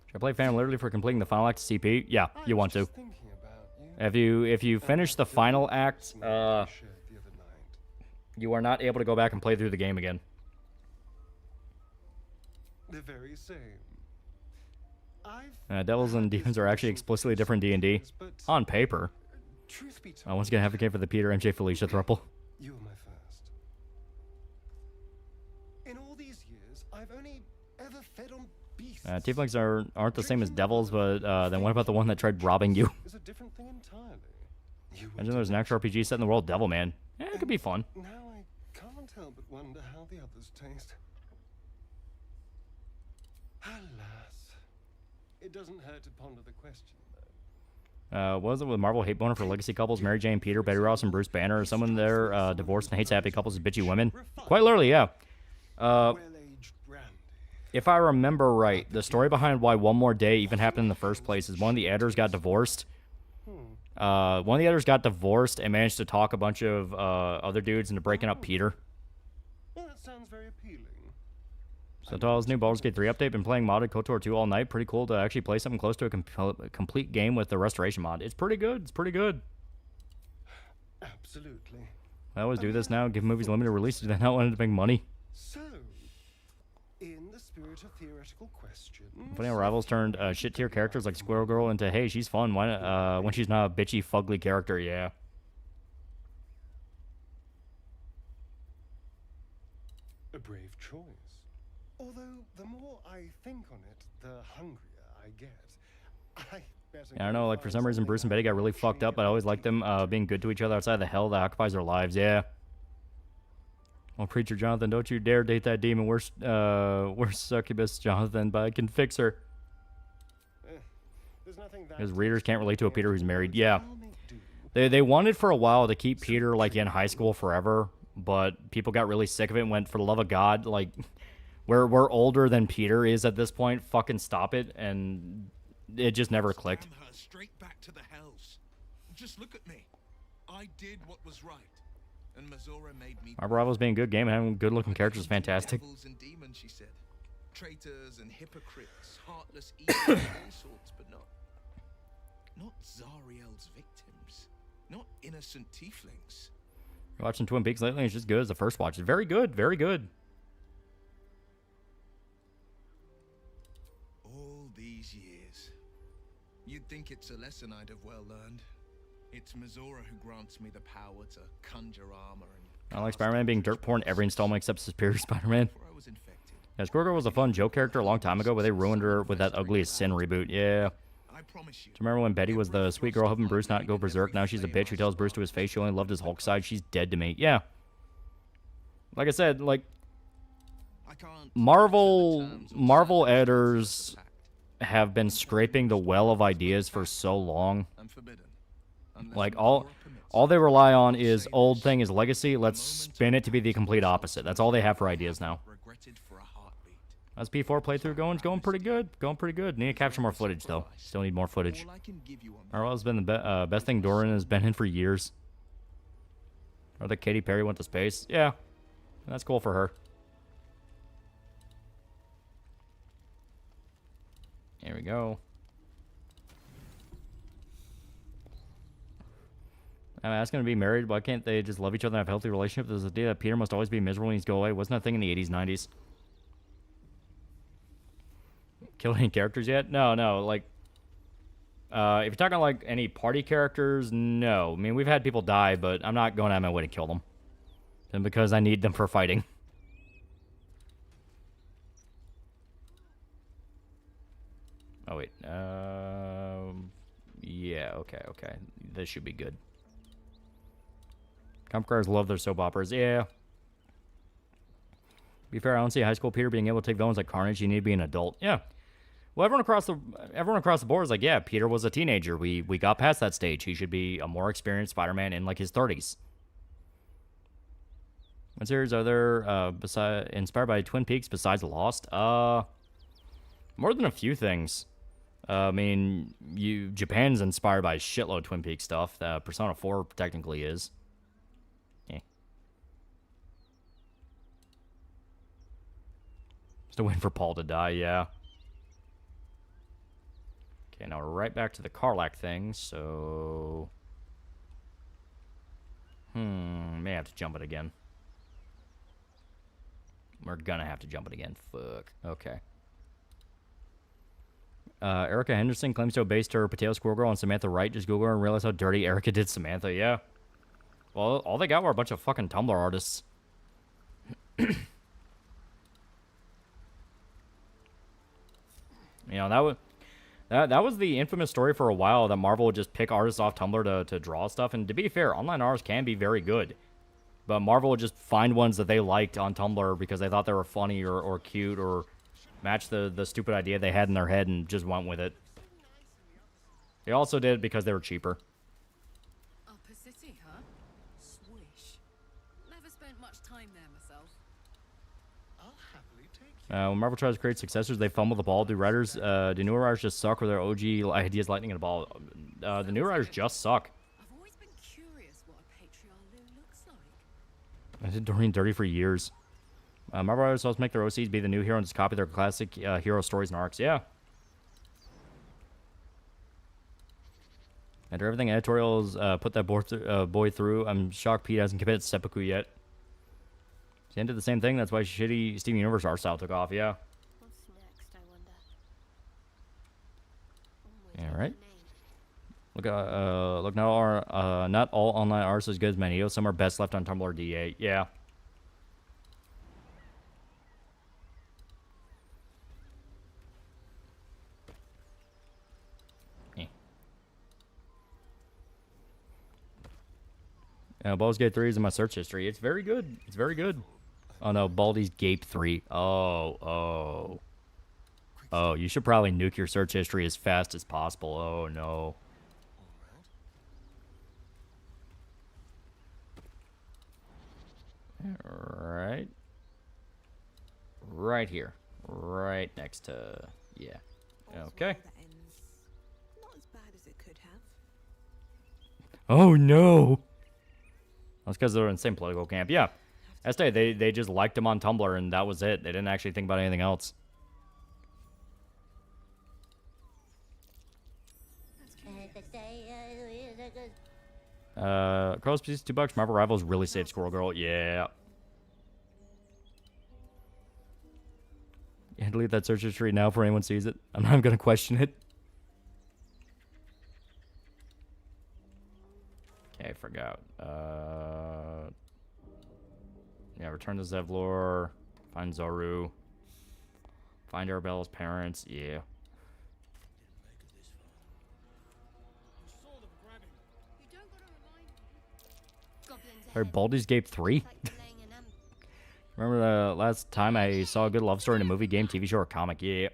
Should I play Phantom Liberty for completing the final act of CP? Yeah, you want to. If you finish the final act, you are not able to go back and play through the game again. The very same. Devils and demons are actually explicitly different D&D. On paper. I once again advocate for the Peter, MJ, Felicia throuple. You were my first. In all these years, I've only ever fed on beasts. Tieflings aren't the same as devils, but then what about the one that tried robbing you? It's a different thing entirely. Imagine there's an actual RPG set in the world, Devil Man. Yeah, it could be fun. Now I can't help but wonder how the others taste. Alas, it doesn't hurt to ponder the question, though. What was it with Marvel hate boner for legacy couples? Mary Jane, Peter, Betty Ross, and Bruce Banner. Someone there divorced and hates happy couples as bitchy women. Quite literally, yeah. If I remember right, the story behind why One More Day even happened in the first place is one of the editors got divorced. One of the editors got divorced and managed to talk a bunch of other dudes into breaking up Peter. Well, that sounds very appealing. So Total's new Baldur's Gate 3 update. Been playing modded KOTOR 2 all night. Pretty cool to actually play something close to a complete game with the restoration mod. It's pretty good. It's pretty good. Absolutely. I always do this now. Give movies limited release. Do they not want to make money? So, in the spirit of theoretical questions... Funny how Rivals turned shit tier characters like Squirrel Girl into, hey, she's fun. Why not, when she's not a bitchy, fugly character, yeah. A brave choice. Although, the more I think on it, the hungrier I get. Yeah, I don't know, like, for some reason, Bruce and Betty got really fucked up, but I always liked them being good to each other outside of the hell that occupies their lives, yeah. Well, Preacher Jonathan, don't you dare date that demon. We're succubus, Jonathan, but I can fix her. Because readers can't relate to a Peter who's married. Yeah. They wanted for a while to keep Peter, like, in high school forever, but people got really sick of it and went, for the love of God, like, we're older than Peter is at this point. Fucking stop it. And it just never clicked. Damn her straight back to the hells. Just look at me. I did what was right. And Mazora made me. Our Bravo's being a good game and having good looking characters is fantastic. Devils and demons, she said. Traitors and hypocrites, heartless evil, all sorts, but not Zariel's victims. Not innocent tieflings. Watching Twin Peaks lately, it's just good as the first watch. It's very good, very good. All these years. You'd think it's a lesson I'd have well learned. It's Mazora who grants me the power to conjure armor and... I like Spider-Man being dirt poor in every installment except Superior Spider-Man. Yeah, Squirrel was a fun joke character a long time ago, but they ruined her with that Ugliest Sin reboot. Yeah. Do you remember when Betty was the sweet girl helping Bruce not go berserk? Now she's a bitch who tells Bruce to his face she only loved his Hulk side. She's dead to me. Yeah. Like I said, like... Marvel editors have been scraping the well of ideas for so long. Like, all they rely on is old thing is legacy. Let's spin it to be the complete opposite. That's all they have for ideas now. How's P4 playthrough going? It's going pretty good. Going pretty good. Need to capture more footage, though. Still need more footage. RL's been the best thing Doran has been in for years. Or that Katy Perry went to space. Yeah. That's cool for her. Here we go. I'm asking to be married. Why can't they just love each other and have a healthy relationship? There's the idea that Peter must always be miserable when he's go away. Wasn't that a thing in the 80s, 90s? Killed any characters yet? No. Like, if you're talking like any party characters, no. I mean, we've had people die, but I'm not going out of my way to kill them. And because I need them for fighting. Oh, wait. Yeah, okay. This should be good. Comp cars love their soap operas. Yeah. To be fair, I don't see high school Peter being able to take villains like Carnage. You need to be an adult. Yeah. Well, everyone across the board is like, yeah, Peter was a teenager. We got past that stage. He should be a more experienced Spider-Man in like his 30s. What series are there inspired by Twin Peaks besides Lost? More than a few things. I mean, Japan's inspired by a shitload of Twin Peaks stuff. Persona 4 technically is. Yeah. Still waiting for Paul to die, yeah. Okay, now we're right back to the Karlak thing, so... may have to jump it again. We're gonna have to jump it again. Fuck. Okay. Erica Henderson claims to have based her Potato Squirrel Girl on Samantha Wright. Just Google her and realize how dirty Erica did Samantha. Yeah. Well, all they got were a bunch of fucking Tumblr artists. You know, that was the infamous story for a while, that Marvel would just pick artists off Tumblr to draw stuff. And to be fair, online artists can be very good. But Marvel would just find ones that they liked on Tumblr because they thought they were funny or cute or matched the stupid idea they had in their head and just went with it. They also did it because they were cheaper. Upper City, huh? Swish. Never spent much time there myself. I'll happily take When Marvel tries to create successors, they fumble the ball. Do newer writers just suck with their OG ideas lightning in the ball? The new writers just suck. I've always been curious what a patriarch looks like. I did Doreen dirty for years. Marvel writers also make their OCs be the new hero and just copy their classic hero stories and arcs. Yeah. After everything editorials put that boy through, I'm shocked Pete hasn't committed seppuku yet. He did the same thing. That's why shitty Steven Universe art style took off. Yeah. What's next, I wonder? All right. Look now. Not all online arts as good as Magneto. Some are best left on Tumblr DA. Yeah. Baldur's Gate 3 is in my search history. It's very good. It's very good. Oh no, Baldur's Gate 3. Oh, you should probably nuke your search history as fast as possible. Oh no. Alright. Right here. Right next to... Yeah. Okay. Not as bad as it could have. Oh no! That's because they're in the same political camp. Yeah. They just liked him on Tumblr and that was it. They didn't actually think about anything else. Carlos, please, $2. Marvel Rivals really saved Squirrel Girl. Yeah. Yeah, delete that search history now before anyone sees it. I'm not going to question it. Okay, I forgot. Yeah, return to Zevlor. Find Zoru. Find Arabella's parents. Yeah. Or Baldur's Gate 3? Remember the last time I saw a good love story in a movie, game, TV show, or comic? Yeah.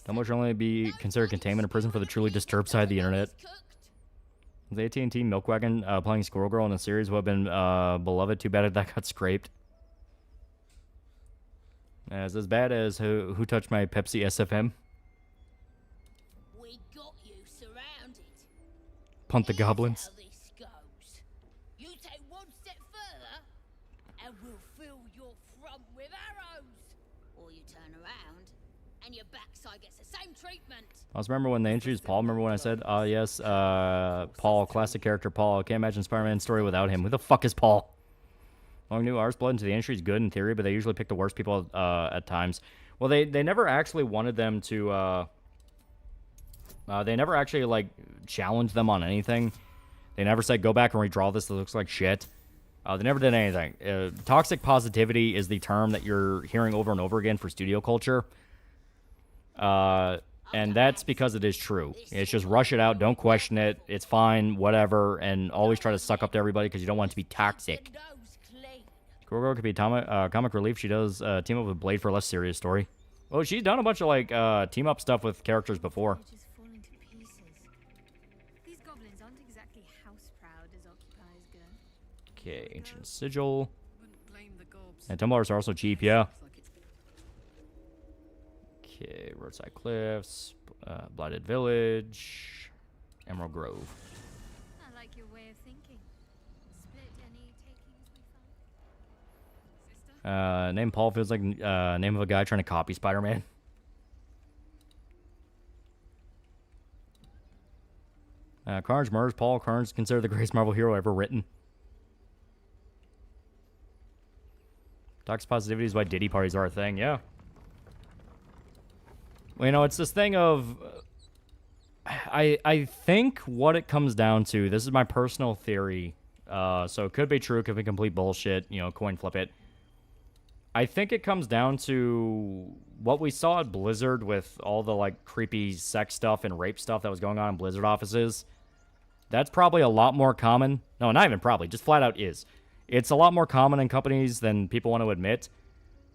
Tumblr should only be considered containment in prison for the truly disturbed side of the internet. The AT&T Milkwagon playing Squirrel Girl in the series would have been beloved. Too bad that got scraped. It's as bad as Who Touched My Pepsi SFM. We got you surrounded. Punt the goblins. This goes. You take one step further, and we'll fill your front with arrows. Or you turn around, and your backside gets the same treatment. I also remember when they introduced Paul. Remember when I said, yes, Paul, classic character Paul. I can't imagine Spider-Man's story without him. Who the fuck is Paul? Long new arts blood into the industry is good in theory, but they usually pick the worst people at times. Well, they never actually wanted them to... they never actually, like, challenged them on anything. They never said, go back and redraw this. It looks like shit. They never did anything. Toxic positivity is the term that you're hearing over and over again for studio culture. And that's because it is true. It's just rush it out, don't question it, it's fine, whatever, and always try to suck up to everybody because you don't want it to be toxic. Squirrel Girl could be comic relief. She does team up with Blade for a less serious story. Well, she's done a bunch of, like, team-up stuff with characters before. These goblins aren't exactly house-proud as occupiers go. Okay, Ancient Sigil. And Tumblrs are also cheap, yeah. Okay, Roadside Cliffs, Blighted Village, Emerald Grove. I like your way of thinking. Split any takings we find? Name Paul feels like name of a guy trying to copy Spider-Man. Carnage murders Paul. Carnage is considered the greatest Marvel hero ever written. Toxic positivity is why Diddy parties are a thing, yeah. Well, you know, it's this thing of... I think what it comes down to, this is my personal theory, so it could be true, could be complete bullshit, you know, coin flip it. I think it comes down to what we saw at Blizzard with all the, like, creepy sex stuff and rape stuff that was going on in Blizzard offices. That's probably a lot more common. No, not even probably, just flat out is. It's a lot more common in companies than people want to admit.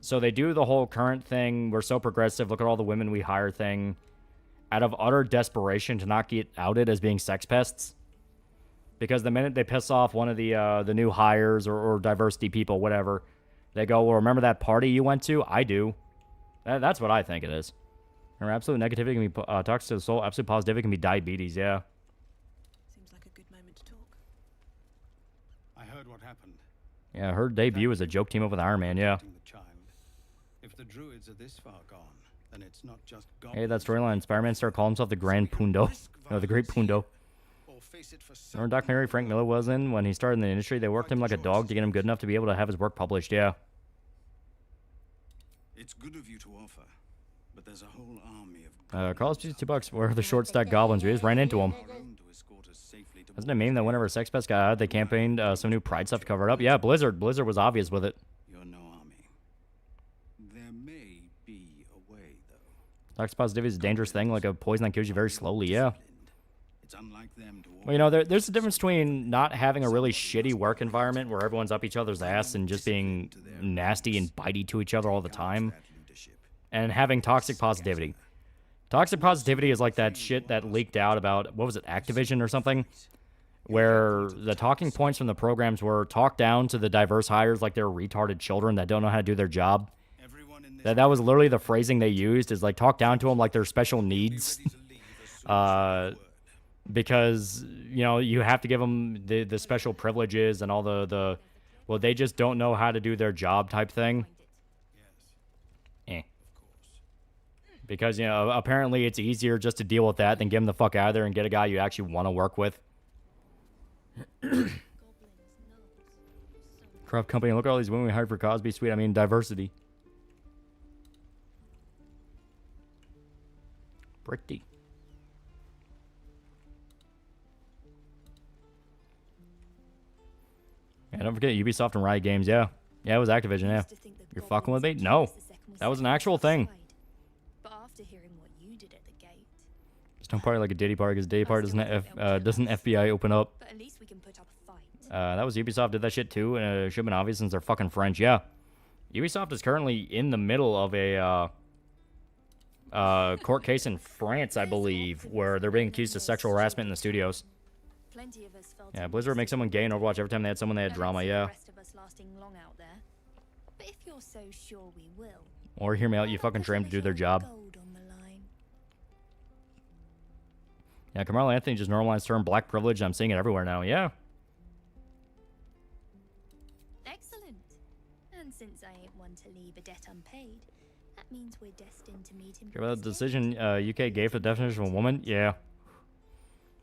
So they do the whole current thing, we're so progressive, look at all the women we hire thing, out of utter desperation to not get outed as being sex pests. Because the minute they piss off one of the new hires or diversity people, whatever, they go, well, remember that party you went to? I do. That's what I think it is. Or absolute negativity can be toxic to the soul. Absolute positivity can be diabetes, yeah. Seems like a good moment to talk. I heard what happened. Yeah, her debut as a joke team up with Iron Man, yeah. If the druids are this far gone, then it's not just Hey, that storyline. Spider-Man started calling himself the Grand Pundo. No, the Great Pundo. Remember the documentary Frank Miller was in when he started in the industry? They worked him like a dog to get him good enough to be able to have his work published, yeah. It's good of you to offer, but there's a whole army of Carlos pays $2. Where are the short stack goblins? We just ran into them. Wasn't it a meme that whenever Sex Pest got out, they campaigned some new Pride stuff to cover it up? Yeah, Blizzard. Blizzard was obvious with it. You're no army. There may be a way, though. Toxic positivity is a dangerous thing, like a poison that kills you very slowly, yeah. It's unlike them to Well, you know, there's a difference between not having a really shitty work environment where everyone's up each other's ass and just being nasty and bitey to each other all the time, and having toxic positivity. Toxic positivity is like that shit that leaked out about, what was it, Activision or something? Where the talking points from the programs were talk down to the diverse hires like they're retarded children that don't know how to do their job. That was literally the phrasing they used, is like talk down to them like they're special needs. Because, you know, you have to give them the special privileges and all the well, they just don't know how to do their job type thing. Because, you know, apparently it's easier just to deal with that than get him the fuck out of there and get a guy you actually want to work with. Corrupt company. Look at all these women we hired for Cosby Suite. I mean, diversity. Pretty. Yeah, don't forget Ubisoft and Riot Games. Yeah. Yeah, it was Activision, yeah. You're fucking with me? No. That was an actual thing. But after hearing what you did at the gate, Just don't party like a Diddy party, because Diddy party doesn't FBI open up. but at least we can put up a fight. That was Ubisoft did that shit too, and it should have been obvious since they're fucking French. Yeah. Ubisoft is currently in the middle of a court case in France, I believe, where they're being accused of sexual harassment in the studios. Plenty of us felt Yeah, Blizzard makes someone gay in Overwatch every time they had someone they had drama, yeah. the rest of us lasting long out there. But if you're so sure we will, Or hear me out, you fucking train them to do their job. gold on the line. Yeah, Carmelo Anthony just normalized the term black privilege. I'm seeing it everywhere now, yeah. Excellent. And since I ain't one to leave a debt unpaid, that means we're destined to meet in Care about the decision UK gave for the definition of a woman? Yeah.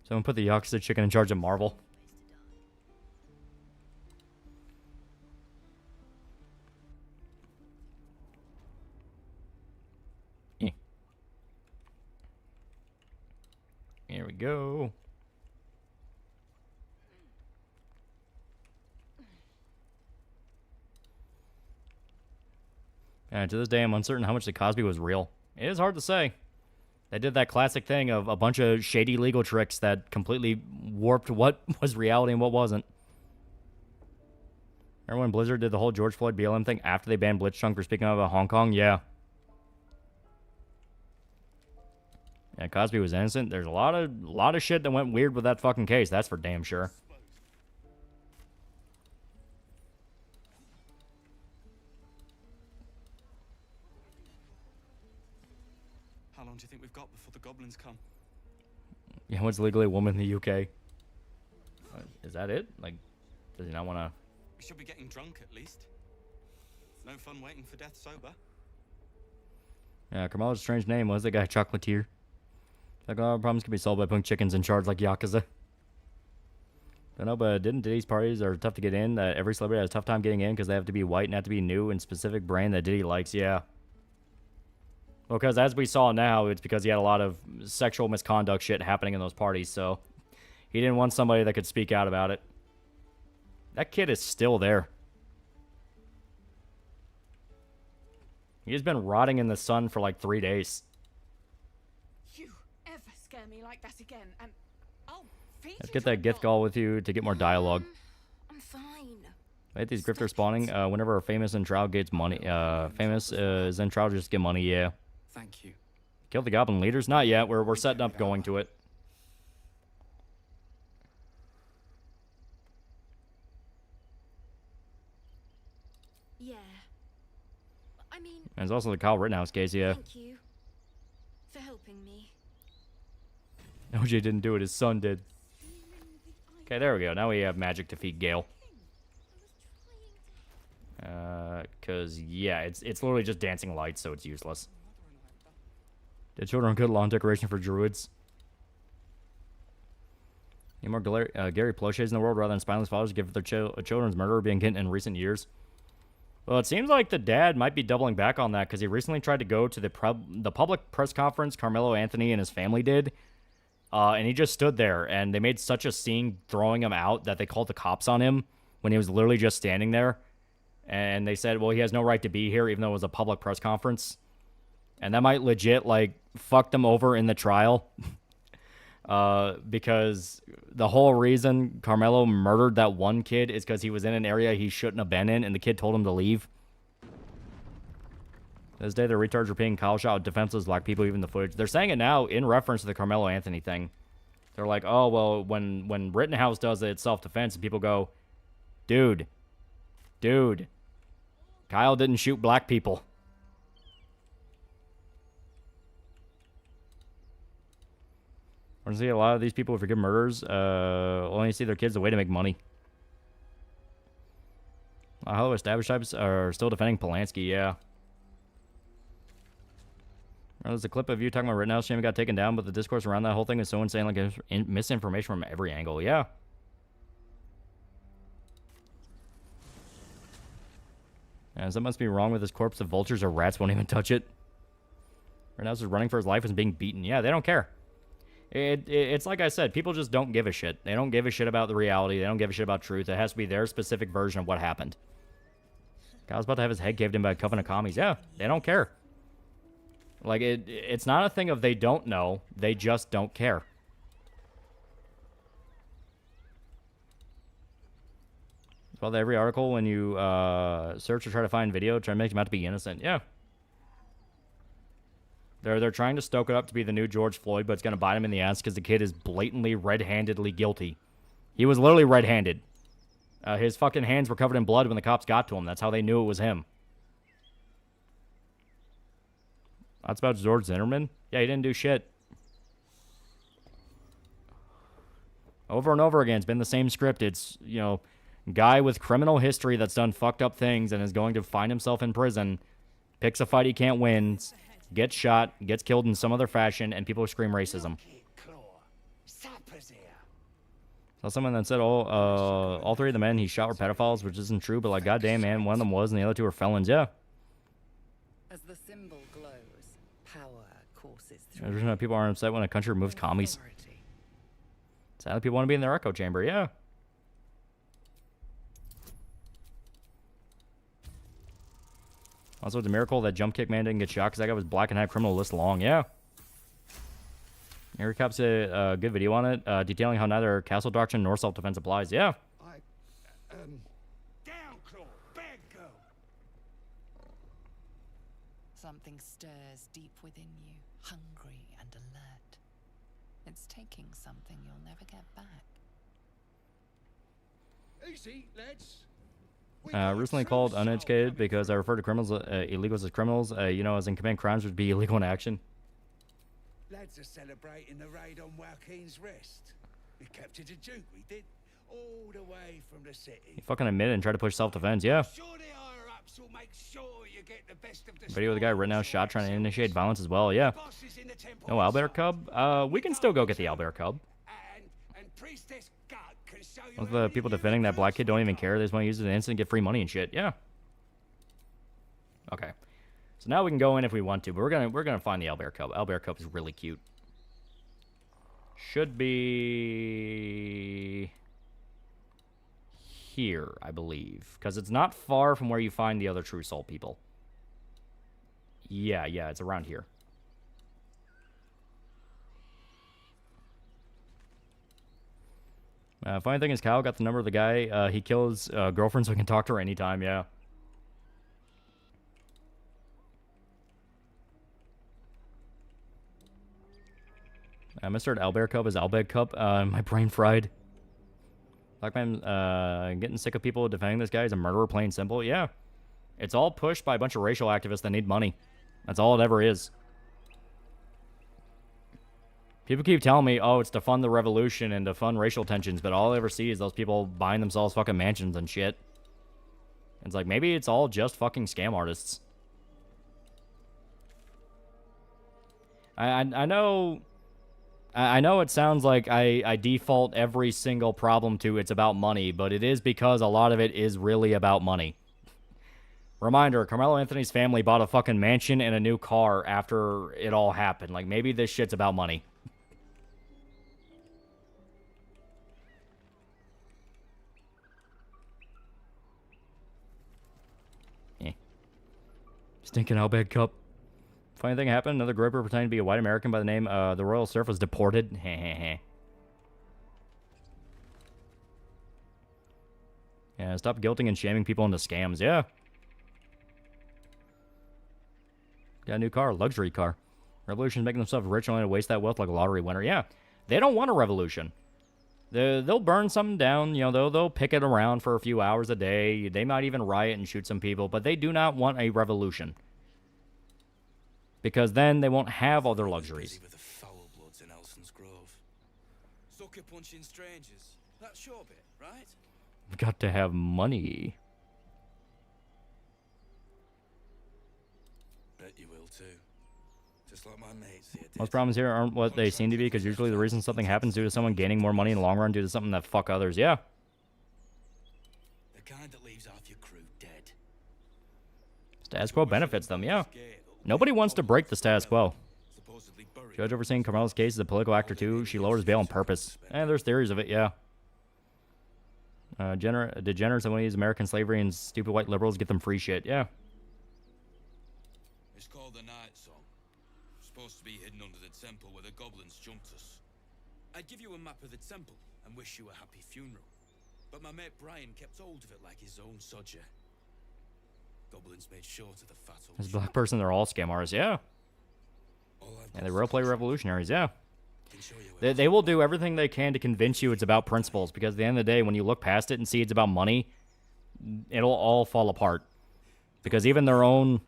Someone put the Yakuza chicken in charge of Marvel. Yeah. Here we go. And to this day, I'm uncertain how much the Cosby was real. It is hard to say. They did that classic thing of a bunch of shady legal tricks that completely warped what was reality and what wasn't. Remember when Blizzard did the whole George Floyd BLM thing after they banned Blitzchung for speaking about Hong Kong? Yeah. Yeah, Cosby was innocent. There's a lot of shit that went weird with that fucking case. That's for damn sure. How long do you think we've got before the goblins come? Yeah, what's legally a woman in the UK? Is that it? Like, does he not want to... We should be getting drunk at least. No fun waiting for death sober. Yeah, Carmelo's a strange name. Was that guy Chocolatier? Like, all problems can be solved by putting chickens in charge like Yakuza. Don't know, but didn't Diddy's parties are tough to get in? Every celebrity has a tough time getting in because they have to be white and have to be new and specific brand that Diddy likes, yeah. Well, because as we saw now, it's because he had a lot of sexual misconduct shit happening in those parties, so he didn't want somebody that could speak out about it. That kid is still there. He's been rotting in the sun for like 3 days. You ever scare me like that again, and I'll feed Let's you get to a that gift call with you to get more dialogue. I'm fine. I hate these grifters spawning. Whenever a famous in trial gets money, famous is in trial just get money. Yeah. Thank you. Kill the goblin leaders? Not yet. We're setting up going to it. Yeah. I mean. And there's also the Kyle Rittenhouse case. Yeah. Thank you for helping me. OJ didn't do it. His son did. Okay, there we go. Now we have magic to defeat Gale. Cause yeah, it's literally just dancing lights, so it's useless. The children are good lawn decoration for druids. Need more Gary Ploches in the world rather than spineless fathers give their children's murder being hit in recent years. Well, it seems like the dad might be doubling back on that because he recently tried to go to the public press conference Carmelo Anthony and his family did. And he just stood there, and they made such a scene throwing him out that they called the cops on him when he was literally just standing there. And they said, well, he has no right to be here, even though it was a public press conference. And that might legit, like, fuck them over in the trial. Because the whole reason Carmelo murdered that one kid is because he was in an area he shouldn't have been in, and the kid told him to leave. This day, the retards are being Kyle shot with defenseless black people, even the footage. They're saying it now in reference to the Carmelo Anthony thing. They're like, oh, well, when Rittenhouse does it, it's self-defense, and people go, dude, Kyle didn't shoot black people. I see a lot of these people who forgive murders only see their kids a way to make money. Hollow established types are still defending Polanski, yeah. There's a clip of you talking about Rittenhouse. Shame it got taken down, but the discourse around that whole thing is so insane, like misinformation from every angle. Yeah. And something must be wrong with his corpse. The vultures or rats won't even touch it. Rittenhouse is running for his life and is being beaten. Yeah, they don't care. It's like I said, people just don't give a shit. They don't give a shit about the reality. They don't give a shit about truth. It has to be their specific version of what happened. Kyle's about to have his head caved in by a coven of commies. Yeah, they don't care. Like, it's not a thing of they don't know. They just don't care. Well, every article, when you search or try to find video, try to make him out to be innocent. Yeah. They're trying to stoke it up to be the new George Floyd, but it's going to bite him in the ass because the kid is blatantly red-handedly guilty. He was literally red-handed. His fucking hands were covered in blood when the cops got to him. That's how they knew it was him. That's about George Zimmerman? Yeah, he didn't do shit. Over and over again, it's been the same script. It's, you know, guy with criminal history that's done fucked up things and is going to find himself in prison, picks a fight he can't win, gets shot, gets killed in some other fashion, and people scream racism. So someone that said all three of the men he shot were pedophiles, which isn't true, but like, goddamn, man, one of them was, and the other two were felons. Yeah. As the symbol glows, power courses through. There's people aren't upset when a country removes commies. Sadly, people want to be in their echo chamber. Yeah. Also, it's a miracle that jump kick man didn't get shot because that guy was black and had criminal list long. Yeah. Eric Cops a good video on it, detailing how neither castle doctrine nor self-defense applies. Yeah. Something stirs deep within you, hungry and alert. It's taking something you'll never get back. Easy, lads. Recently called uneducated because I refer to criminals, illegals as criminals. You know, as in command crimes would be illegal in action. Lads are celebrating the raid on Joaquin's Rest. We captured a Duke, we did. All the way from the city. You fucking admit it and try to push self-defense, yeah. Sure the higher-ups will make sure you get the best of the Video of the guy right now shot trying to initiate violence as well, yeah. No owlbear cub? We can still go get the owlbear cub. Most of the people defending that black kid don't even care. They just want to use it as an instant and get free money and shit, yeah. Okay. So now we can go in if we want to, but we're gonna find the owlbear cub. Owlbear cub is really cute. Should be here, I believe, because it's not far from where you find the other True Soul people. Yeah, it's around here. Funny thing is, Kyle got the number of the guy. He kills girlfriend so he can talk to her anytime. Yeah. Mr. Albert Cup is Albert Cup. My brain fried. Blackman, getting sick of people defending this guy. He's a murderer, plain and simple. Yeah. It's all pushed by a bunch of racial activists that need money. That's all it ever is. People keep telling me, oh, it's to fund the revolution and to fund racial tensions, but all I ever see is those people buying themselves fucking mansions and shit. It's like, maybe it's all just fucking scam artists. I know it sounds like I default every single problem to it's about money, but it is because a lot of it is really about money. Reminder, Carmelo Anthony's family bought a fucking mansion and a new car after it all happened. Like, maybe this shit's about money. Stinking Outback Cup. Funny thing happened. Another groper pretending to be a white American by the name the Royal Surf was deported. Yeah, stop guilting and shaming people into scams. Yeah. Got a new car, luxury car. Revolution's making themselves rich only to waste that wealth like a lottery winner. Yeah. They don't want a revolution. They'll burn something down. You know, they'll picket around for a few hours a day. They might even riot and shoot some people, but they do not want a revolution. Because then they won't have all their luxuries. With the foul bloods in Elson's Grove. Sucker punching strangers. That's your bit, right? We've got to have money. Bet you will too. Just like my mates here. Most problems here aren't what they seem to be, because usually the reason something happens due to someone gaining more money in the long run due to something that fuck others. Yeah. The kind that leaves half your crew dead. Status quo benefits them, yeah. Nobody wants to break the status quo. Judge overseeing Carmelo's case is a political actor too. She lowers bail on purpose. There's theories of it, yeah. Degenerates that want to use American slavery and stupid white liberals get them free shit, yeah. It's called the Night Song. Supposed to be hidden under the temple where the goblins jumped us. I'd give you a map of the temple and wish you a happy funeral. But my mate Brian kept hold of it like his own sodger. Goblins made sure to the fat old As a black person, they're all scam artists, yeah. And they roleplay revolutionaries, yeah. They will do everything they can to convince you it's about principles, because at the end of the day, when you look past it and see it's about money, it'll all fall apart. Because even their own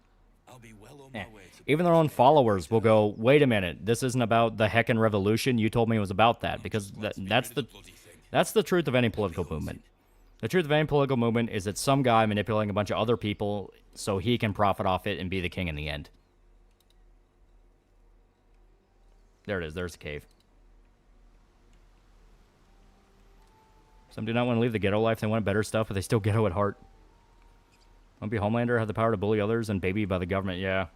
followers will go, wait a minute, this isn't about the heckin' revolution. You told me it was about that, because that's the truth of any political movement. The truth of any political movement is that some guy manipulating a bunch of other people so he can profit off it and be the king in the end. There it is. There's the cave. Some do not want to leave the ghetto life. They want better stuff, but they still ghetto at heart. Won't be Homelander, have the power to bully others and baby by the government. Yeah.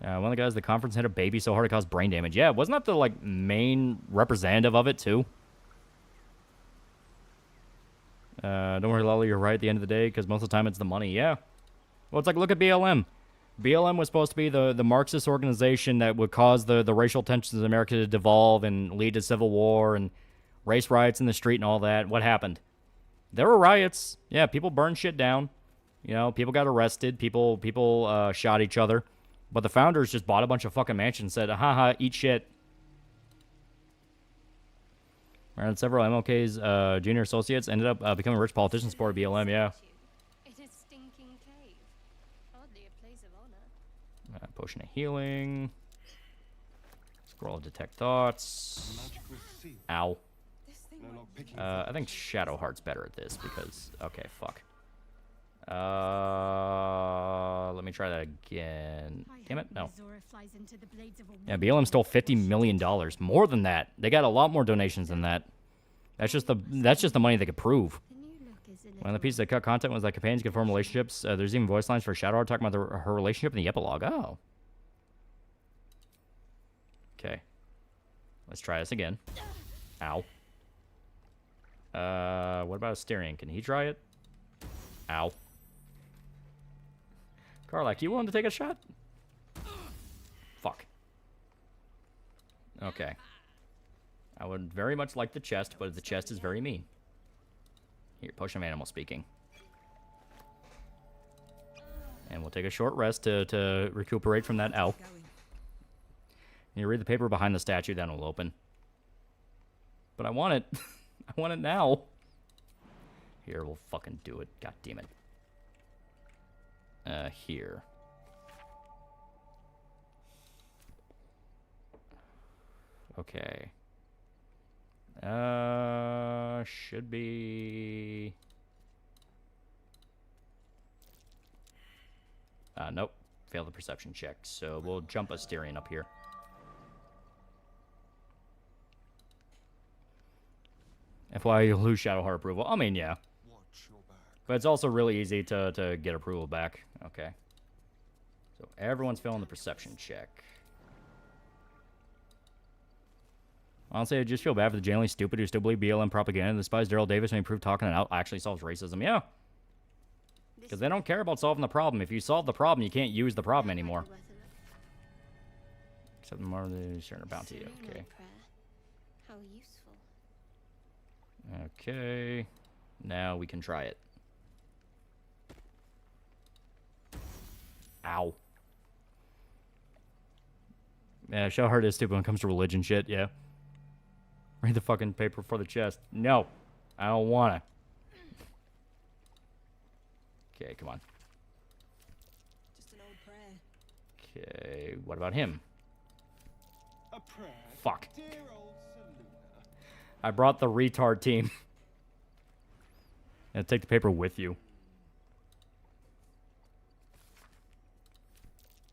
One of the guys at the conference hit a baby so hard it caused brain damage. Yeah, wasn't that the, like, main representative of it, too? Don't worry, Loli, you're right at the end of the day, because most of the time it's the money. Yeah. Well, it's like, look at BLM. BLM was supposed to be the Marxist organization that would cause the racial tensions in America to devolve and lead to civil war and race riots in the street and all that. What happened? There were riots. Yeah, people burned shit down. You know, people got arrested. People shot each other. But the founders just bought a bunch of fucking mansions and said, haha, eat shit. And several MLK's junior associates ended up becoming rich politicians for BLM, yeah. It is stinking cave. Hardly a place of honor. Potion of healing. Scroll of detect thoughts. Ow. I think Shadowheart's better at this because... Okay, fuck. Let me try that again. Damn it, no. Yeah, BLM stole $50 million. More than that. They got a lot more donations than that. That's just the money they could prove. One of the pieces that cut content was that companions could form relationships. There's even voice lines for Shadowheart talking about her relationship in the epilogue. Oh. Okay. Let's try this again. Ow. What about Asterion? Can he try it? Ow. Karlak, you willing to take a shot? Fuck. Okay. I would very much like the chest, but the chest is very mean. Here, potion of animal speaking. And we'll take a short rest to recuperate from that L. You read the paper behind the statue, then it'll open. But I want it. I want it now. Here, we'll fucking do it. God damn it. Here. Okay. Should be... Nope. Failed the perception check, so we'll jump Asterion up here. FYI, you'll lose Shadowheart approval. I mean, yeah. But it's also really easy to get approval back. Okay. So everyone's failing the perception check. Honestly, I just feel bad for the genuinely stupid who still believe BLM propaganda and despise Daryl Davis when he proved talking it out actually solves racism. Yeah. Because they don't care about solving the problem. If you solve the problem, you can't use the problem anymore. Except more of the sharing a bounty. Okay. How useful. Okay. Now we can try it. Ow. Yeah, Shadowheart is stupid when it comes to religion shit, yeah. Read the fucking paper for the chest. No. I don't wanna. Okay, come on. Just an old prayer. Okay, what about him? A prayer. Fuck. Dear old Seluna. I brought the retard team. And take the paper with you.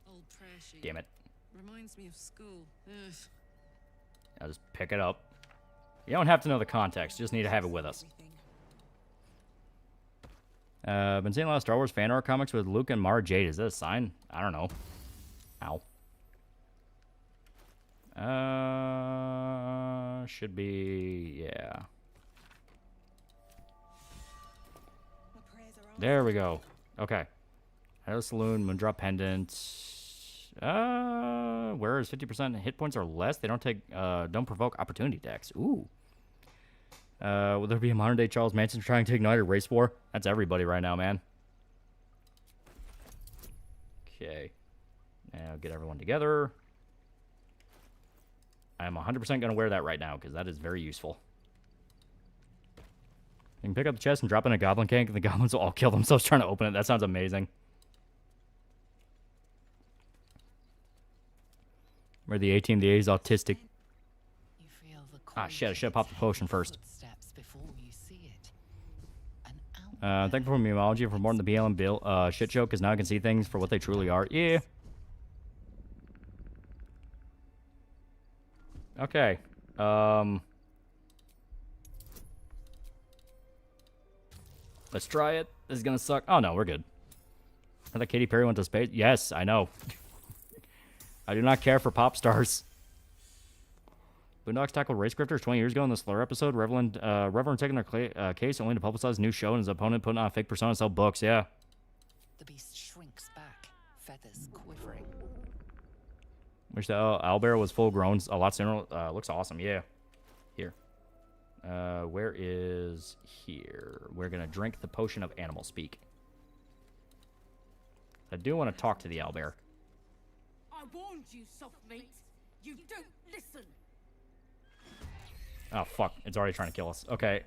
Old prayer sheet. Damn it. Reminds me of school. Ugh. I'll just pick it up. You don't have to know the context. You just need to have it with us. Been seeing a lot of Star Wars fan art comics with Luke and Mara Jade. Is that a sign? I don't know. Ow. Should be... yeah. There we go. Okay. Hello Saloon, Moondrop Pendant. Whereas 50% hit points or less, they don't take, don't provoke opportunity decks. Ooh. Will there be a modern day Charles Manson trying to ignite a race war? That's everybody right now, man. Okay. Now get everyone together. I'm 100% going to wear that right now because that is very useful. You can pick up the chest and drop in a goblin tank and the goblins will all kill themselves trying to open it. That sounds amazing. Where the 18, the A is autistic. Ah, shit, I should have popped the potion first. Thank you for memeology for more than the BLM bill shit show, because now I can see things for what they truly are. Yeah. Okay. Let's try it. This is gonna suck. Oh, no, we're good. I thought Katy Perry went to space. Yes, I know. I do not care for pop stars. Boondocks tackled race grifters 20 years ago in the Slur episode. Reverend taking their case only to publicize a new show and his opponent putting on a fake persona and sell books. Yeah. The beast shrinks back, feathers quivering. Wish the owlbear was full grown a lot sooner. Looks awesome. Yeah. Here. Where is here? We're gonna drink the potion of animal speak. I do want to talk to the owlbear. I warned you, soft meat. You don't listen. Oh, fuck. It's already trying to kill us. Okay,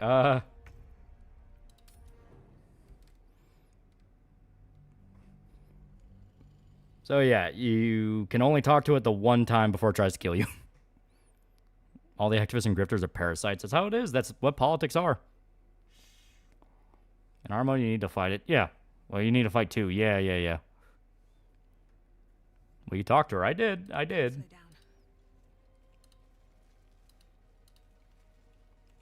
So, yeah, you can only talk to it the one time before it tries to kill you. All the activists and grifters are parasites. That's how it is. That's what politics are. In our mode, you need to fight it. Yeah. Well, you need to fight too. Yeah. Well, you talked to her. I did.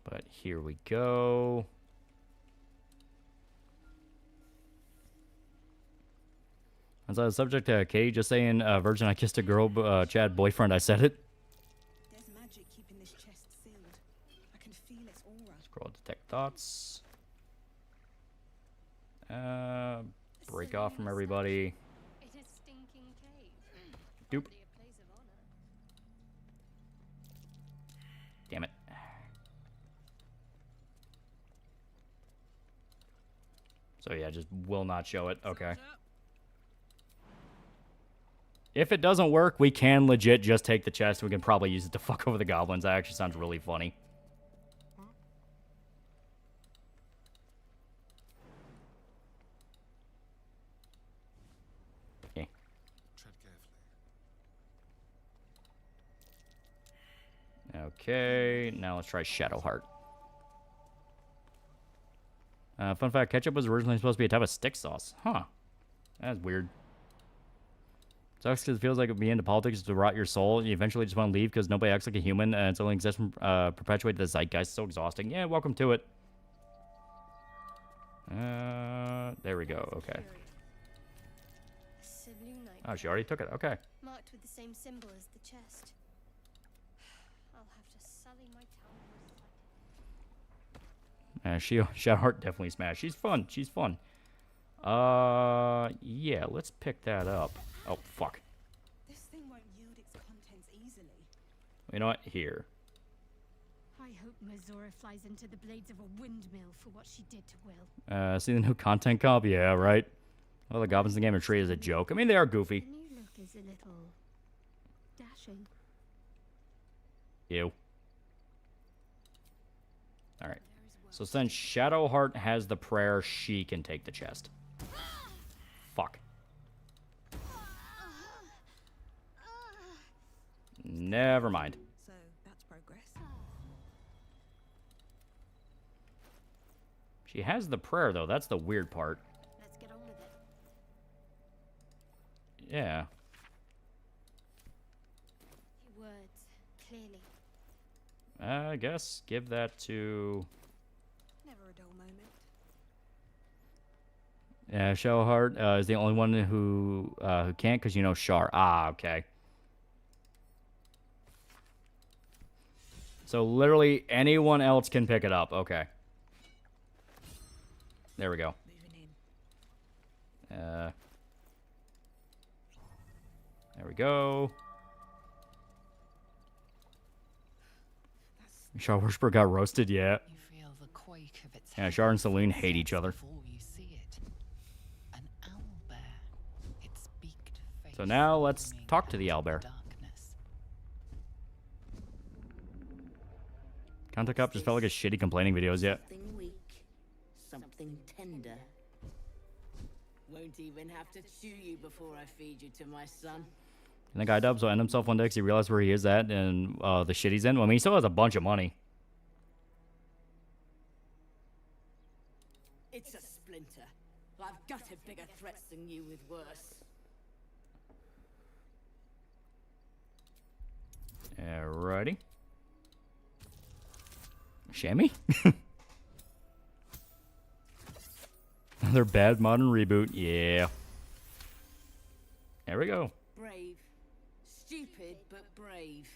But here we go. As a subject to Katie just saying, Virgin, I kissed a girl, Chad, boyfriend, I said it. There's magic keeping this chest sealed. I can feel its aura. Scroll, detect thoughts. Break off from everybody. It is stinking cave. Doop. So yeah, just will not show it. Okay. If it doesn't work, we can legit just take the chest. We can probably use it to fuck over the goblins. That actually sounds really funny. Okay. Okay, now let's try Shadowheart. Fun fact, ketchup was originally supposed to be a type of stick sauce. Huh. That's weird. Sucks because it feels like being into politics is to rot your soul. You eventually just want to leave because nobody acts like a human, and it's only exists from perpetuate the zeitgeist. So exhausting. Yeah, welcome to it. There we go. Okay. Oh, she already took it. Okay. Marked with the same symbol as the chest. I'll have to sully my tongue. Shadowheart definitely smashed. She's fun. She's fun. Yeah, let's pick that up. Oh, fuck. This thing won't yield its contents easily. You know what? Here. I hope Mazora flies into the blades of a windmill for what she did to Will. See the new content comp? Yeah, right. Well, the goblins in the game are treated as a joke. I mean, they are goofy. The new look is a little dashing. Ew. Alright. So since Shadowheart has the prayer, she can take the chest. Fuck. Never mind. So that's progress. She has the prayer, though. That's the weird part. Let's get on with it. Yeah. Your words, clearly. I guess give that to... Never a dull moment. Yeah, Shadowheart is the only one who can't, because you know Shar. Ah, okay. So literally anyone else can pick it up. Okay. There we go. There we go. Shar Worshiper got roasted, yeah. Yeah, Shar and Celine hate each other. So now let's talk to the owlbear. Content Cup just felt like a shitty complaining videos yet. Something weak, something tender. Won't even have to chew you before I feed you to my son. And the guy Dubs will end himself one day because he realized where he is at and the shit he's in. Well, I mean, he still has a bunch of money. It's a splinter. I've gutted bigger threats than you with worse. Alrighty. Shammy? Another bad modern reboot. Yeah. There we go. Brave. Stupid, but brave.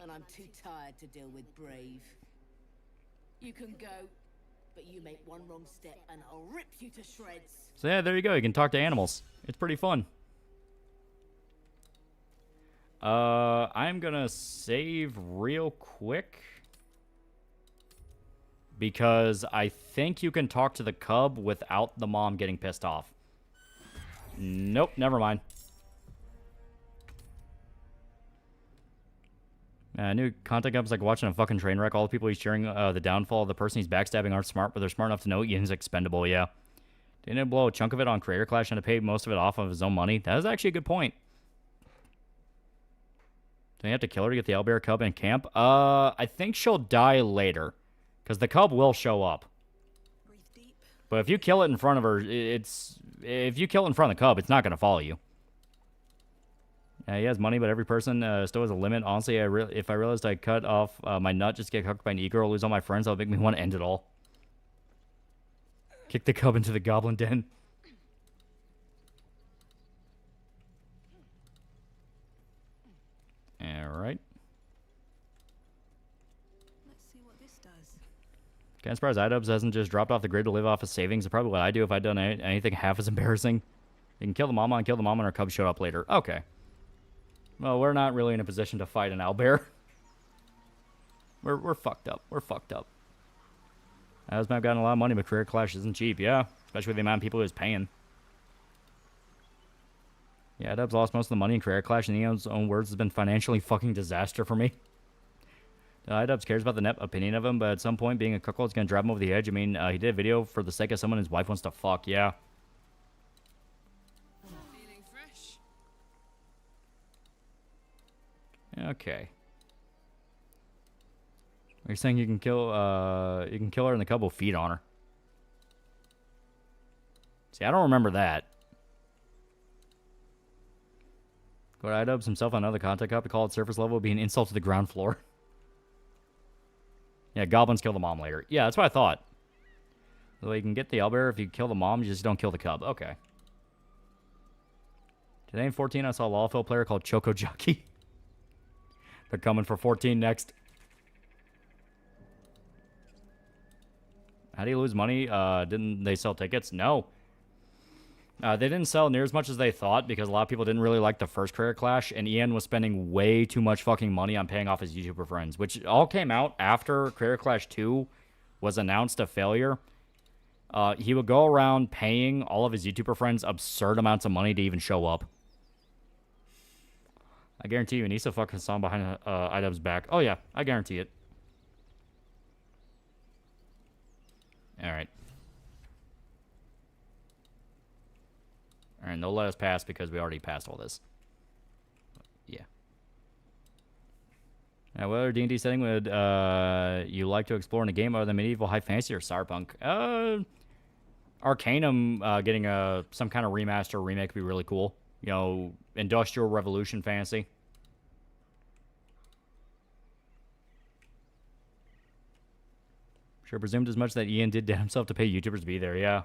And I'm too tired to deal with brave. You can go, but you make one wrong step and I'll rip you to shreds. So yeah, there you go. You can talk to animals. It's pretty fun. I'm gonna save real quick. Because I think you can talk to the cub without the mom getting pissed off. Nope, never mind. New content cub's like watching a fucking train wreck. All the people he's cheering the downfall of the person he's backstabbing aren't smart, but they're smart enough to know Ian's expendable, yeah. Didn't it blow a chunk of it on Creator Clash and to pay most of it off of his own money? That is actually a good point. Do you have to kill her to get the owlbear cub in camp? I think she'll die later. Because the cub will show up. But if you kill it in front of her, if you kill it in front of the cub, it's not going to follow you. He has money, but every person still has a limit. Honestly, if I realized I cut off my nut just to get hooked by an e-girl, lose all my friends, that would make me want to end it all. Kick the cub into the goblin den. Alright. Okay, I'm surprised iDubbbz hasn't just dropped off the grid to live off his savings. It's probably what I do if I'd done anything half as embarrassing. You can kill the mama and her cub showed up later. Okay. Well, we're not really in a position to fight an owlbear. We're fucked up. We're fucked up. I've gotten a lot of money, but Career Clash isn't cheap. Yeah, especially with the amount of people he was paying. Yeah, Dubs lost most of the money in Career Clash, and Neon's own words has been financially fucking disaster for me. Dubs cares about the net opinion of him, but at some point, being a cuckold is going to drive him over the edge. I mean, he did a video for the sake of someone his wife wants to fuck, yeah. Feeling fresh? Okay. You're saying you can kill her and the couple feed on her. See, I don't remember that. Go to iDubbbz himself on another content copy, call it surface level, would be an insult to the ground floor. Yeah, goblins kill the mom later. Yeah, that's what I thought. So you can get the owlbear if you kill the mom, you just don't kill the cub. Okay. Today in 14, I saw a Lawful player called Choco Jockey. They're coming for 14 next. How do you lose money? Didn't they sell tickets? No. They didn't sell near as much as they thought because a lot of people didn't really like the first Career Clash, and Ian was spending way too much fucking money on paying off his YouTuber friends, which all came out after Career Clash 2 was announced a failure. He would go around paying all of his YouTuber friends absurd amounts of money to even show up. I guarantee you, Anissa fucking song behind iDubbbz back. Oh yeah, I guarantee it. Alright. Alright, they'll let us pass because we already passed all this. Yeah. Now, what other D&D setting would you like to explore in a game other than medieval high fantasy or cyberpunk? Arcanum getting some kind of remaster or remake would be really cool. You know, Industrial Revolution fantasy. Sure, presumed as much that Ian did to himself to pay YouTubers to be there, yeah.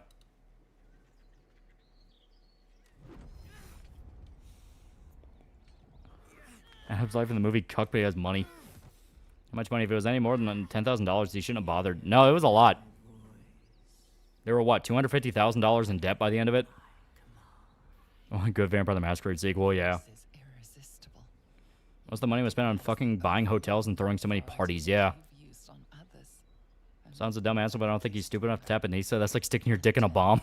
Adam's life in the movie cucked, but he has money. How much money? If it was any more than $10,000, he shouldn't have bothered. No, it was a lot. They were, what, $250,000 in debt by the end of it? Oh, good Vampire the Masquerade sequel, yeah. Most of the money was spent on fucking buying hotels and throwing so many parties, yeah. Sounds a dumb answer, but I don't think he's stupid enough to tap Anissa. That's like sticking your dick in a bomb.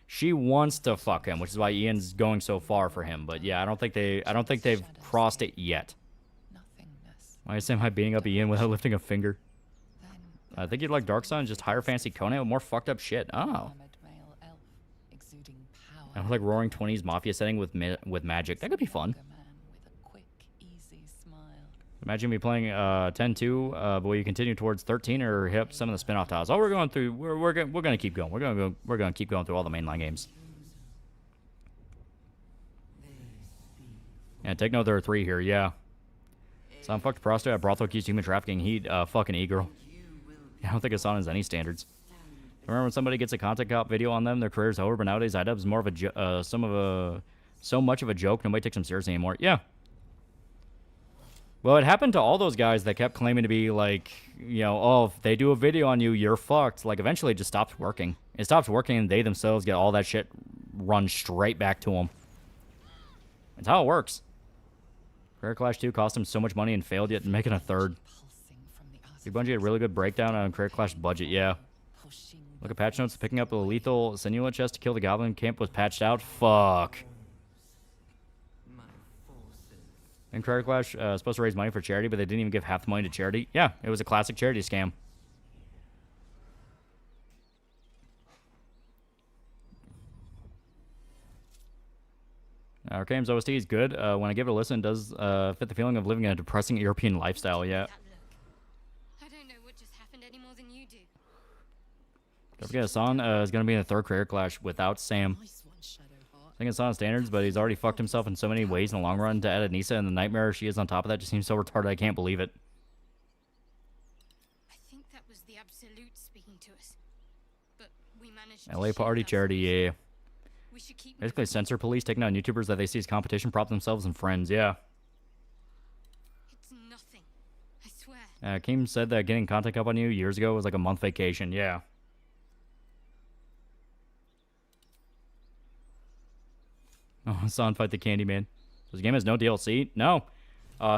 She wants to fuck him, which is why Ian's going so far for him. But yeah, I don't think they've crossed it yet. Why is Sam beating up Ian without lifting a finger? I think you'd like Dark Sun, just higher fancy Conan with more fucked up shit. Oh. I would like Roaring 20s Mafia setting with magic. That could be fun. Imagine me playing 10-2, but will you continue towards 13 or hit up some of the spin-off tiles? Oh, we're going through. We're gonna keep going. We're gonna keep going through all the mainline games. Yeah, take note there are 3 here. Yeah. Some fucked prostitute at brothel accused human trafficking. He fucking e-girl. Yeah, I don't think Hassan has any standards. Remember when somebody gets a content cop video on them, their career's over, but nowadays iDubbbz is more of a so much of a joke. Nobody takes them seriously anymore. Yeah. Well, it happened to all those guys that kept claiming to be like, you know, oh, if they do a video on you, you're fucked. Like, eventually it just stops working. It stops working, and they themselves get all that shit run straight back to them. That's how it works. Career Clash 2 cost him so much money and failed yet making a third. Big Bungie had a really good breakdown on Career Clash budget, yeah. Look at patch notes. Picking up a lethal Sinulet chest to kill the Goblin camp was patched out. Fuck. And Career Clash supposed to raise money for charity, but they didn't even give half the money to charity. Yeah, it was a classic charity scam. Arcane's OST is good. When I give it a listen, it does fit the feeling of living in a depressing European lifestyle, yeah. I don't know what just happened any more than you do. Don't forget, Hassan is going to be in the 3rd Career Clash without Sam. I think it's on standards, but he's already fucked himself in so many ways in the long run. To add Anissa and the nightmare she is on top of that just seems so retarded, I can't believe it. I think that was the Absolute speaking to us. But we managed LA party charity, yeah. Basically, censor police taking out YouTubers that they see as competition, prop themselves and friends, yeah. It's nothing. I swear. Kim said that getting content up on you years ago was like a month vacation, yeah. Oh, Hassan fight the Candyman. This game has no DLC? No.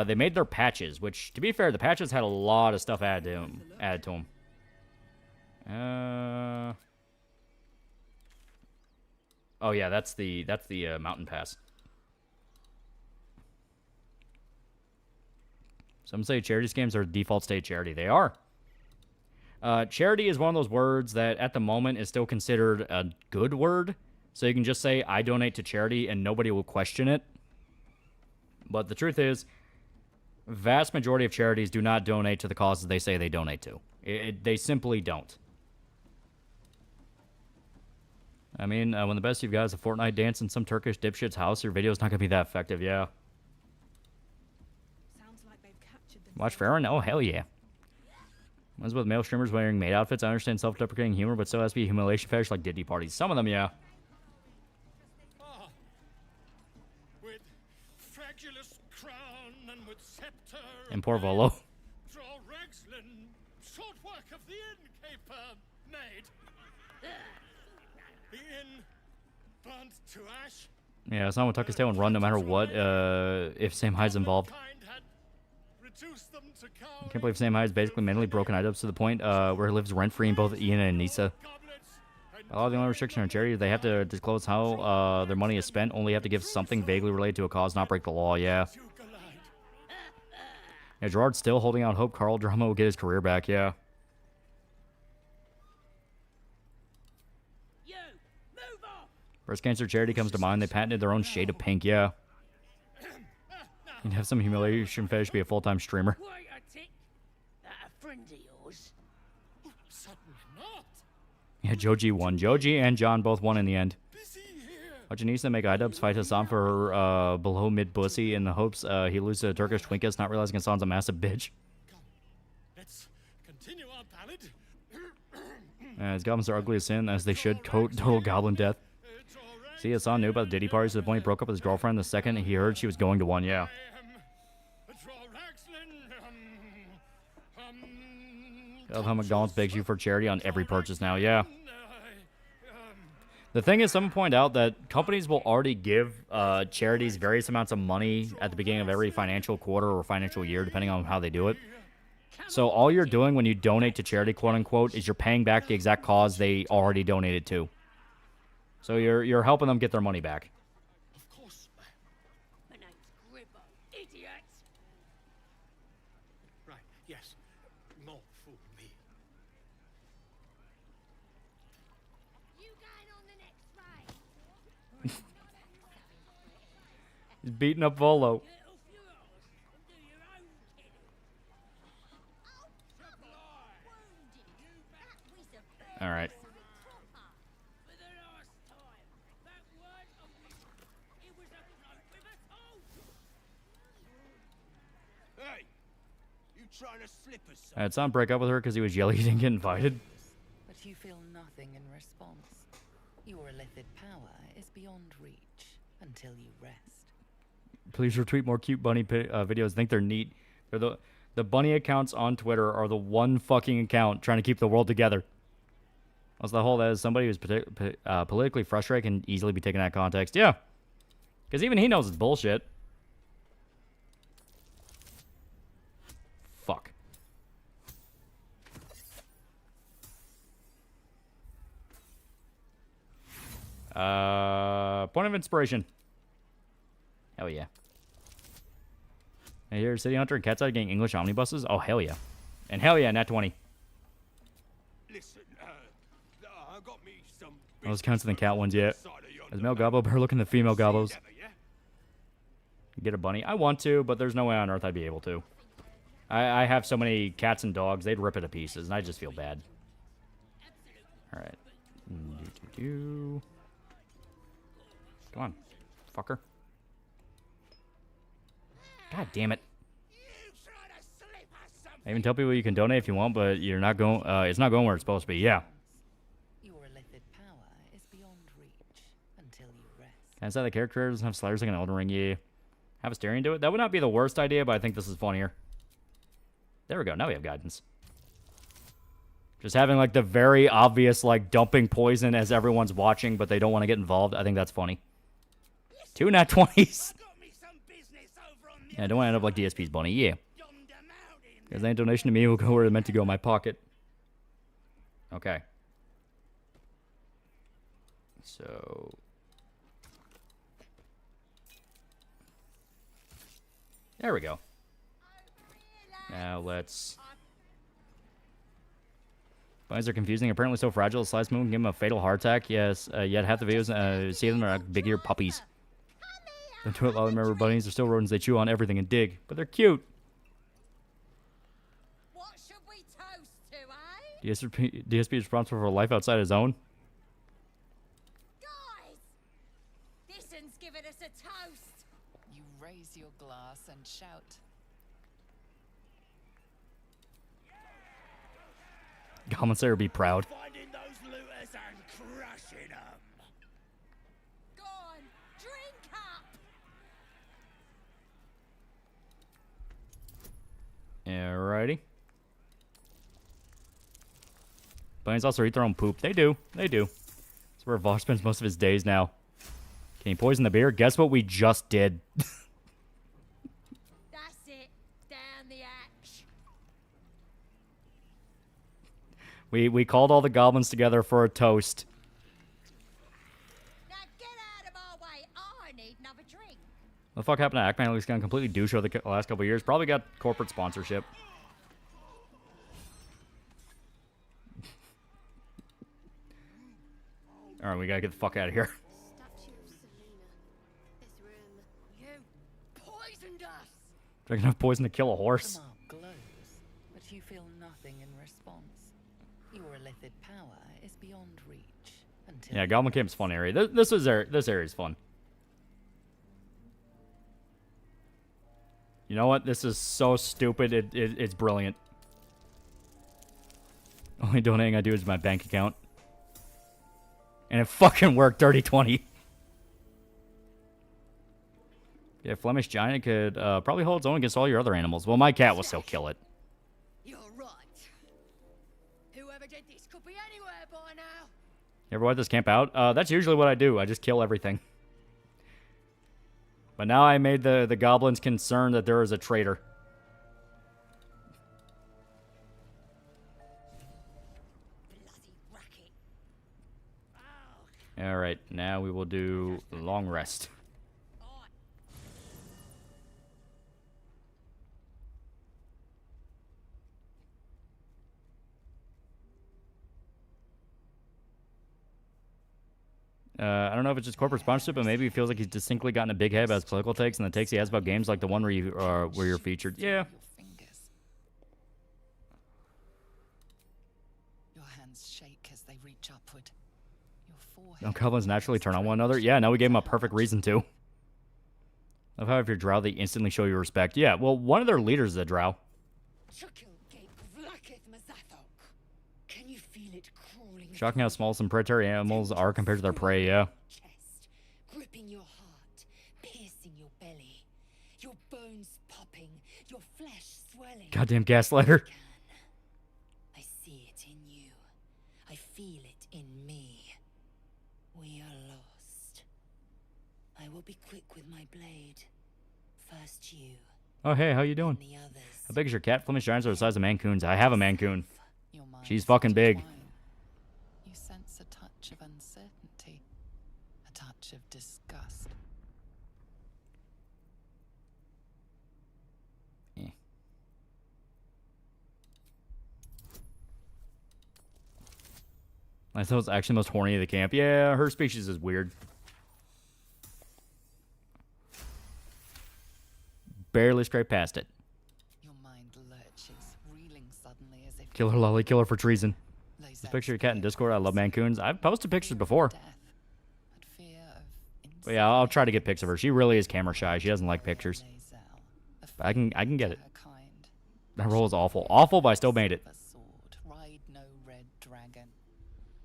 They made their patches, which, to be fair, the patches had a lot of stuff added to them. Oh yeah, that's the mountain pass. Some say charity scams are default state charity. They are. Charity is one of those words that at the moment is still considered a good word. So you can just say, I donate to charity, and nobody will question it. But the truth is, vast majority of charities do not donate to the causes they say they donate to. They simply don't. I mean, when the best you've got is a Fortnite dance in some Turkish dipshit's house, your video's not going to be that effective, yeah. Watch Farron? Oh, hell yeah. One's with male streamers wearing maid outfits. I understand self-deprecating humor, but still has to be a humiliation fetish like Diddy parties. Some of them, yeah. With fragulous crown and with scepter And poor Volo. draw Ragslin, short work of the innkeeper made. The inn burnt to ash. Yeah, someone tuck his tail and run no matter what, if Sam Hyde's involved. I can't believe Sam Hyde's basically mentally broken items to the point where he lives rent-free in both Ian and Nisa. A lot of the only restriction on charity is they have to disclose how their money is spent, only have to give something vaguely related to a cause, not break the law, yeah. Yeah, Gerard's still holding out hope Carl Drama will get his career back, yeah. Breast cancer charity comes to mind. They patented their own shade of pink, yeah. You'd have some humiliation fetish be a full-time streamer. Wait a tick. That a friend of yours? Certainly not. Yeah, Joji won. Joji and John both won in the end. Watch Anissa make iDubbbz fight Hassan for her below mid pussy in the hopes he loses to Turkish Twinkus, not realizing Hassan's a massive bitch. Let's continue our ballad. His goblins are ugly as sin, as they should. Total goblin death. See, Hassan knew about the Diddy parties to the point he broke up with his girlfriend the second he heard she was going to one, yeah. I love how McDonald's begs you for charity on every purchase now, yeah. The thing is, someone pointed out that companies will already give charities various amounts of money at the beginning of every financial quarter or financial year, depending on how they do it. So all you're doing when you donate to charity, quote-unquote, is you're paying back the exact cause they already donated to. So you're helping them get their money back. Of course. My name's Gribbo, idiot. Right, yes. Not fool me. You going on the next ride? He's beating up Volo. All right. Hey, you trying to slip us? Had Sam break up with her because he was yelling he didn't get invited. But you feel nothing in response. Your illithid power is beyond reach until you rest. Please retweet more cute bunny videos. I think they're neat. They're the bunny accounts on Twitter are the one fucking account trying to keep the world together. What's the whole that is somebody who's politically frustrated can easily be taken out of context. Yeah. Because even he knows it's bullshit. Fuck. Point of inspiration. Hell yeah. I hear City Hunter and Cat's Eye getting English omnibuses. Oh, hell yeah. And hell yeah, Nat 20. Listen, I got me some. Those counts in the cat ones yet. As male gobbo better looking at the female gobbos. Get a bunny. I want to, but there's no way on earth I'd be able to. I have so many cats and dogs, they'd rip it to pieces, and I just feel bad. Alright. Come on, fucker. God damn it. I even tell people you can donate if you want, but you're not going. It's not going where it's supposed to be. Yeah. Your illithid power is beyond reach until you rest. Can I say the character doesn't have sliders like an Elden Ring? Yeah. Have a steering to it. That would not be the worst idea, but I think this is funnier. There we go. Now we have guidance. Just having like the very obvious like dumping poison as everyone's watching, but they don't want to get involved. I think that's funny. 2 nat 20s. Yeah, I don't want to end up like DSP's bunny. Yeah. Because any donation to me will go where it's meant to go in my pocket. Okay. So, There we go. Now let's... Bunnies are confusing. Apparently so fragile. A slice move can give them a fatal heart attack. Yes, yet half the videos see them are like big-eared puppies. Don't do it, Lolly. Remember, bunnies are still rodents. They chew on everything and dig. But they're cute. What should we toast to, eh? DSP is responsible for a life outside his own. Guys! This one's giving us a toast. You raise your glass and shout. Goblin Slayer would be proud. Finding those looters and crushing them. Go on, drink up. Alrighty. Bunnies also eat their own poop. They do. They do. That's where Vosh spends most of his days now. Can he poison the beer? Guess what we just did. That's it. Down the axe. We called all the goblins together for a toast. Now get out of my way. I need another drink. What the fuck happened to Ackman? He's gone completely douche over the last couple of years. Probably got corporate sponsorship. Alright, we gotta get the fuck out of here. You poisoned us. Drinking enough poison to kill a horse. The mark glows, but you feel nothing in response. Your illithid power is beyond reach until... Yeah, Goblin Camp's fun area. This area is fun. You know what? This is so stupid. It's brilliant. Only donating I do is my bank account. And it fucking worked, Dirty 20. Yeah, Flemish Giant could probably hold its own against all your other animals. Well, my cat will still kill it. You're right. Whoever did this could be anywhere by now. You ever watch this camp out? That's usually what I do. I just kill everything. But now I made the goblins concerned that there is a traitor. Alright, now we will do long rest. I don't know if it's just corporate sponsorship, but maybe he feels like he's distinctly gotten a big head about his political takes and the takes he has about games like the one where you're featured. Yeah. Your hands shake as they reach upward. Your forehead... Don't goblins naturally turn on one another? Yeah, now we gave him a perfect reason to. Love how if you're drow, they instantly show you respect. Yeah, well, one of their leaders is a drow. Can you feel it crawling? Shocking how small some predatory animals are compared to their prey, yeah. Chest, gripping your heart, piercing your belly, your bones popping, your flesh swelling. Goddamn gaslighter. I see it in you. I feel it in me. We are lost. I will be quick with my blade. First you. Oh, hey, how you doing? How big is your cat? Flemish Giants are the size of Mancoons. I have a Mancoon. She's fucking big. You sense a touch of uncertainty, a touch of disgust. I thought it was actually the most horny of the camp. Yeah, her species is weird. Barely scraped past it. Your mind lurches, reeling suddenly as if... Kill her, Lolly. Kill her for treason. Just picture your cat in Discord. I love Mancoons. I've posted pictures before. But yeah, I'll try to get pics of her. She really is camera shy. She doesn't like pictures. But I can get it. That roll is awful. Awful, but I still made it. Ride no red dragon,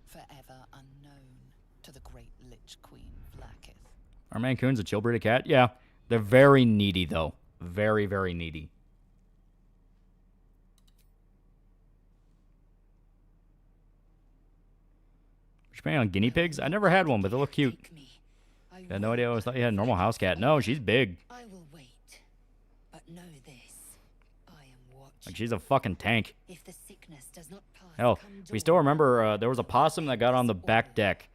forever unknown to the great Lich Queen Blacketh. Are Mancoons a chill breed of cat? Yeah. They're very needy, though. Very, very needy. Expanding on guinea pigs? I never had one, but they look cute. I had no idea. I always thought you had a normal house cat. No, she's big. I will wait. But know this. I am watching. Like, she's a fucking tank. If the sickness does not pass, Hell, we still remember there was a possum that got on the back deck.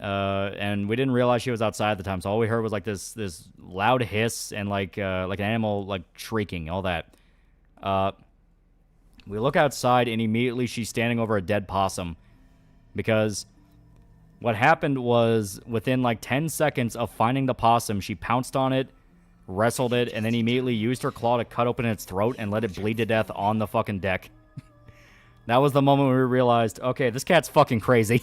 And we didn't realize she was outside at the time, so all we heard was like this loud hiss and like an animal like shrieking, all that. We look outside and immediately she's standing over a dead possum, because what happened was within like 10 seconds of finding the possum, she pounced on it, wrestled it, and then immediately used her claw to cut open its throat and let it bleed to death on the fucking deck. That was the moment we realized, okay, this cat's fucking crazy.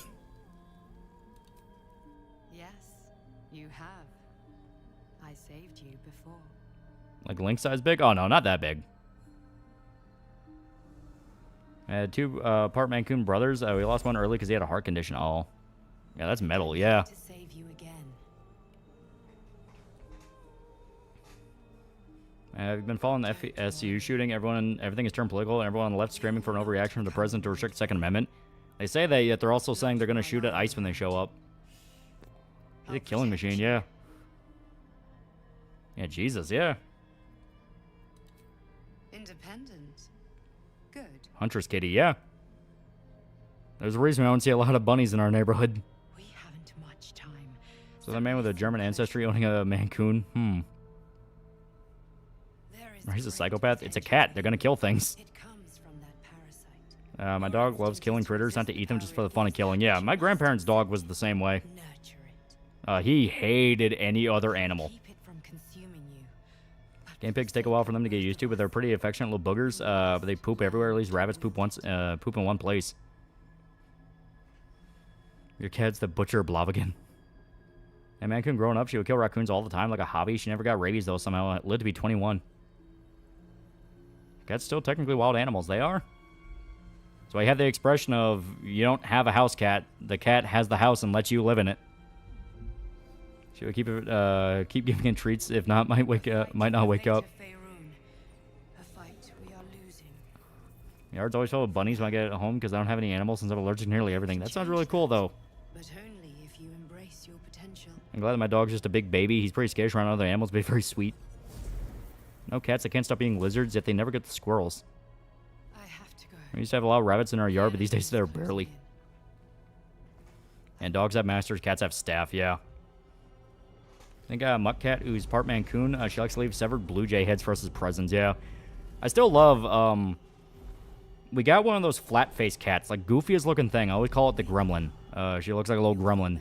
You have. I saved you before. Like link size big? Oh no, not that big. I had two part Mancoon brothers. We lost one early because he had a heart condition. Oh, yeah, that's metal. Yeah. To save you again. I've been following the FSU shooting. Everything is turned political, and everyone on the left screaming for an overreaction from the president to restrict the Second Amendment. They say that, yet they're also saying they're going to shoot at ICE when they show up. He's a killing machine, yeah. Yeah, Jesus, yeah. Independent. Good. Huntress Kitty, yeah. There's a reason we don't see a lot of bunnies in our neighborhood. We haven't much time. So that man with a German ancestry owning a Mancoon? Or he's a psychopath? It's a cat. They're gonna kill things. My dog loves killing critters, not to eat them, just for the fun of killing. Yeah, my grandparents' dog was the same way. He hated any other animal. Game pigs take a while for them to get used to, but they're pretty affectionate little boogers. But they poop everywhere. At least rabbits poop in one place. Your cat's the butcher Blovigan. And Mancoon growing up, she would kill raccoons all the time like a hobby. She never got rabies, though, somehow. Lived to be 21. Cats still technically wild animals. They are. So I have the expression of, you don't have a house cat. The cat has the house and lets you live in it. She would keep giving it treats. If not, might not wake up. Yard's always full of bunnies when I get home because I don't have any animals since I'm allergic to nearly everything. That sounds really cool, though. But only if you embrace your potential. I'm glad that my dog's just a big baby. He's pretty skittish around other animals, but he's very sweet. No cats that can't stop eating lizards, yet they never get the squirrels. I have to go. We used to have a lot of rabbits in our yard, but these days they're barely. And dogs have masters, cats have staff, yeah. I think Mutt Cat, who's part Mancoon, she likes to leave severed blue jay heads for us as presents, yeah. I still love, we got one of those flat-faced cats, like goofiest looking thing. I always call it the gremlin. She looks like a little gremlin.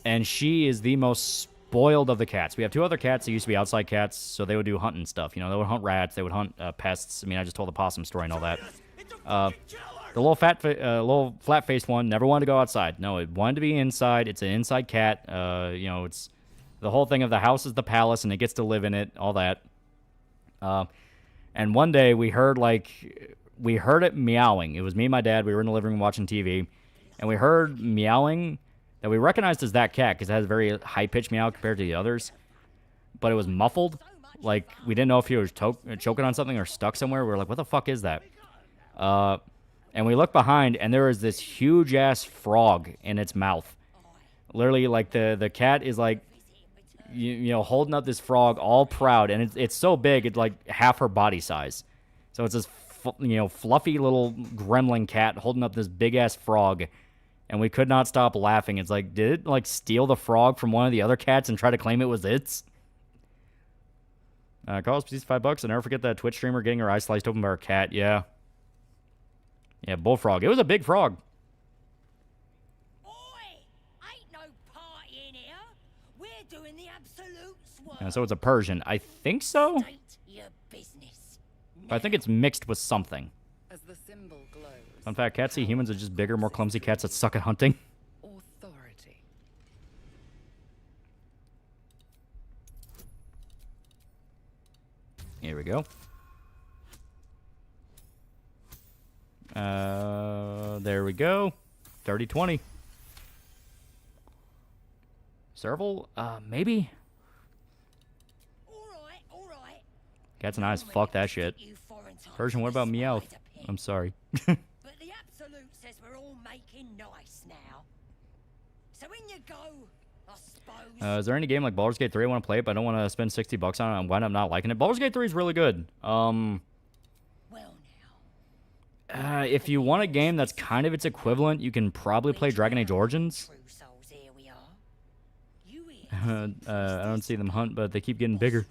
And she is the most spoiled of the cats. We have two other cats that used to be outside cats, so they would do hunting stuff. You know, they would hunt rats, they would hunt pests. I mean, I just told the possum story and all that. The little flat-faced one never wanted to go outside. No, it wanted to be inside. It's an inside cat. You know, it's the whole thing of the house is the palace, and it gets to live in it. All that. And one day we heard it meowing. It was me and my dad. We were in the living room watching TV, and we heard meowing that we recognized as that cat because it has a very high-pitched meow compared to the others. But it was muffled. Like, we didn't know if he was choking on something or stuck somewhere. We were like, what the fuck is that? And we looked behind, and there was this huge-ass frog in its mouth. Literally, like, the cat is, like, you know, holding up this frog all proud. And it's so big, it's, like, half her body size. So it's this, fluffy little gremlin cat holding up this big-ass frog. And we could not stop laughing. It's like, did it, like, steal the frog from one of the other cats and try to claim it was its? Carlos, please $5. I'll never forget that Twitch streamer getting her eyes sliced open by her cat. Yeah. Yeah, bullfrog. It was a big frog. Yeah, so it's a Persian. I think so. But I think it's mixed with something. As the symbol glows. Fun fact, cats see humans as just bigger, more clumsy cats that suck at hunting. Authority. Here we go. There we go. 30-20. Serval? Maybe? Alright. Cats and eyes, fuck that shit. Persian, what about Meow? I'm sorry. But the Absolute says we're all making nice now. So in you go, I suppose. Is there any game like Baldur's Gate 3 I want to play, but I don't want to spend $60 on it and wind up not liking it? Baldur's Gate 3 is really good. If you want a game that's kind of its equivalent, you can probably play Dragon Age Origins. I don't see them hunt, but they keep getting bigger.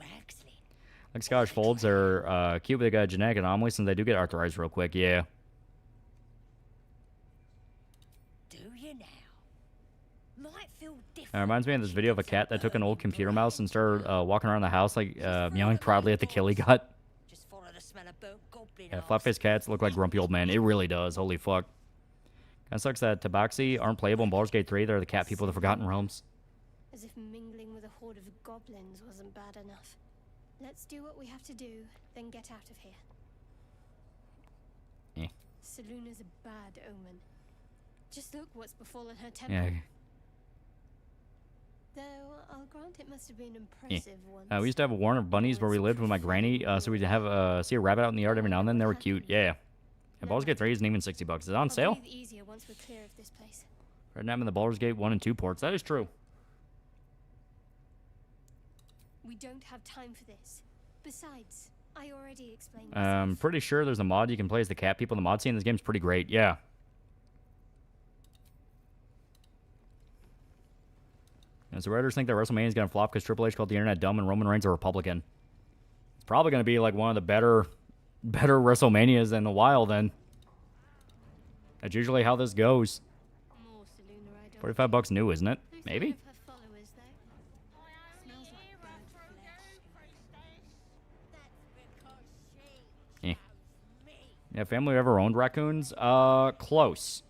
Like Scottish Folds are cute, but they got a genetic anomaly since they do get arthritis real quick. Yeah. It reminds me of this video of a cat that took an old computer mouse and started walking around the house like meowing proudly at the kill he got. Yeah, flat-faced cats look like grumpy old men. It really does. Holy fuck. Kinda sucks that Tabaxi aren't playable in Baldur's Gate 3. They're the cat people of the Forgotten Realms. As if mingling with a horde of goblins wasn't bad enough. Let's do what we have to do, then get out of here. Eh. Salona's a bad omen. Just look what's befallen her temple. Yeah. Though I'll grant it must have been impressive once. We used to have a warren of bunnies where we lived with my granny, so we'd have see a rabbit out in the yard every now and then. They were cute. Yeah. And Baldur's Gate 3 isn't even $60. Is it on sale? Easier once we're clear of this place. Right now I'm in the Baldur's Gate 1 and 2 ports. That is true. We don't have time for this. Besides, I already explained I'm pretty sure there's a mod you can play as the cat people in the mod scene. This game's pretty great. Yeah. So writers think that WrestleMania is going to flop because Triple H called the internet dumb and Roman Reigns a Republican. It's probably going to be like one of the better WrestleManias in a while then. That's usually how this goes. $45 new, isn't it? Maybe? Eh. Yeah, family who ever owned raccoons? Close.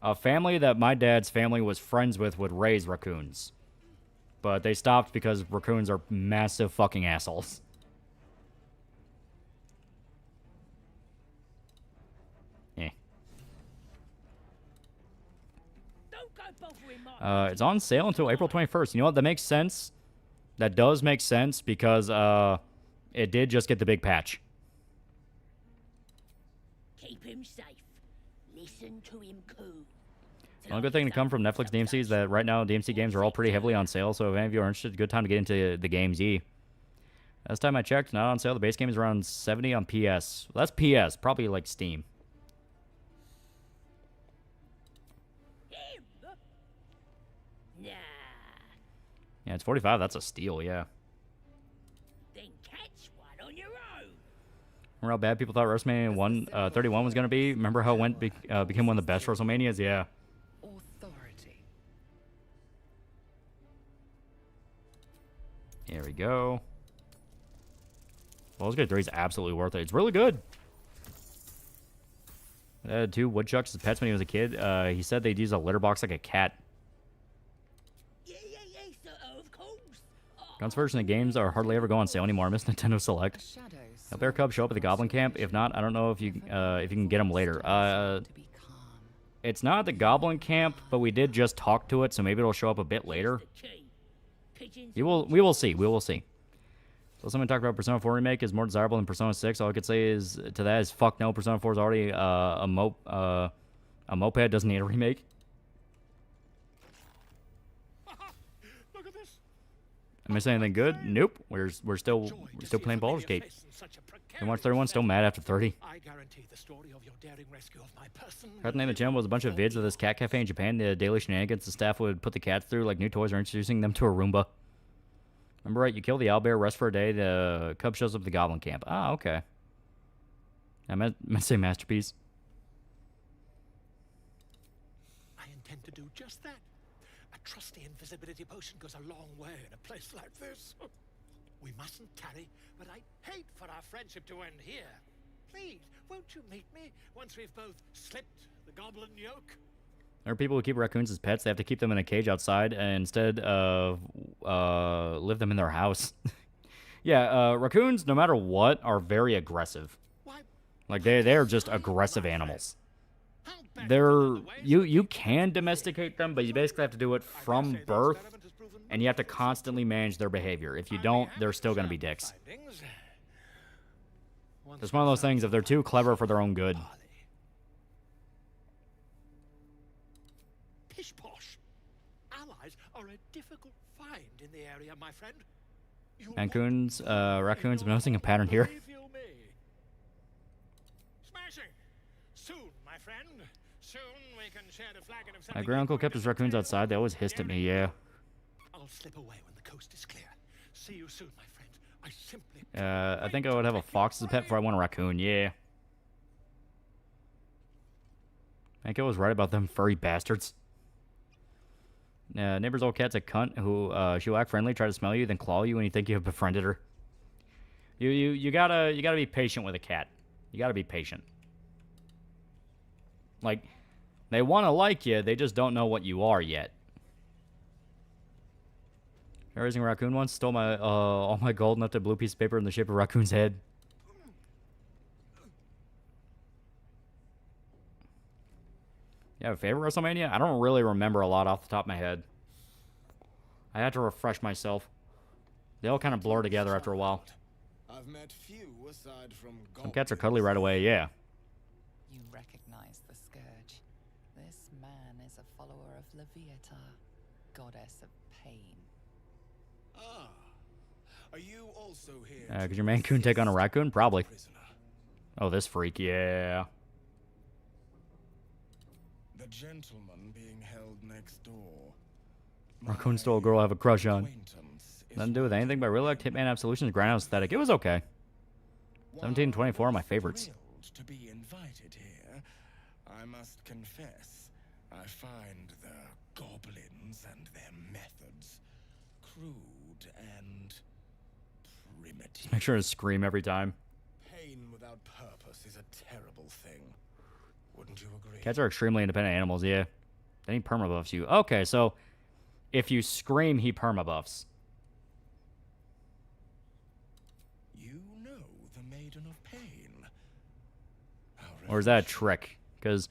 A family that my dad's family was friends with would raise raccoons. But they stopped because raccoons are massive fucking assholes. Eh. It's on sale until April 21st. You know what? That makes sense. That does make sense because it did just get the big patch. Keep him safe. Listen to him coo. The only good thing to come from Netflix DMC is that right now DMC games are all pretty heavily on sale, so if any of you are interested, good time to get into the games. Last time I checked, not on sale. The base game is around $70 on PS. Well, that's PS, probably like Steam. Yeah, it's $45. That's a steal, yeah. Then catch one on your own. Remember how bad people thought WrestleMania 31 was going to be? Remember how it became one of the best WrestleManias? Yeah. Authority. Here we go. Baldur's Gate 3 is absolutely worth it. It's really good. I had 2 woodchucks as pets when he was a kid. He said they'd use a litter box like a cat. Guns version of games are hardly ever go on sale anymore. I miss Nintendo Select. Now, Bear Cubs show up at the Goblin Camp. If not, I don't know if you can get them later. It's not at the Goblin Camp, but we did just talk to it, so maybe it'll show up a bit later. We will see. We will see. So someone talked about Persona 4 Remake is more desirable than Persona 6. All I could say is to that is fuck no. Persona 4 is already a moped. Doesn't need a remake. Am I saying anything good? Nope. We're still playing Baldur's Gate. And watch 31 still mad after 30. Right name of the channel was a bunch of vids of this cat cafe in Japan. The daily shenanigans the staff would put the cats through, like new toys, or introducing them to a Roomba. Remember, right? You kill the owlbear, rest for a day. The cub shows up at the Goblin Camp. Ah, okay. I meant to say masterpiece. I intend to do just that. A trusty invisibility potion goes a long way in a place like this. We mustn't tarry, but I'd hate for our friendship to end here. Please, won't you meet me once we've both slipped the goblin yoke? There are people who keep raccoons as pets. They have to keep them in a cage outside instead of live them in their house. Yeah, raccoons, no matter what, are very aggressive. Like they're just aggressive animals. You can domesticate them, but you basically have to do it from birth, and you have to constantly manage their behavior. If you don't, they're still going to be dicks. It's one of those things, if they're too clever for their own good. Pish posh. Allies are a difficult find in the area, my friend. Raccoons, I'm noticing a pattern here. Smashing. My great uncle kept his raccoons outside. They always hissed at me. Yeah. I'll slip away when the coast is clear. See you soon, my friend. I simply. I think I would have a fox as a pet before I want a raccoon. Yeah. I think I was right about them furry bastards. Neighbor's old cat's a cunt who she'll act friendly, try to smell you, then claw you when you think you have befriended her. You gotta be patient with a cat. You gotta be patient. Like, they want to like you, they just don't know what you are yet. Raising a raccoon once, stole my all my gold and left a blue piece of paper in the shape of a raccoon's head. You have a favorite WrestleMania? I don't really remember a lot off the top of my head. I had to refresh myself. They all kind of blur together after a while. I've met few aside from Some cats are cuddly right away, yeah. You recognize the scourge. This man is a follower of Leviatha, goddess of pain. Ah, are you also here? Could your maine coon take on a raccoon? Probably. Oh, this freak, yeah. The gentleman being held next door. Raccoon stole a girl I have a crush on. Nothing to do with anything, but I really liked Hitman App Solutions' ground aesthetic. It was okay. 1724 are my favorites. To be invited here, I must confess, I find the goblins and their methods crude and primitive. Make sure to scream every time. Pain without purpose is a terrible thing. Wouldn't you agree? Cats are extremely independent animals, yeah. Then he permabuffs you. Okay, so if you scream, he permabuffs. You know the Maiden of Pain. Or is that a trick? Because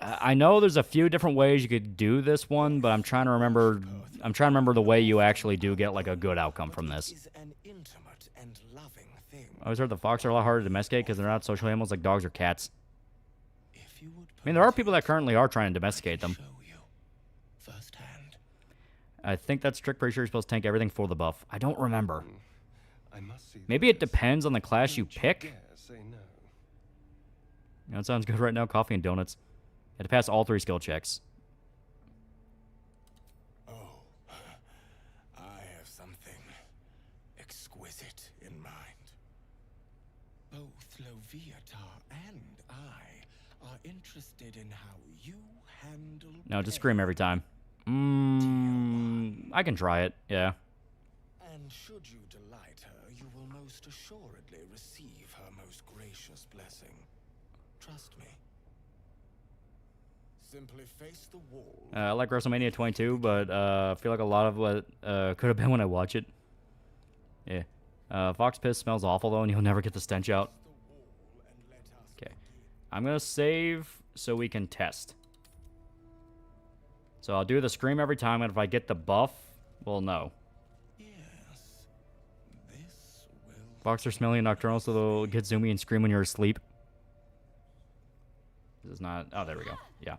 I know there's a few different ways you could do this one, but I'm trying to remember. I'm trying to remember the way you actually do get like a good outcome from this. I always heard the fox are a lot harder to domesticate because they're not social animals like dogs or cats. I mean, there are people that currently are trying to domesticate them. I think that's a trick. Pretty sure you're supposed to tank everything for the buff. I don't remember. Maybe it depends on the class you pick. You know, it sounds good right now. Coffee and donuts. You had to pass all 3 skill checks. Oh, I have something exquisite in mind. Both Leviatha and I are interested in how you handle. No, just scream every time. I can try it, yeah. And should you delight her, you will most assuredly receive her most gracious blessing. Trust me. Simply face the wall. I like WrestleMania 22, but I feel like a lot of what could have been when I watch it. Yeah. Fox piss smells awful, though, and you'll never get the stench out. Okay. I'm going to save so we can test. So I'll do the scream every time, and if I get the buff, we'll know. Fox are smelly and nocturnal, so they'll get zoomy and scream when you're asleep. This is not... Oh, there we go. Yeah.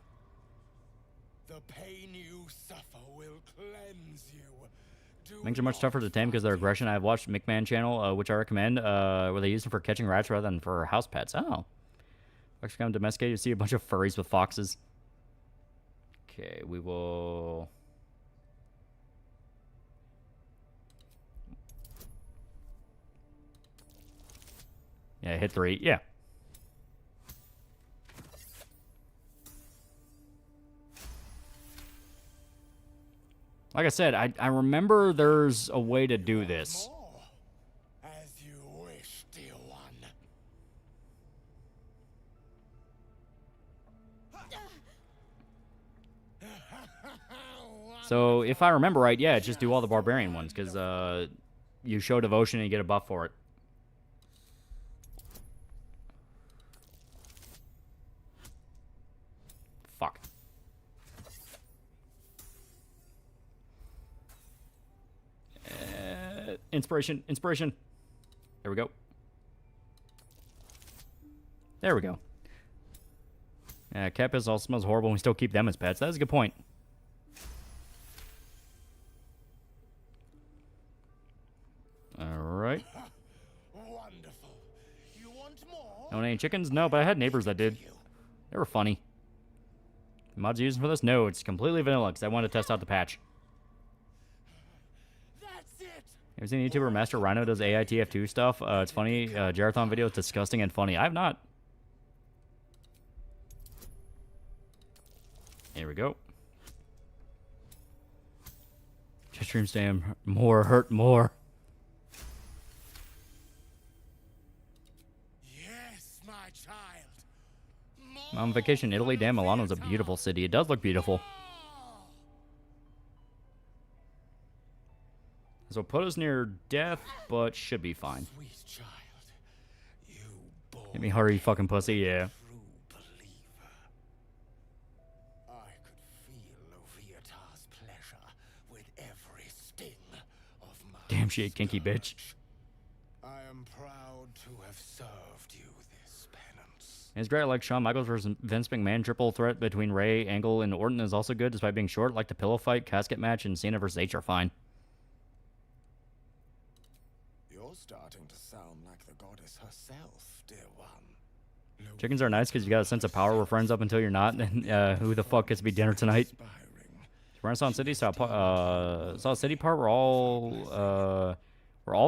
The pain you suffer will cleanse you. Things are much tougher to tame because of their aggression. I've watched McMahon channel, which I recommend, where they use them for catching rats rather than for house pets. Oh. Fox become domesticated. You see a bunch of furries with foxes. Okay, we will... Yeah, hit 3. Yeah. Like I said, I remember there's a way to do this. As you wish, dear one. So, if I remember right, yeah, just do all the barbarian ones, because you show devotion and you get a buff for it. Fuck. Inspiration, inspiration. There we go. There we go. Cat piss all smells horrible and we still keep them as pets. That's a good point. Alright. Wonderful. You want more? Don't any chickens? No, but I had neighbors that did. They were funny. Mods using for this? No, it's completely vanilla because I wanted to test out the patch. Have you seen YouTuber Master Rhino does AITF2 stuff? It's funny. Jarathon video is disgusting and funny. I have not. Here we go. Just stream stam more, hurt more. Yes, my child. I'm on vacation in Italy. Damn, Milano's a beautiful city. It does look beautiful. So put us near death, but should be fine. Hit me harder, you fucking pussy, yeah. Damn shit, kinky bitch. I am proud to have served you this penance. It's great. I like Shawn Michaels versus Vince McMahon triple threat between Ray, Angle, and Orton is also good despite being short. Like the pillow fight, casket match, and Cena versus H are fine. You're starting to sound like the goddess herself, dear one. Chickens are nice because you got a sense of power. We're friends up until you're not. And who the fuck gets to be dinner tonight? Renaissance City saw City Part where all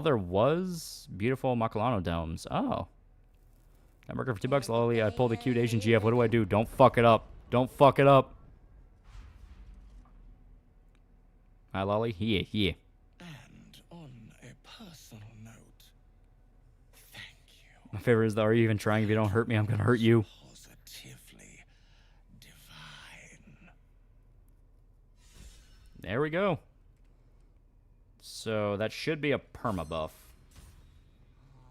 there was beautiful Makalano domes. Oh, I'm working for $2, Loli. I pulled a cute Asian GF. What do I do? Don't fuck it up. Don't fuck it up. Hi, Loli. Yeah. And on a personal note, thank you. My favorite is the, are you even trying? If you don't hurt me, I'm gonna hurt you. Positively divine. There we go. So that should be a perma buff.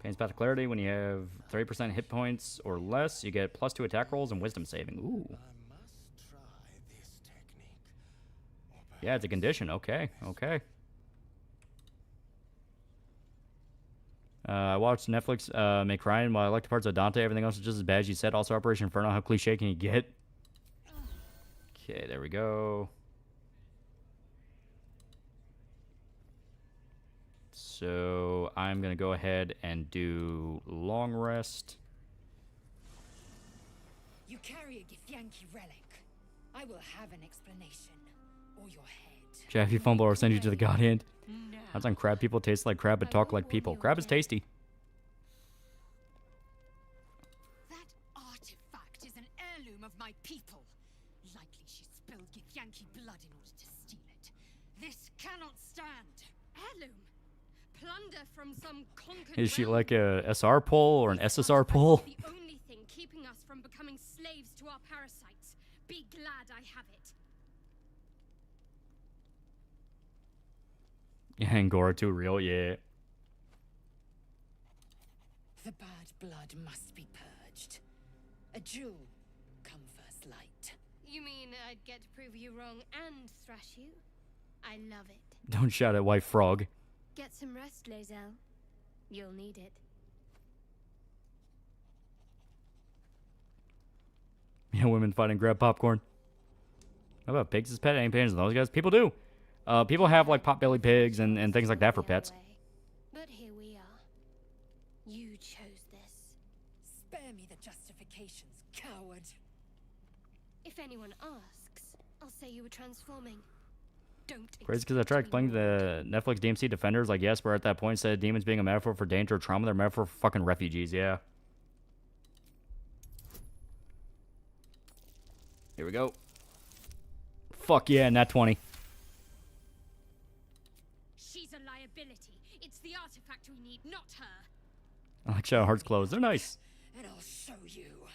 Pain's Path of Clarity. When you have 30% hit points or less, you get +2 attack rolls and wisdom saving. Ooh. Yeah, it's a condition. Okay. I watched Netflix make Ryan. While I like the parts of Dante, everything else is just as bad as you said. Also, Operation Inferno. How cliche can you get? Okay, there we go. So I'm going to go ahead and do long rest. You carry a Githyanki relic. I will have an explanation. Or your head. Jeff, you fumble or send you to the God Hand. That's on crab. People taste like crab but talk like people. Crab is tasty. That artifact is an heirloom of my people. Likely she spilled Githyanki blood in order to steal it. This cannot stand. Heirloom? Plunder from some conquered Is she realm? like a SR pull or an SSR pull? The only thing keeping us from becoming slaves to our parasites. Be glad I have it. Yeah, Angora too real, yeah. The bad blood must be purged. A jewel come first light. You mean I'd get to prove you wrong and thrash you? I love it. Don't shout at White Frog. Get some rest, Lae'zel. You'll need it. Yeah, women fighting grab popcorn. How about pigs as pet? Any pains in those guys? People do. People have like potbelly pigs and things like that for pets. But here we are. You chose this. Spare me the justifications, coward. If anyone asks, I'll say you were transforming. Don't. Crazy because I tried playing the Netflix DMC Defenders. Like, yes, we're at that point. Said demons being a metaphor for danger or trauma. They're a metaphor for fucking refugees. Yeah. Here we go. Fuck yeah, nat 20. She's a liability. It's the artifact we need, not her. I like Shadow Heart's clothes. They're nice. And I'll show you.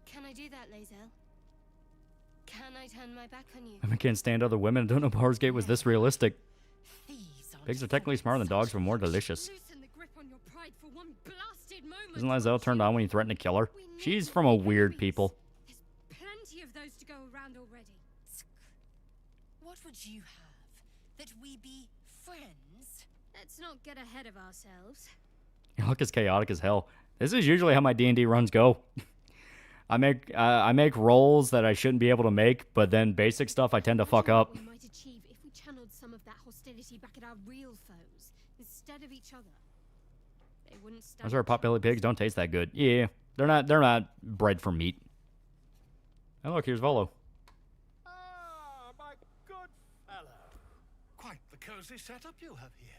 Can I do that, Lae'zel? Can I turn my back on you? I can't stand other women. I don't know Baldur's Gate was this realistic. Pigs are technically smarter than dogs, but more delicious. Loosen the grip on your pride for one blasted moment. Isn't Lae'zel turned on when you threaten to kill her? She's from a weird people. Plenty of those to go around already. What would you have? That we be friends? Let's not get ahead of ourselves. You look as chaotic as hell. This is usually how my D&D runs go. I make rolls that I shouldn't be able to make, but then basic stuff I tend to fuck up. We might achieve if we channeled some of that hostility back at our real foes instead of each other. They wouldn't stand. Those are potbelly pigs. Don't taste that good. Yeah. They're not bred for meat. Oh look, here's Volo. Ah, my good fellow. Quite the cozy setup you have here.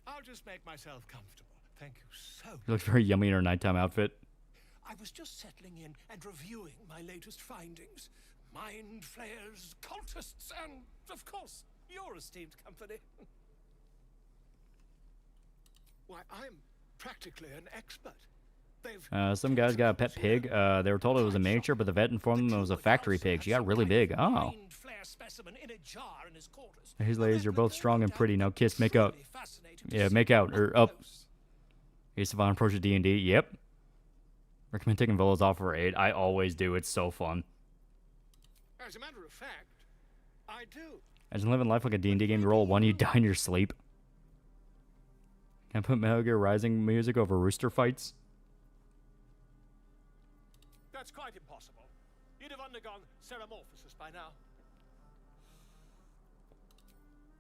I'll just make myself comfortable. Thank you so much. She looks very yummy in her nighttime outfit. I was just settling in and reviewing my latest findings. Mind flayers, cultists, and, of course, your esteemed company. Why, I'm practically an expert. Some guys got a pet pig. They were told it was a miniature, but the vet informed them it was a factory pig. She got really big. Oh. His ladies, you're both strong and pretty. Now kiss, make out. Yeah, make out. Or up. Ace of On approaches D&D. Yep. Recommend taking Volo's off for 8. I always do. It's so fun. As a matter of fact, I do. Imagine living life like a D&D game. You roll 1, you die in your sleep. Can I put Metal Gear Rising music over rooster fights? That's quite impossible. You'd have undergone ceramorphosis by now.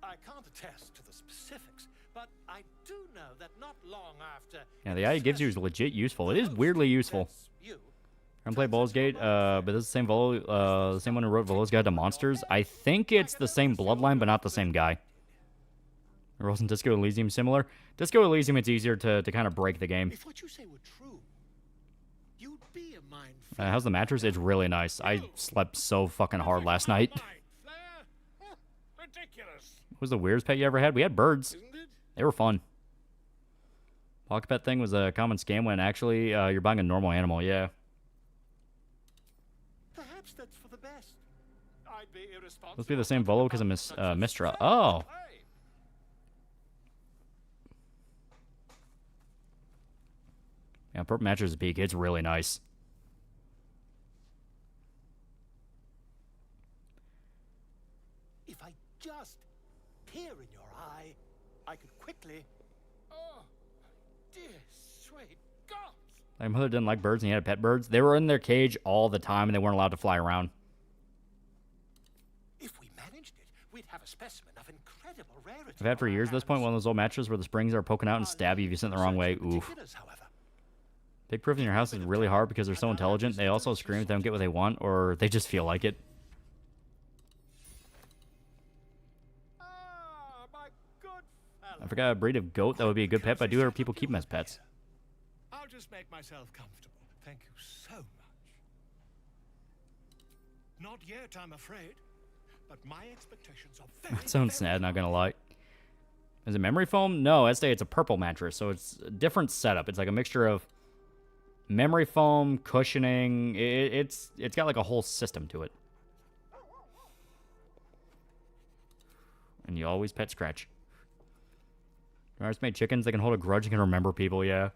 I can't attest to the specifics, but I do know that not long after... Yeah, the eye it gives you is legit useful. It is weirdly useful. I play Baldur's Gate, but this is the same Volo, the same one who wrote Volo's Guide to Monsters. I think it's the same bloodline, but not the same guy. Or in Disco Elysium similar. Disco Elysium, it's easier to kind of break the game. If what you say were true, you'd be a mind How's the mattress? It's really nice. I slept so fucking hard last night. ridiculous. What was the weirdest pet you ever had? We had birds. They were fun. Pocket pet thing was a common scam when actually you're buying a normal animal, yeah. Perhaps that's for the best. I'd be irresponsible. Must be the same Volo because of Mistra. Oh. Yeah, purple mattress is peak. It's really nice. If I just peer in your eye, I could quickly... Oh, dear sweet God. My mother didn't like birds and he had pet birds. They were in their cage all the time and they weren't allowed to fly around. If we managed it, we'd have a specimen of incredible rarity. I've had for years at this point one of those old mattresses where the springs are poking out and stab you if you sit in the wrong way. Oof. Pig-proof in your house is really hard because they're so intelligent. They also scream if they don't get what they want or they just feel like it. I forgot a breed of goat that would be a good pet, but I do hear people keep them as pets. I'll just make myself comfortable. Thank you so much. Not yet, I'm afraid. But my expectations are very... That sounds sad, not gonna lie. Is it memory foam? No, Estee, it's a purple mattress, so it's a different setup. It's like a mixture of memory foam, cushioning. It's got like a whole system to it. And you always pet Scratch. Ours made chickens. They can hold a grudge and can remember people, yeah.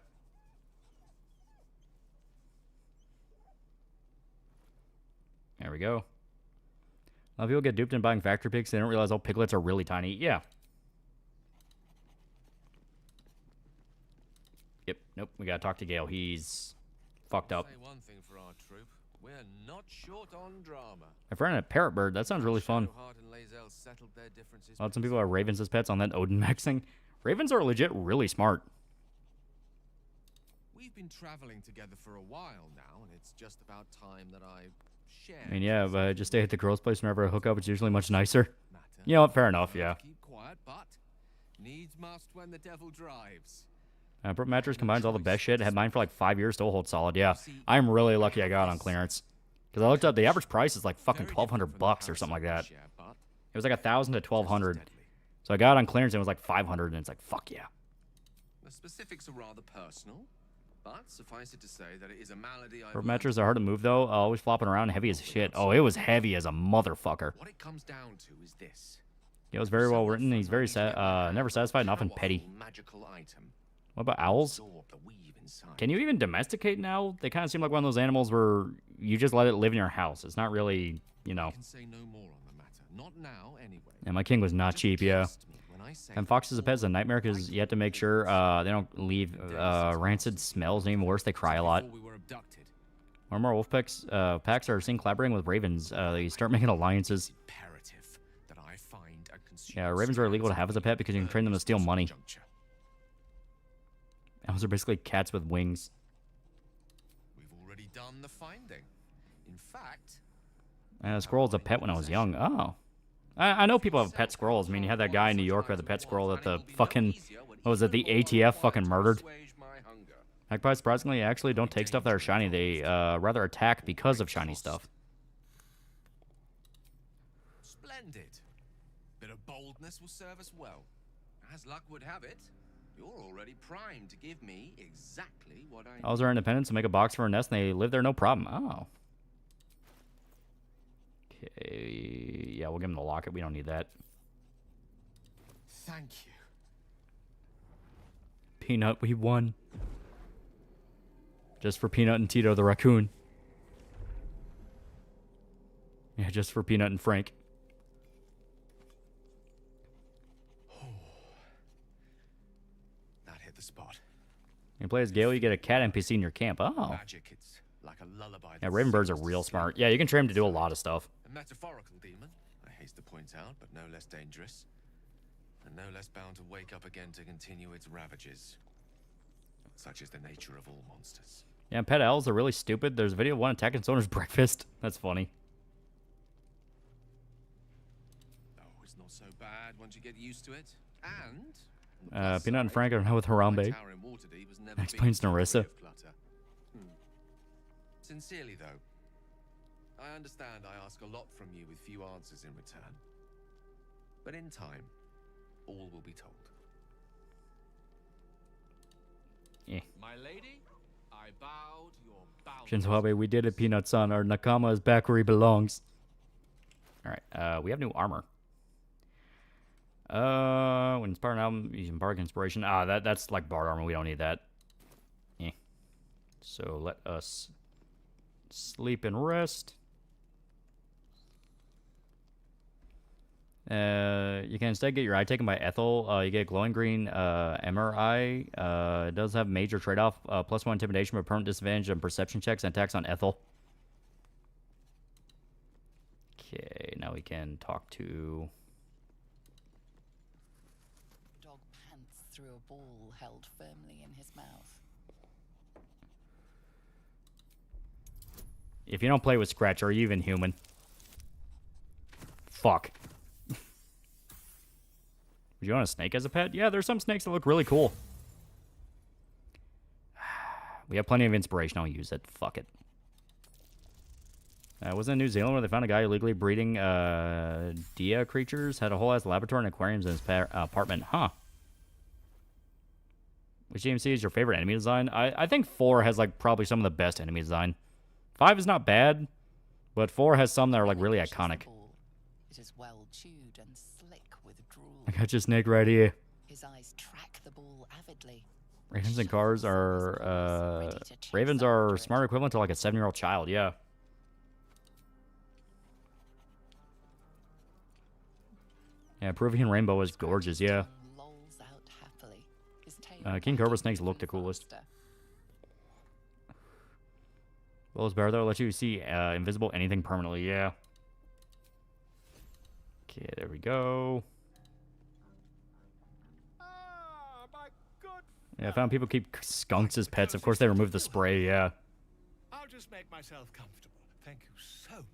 There we go. A lot of people get duped in buying factory pigs. They don't realize all piglets are really tiny. Yeah. Yep. Nope. We gotta talk to Gale. He's fucked up. Say one thing for our troop. We're not short on drama. My friend had a parrot bird. That sounds really fun. Well, some people have ravens as pets on that Odin maxing. Ravens are legit really smart. We've been traveling together for a while now, and it's just about time that I share. I mean, yeah, but I just stay at the girl's place whenever I hook up. It's usually much nicer. You know what? Fair enough, yeah. Keep quiet, but needs must when the devil drives. Purple mattress combines all the best shit. Had mine for like 5 years, still holds solid. Yeah, I'm really lucky I got it on clearance. Because I looked up, the average price is like fucking $1,200 or something like that. It was like $1,000 to $1,200. So I got it on clearance and it was like $500, and it's like, fuck yeah. The specifics are rather personal, but suffice it to say that it is a malady. Purple mattresses are hard to move though. Always flopping around, heavy as shit. Oh, it was heavy as a motherfucker. What it comes down to is this. It was very well written. He's very never satisfied and often petty. What about owls? Can you even domesticate an owl? They kind of seem like one of those animals where you just let it live in your house. It's not really, you know. I can say no more on the matter. Not now, anyway. Yeah, my king was not cheap, yeah. And foxes as a pet is a nightmare because you have to make sure they don't leave rancid smells. And even worse, they cry a lot. More and more wolf packs are seen collaborating with ravens. They start making alliances. Yeah, ravens are illegal to have as a pet because you can train them to steal money. Owls are basically cats with wings. done the finding. In fact, Squirrel's a pet when I was young. Oh. I know people have pet squirrels. I mean, you had that guy in New York who had the pet squirrel that the fucking... What was it? The ATF fucking murdered. Magpies, surprisingly, actually don't take stuff that are shiny. They rather attack because of shiny stuff. Splendid. Bit of boldness will serve us well. As luck would have it, you're already primed to give me exactly what I need. Owls are independent, so make a box for a nest and they live there no problem. Oh. Okay. Yeah, we'll give them the locket. We don't need that. Thank you. Peanut, we won. Just for Peanut and Tito the raccoon. Yeah, just for Peanut and Frank. That hit the spot. You play as Gale, you get a cat NPC in your camp. Oh. Magic, it's like a lullaby. Yeah, Raven Birds are real smart. Yeah, you can train them to do a lot of stuff. A metaphorical demon, I haste to point out, but no less dangerous. And no less bound to wake up again to continue its ravages. Such is the nature of all monsters. Yeah, pet owls are really stupid. There's a video of one attacking its owner's breakfast. That's funny. Oh, it's not so bad once you get used to it. And Peanut and Frank are now with Harambe. Explains Narissa. Sincerely, though, I understand I ask a lot from you with few answers in return. But in time, all will be told. Yeah. My lady, I bow to your bow. Shinzo Abe, we did it, Peanut-san. Our Nakama is back where he belongs. Alright, we have new armor. When inspired an album, using bardic inspiration. That's like bard armor. We don't need that. Yeah. So let us sleep and rest. You can instead get your eye taken by Ethel. You get glowing green Emmer eye. It does have major trade-off. +1 intimidation, but permanent disadvantage on perception checks and attacks on Ethel. Okay, now we can talk to... Dog pants through a ball held firmly in his mouth. If you don't play with Scratch, are you even human? Fuck. Would you want a snake as a pet? Yeah, there's some snakes that look really cool. We have plenty of inspiration. I'll use it. Fuck it. Wasn't in New Zealand where they found a guy illegally breeding dia creatures? Had a whole ass laboratory and aquariums in his apartment. Huh. Which DMC is your favorite enemy design? I think 4 has like probably some of the best enemy design. 5 is not bad, but 4 has some that are like really iconic. It is well chewed and slick with drool. I got your snake right here. His eyes track the ball avidly. Ravens and cars are ravens are smart equivalent to like a 7-year-old child. Yeah. Yeah, Peruvian rainbow is gorgeous. Yeah. King Cobra snakes look the coolest. Willow's bear though lets you see invisible anything permanently. Yeah. Okay, there we go. Yeah, I found people keep skunks as pets. Of course, they remove the spray. Yeah. I'll just make myself comfortable. Thank you so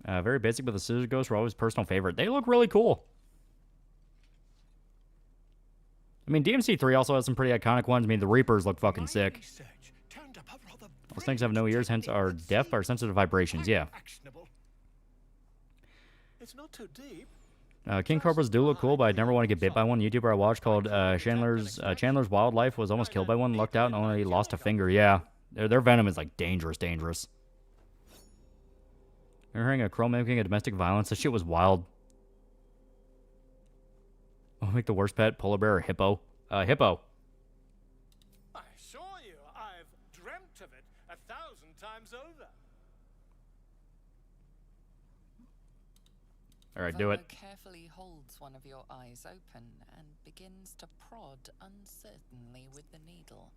much. Very basic, but the scissors ghosts were always personal favorite. They look really cool. I mean, DMC 3 also has some pretty iconic ones. I mean, the Reapers look fucking sick. Well, snakes have no ears, hence are deaf or sensitive to vibrations. Yeah. It's not too deep. King Cobras do look cool, but I'd never want to get bit by one. YouTuber I watched called Chandler's Wildlife was almost killed by one, lucked out, and only lost a finger. Yeah. Their venom is like dangerous. Remember hearing a crow mimicking a domestic violence? That shit was wild. I'll make the worst pet, polar bear or hippo? Hippo. I assure you, I've dreamt of it 1,000 times over. Alright, do it. Carefully holds one of your eyes open and begins to prod uncertainly with the needle.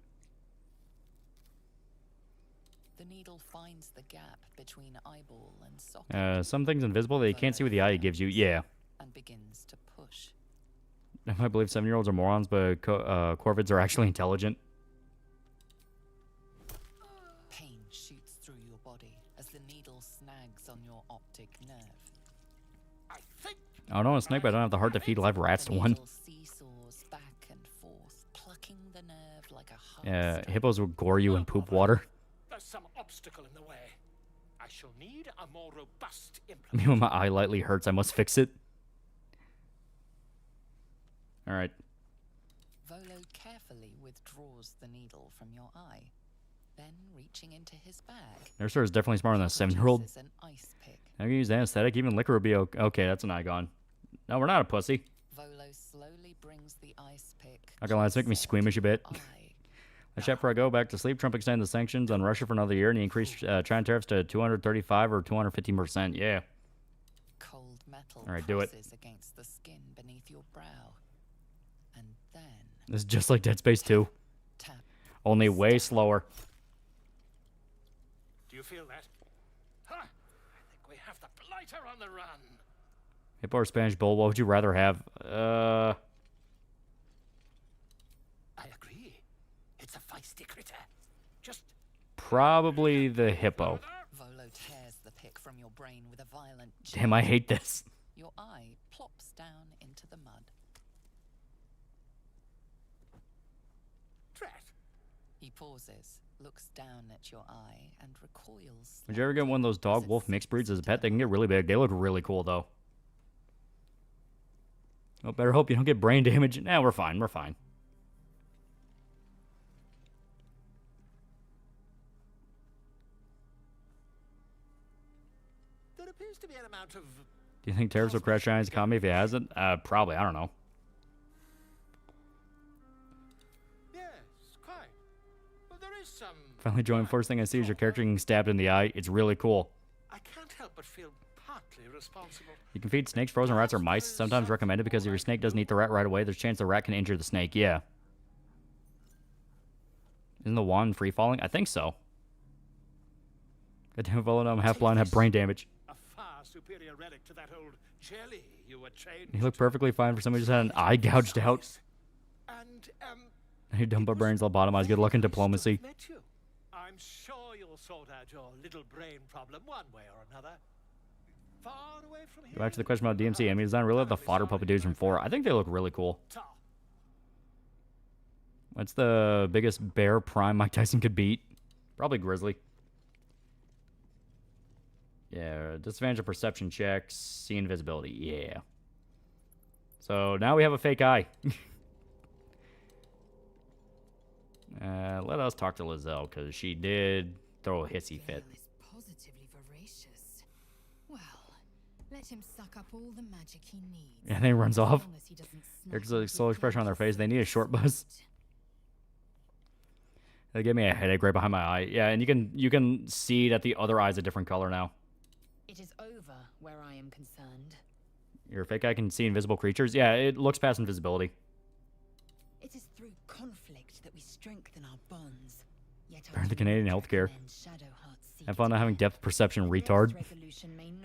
The needle finds the gap between eyeball and socket. Some things invisible that you can't see with the eye it gives you. Yeah. And begins to push. I believe 7-year-olds are morons, but corvids are actually intelligent. Pain shoots through your body as the needle snags on your optic nerve. I don't want to snake, but I don't have the heart to feed live rats to one. Seesaws back and forth, plucking the nerve like a hard Yeah, hippos will gore you in poop water. There's some obstacle in the way. I shall need a more robust I implement. mean, when my eye lightly hurts, I must fix it. Alright. Volo carefully withdraws the needle from your eye, then reaching into his bag. Nurser is definitely smarter than a 7-year-old. produces an ice pick. I can use anesthetic. Even liquor would be okay. Okay, that's an icon. No, we're not a pussy. Volo slowly brings the ice pick. Not gonna lie, it's making me squeamish a bit. I check before I go back to sleep. Trump extended the sanctions on Russia for another year, and he increased China tariffs to 235 or 215%. Yeah. Cold metal All right, do it. presses against the skin beneath your brow. And then This is just like Dead Space 2. Only way slower. Do you feel that? Ha! I think we have the blighter on the run. Hippo or Spanish bull, what would you rather have? I agree. It's a feisty critter. Just Probably the hippo. Volo tears the pick from your brain with a violent Damn, I hate this. Your eye plops down into the mud. Drat. He pauses, looks down at your eye, and recoils. Would you ever get one of those dog-wolf mixed breeds as a pet? They can get really big. They look really cool, though. Oh, better hope you don't get brain damage. Nah, we're fine. We're fine. There appears to be an amount of Do you think tariffs will crash China's economy if it hasn't? Probably. I don't know. yes, quite. Well, there is some. Finally joined. First thing I see is your character getting stabbed in the eye. It's really cool. I can't help but feel partly responsible. You can feed snakes, frozen rats, or mice. Sometimes recommended because if your snake doesn't eat the rat right away, there's a chance the rat can injure the snake. Yeah. Isn't the wand free falling? I think so. Goddamn, Volo, I'm half blind, have brain damage. A far superior relic to that old jelly you were trained. You look perfectly fine for somebody who just had an eye gouged out. And You dumb brains lobotomized. Good luck in diplomacy. met you. I'm sure you'll sort out your little brain problem one way or another. Far away from here. Go back to the question about DMC. Enemy design. Really love the fodder puppet dudes from 4. I think they look really cool. What's the biggest bear prime Mike Tyson could beat? Probably Grizzly. Yeah, disadvantage of perception checks. See invisibility. Yeah. So now we have a fake eye. Let us talk to Lizelle, because she did throw a hissy fit. Positively voracious. Well, let him suck up all the magic he needs. And then he runs off. As long as he doesn't snap There's a slow expression on their face. They need a short buzz. They gave me a headache right behind my eye. Yeah, and you can see that the other eye's a different color now. It is over where I am concerned. Your fake eye can see invisible creatures? Yeah, it looks past invisibility. It is through conflict that we strengthen our bonds. Yet I Burn the do Canadian not healthcare. recommend Shadowheart's seek Have fun not having depth perception, retard.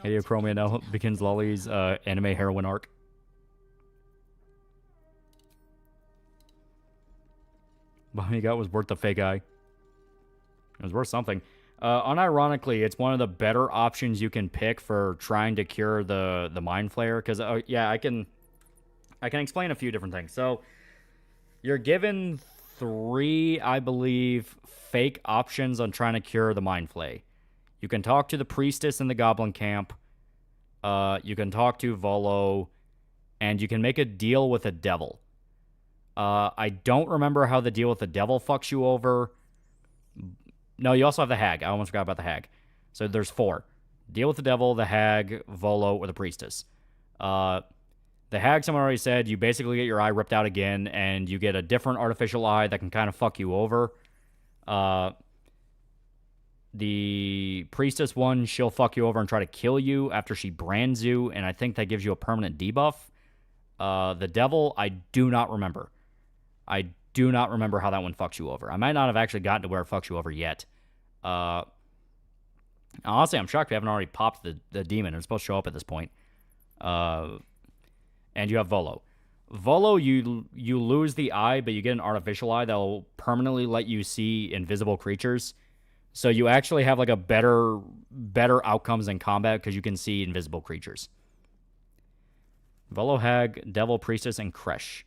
Heliochromia now begins Lolly's anime heroine arc. What you got was worth the fake eye. It was worth something. Unironically, it's one of the better options you can pick for trying to cure the mind flayer. Because yeah, I can explain a few different things. So you're given 3, I believe, fake options on trying to cure the mind flay. You can talk to the priestess in the goblin camp. You can talk to Volo, and you can make a deal with a devil. I don't remember how the deal with the devil fucks you over. No, you also have the hag. I almost forgot about the hag. So there's 4. Deal with the devil, the hag, Volo, or the priestess. The hag, someone already said, you basically get your eye ripped out again, and you get a different artificial eye that can kind of fuck you over. The priestess one, she'll fuck you over and try to kill you after she brands you, and I think that gives you a permanent debuff. The devil, I do not remember. I do not remember how that one fucks you over. I might not have actually gotten to where it fucks you over yet. Honestly, I'm shocked we haven't already popped the demon. It's supposed to show up at this point. And you have Volo. Volo, you lose the eye, but you get an artificial eye that will permanently let you see invisible creatures. So you actually have like a better outcomes in combat because you can see invisible creatures. Volo, Hag, Devil, Priestess, and Kresh.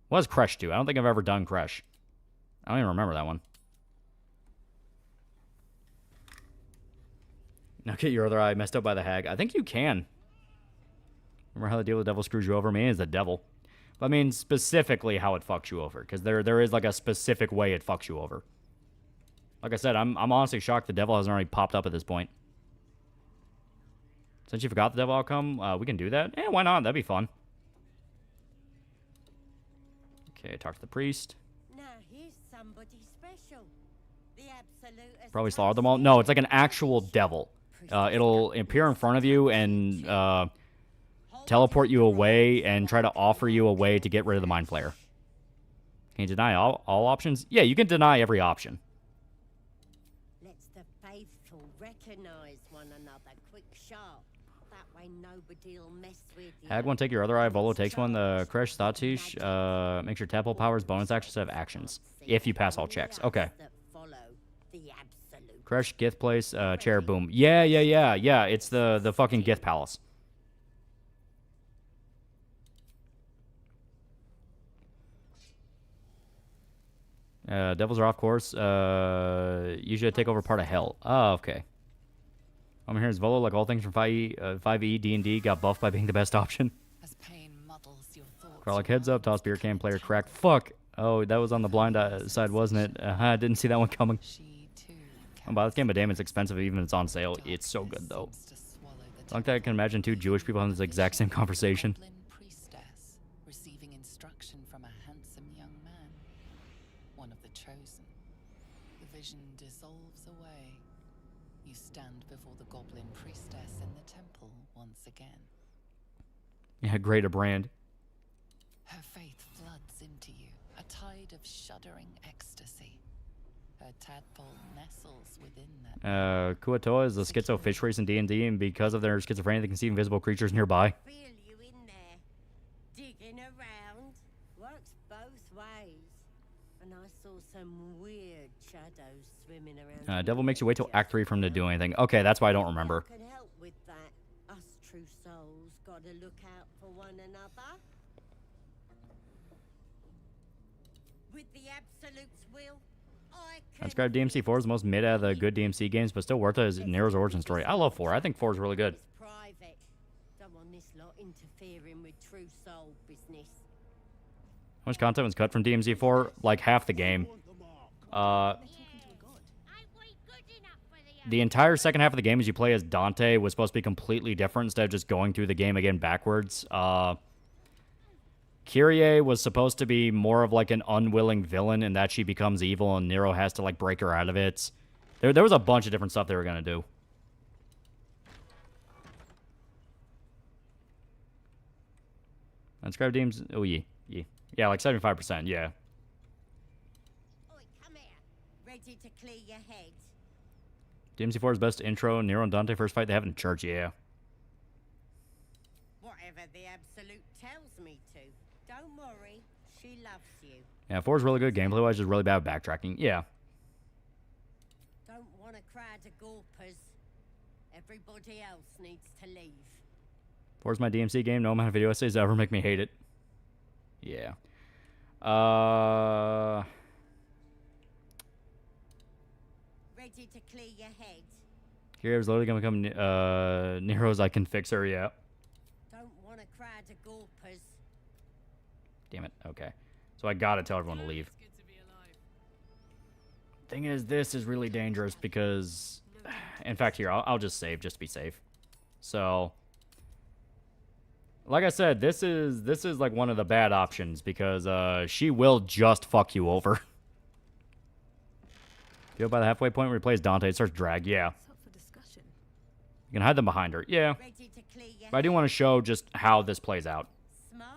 What does Kresh do? I don't think I've ever done Kresh. I don't even remember that one. Now get your other eye messed up by the Hag. I think you can. Remember how the deal with the devil screws you over? Man, is the devil. But I mean specifically how it fucks you over. Because there is like a specific way it fucks you over. Like I said, I'm honestly shocked the devil hasn't already popped up at this point. Since you forgot the devil outcome, we can do that? Yeah, why not? That'd be fun. Okay, talk to the priest. Now here's somebody special. The absolute. Probably slaughtered them all. No, it's like an actual devil. It'll appear in front of you and teleport you away and try to offer you a way to get rid of the Mind Flayer. Can you deny all options? Yeah, you can deny every option. Let's the faithful recognize one another. Quick, sharp. That way nobody'll mess with you. Hag one, take your other eye. Volo takes one. The Kresh Thatish makes your tadpole powers bonus actions instead of actions. If you pass all checks. Okay. Kresh, Gith Place, Chair Boom. Yeah. It's the fucking Gith Palace. Devils are off course. You should take over part of hell. Oh, okay. I'm here as Volo, like all things from 5e, D&D, got buffed by being the best option. Crawl like heads up, toss beer can, player cracked. Fuck! Oh, that was on the blind side, wasn't it? I didn't see that one coming. I'm buy this game, but damn, it's expensive even if it's on sale. It's so good, though. Like that, I can imagine two Jewish people having this exact same conversation. Receiving instruction from a handsome young man, one of the chosen. The vision dissolves away. You stand before the goblin priestess in the temple once again. Yeah, great, a brand. Her faith floods into you, a tide of shuddering ecstasy. Her tadpole nestles within that. Kuatoa is a schizo fish race in D&D, and because of their schizophrenia, they can see invisible creatures nearby. Feel you in there, digging around. Works both ways. And I saw some weird shadows swimming around. Devil makes you wait till Act 3 for him to do anything. Okay, that's why I don't remember. Can help with that. Us true souls gotta look out for one another. With the Absolute's will, I can... Describe DMC 4 as the most mid out of the good DMC games, but still worth it as Nero's origin story. I love 4. I think 4 is really good. Private. Don't want this lot interfering with true soul business. How much content was cut from DMC 4? Like half the game. The entire second half of the game as you play as Dante was supposed to be completely different instead of just going through the game again backwards. Kyrie was supposed to be more of like an unwilling villain in that she becomes evil and Nero has to like break her out of it. There was a bunch of different stuff they were going to do. Describe DMC... Oh, yeah. Yeah, like 75%, yeah. Oi, come here. Ready to clear your head? DMC4's best intro, Nero and Dante first fight they have in church, yeah. Whatever the Absolute tells me to. Don't worry, she loves you. Yeah, 4 is really good gameplay-wise, just really bad with backtracking. Yeah. Don't want a crowd of gawpers. Everybody else needs to leave. 4 is my DMC game, no amount of video essays ever make me hate it. Yeah. Ready to clear your head? Kyrie's literally gonna become Nero's I can fix her, yeah. Don't want a crowd of gawpers. Damn it, okay. So I gotta tell everyone to leave. Thing is, this is really dangerous because... In fact, here, I'll just save, just to be safe. So... Like I said, this is like one of the bad options because she will just fuck you over. Go by the halfway point where he plays Dante, it starts drag, yeah. You can hide them behind her, yeah. But I do want to show just how this plays out. Smart.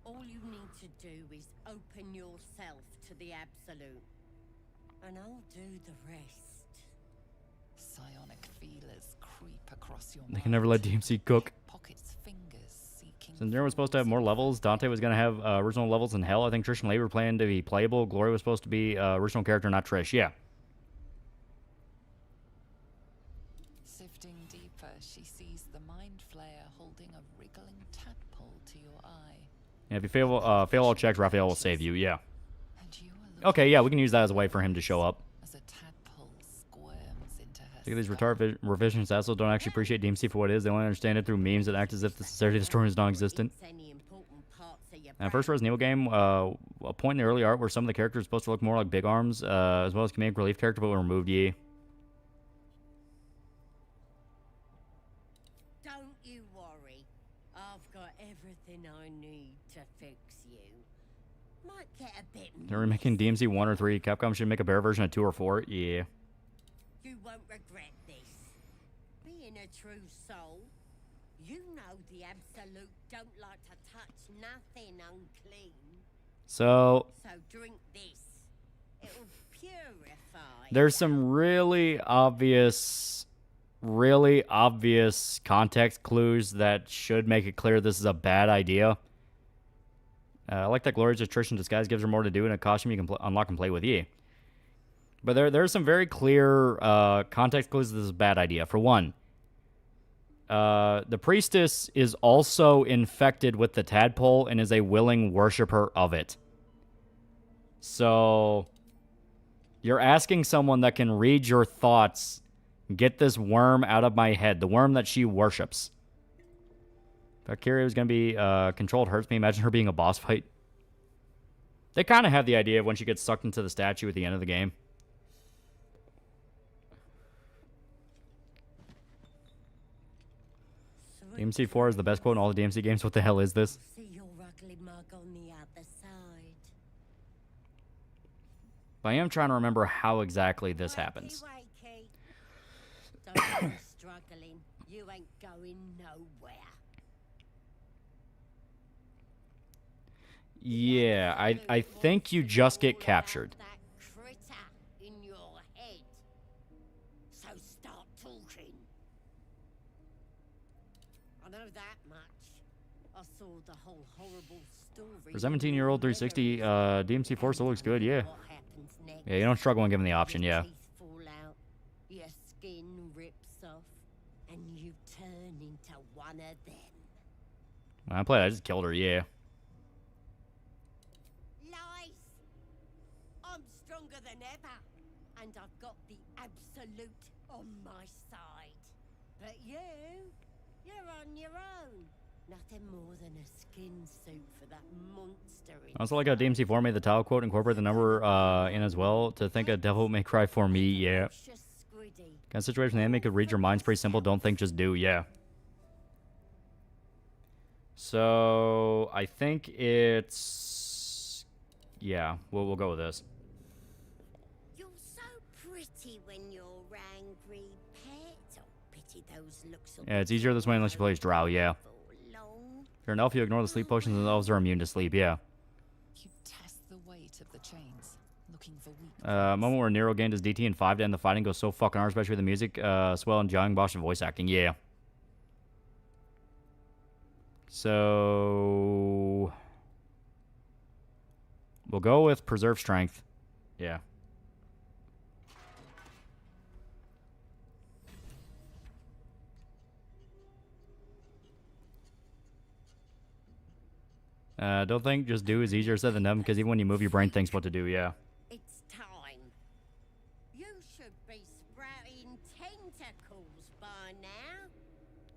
All you need to do is open yourself to the Absolute. And I'll do the rest. Psionic feelers creep across your They can never let DMC cook. Pockets fingers seeking Since Nero was supposed to have more levels, Dante was going to have original levels in Hell. I think Trish and Lee were planning to be playable. Glory was supposed to be original character, not Trish. Yeah. Sifting deeper, she sees the mind flayer holding a wriggling tadpole to your eye. Yeah, if you fail all checks, Raphael will save you. Yeah. Okay, yeah, we can use that as a way for him to show up. As a tadpole squirms into her Look at these retarded revision assholes don't actually appreciate DMC for what it is. They only understand it through memes that act as if the sincerity of the story is non-existent. And first Resident Evil game, a point in the early art where some of the characters are supposed to look more like Big Arms, as well as comedic relief character, but were removed. Yeah. Don't you worry. I've got everything I need to fix you. Might get a bit. They're remaking DMC 1 or 3. Capcom should make a better version of 2 or 4. Yeah. You won't regret this. Being a true soul, you know the Absolute don't like to touch nothing unclean. So Drink this. It'll purify. there's some really obvious context clues that should make it clear this is a bad idea. I like that Gloria's attrition disguise gives her more to do in a costume you can unlock and play with. Yeah. But there's some very clear context clues that this is a bad idea. For one, the priestess is also infected with the tadpole and is a willing worshiper of it. So you're asking someone that can read your thoughts, get this worm out of my head, the worm that she worships. Valkyria was going to be controlled hurts me. Imagine her being a boss fight. They kind of have the idea of when she gets sucked into the statue at the end of the game. DMC 4 is the best quote in all the DMC games. What the hell is this? See your ugly mug on the other side. But I am trying to remember how exactly this happens. Don't be struggling. You ain't going nowhere. Yeah, I think you just get captured. That critter in your head. So start talking. I know that much. I saw the whole horrible story. For 17-year-old 360, DMC 4 still looks good, yeah. Yeah, you don't struggle when given the option, yeah. Fall out, your skin rips off, and you turn into one of them. When I played, I just killed her, yeah. Lies! I'm stronger than ever, and I've got the Absolute on my side. But you're on your own. Nothing more than a skin suit for that monster. I also like how DMC 4 made the title quote incorporate the number in as well. To think a devil may cry for me, yeah. Kind of situation the enemy could read your mind's pretty simple. Don't think, just do, yeah. So I think it's yeah. We'll go with this. You're so pretty when you're angry, pet. Oh, pity those looks. Yeah, it's easier this way unless you play as Drow, yeah. If you're an elf, you ignore the sleep potions, and the elves are immune to sleep, yeah. You test the weight of the chains, looking for weak. Moment where Nero gained his DT in 5 to end the fighting goes so fucking hard, especially with the music, swell and Young Bosch and voice acting, yeah. So we'll go with preserve strength, yeah. Don't think just do is easier said than done because even when you move, your brain thinks what to do, yeah. It's time. You should be sprouting tentacles by now.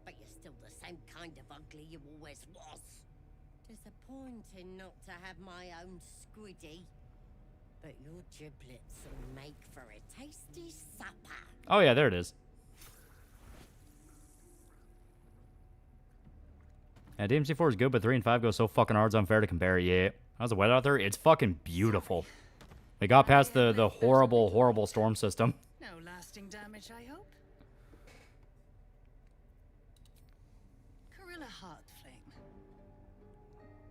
But you're still the same kind of ugly you always was. Disappointing not to have my own squiddy. But your giblets will make for a tasty supper. Oh yeah, there it is. Yeah, DMC4 is good, but 3 and 5 go so fucking hard it's unfair to compare. Yeah. How's the weather out there? It's fucking beautiful. We got past the horrible, horrible storm system. No lasting damage, I hope. Corilla Heartflame.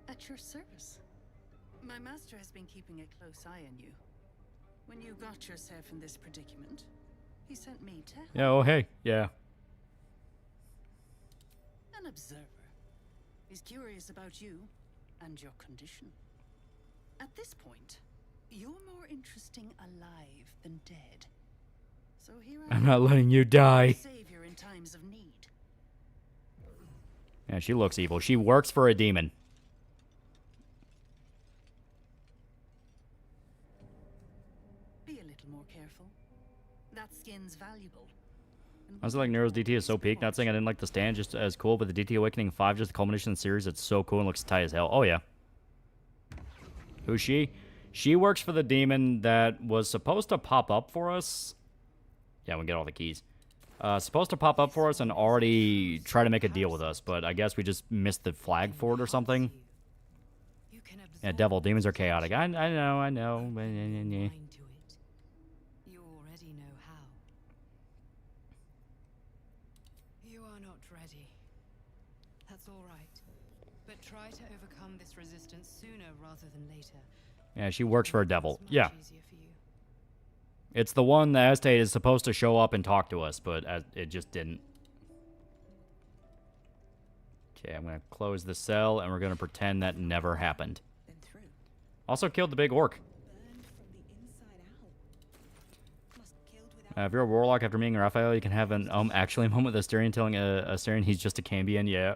At your service. My master has been keeping a close eye on you. When you got yourself in this predicament, he sent me to help. Yeah, oh hey, yeah. An observer. He's curious about you and your condition. At this point, you're more interesting alive than dead. So here I'm not letting you die. Savior in times of need. Yeah, she looks evil. She works for a demon. Be a little more careful. That skin's valuable. I was like, Nero's DT is so peak. Not saying I didn't like the stand, just as cool, but the DT Awakening 5, just the culmination of the series, it's so cool and looks tight as hell. Oh, yeah. Who's she? She works for the demon that was supposed to pop up for us. Yeah, we get all the keys. Supposed to pop up for us and already try to make a deal with us, but I guess we just missed the flag for it or something. Yeah, devil. Demons are chaotic. I know. You already know how. You are not ready. That's all right. But try to overcome this resistance sooner rather than later. Yeah, she works for a devil. Yeah. It's the one that Estate is supposed to show up and talk to us, but it just didn't. Okay, I'm going to close the cell, and we're going to pretend that never happened. Also killed the big orc. If you're a warlock after meeting Raphael, you can have an actually moment with Astarion telling Astarion he's just a Cambion. Yeah.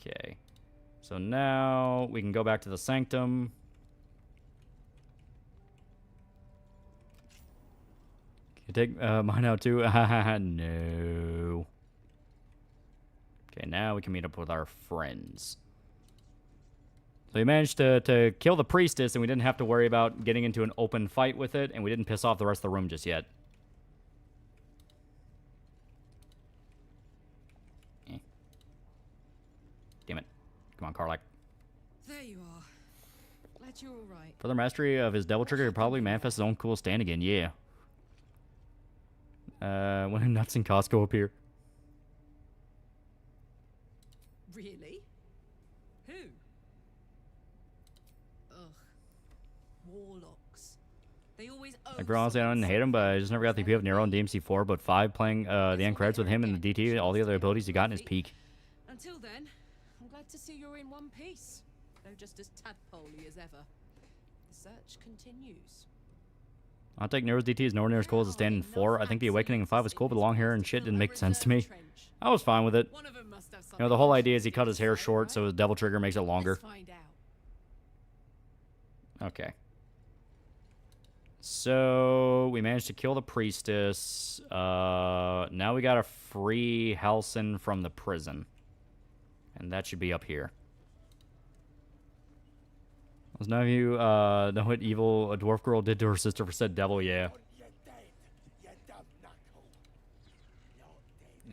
Okay. So now we can go back to the Sanctum. Can you take mine out too? No. Okay, now we can meet up with our friends. So we managed to kill the priestess, and we didn't have to worry about getting into an open fight with it, and we didn't piss off the rest of the room just yet. Damn it. Come on, Karlach. There you are. Glad you're all right. Further mastery of his devil trigger, he'll probably manifest his own cool stand again. Yeah. When Nuts and Costco appear. Really? Who? Ugh. Warlocks. They always Like, bro, honestly, I don't hate him, but I just never got the appeal of Nero in DMC4, but 5 playing the end credits with him and the DT, all the other abilities he got in his peak. Until then, I'm glad to see you're in one piece. Though just as tadpoley as ever. The search continues. I'll take Nero's DT is nowhere near as cool as the stand in 4. I think the Awakening in 5 was cool, but the long hair and shit didn't make sense to me. I was fine with it. You know, the whole idea is he cut his hair short, so his devil trigger makes it longer. Okay. So, we managed to kill the priestess. Now we gotta free Halsin from the prison. And that should be up here. Does none of you know what evil a dwarf girl did to her sister for said devil? Yeah.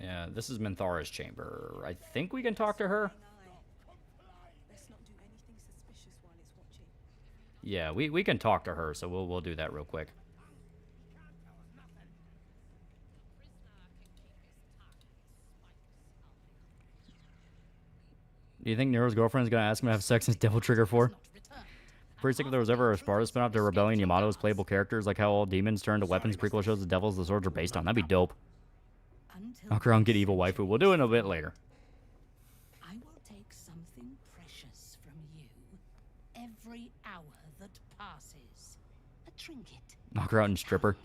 Yeah, this is Minthara's chamber. I think we can talk to her. Yeah, we can talk to her, so we'll do that real quick. Do you think Nero's girlfriend is going to ask him to have sex in his devil trigger for? Pretty sick if there was ever a Sparta spin-off to Rebellion Yamato as playable characters, like how all demons turn to weapons. Prequel shows the devils the swords are based on. That'd be dope. Knock around, get evil waifu. We'll do it in a bit later. I will take something precious from you every hour that passes. A trinket. Knock her out and strip her.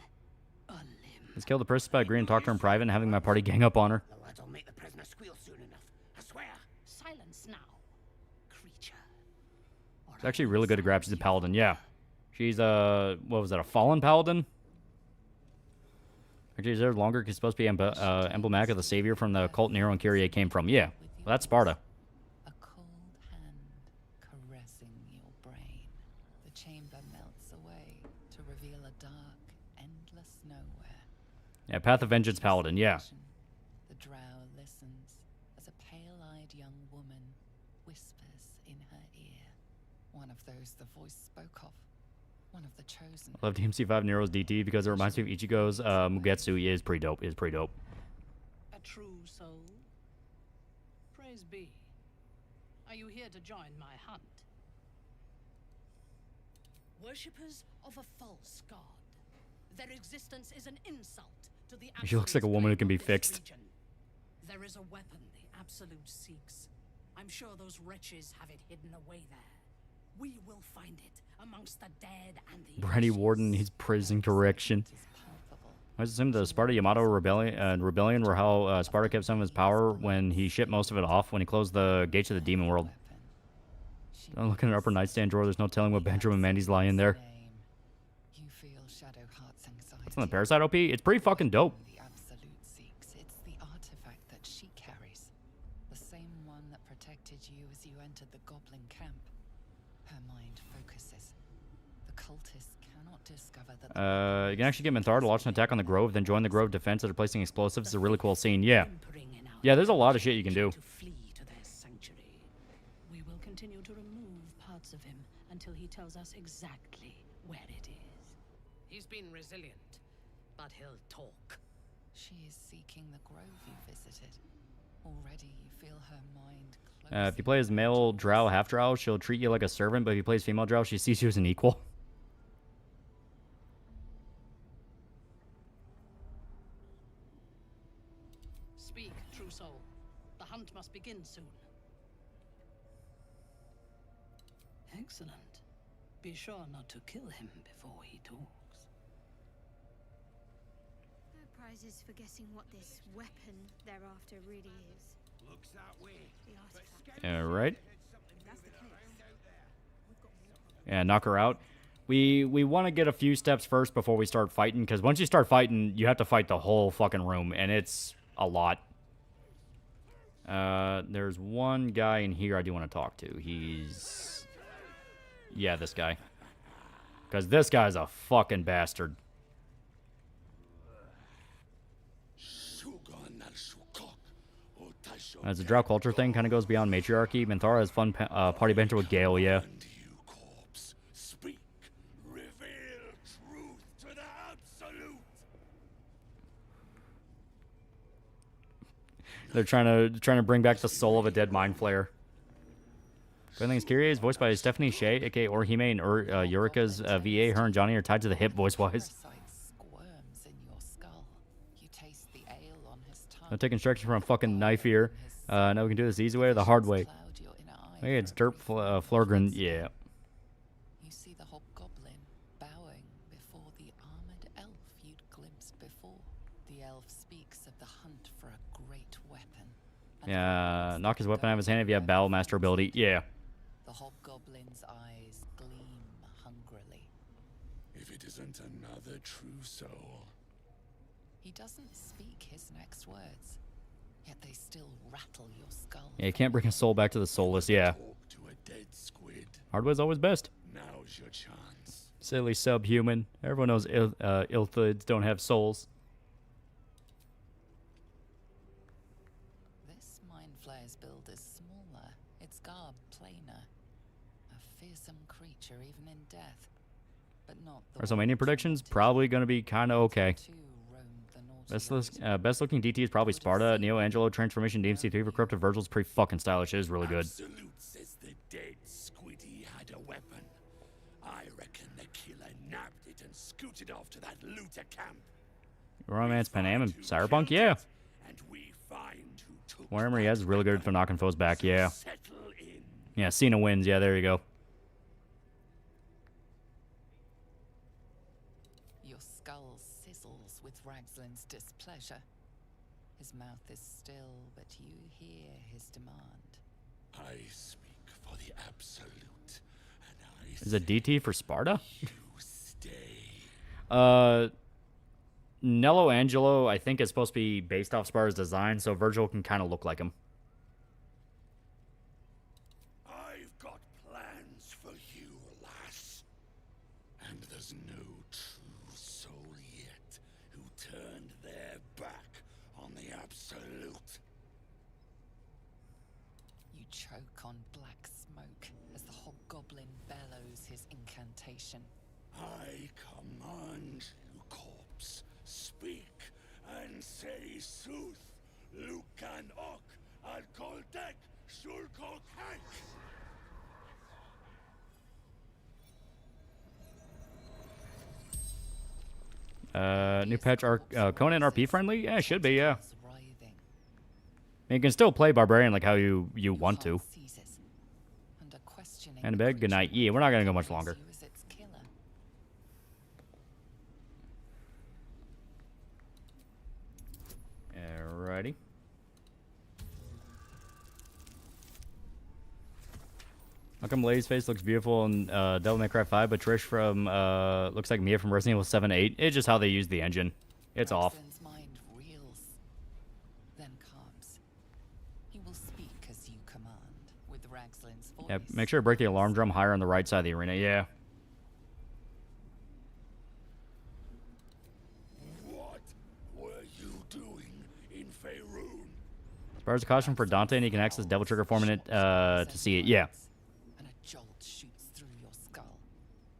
Let's kill the priestess by agreeing to talk to her in private and having my party gang up on her. The lads will make the prisoner squeal soon enough. I swear. Silence now, creature. She's actually really good to grab. She's a paladin. Yeah. She's what was that, a fallen paladin? Actually, is there longer? Because it's supposed to be emblematic of the savior from the cult Nero and Kyrie came from. Yeah. Well, that's Sparta. A cold hand caressing your brain. The chamber melts away to reveal a dark, endless nowhere. Yeah, Path of Vengeance paladin. Yeah. The drow listens as a pale-eyed young woman whispers in her ear. One of those the voice spoke of. One of the chosen. I love DMC5 Nero's DT because it reminds me of Ichigo's Mugetsu. He is pretty dope. Is pretty dope. A true soul. Praise be. Are you here to join my hunt? Worshippers of a false god. Their existence is an insult to the She looks like a woman who can be absolute fixed. region. There is a weapon the Absolute seeks. I'm sure those wretches have it hidden away there. We will find it amongst the dead and the Brady Warden needs prison correction. I assume the Sparta Yamato rebellion were how Sparta kept some of his power when he shipped most of it off when he closed the gates of the demon world. Don't look in an upper nightstand drawer. There's no telling what Benjamin Mandy's lying there. What's on the Parasite OP? It's pretty fucking dope. The Absolute seeks. It's the artifact that she carries. The same one that protected you as you entered the goblin camp. Her mind focuses. The cultists cannot discover that You can actually get Minthara to launch an attack on the Grove, then join the Grove defense after placing explosives. It's a really cool scene. Yeah. Yeah, there's a lot of shit you can do. We will continue to remove parts of him until he tells us exactly where it is. He's been resilient, but he'll talk. she is seeking the grove you visited. Already you feel her mind If you play as male drow, half drow, she'll treat you like a servant, but if you play as female drow, she sees you as an equal. Speak, true soul. The hunt must begin soon. Excellent. Be sure not to kill him before he talks. No prizes for guessing what this weapon thereafter really is. Looks that way. The artifact. Yeah, right? Yeah, knock her out. We want to get a few steps first before we start fighting, because once you start fighting, you have to fight the whole fucking room, and it's a lot. There's one guy in here I do want to talk to. He's... yeah, this guy. Because this guy's a fucking bastard. As a drow culture thing, kind of goes beyond matriarchy. Minthara has fun party banter with Gale, yeah. They're trying to bring back the soul of a dead mind flayer. Good thing is Kyrie is voiced by Stephanie Shea, aka Orihime, and Eureka's VA. Her and Johnny are tied to the hip voice-wise. I'm taking instructions from a fucking knife here. Now we can do this the easy way or the hard way. Hey, it's Derp Florgren. Yeah. You see the hobgoblin bowing before the armored elf you'd glimpsed before. The elf speaks of the hunt for a great weapon. Yeah, knock his weapon out of his hand if you have battle master ability. Yeah. The hobgoblin's eyes gleam hungrily. If it isn't another true soul. He doesn't speak his next words, yet they still rattle your skull. Yeah, you can't bring a soul back to the soulless. Yeah. Hard way's always best. Now's your chance. Silly subhuman. Everyone knows Ilthids don't have souls. This mind flayer's build is smaller, its garb plainer. A fearsome creature even in death, but not the WrestleMania predictions probably gonna be kind of okay. Best looking DT is probably Sparta. Neo Angelo transformation DMC3 for Corrupted Virgil's pretty fucking stylish. It is really good. Absolute says the dead Squiddy had a weapon. I reckon the killer nabbed it and scooted off to that looter camp. Romance, Panam, and Cyberpunk, yeah. And we find who took Warhammer, he has really good for knocking foes back, yeah. Yeah, Cena wins, yeah, there you go. Your skull sizzles with Ragslin's displeasure. His mouth is still, but you hear his demand. I speak for the absolute, and I Is it DT for Sparta? stay. Nello Angelo, I think, is supposed to be based off Sparta's design, so Virgil can kind of look like him. I've got plans for you, lass. And there's no true soul yet who turned their back on the absolute. You choke on black smoke as the hobgoblin bellows his incantation. I command you, corpse, speak and say sooth. Lucan ok, al koldek, shulkok hank. New patch, Conan RP friendly? Yeah, it should be, yeah. You can still play Barbarian like how you want to. And a bed, good night. Yeah, we're not gonna go much longer. Alrighty. How come Lady's face looks beautiful in Devil May Cry 5, but Trish from looks like Mia from Resident Evil 7 8? It's just how they use the engine. It's off. Mind reels, then calms. He will speak as you command, with Ragslin's voice. Yeah, make sure to break the alarm drum higher on the right side of the arena. Yeah. What were you doing in Faerun? There's a caution for Dante, and he can access Devil Trigger forming it to see it. Yeah. And a jolt shoots through your skull.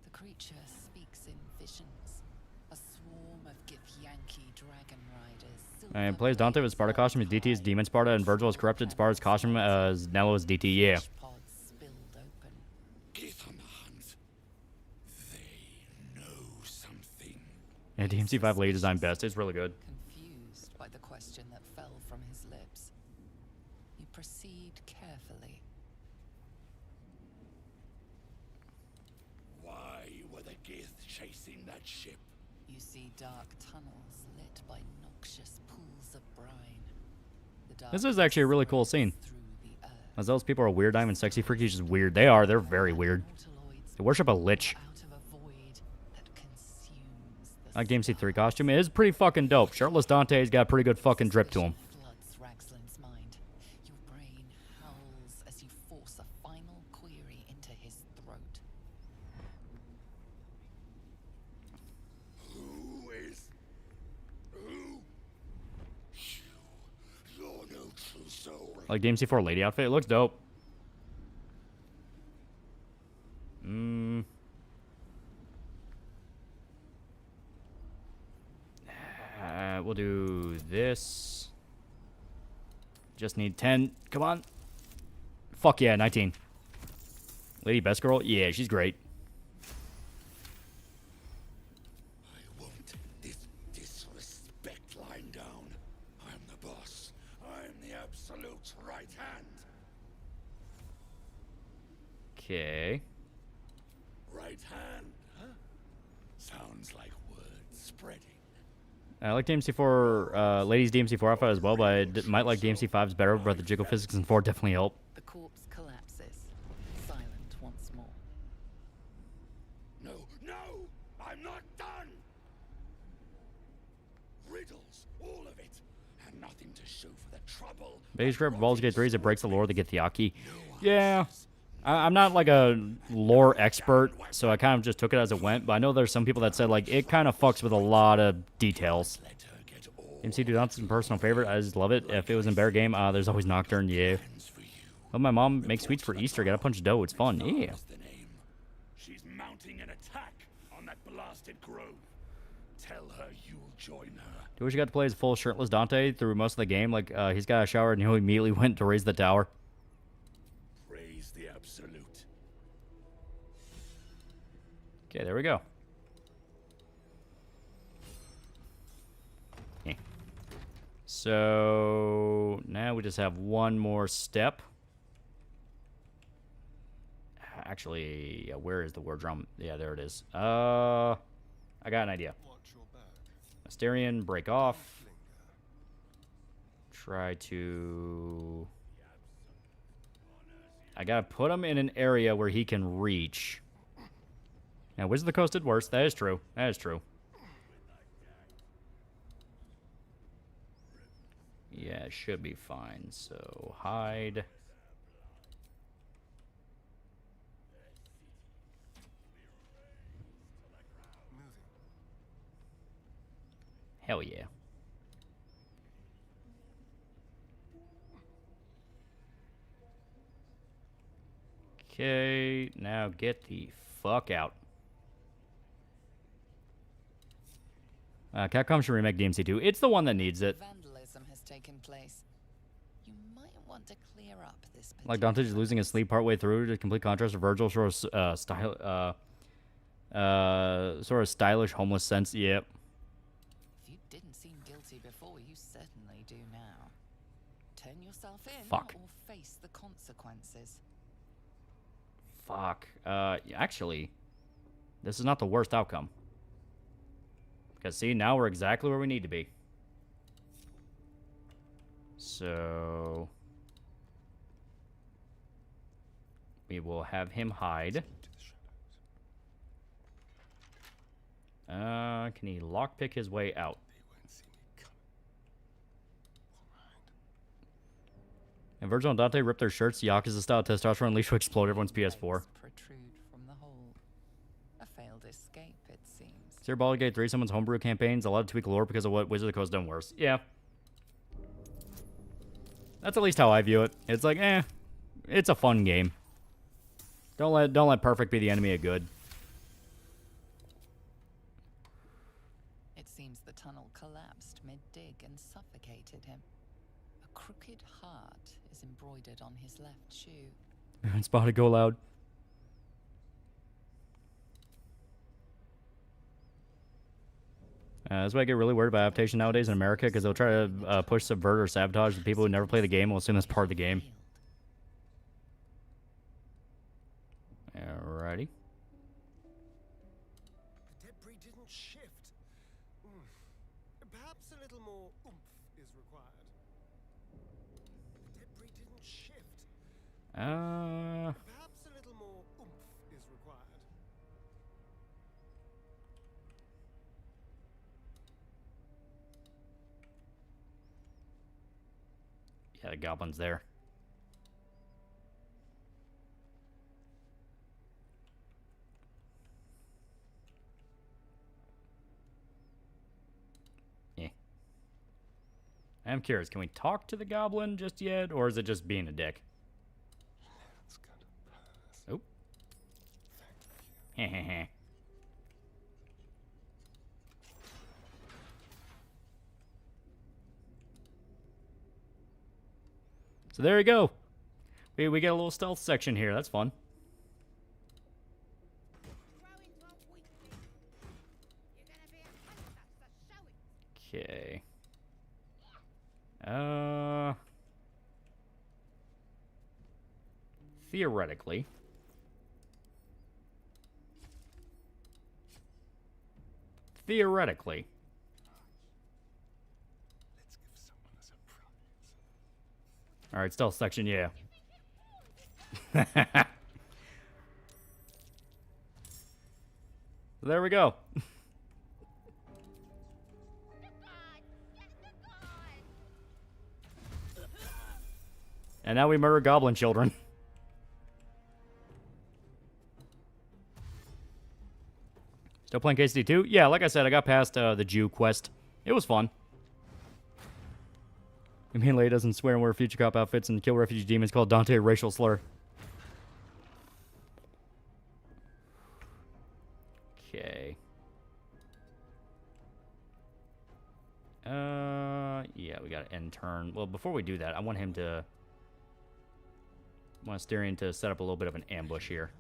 The creature speaks in visions. A swarm of Githyanki dragon riders. And plays Dante with Sparta costume as DT is Demon Sparta, and Virgil is corrupted Sparta's costume as Nello is DT. Yeah. Gith on the hunt. They know something. Yeah, DMC5 Lady design best. It's really good. Confused by the question that fell from his lips, you proceed carefully. Why were the Gith chasing that ship? You see dark tunnels lit by noxious pools of brine. This is actually a really cool scene. As those people are weird, I'm sexy freaky, just weird. They are. They're very weird. They worship a lich. I like DMC3 costume. It is pretty fucking dope. Shirtless Dante's got a pretty good fucking drip to him. Floods Ragslin's mind. Your brain howls as you force a final query into his throat. Who is... Who? You're no true soul. I like DMC4 Lady outfit. It looks dope. We'll do this. Just need 10. Come on. Fuck yeah, 19. Lady Best Girl? Yeah, she's great. I won't this disrespect lying down. I'm the boss. I'm the absolute right hand. Okay. Right hand, huh? Sounds like word spreading. I like DMC4, Ladies DMC4 outfit as well, but I might like DMC5's better, but the jiggle physics in 4 definitely help. The corpse collapses, silent once more. No, I'm not done. Riddles, all of it, and nothing to show for the trouble. Base script Baldur's Gate 3 is it breaks the lore of the Githyanki. Yeah. I'm not like a lore expert, so I kind of just took it as it went, but I know there's some people that said like it kind of fucks with a lot of details. MC Dudan's personal favorite. I just love it. If it was in Bear Game, there's always Nocturne. Yeah. But my mom makes sweets for Easter. Gotta punch dough. It's fun. Yeah. She's mounting an attack on that blasted grove. Tell her you'll join her. Do wish you got to play as full shirtless Dante through most of the game. Like he's got a shower and he immediately went to raise the tower. Praise the absolute. Okay, there we go. Okay. So now we just have one more step. Actually, where is the war drum? Yeah, there it is. I got an idea. Asterion, break off. Try to... I gotta put him in an area where he can reach. Now, Wizard of the Coast did worse. That is true. That is true. Yeah, it should be fine. So, hide. Hell yeah. Okay, now get the fuck out. Capcom should remake DMC2. It's the one that needs it. Vandalism has taken place. You might want to clear up this. Like Dante just losing his sleep partway through to complete contrast to Virgil, sort of stylish homeless sense. Yep. If you didn't seem guilty before, you certainly do now. Turn yourself in Fuck. or face the consequences. Fuck. Actually, this is not the worst outcome. Because, see, now we're exactly where we need to be. So... we will have him hide. Can he lockpick his way out? And Virgil and Dante rip their shirts. Yakuza-style testosterone unleashed to explode everyone's PS4. Protrude from the hole. A failed escape, it seems. Is there Baldur's Gate 3 someone's homebrew campaigns allowed to tweak lore because of what Wizard of the Coast done worse? Yeah. That's at least how I view it. It's like, it's a fun game. Don't let perfect be the enemy of good. It seems the tunnel collapsed mid-dig and suffocated him. A crooked heart is embroidered on his left shoe. Spotted go loud. That's why I get really worried about adaptation nowadays in America, because they'll try to push, subvert, or sabotage the people who never play the game. Will assume that's part of the game. Alrighty. The debris didn't shift. Perhaps a little more oomph is required. The debris didn't shift. Perhaps a little more oomph is required. Yeah, the goblin's there. I'm curious, can we talk to the goblin just yet, or is it just being a dick? Oh. Heh. So there you go. We get a little stealth section here. That's fun. Okay. Theoretically. Theoretically. Let's give someone a surprise. Alright, stealth section, yeah. There we go. And now we murder goblin children. Still playing KCD2? Yeah, like I said, I got past the Jew quest. It was fun. I mean, Lay doesn't swear and wear future cop outfits and kill refugee demons called Dante a racial slur. Okay. Yeah, we got to end turn. Well, before we do that, I want him to... I want Styrian to set up a little bit of an ambush here.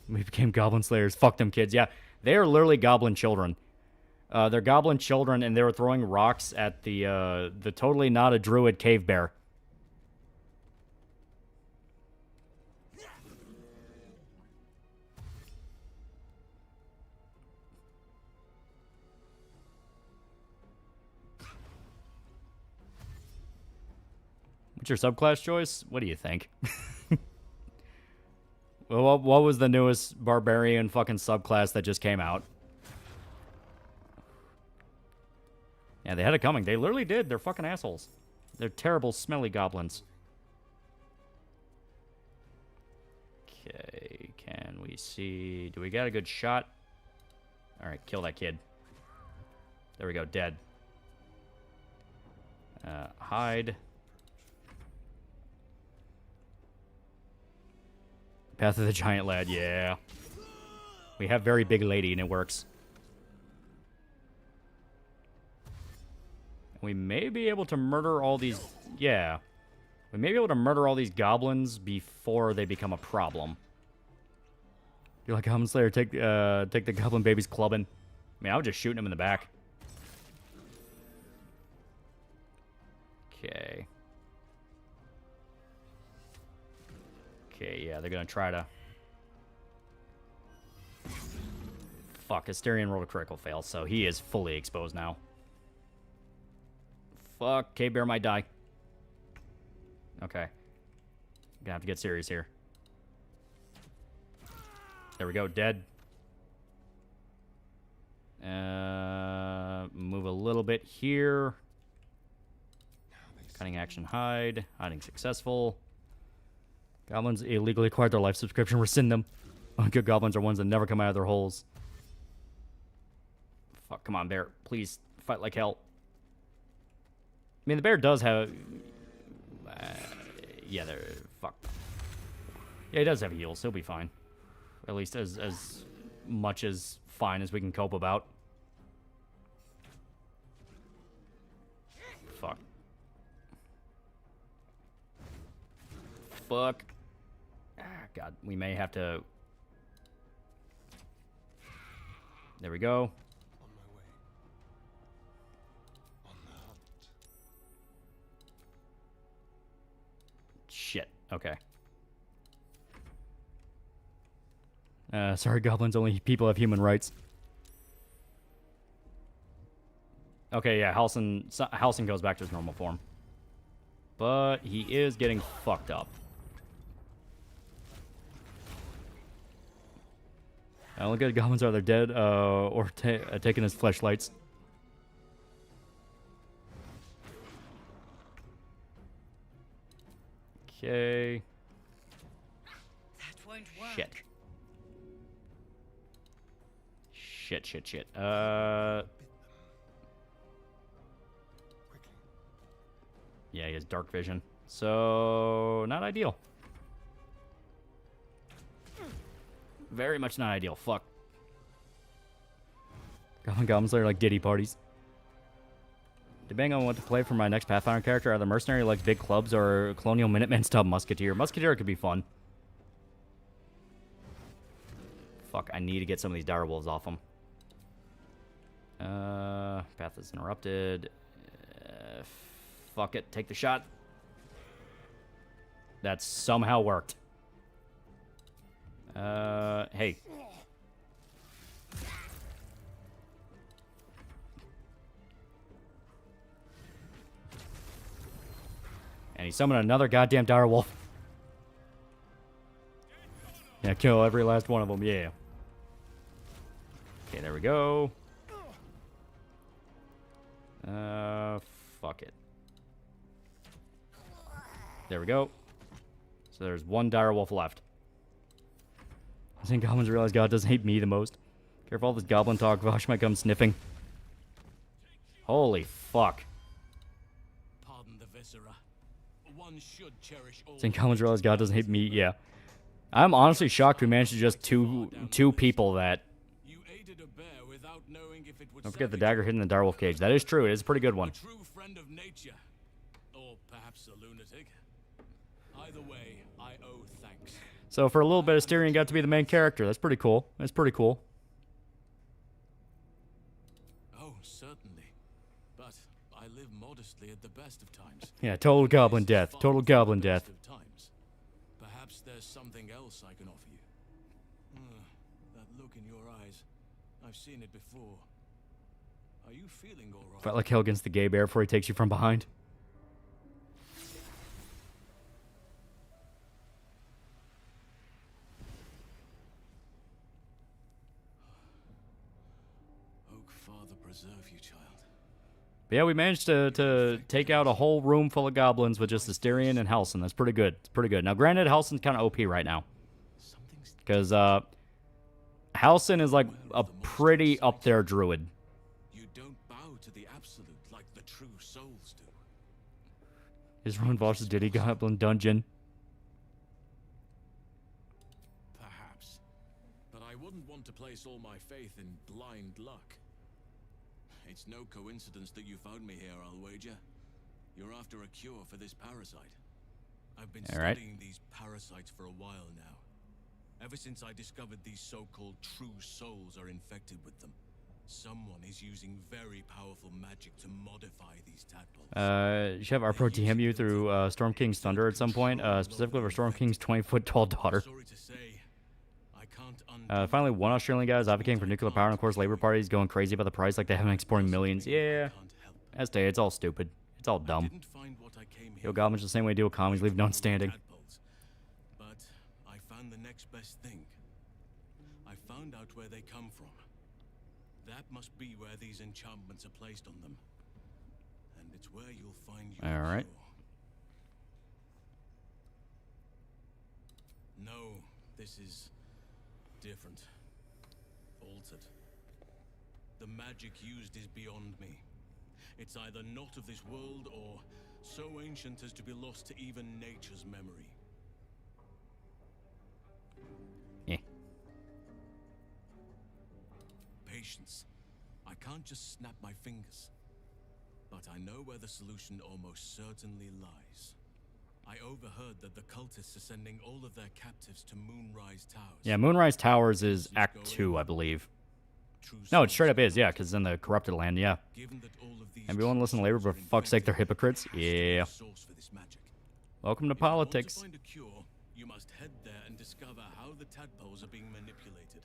We became goblin slayers. Fuck them kids. Yeah, they are literally goblin children. They're goblin children, and they were throwing rocks at the totally not a druid cave bear. What's your subclass choice? What do you think? Well, what was the newest barbarian fucking subclass that just came out? Yeah, they had it coming. They literally did. They're fucking assholes. They're terrible, smelly goblins. Okay, can we see... Do we got a good shot? Alright, kill that kid. There we go, dead. Hide. Path of the Giant Lad, yeah. We have very big lady and it works. We may be able to murder all these... Yeah. We may be able to murder all these goblins before they become a problem. You're like, Goblin Slayer, take the goblin babies clubbing. I mean, I was just shooting him in the back. Okay. Okay, yeah, they're gonna try to... Fuck, Asterion rolled a critical fail, so he is fully exposed now. Fuck, K-Bear might die. Okay. Gonna have to get serious here. There we go, dead. Move a little bit here. Cutting action, hide. Hiding successful. Goblins illegally acquired their life subscription. Rescind them. Good goblins are ones that never come out of their holes. Fuck, come on, bear. Please, fight like hell. I mean, the bear does have... yeah, there... Fuck. Yeah, he does have heals. He'll be fine. At least as much as fine as we can cope about. Fuck. Fuck. Ah, God, we may have to... There we go. Shit. Okay. Sorry, goblins. Only people have human rights. Okay, yeah, Halsin goes back to his normal form. But he is getting fucked up. Only good goblins are they're dead or taking his fleshlights. Okay. That won't work. Shit. Shit. Yeah, he has dark vision. So, not ideal. Very much not ideal. Fuck. Goblins are like Diddy parties. Debating on what to play for my next Pathfinder character, either Mercenary who likes big clubs or Colonial Minuteman style Musketeer. Musketeer could be fun. Fuck, I need to get some of these direwolves off him. Path is interrupted. Fuck it, take the shot. That somehow worked. Hey. And he summoned another goddamn direwolf. Yeah, kill every last one of them, yeah. Okay, there we go. Fuck it. There we go. So there's one direwolf left. I think goblins realize God doesn't hate me the most. Careful, all this goblin talk. Vosh might come sniffing. Holy fuck. Pardon the viscera. One should cherish all. I think goblins realize God doesn't hate me. Yeah. I'm honestly shocked we managed to just two people that. You aided a bear without knowing if it would. Don't forget the dagger hidden in the direwolf cage. That is true. It is a pretty good one. A true friend of nature, or perhaps a lunatic. Either way, I owe thanks. So for a little bit, Asterion got to be the main character. That's pretty cool. That's pretty cool. Oh, certainly. But I live modestly at the best of times. Yeah, total goblin death. Total goblin death. Perhaps there's something else I can offer you. That look in your eyes. I've seen it before. Are you feeling all right? Fight like hell against the gay bear before he takes you from behind. Preserve you, child. But yeah, we managed to take out a whole room full of goblins with just Asterion and Halsin. That's pretty good. It's pretty good. Now, granted, Halsin's kind of OP right now. Because Halsin is like a pretty up there druid. You don't bow to the absolute like the true souls do. Is run Vosh's Diddy Goblin Dungeon. Perhaps. But I wouldn't want to place all my faith in blind luck. It's no coincidence that you found me here, I'll wager. You're after a cure for this parasite. I've been studying these parasites for a while now. Ever since I discovered these so-called true souls are infected with them. Someone is using very powerful magic to modify these tadpoles. You should have our pro DM you through Storm King's Thunder at some point, specifically for Storm King's 20-foot tall daughter. Finally, one Australian guy is advocating for nuclear power, and of course, Labour Party is going crazy about the price, like they haven't exporting millions. Yeah, it's all stupid. It's all dumb. Yo, goblins the same way deal with commies, leave none standing. But I found the next best thing. I found out where they come from. That must be where these enchantments are placed on them. And it's where you'll find your Alright. cure. No, this is different. Altered. The magic used is beyond me. It's either not of this world or so ancient as to be lost to even nature's memory. Yeah. Patience. I can't just snap my fingers. But I know where the solution almost certainly lies. I overheard that the cultists are sending all of their captives to Moonrise Towers. Yeah, Moonrise Towers is Act 2, I believe. No, it straight up is, yeah, because it's in the corrupted land, yeah. Everyone listen to Labor, but for fuck's sake, they're hypocrites? Yeah. Welcome to politics. To find a cure, you must head there and discover how the tadpoles are being manipulated.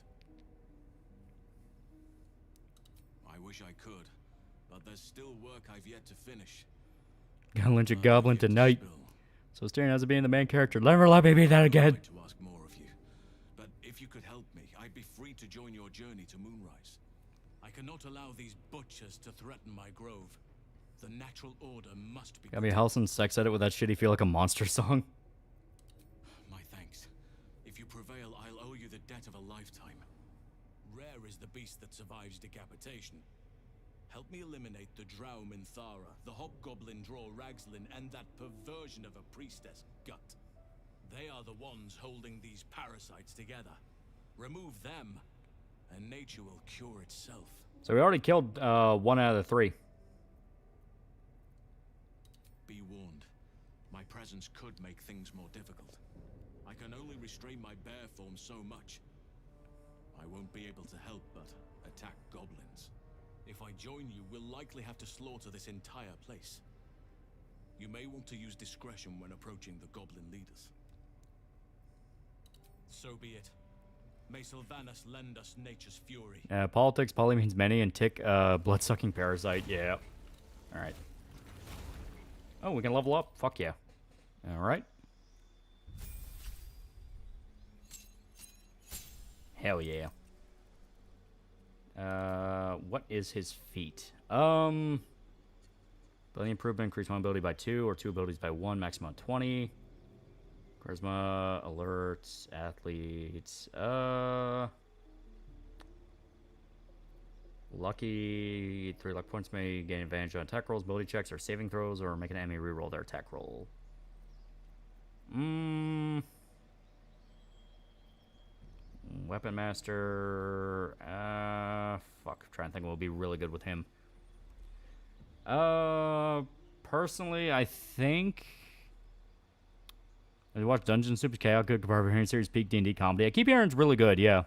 I wish I could, but there's still work I've yet to finish. Gonna lynch a goblin tonight. So staring as being the main character. Never let me be that again. To ask more of you, but if you could help me, I'd be free to join your journey to Moonrise. I cannot allow these butchers to threaten my grove. The natural order must be. Got me Halson's sex edit with that shitty Feel Like a Monster song. My thanks. If you prevail, I'll owe you the debt of a lifetime. Rare is the beast that survives decapitation. Help me eliminate the Drow Minthara, the Hobgoblin Draw Ragslin, and that perversion of a priestess, Gut. They are the ones holding these parasites together. Remove them, and nature will cure itself. So we already killed 1 out of the 3. Be warned. My presence could make things more difficult. I can only restrain my bear form so much. I won't be able to help but attack goblins. If I join you, we'll likely have to slaughter this entire place. You may want to use discretion when approaching the goblin leaders. So be it. May Sylvanas lend us nature's fury. Politics, poly means many, and tick, blood-sucking parasite. Yeah. Alright. Oh, we can level up? Fuck yeah. Alright. Hell yeah. What is his feat? Ability improvement, increase 1 ability by 2, or 2 abilities by 1, maximum 20. Charisma, alerts, athletes, lucky, 3 luck points may gain advantage on attack rolls, ability checks, or saving throws, or make an enemy reroll their attack roll. Weapon Master, fuck, I'm trying to think what would be really good with him. Personally, I think I watched Dungeon Super Chaos, good Barbarian series, peak D&D comedy. I keep hearing it's really good, yeah.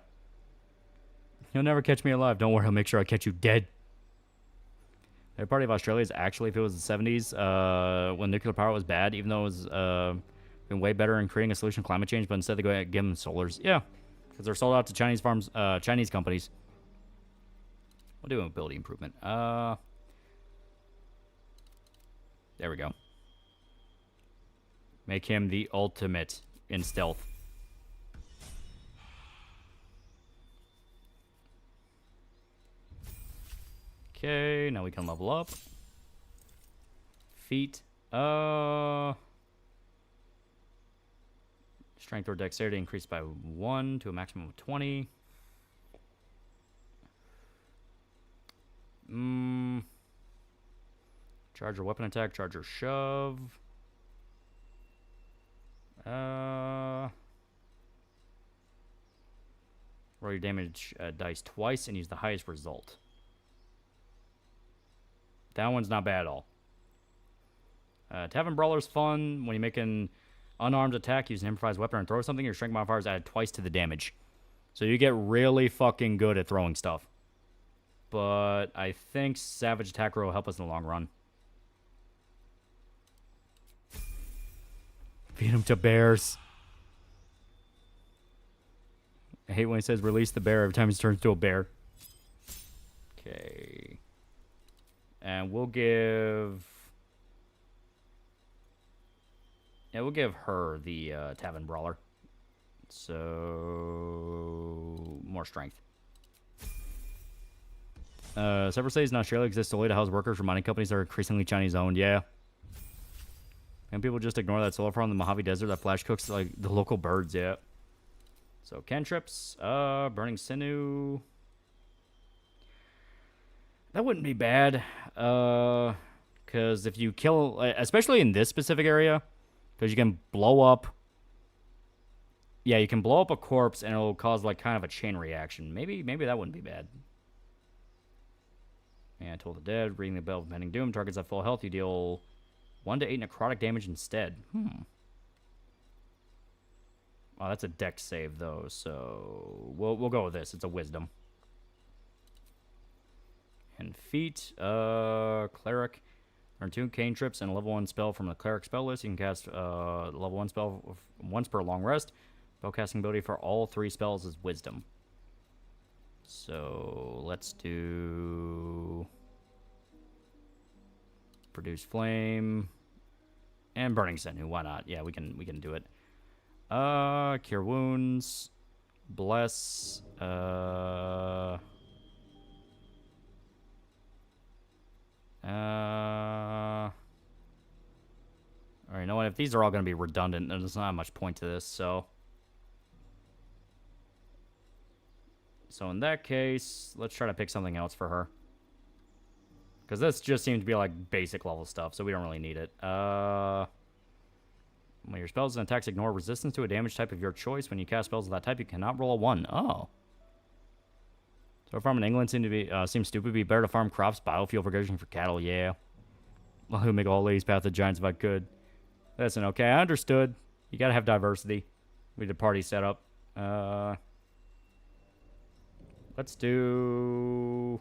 You'll never catch me alive. Don't worry, I'll make sure I catch you dead. The party of Australia is actually, if it was the 70s, when nuclear power was bad, even though it was been way better in creating a solution to climate change, but instead they go ahead and give them solars. Yeah, because they're sold out to Chinese farms, Chinese companies. We'll do ability improvement. There we go. Make him the ultimate in stealth. Okay, now we can level up. Feet. Strength or dexterity increased by 1 to a maximum of 20. Charger weapon attack, charger shove. Roll your damage dice twice and use the highest result. That one's not bad at all. Tavern Brawler's fun. When you make an unarmed attack, use an improvised weapon and throw something, your strength modifier is added twice to the damage. So you get really fucking good at throwing stuff. but I think Savage Attack Row will help us in the long run. Feed him to bears. I hate when he says release the bear every time he turns into a bear. Okay. And we'll give... Yeah, we'll give her the Tavern Brawler. So... more strength. Several cities in Australia exist solely to house workers for mining companies that are increasingly Chinese-owned. Yeah. And people just ignore that solar farm in the Mojave Desert that flash cooks like the local birds. Yeah. So cantrips, burning sinew. That wouldn't be bad, because if you kill, especially in this specific area, because you can blow up. Yeah, you can blow up a corpse and it'll cause like kind of a chain reaction. Maybe that wouldn't be bad. And Toll the Dead, ringing the bell of impending doom. Targets at full health, you deal 1 to 8 necrotic damage instead. Oh, that's a dex save, though, so we'll go with this. It's a wisdom. And feat, cleric. Earn 2 cantrips and a level 1 spell from the cleric spell list. You can cast level 1 spell once per long rest. Spellcasting ability for all 3 spells is wisdom. So let's do produce flame and burning sinew. Why not? Yeah, we can do it. Cure wounds, bless. All right, you know what? If these are all going to be redundant, there's not much point to this. So in that case, let's try to pick something else for her. Because this just seems to be like basic level stuff, so we don't really need it. When your spells and attacks ignore resistance to a damage type of your choice, when you cast spells of that type, you cannot roll a 1. Oh. So farming in England seems stupid. It'd be better to farm crops, biofuel for grazing for cattle. Yeah. Well, who make all ladies path the giants if I could. Listen, okay, I understood. You gotta have diversity. We did party setup. Let's do...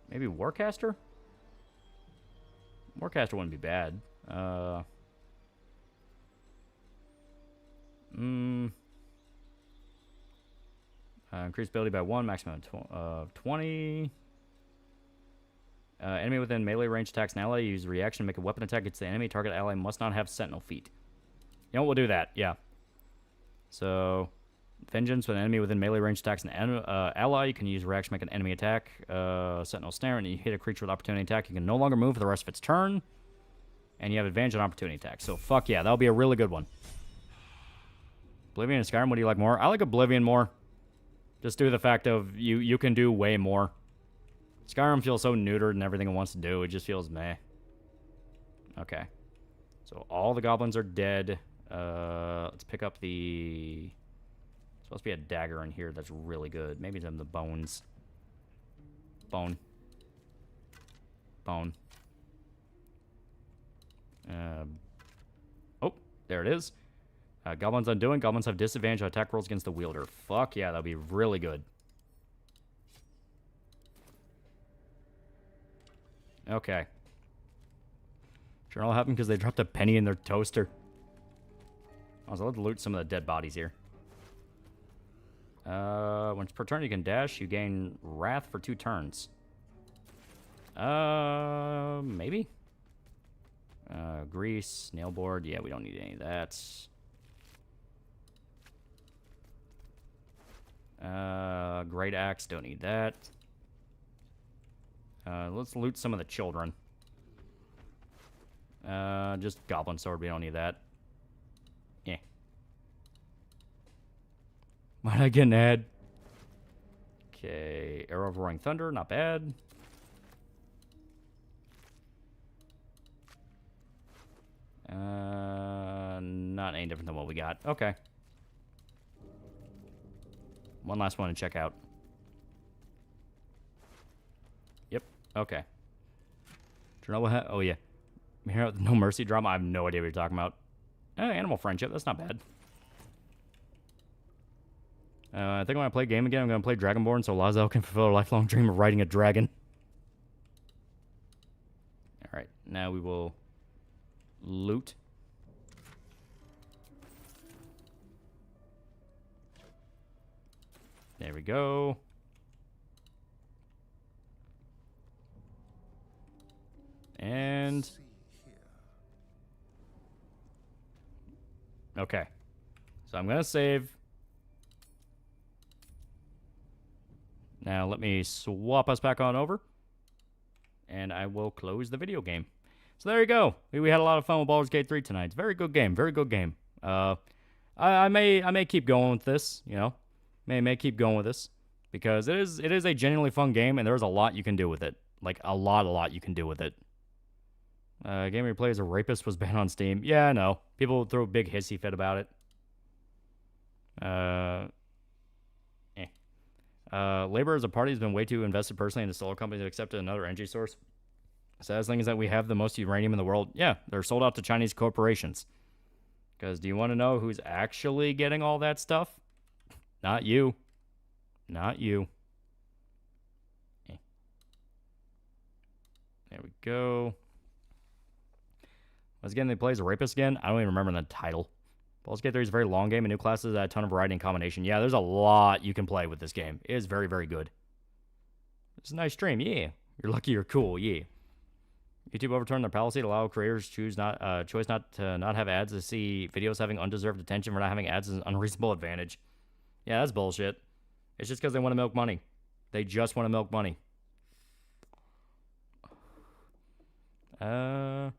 maybe Warcaster? Warcaster wouldn't be bad. Increase ability by 1, maximum of 20. Enemy within melee range attacks an ally. Use reaction to make a weapon attack against the enemy. Target ally must not have sentinel feet. You know what? We'll do that. Yeah. So... Vengeance, when an enemy within melee range attacks an ally, you can use reaction to make an enemy attack. Sentinel Snare, and you hit a creature with opportunity attack, you can no longer move for the rest of its turn. And you have advantage on opportunity attack. So, fuck yeah, that'll be a really good one. Oblivion and Skyrim, what do you like more? I like Oblivion more. Just due to the fact of you can do way more. Skyrim feels so neutered and everything it wants to do. It just feels meh. Okay. So, all the goblins are dead. Let's pick up the... supposed to be a dagger in here that's really good. Maybe them the bones. Bone. Bone. Oh, there it is. Goblins Undoing. Goblins have disadvantage on attack rolls against the wielder. Fuck yeah, that'll be really good. Okay. Sure, all happened because they dropped a penny in their toaster. Also, let's loot some of the dead bodies here. Once per turn you can dash, you gain Wrath for 2 turns. Maybe? Grease, nailboard, yeah, we don't need any of that. Great Axe, don't need that. Let's loot some of the children. Just Goblin Sword, we don't need that. Yeah. Might I get an ad? Okay, Arrow of Roaring Thunder, not bad. Not any different than what we got. Okay. One last one to check out. Yep, okay. Do you know what? Oh, yeah. No Mercy drama? I have no idea what you're talking about. Animal Friendship, that's not bad. I think when I play a game again, I'm going to play Dragonborn so Lazel can fulfill a lifelong dream of riding a dragon. Alright, now we will loot. There we go. And... okay. So I'm going to save. Now let me swap us back on over. And I will close the video game. So there you go. We had a lot of fun with Baldur's Gate 3 tonight. It's a very good game. Very good game. I may keep going with this, you know. May keep going with this. Because it is a genuinely fun game, and there's a lot you can do with it. Like, a lot you can do with it. A game where you play as a rapist was banned on Steam. Yeah, I know. People throw a big hissy fit about it. Labor as a party has been way too invested personally in the solar company to accept another energy source. Saddest thing is that we have the most uranium in the world. Yeah, they're sold out to Chinese corporations. Because do you want to know who's actually getting all that stuff? Not you. Not you. There we go. Once again, they play as a rapist again. I don't even remember the title. Baldur's Gate 3 is a very long game, and new classes add a ton of variety and combination. Yeah, there's a lot you can play with this game. It is very, very good. It's a nice stream, yeah. You're lucky you're cool, yeah. YouTube overturned their policy to allow creators choice not to not have ads to see videos having undeserved attention for not having ads is an unreasonable advantage. Yeah, that's bullshit. It's just because they want to milk money. They just want to milk money. So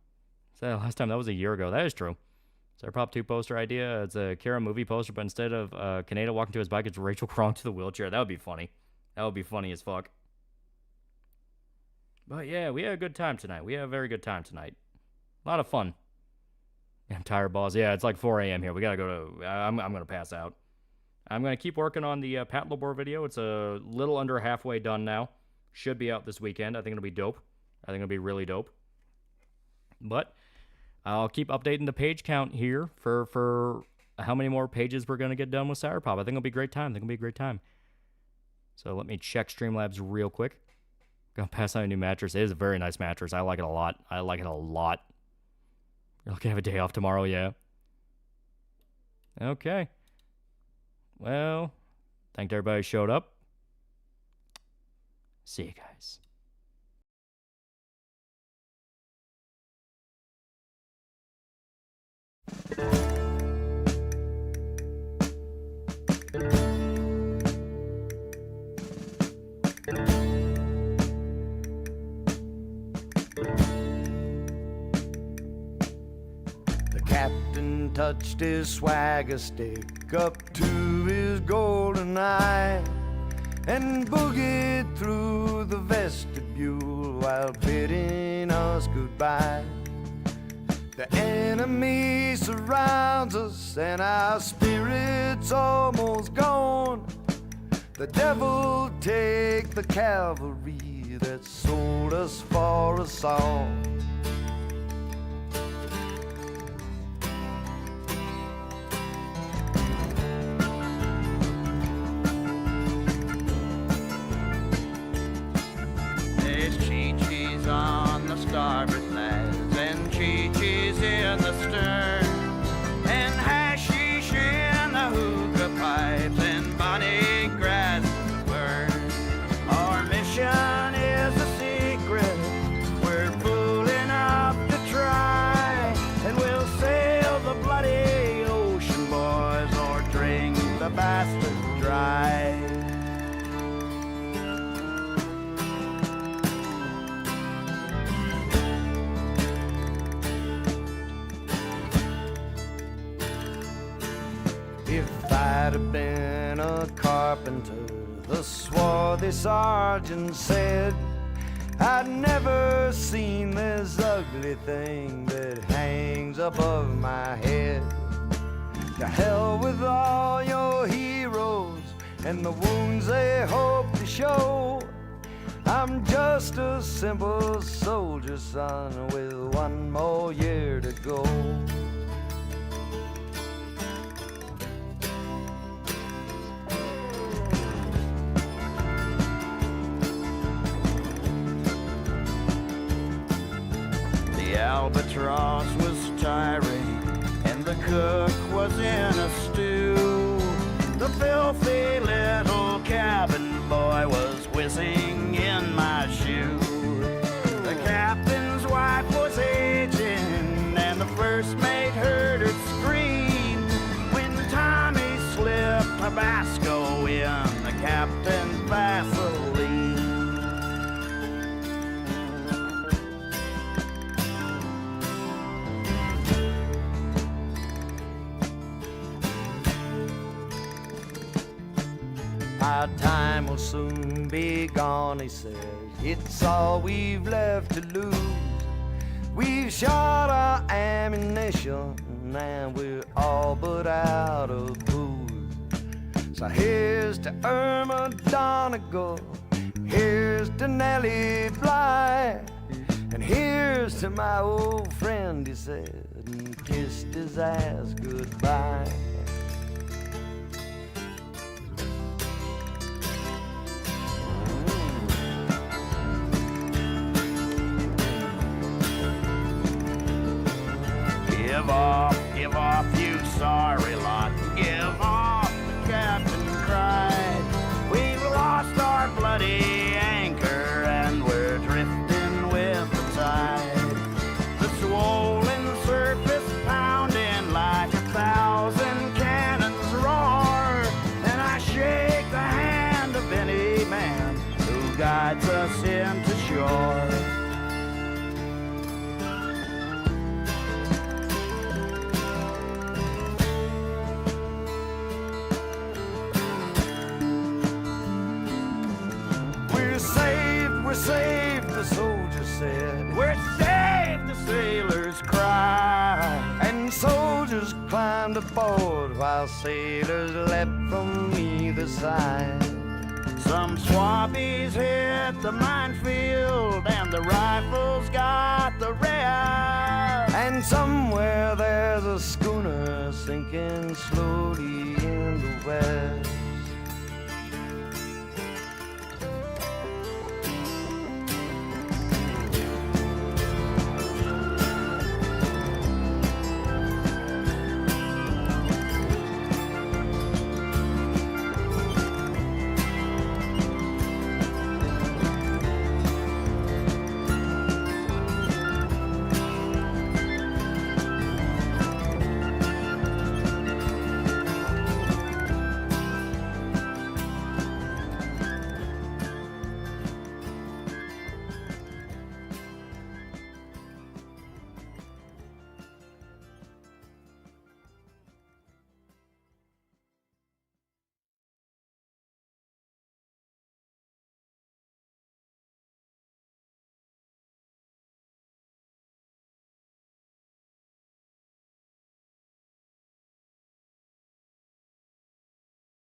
last time, that was a year ago. That is true. It's our Prop 2 poster idea. It's a Kira movie poster, but instead of Kaneda walking to his bike, it's Rachel crawling to the wheelchair. That would be funny. That would be funny as fuck. But yeah, we had a good time tonight. We had a very good time tonight. A lot of fun. I'm tired, boss. Yeah, it's like 4 a.m. here. We gotta go to... I'm gonna pass out. I'm gonna keep working on the Patlabor video. It's a little under halfway done now. Should be out this weekend. I think it'll be dope. I think it'll be really dope. But I'll keep updating the page count here for how many more pages we're gonna get done with Cyberpop. I think it'll be a great time. I think it'll be a great time. So let me check Streamlabs real quick. Gonna pass out a new mattress. It is a very nice mattress. I like it a lot. I like it a lot. You're looking to have a day off tomorrow, yeah. Okay. Well, thank everybody who showed up. See you guys. Captain touched his swagger stick up to his golden eye and boogied through the vestibule while bidding us goodbye. The enemy surrounds us and our spirits almost gone. The devil take the cavalry that sold us for a song. On the starboard lads and Chi-Chi's in the stern and hashish in the hookah pipes and bonnie grass to burn. Our mission is a secret, we're fool enough to try, and we'll sail the bloody ocean, boys, or drink the bastard dry. I'd have been a carpenter, the swarthy sergeant said. I'd never seen this ugly thing that hangs above my head. To hell with all your heroes and the wounds they hope to show. I'm just a simple soldier son with one more year to go. albatross was tiring, and the cook was in a stew. The filthy little cabin boy was whizzing in my shoe. The captain's wife was aging, and the first mate heard her scream when Tommy slipped Tabasco in the captain's Vaseline. Our time will soon be gone, he says. It's all we've left to lose. We've shot our ammunition, and we're all but out of booze. So here's to Irma Donegal, here's to Nellie Bly, and here's to my old friend, he said, and kissed his ass goodbye. Give off, you sorry lot. Give off, the captain cried. We've lost our bloody anchor, and we're drifting with the tide. The swollen surface pounding like 1,000 cannons roar, and I shake the hand of any man who guides us into shore. We're saved, the soldier said. We're saved, the sailors cried. And soldiers climbed aboard while sailors leapt from either side. Some swabbies hit the minefield, and the rifles got the red. And somewhere there's a schooner sinking slowly in the west.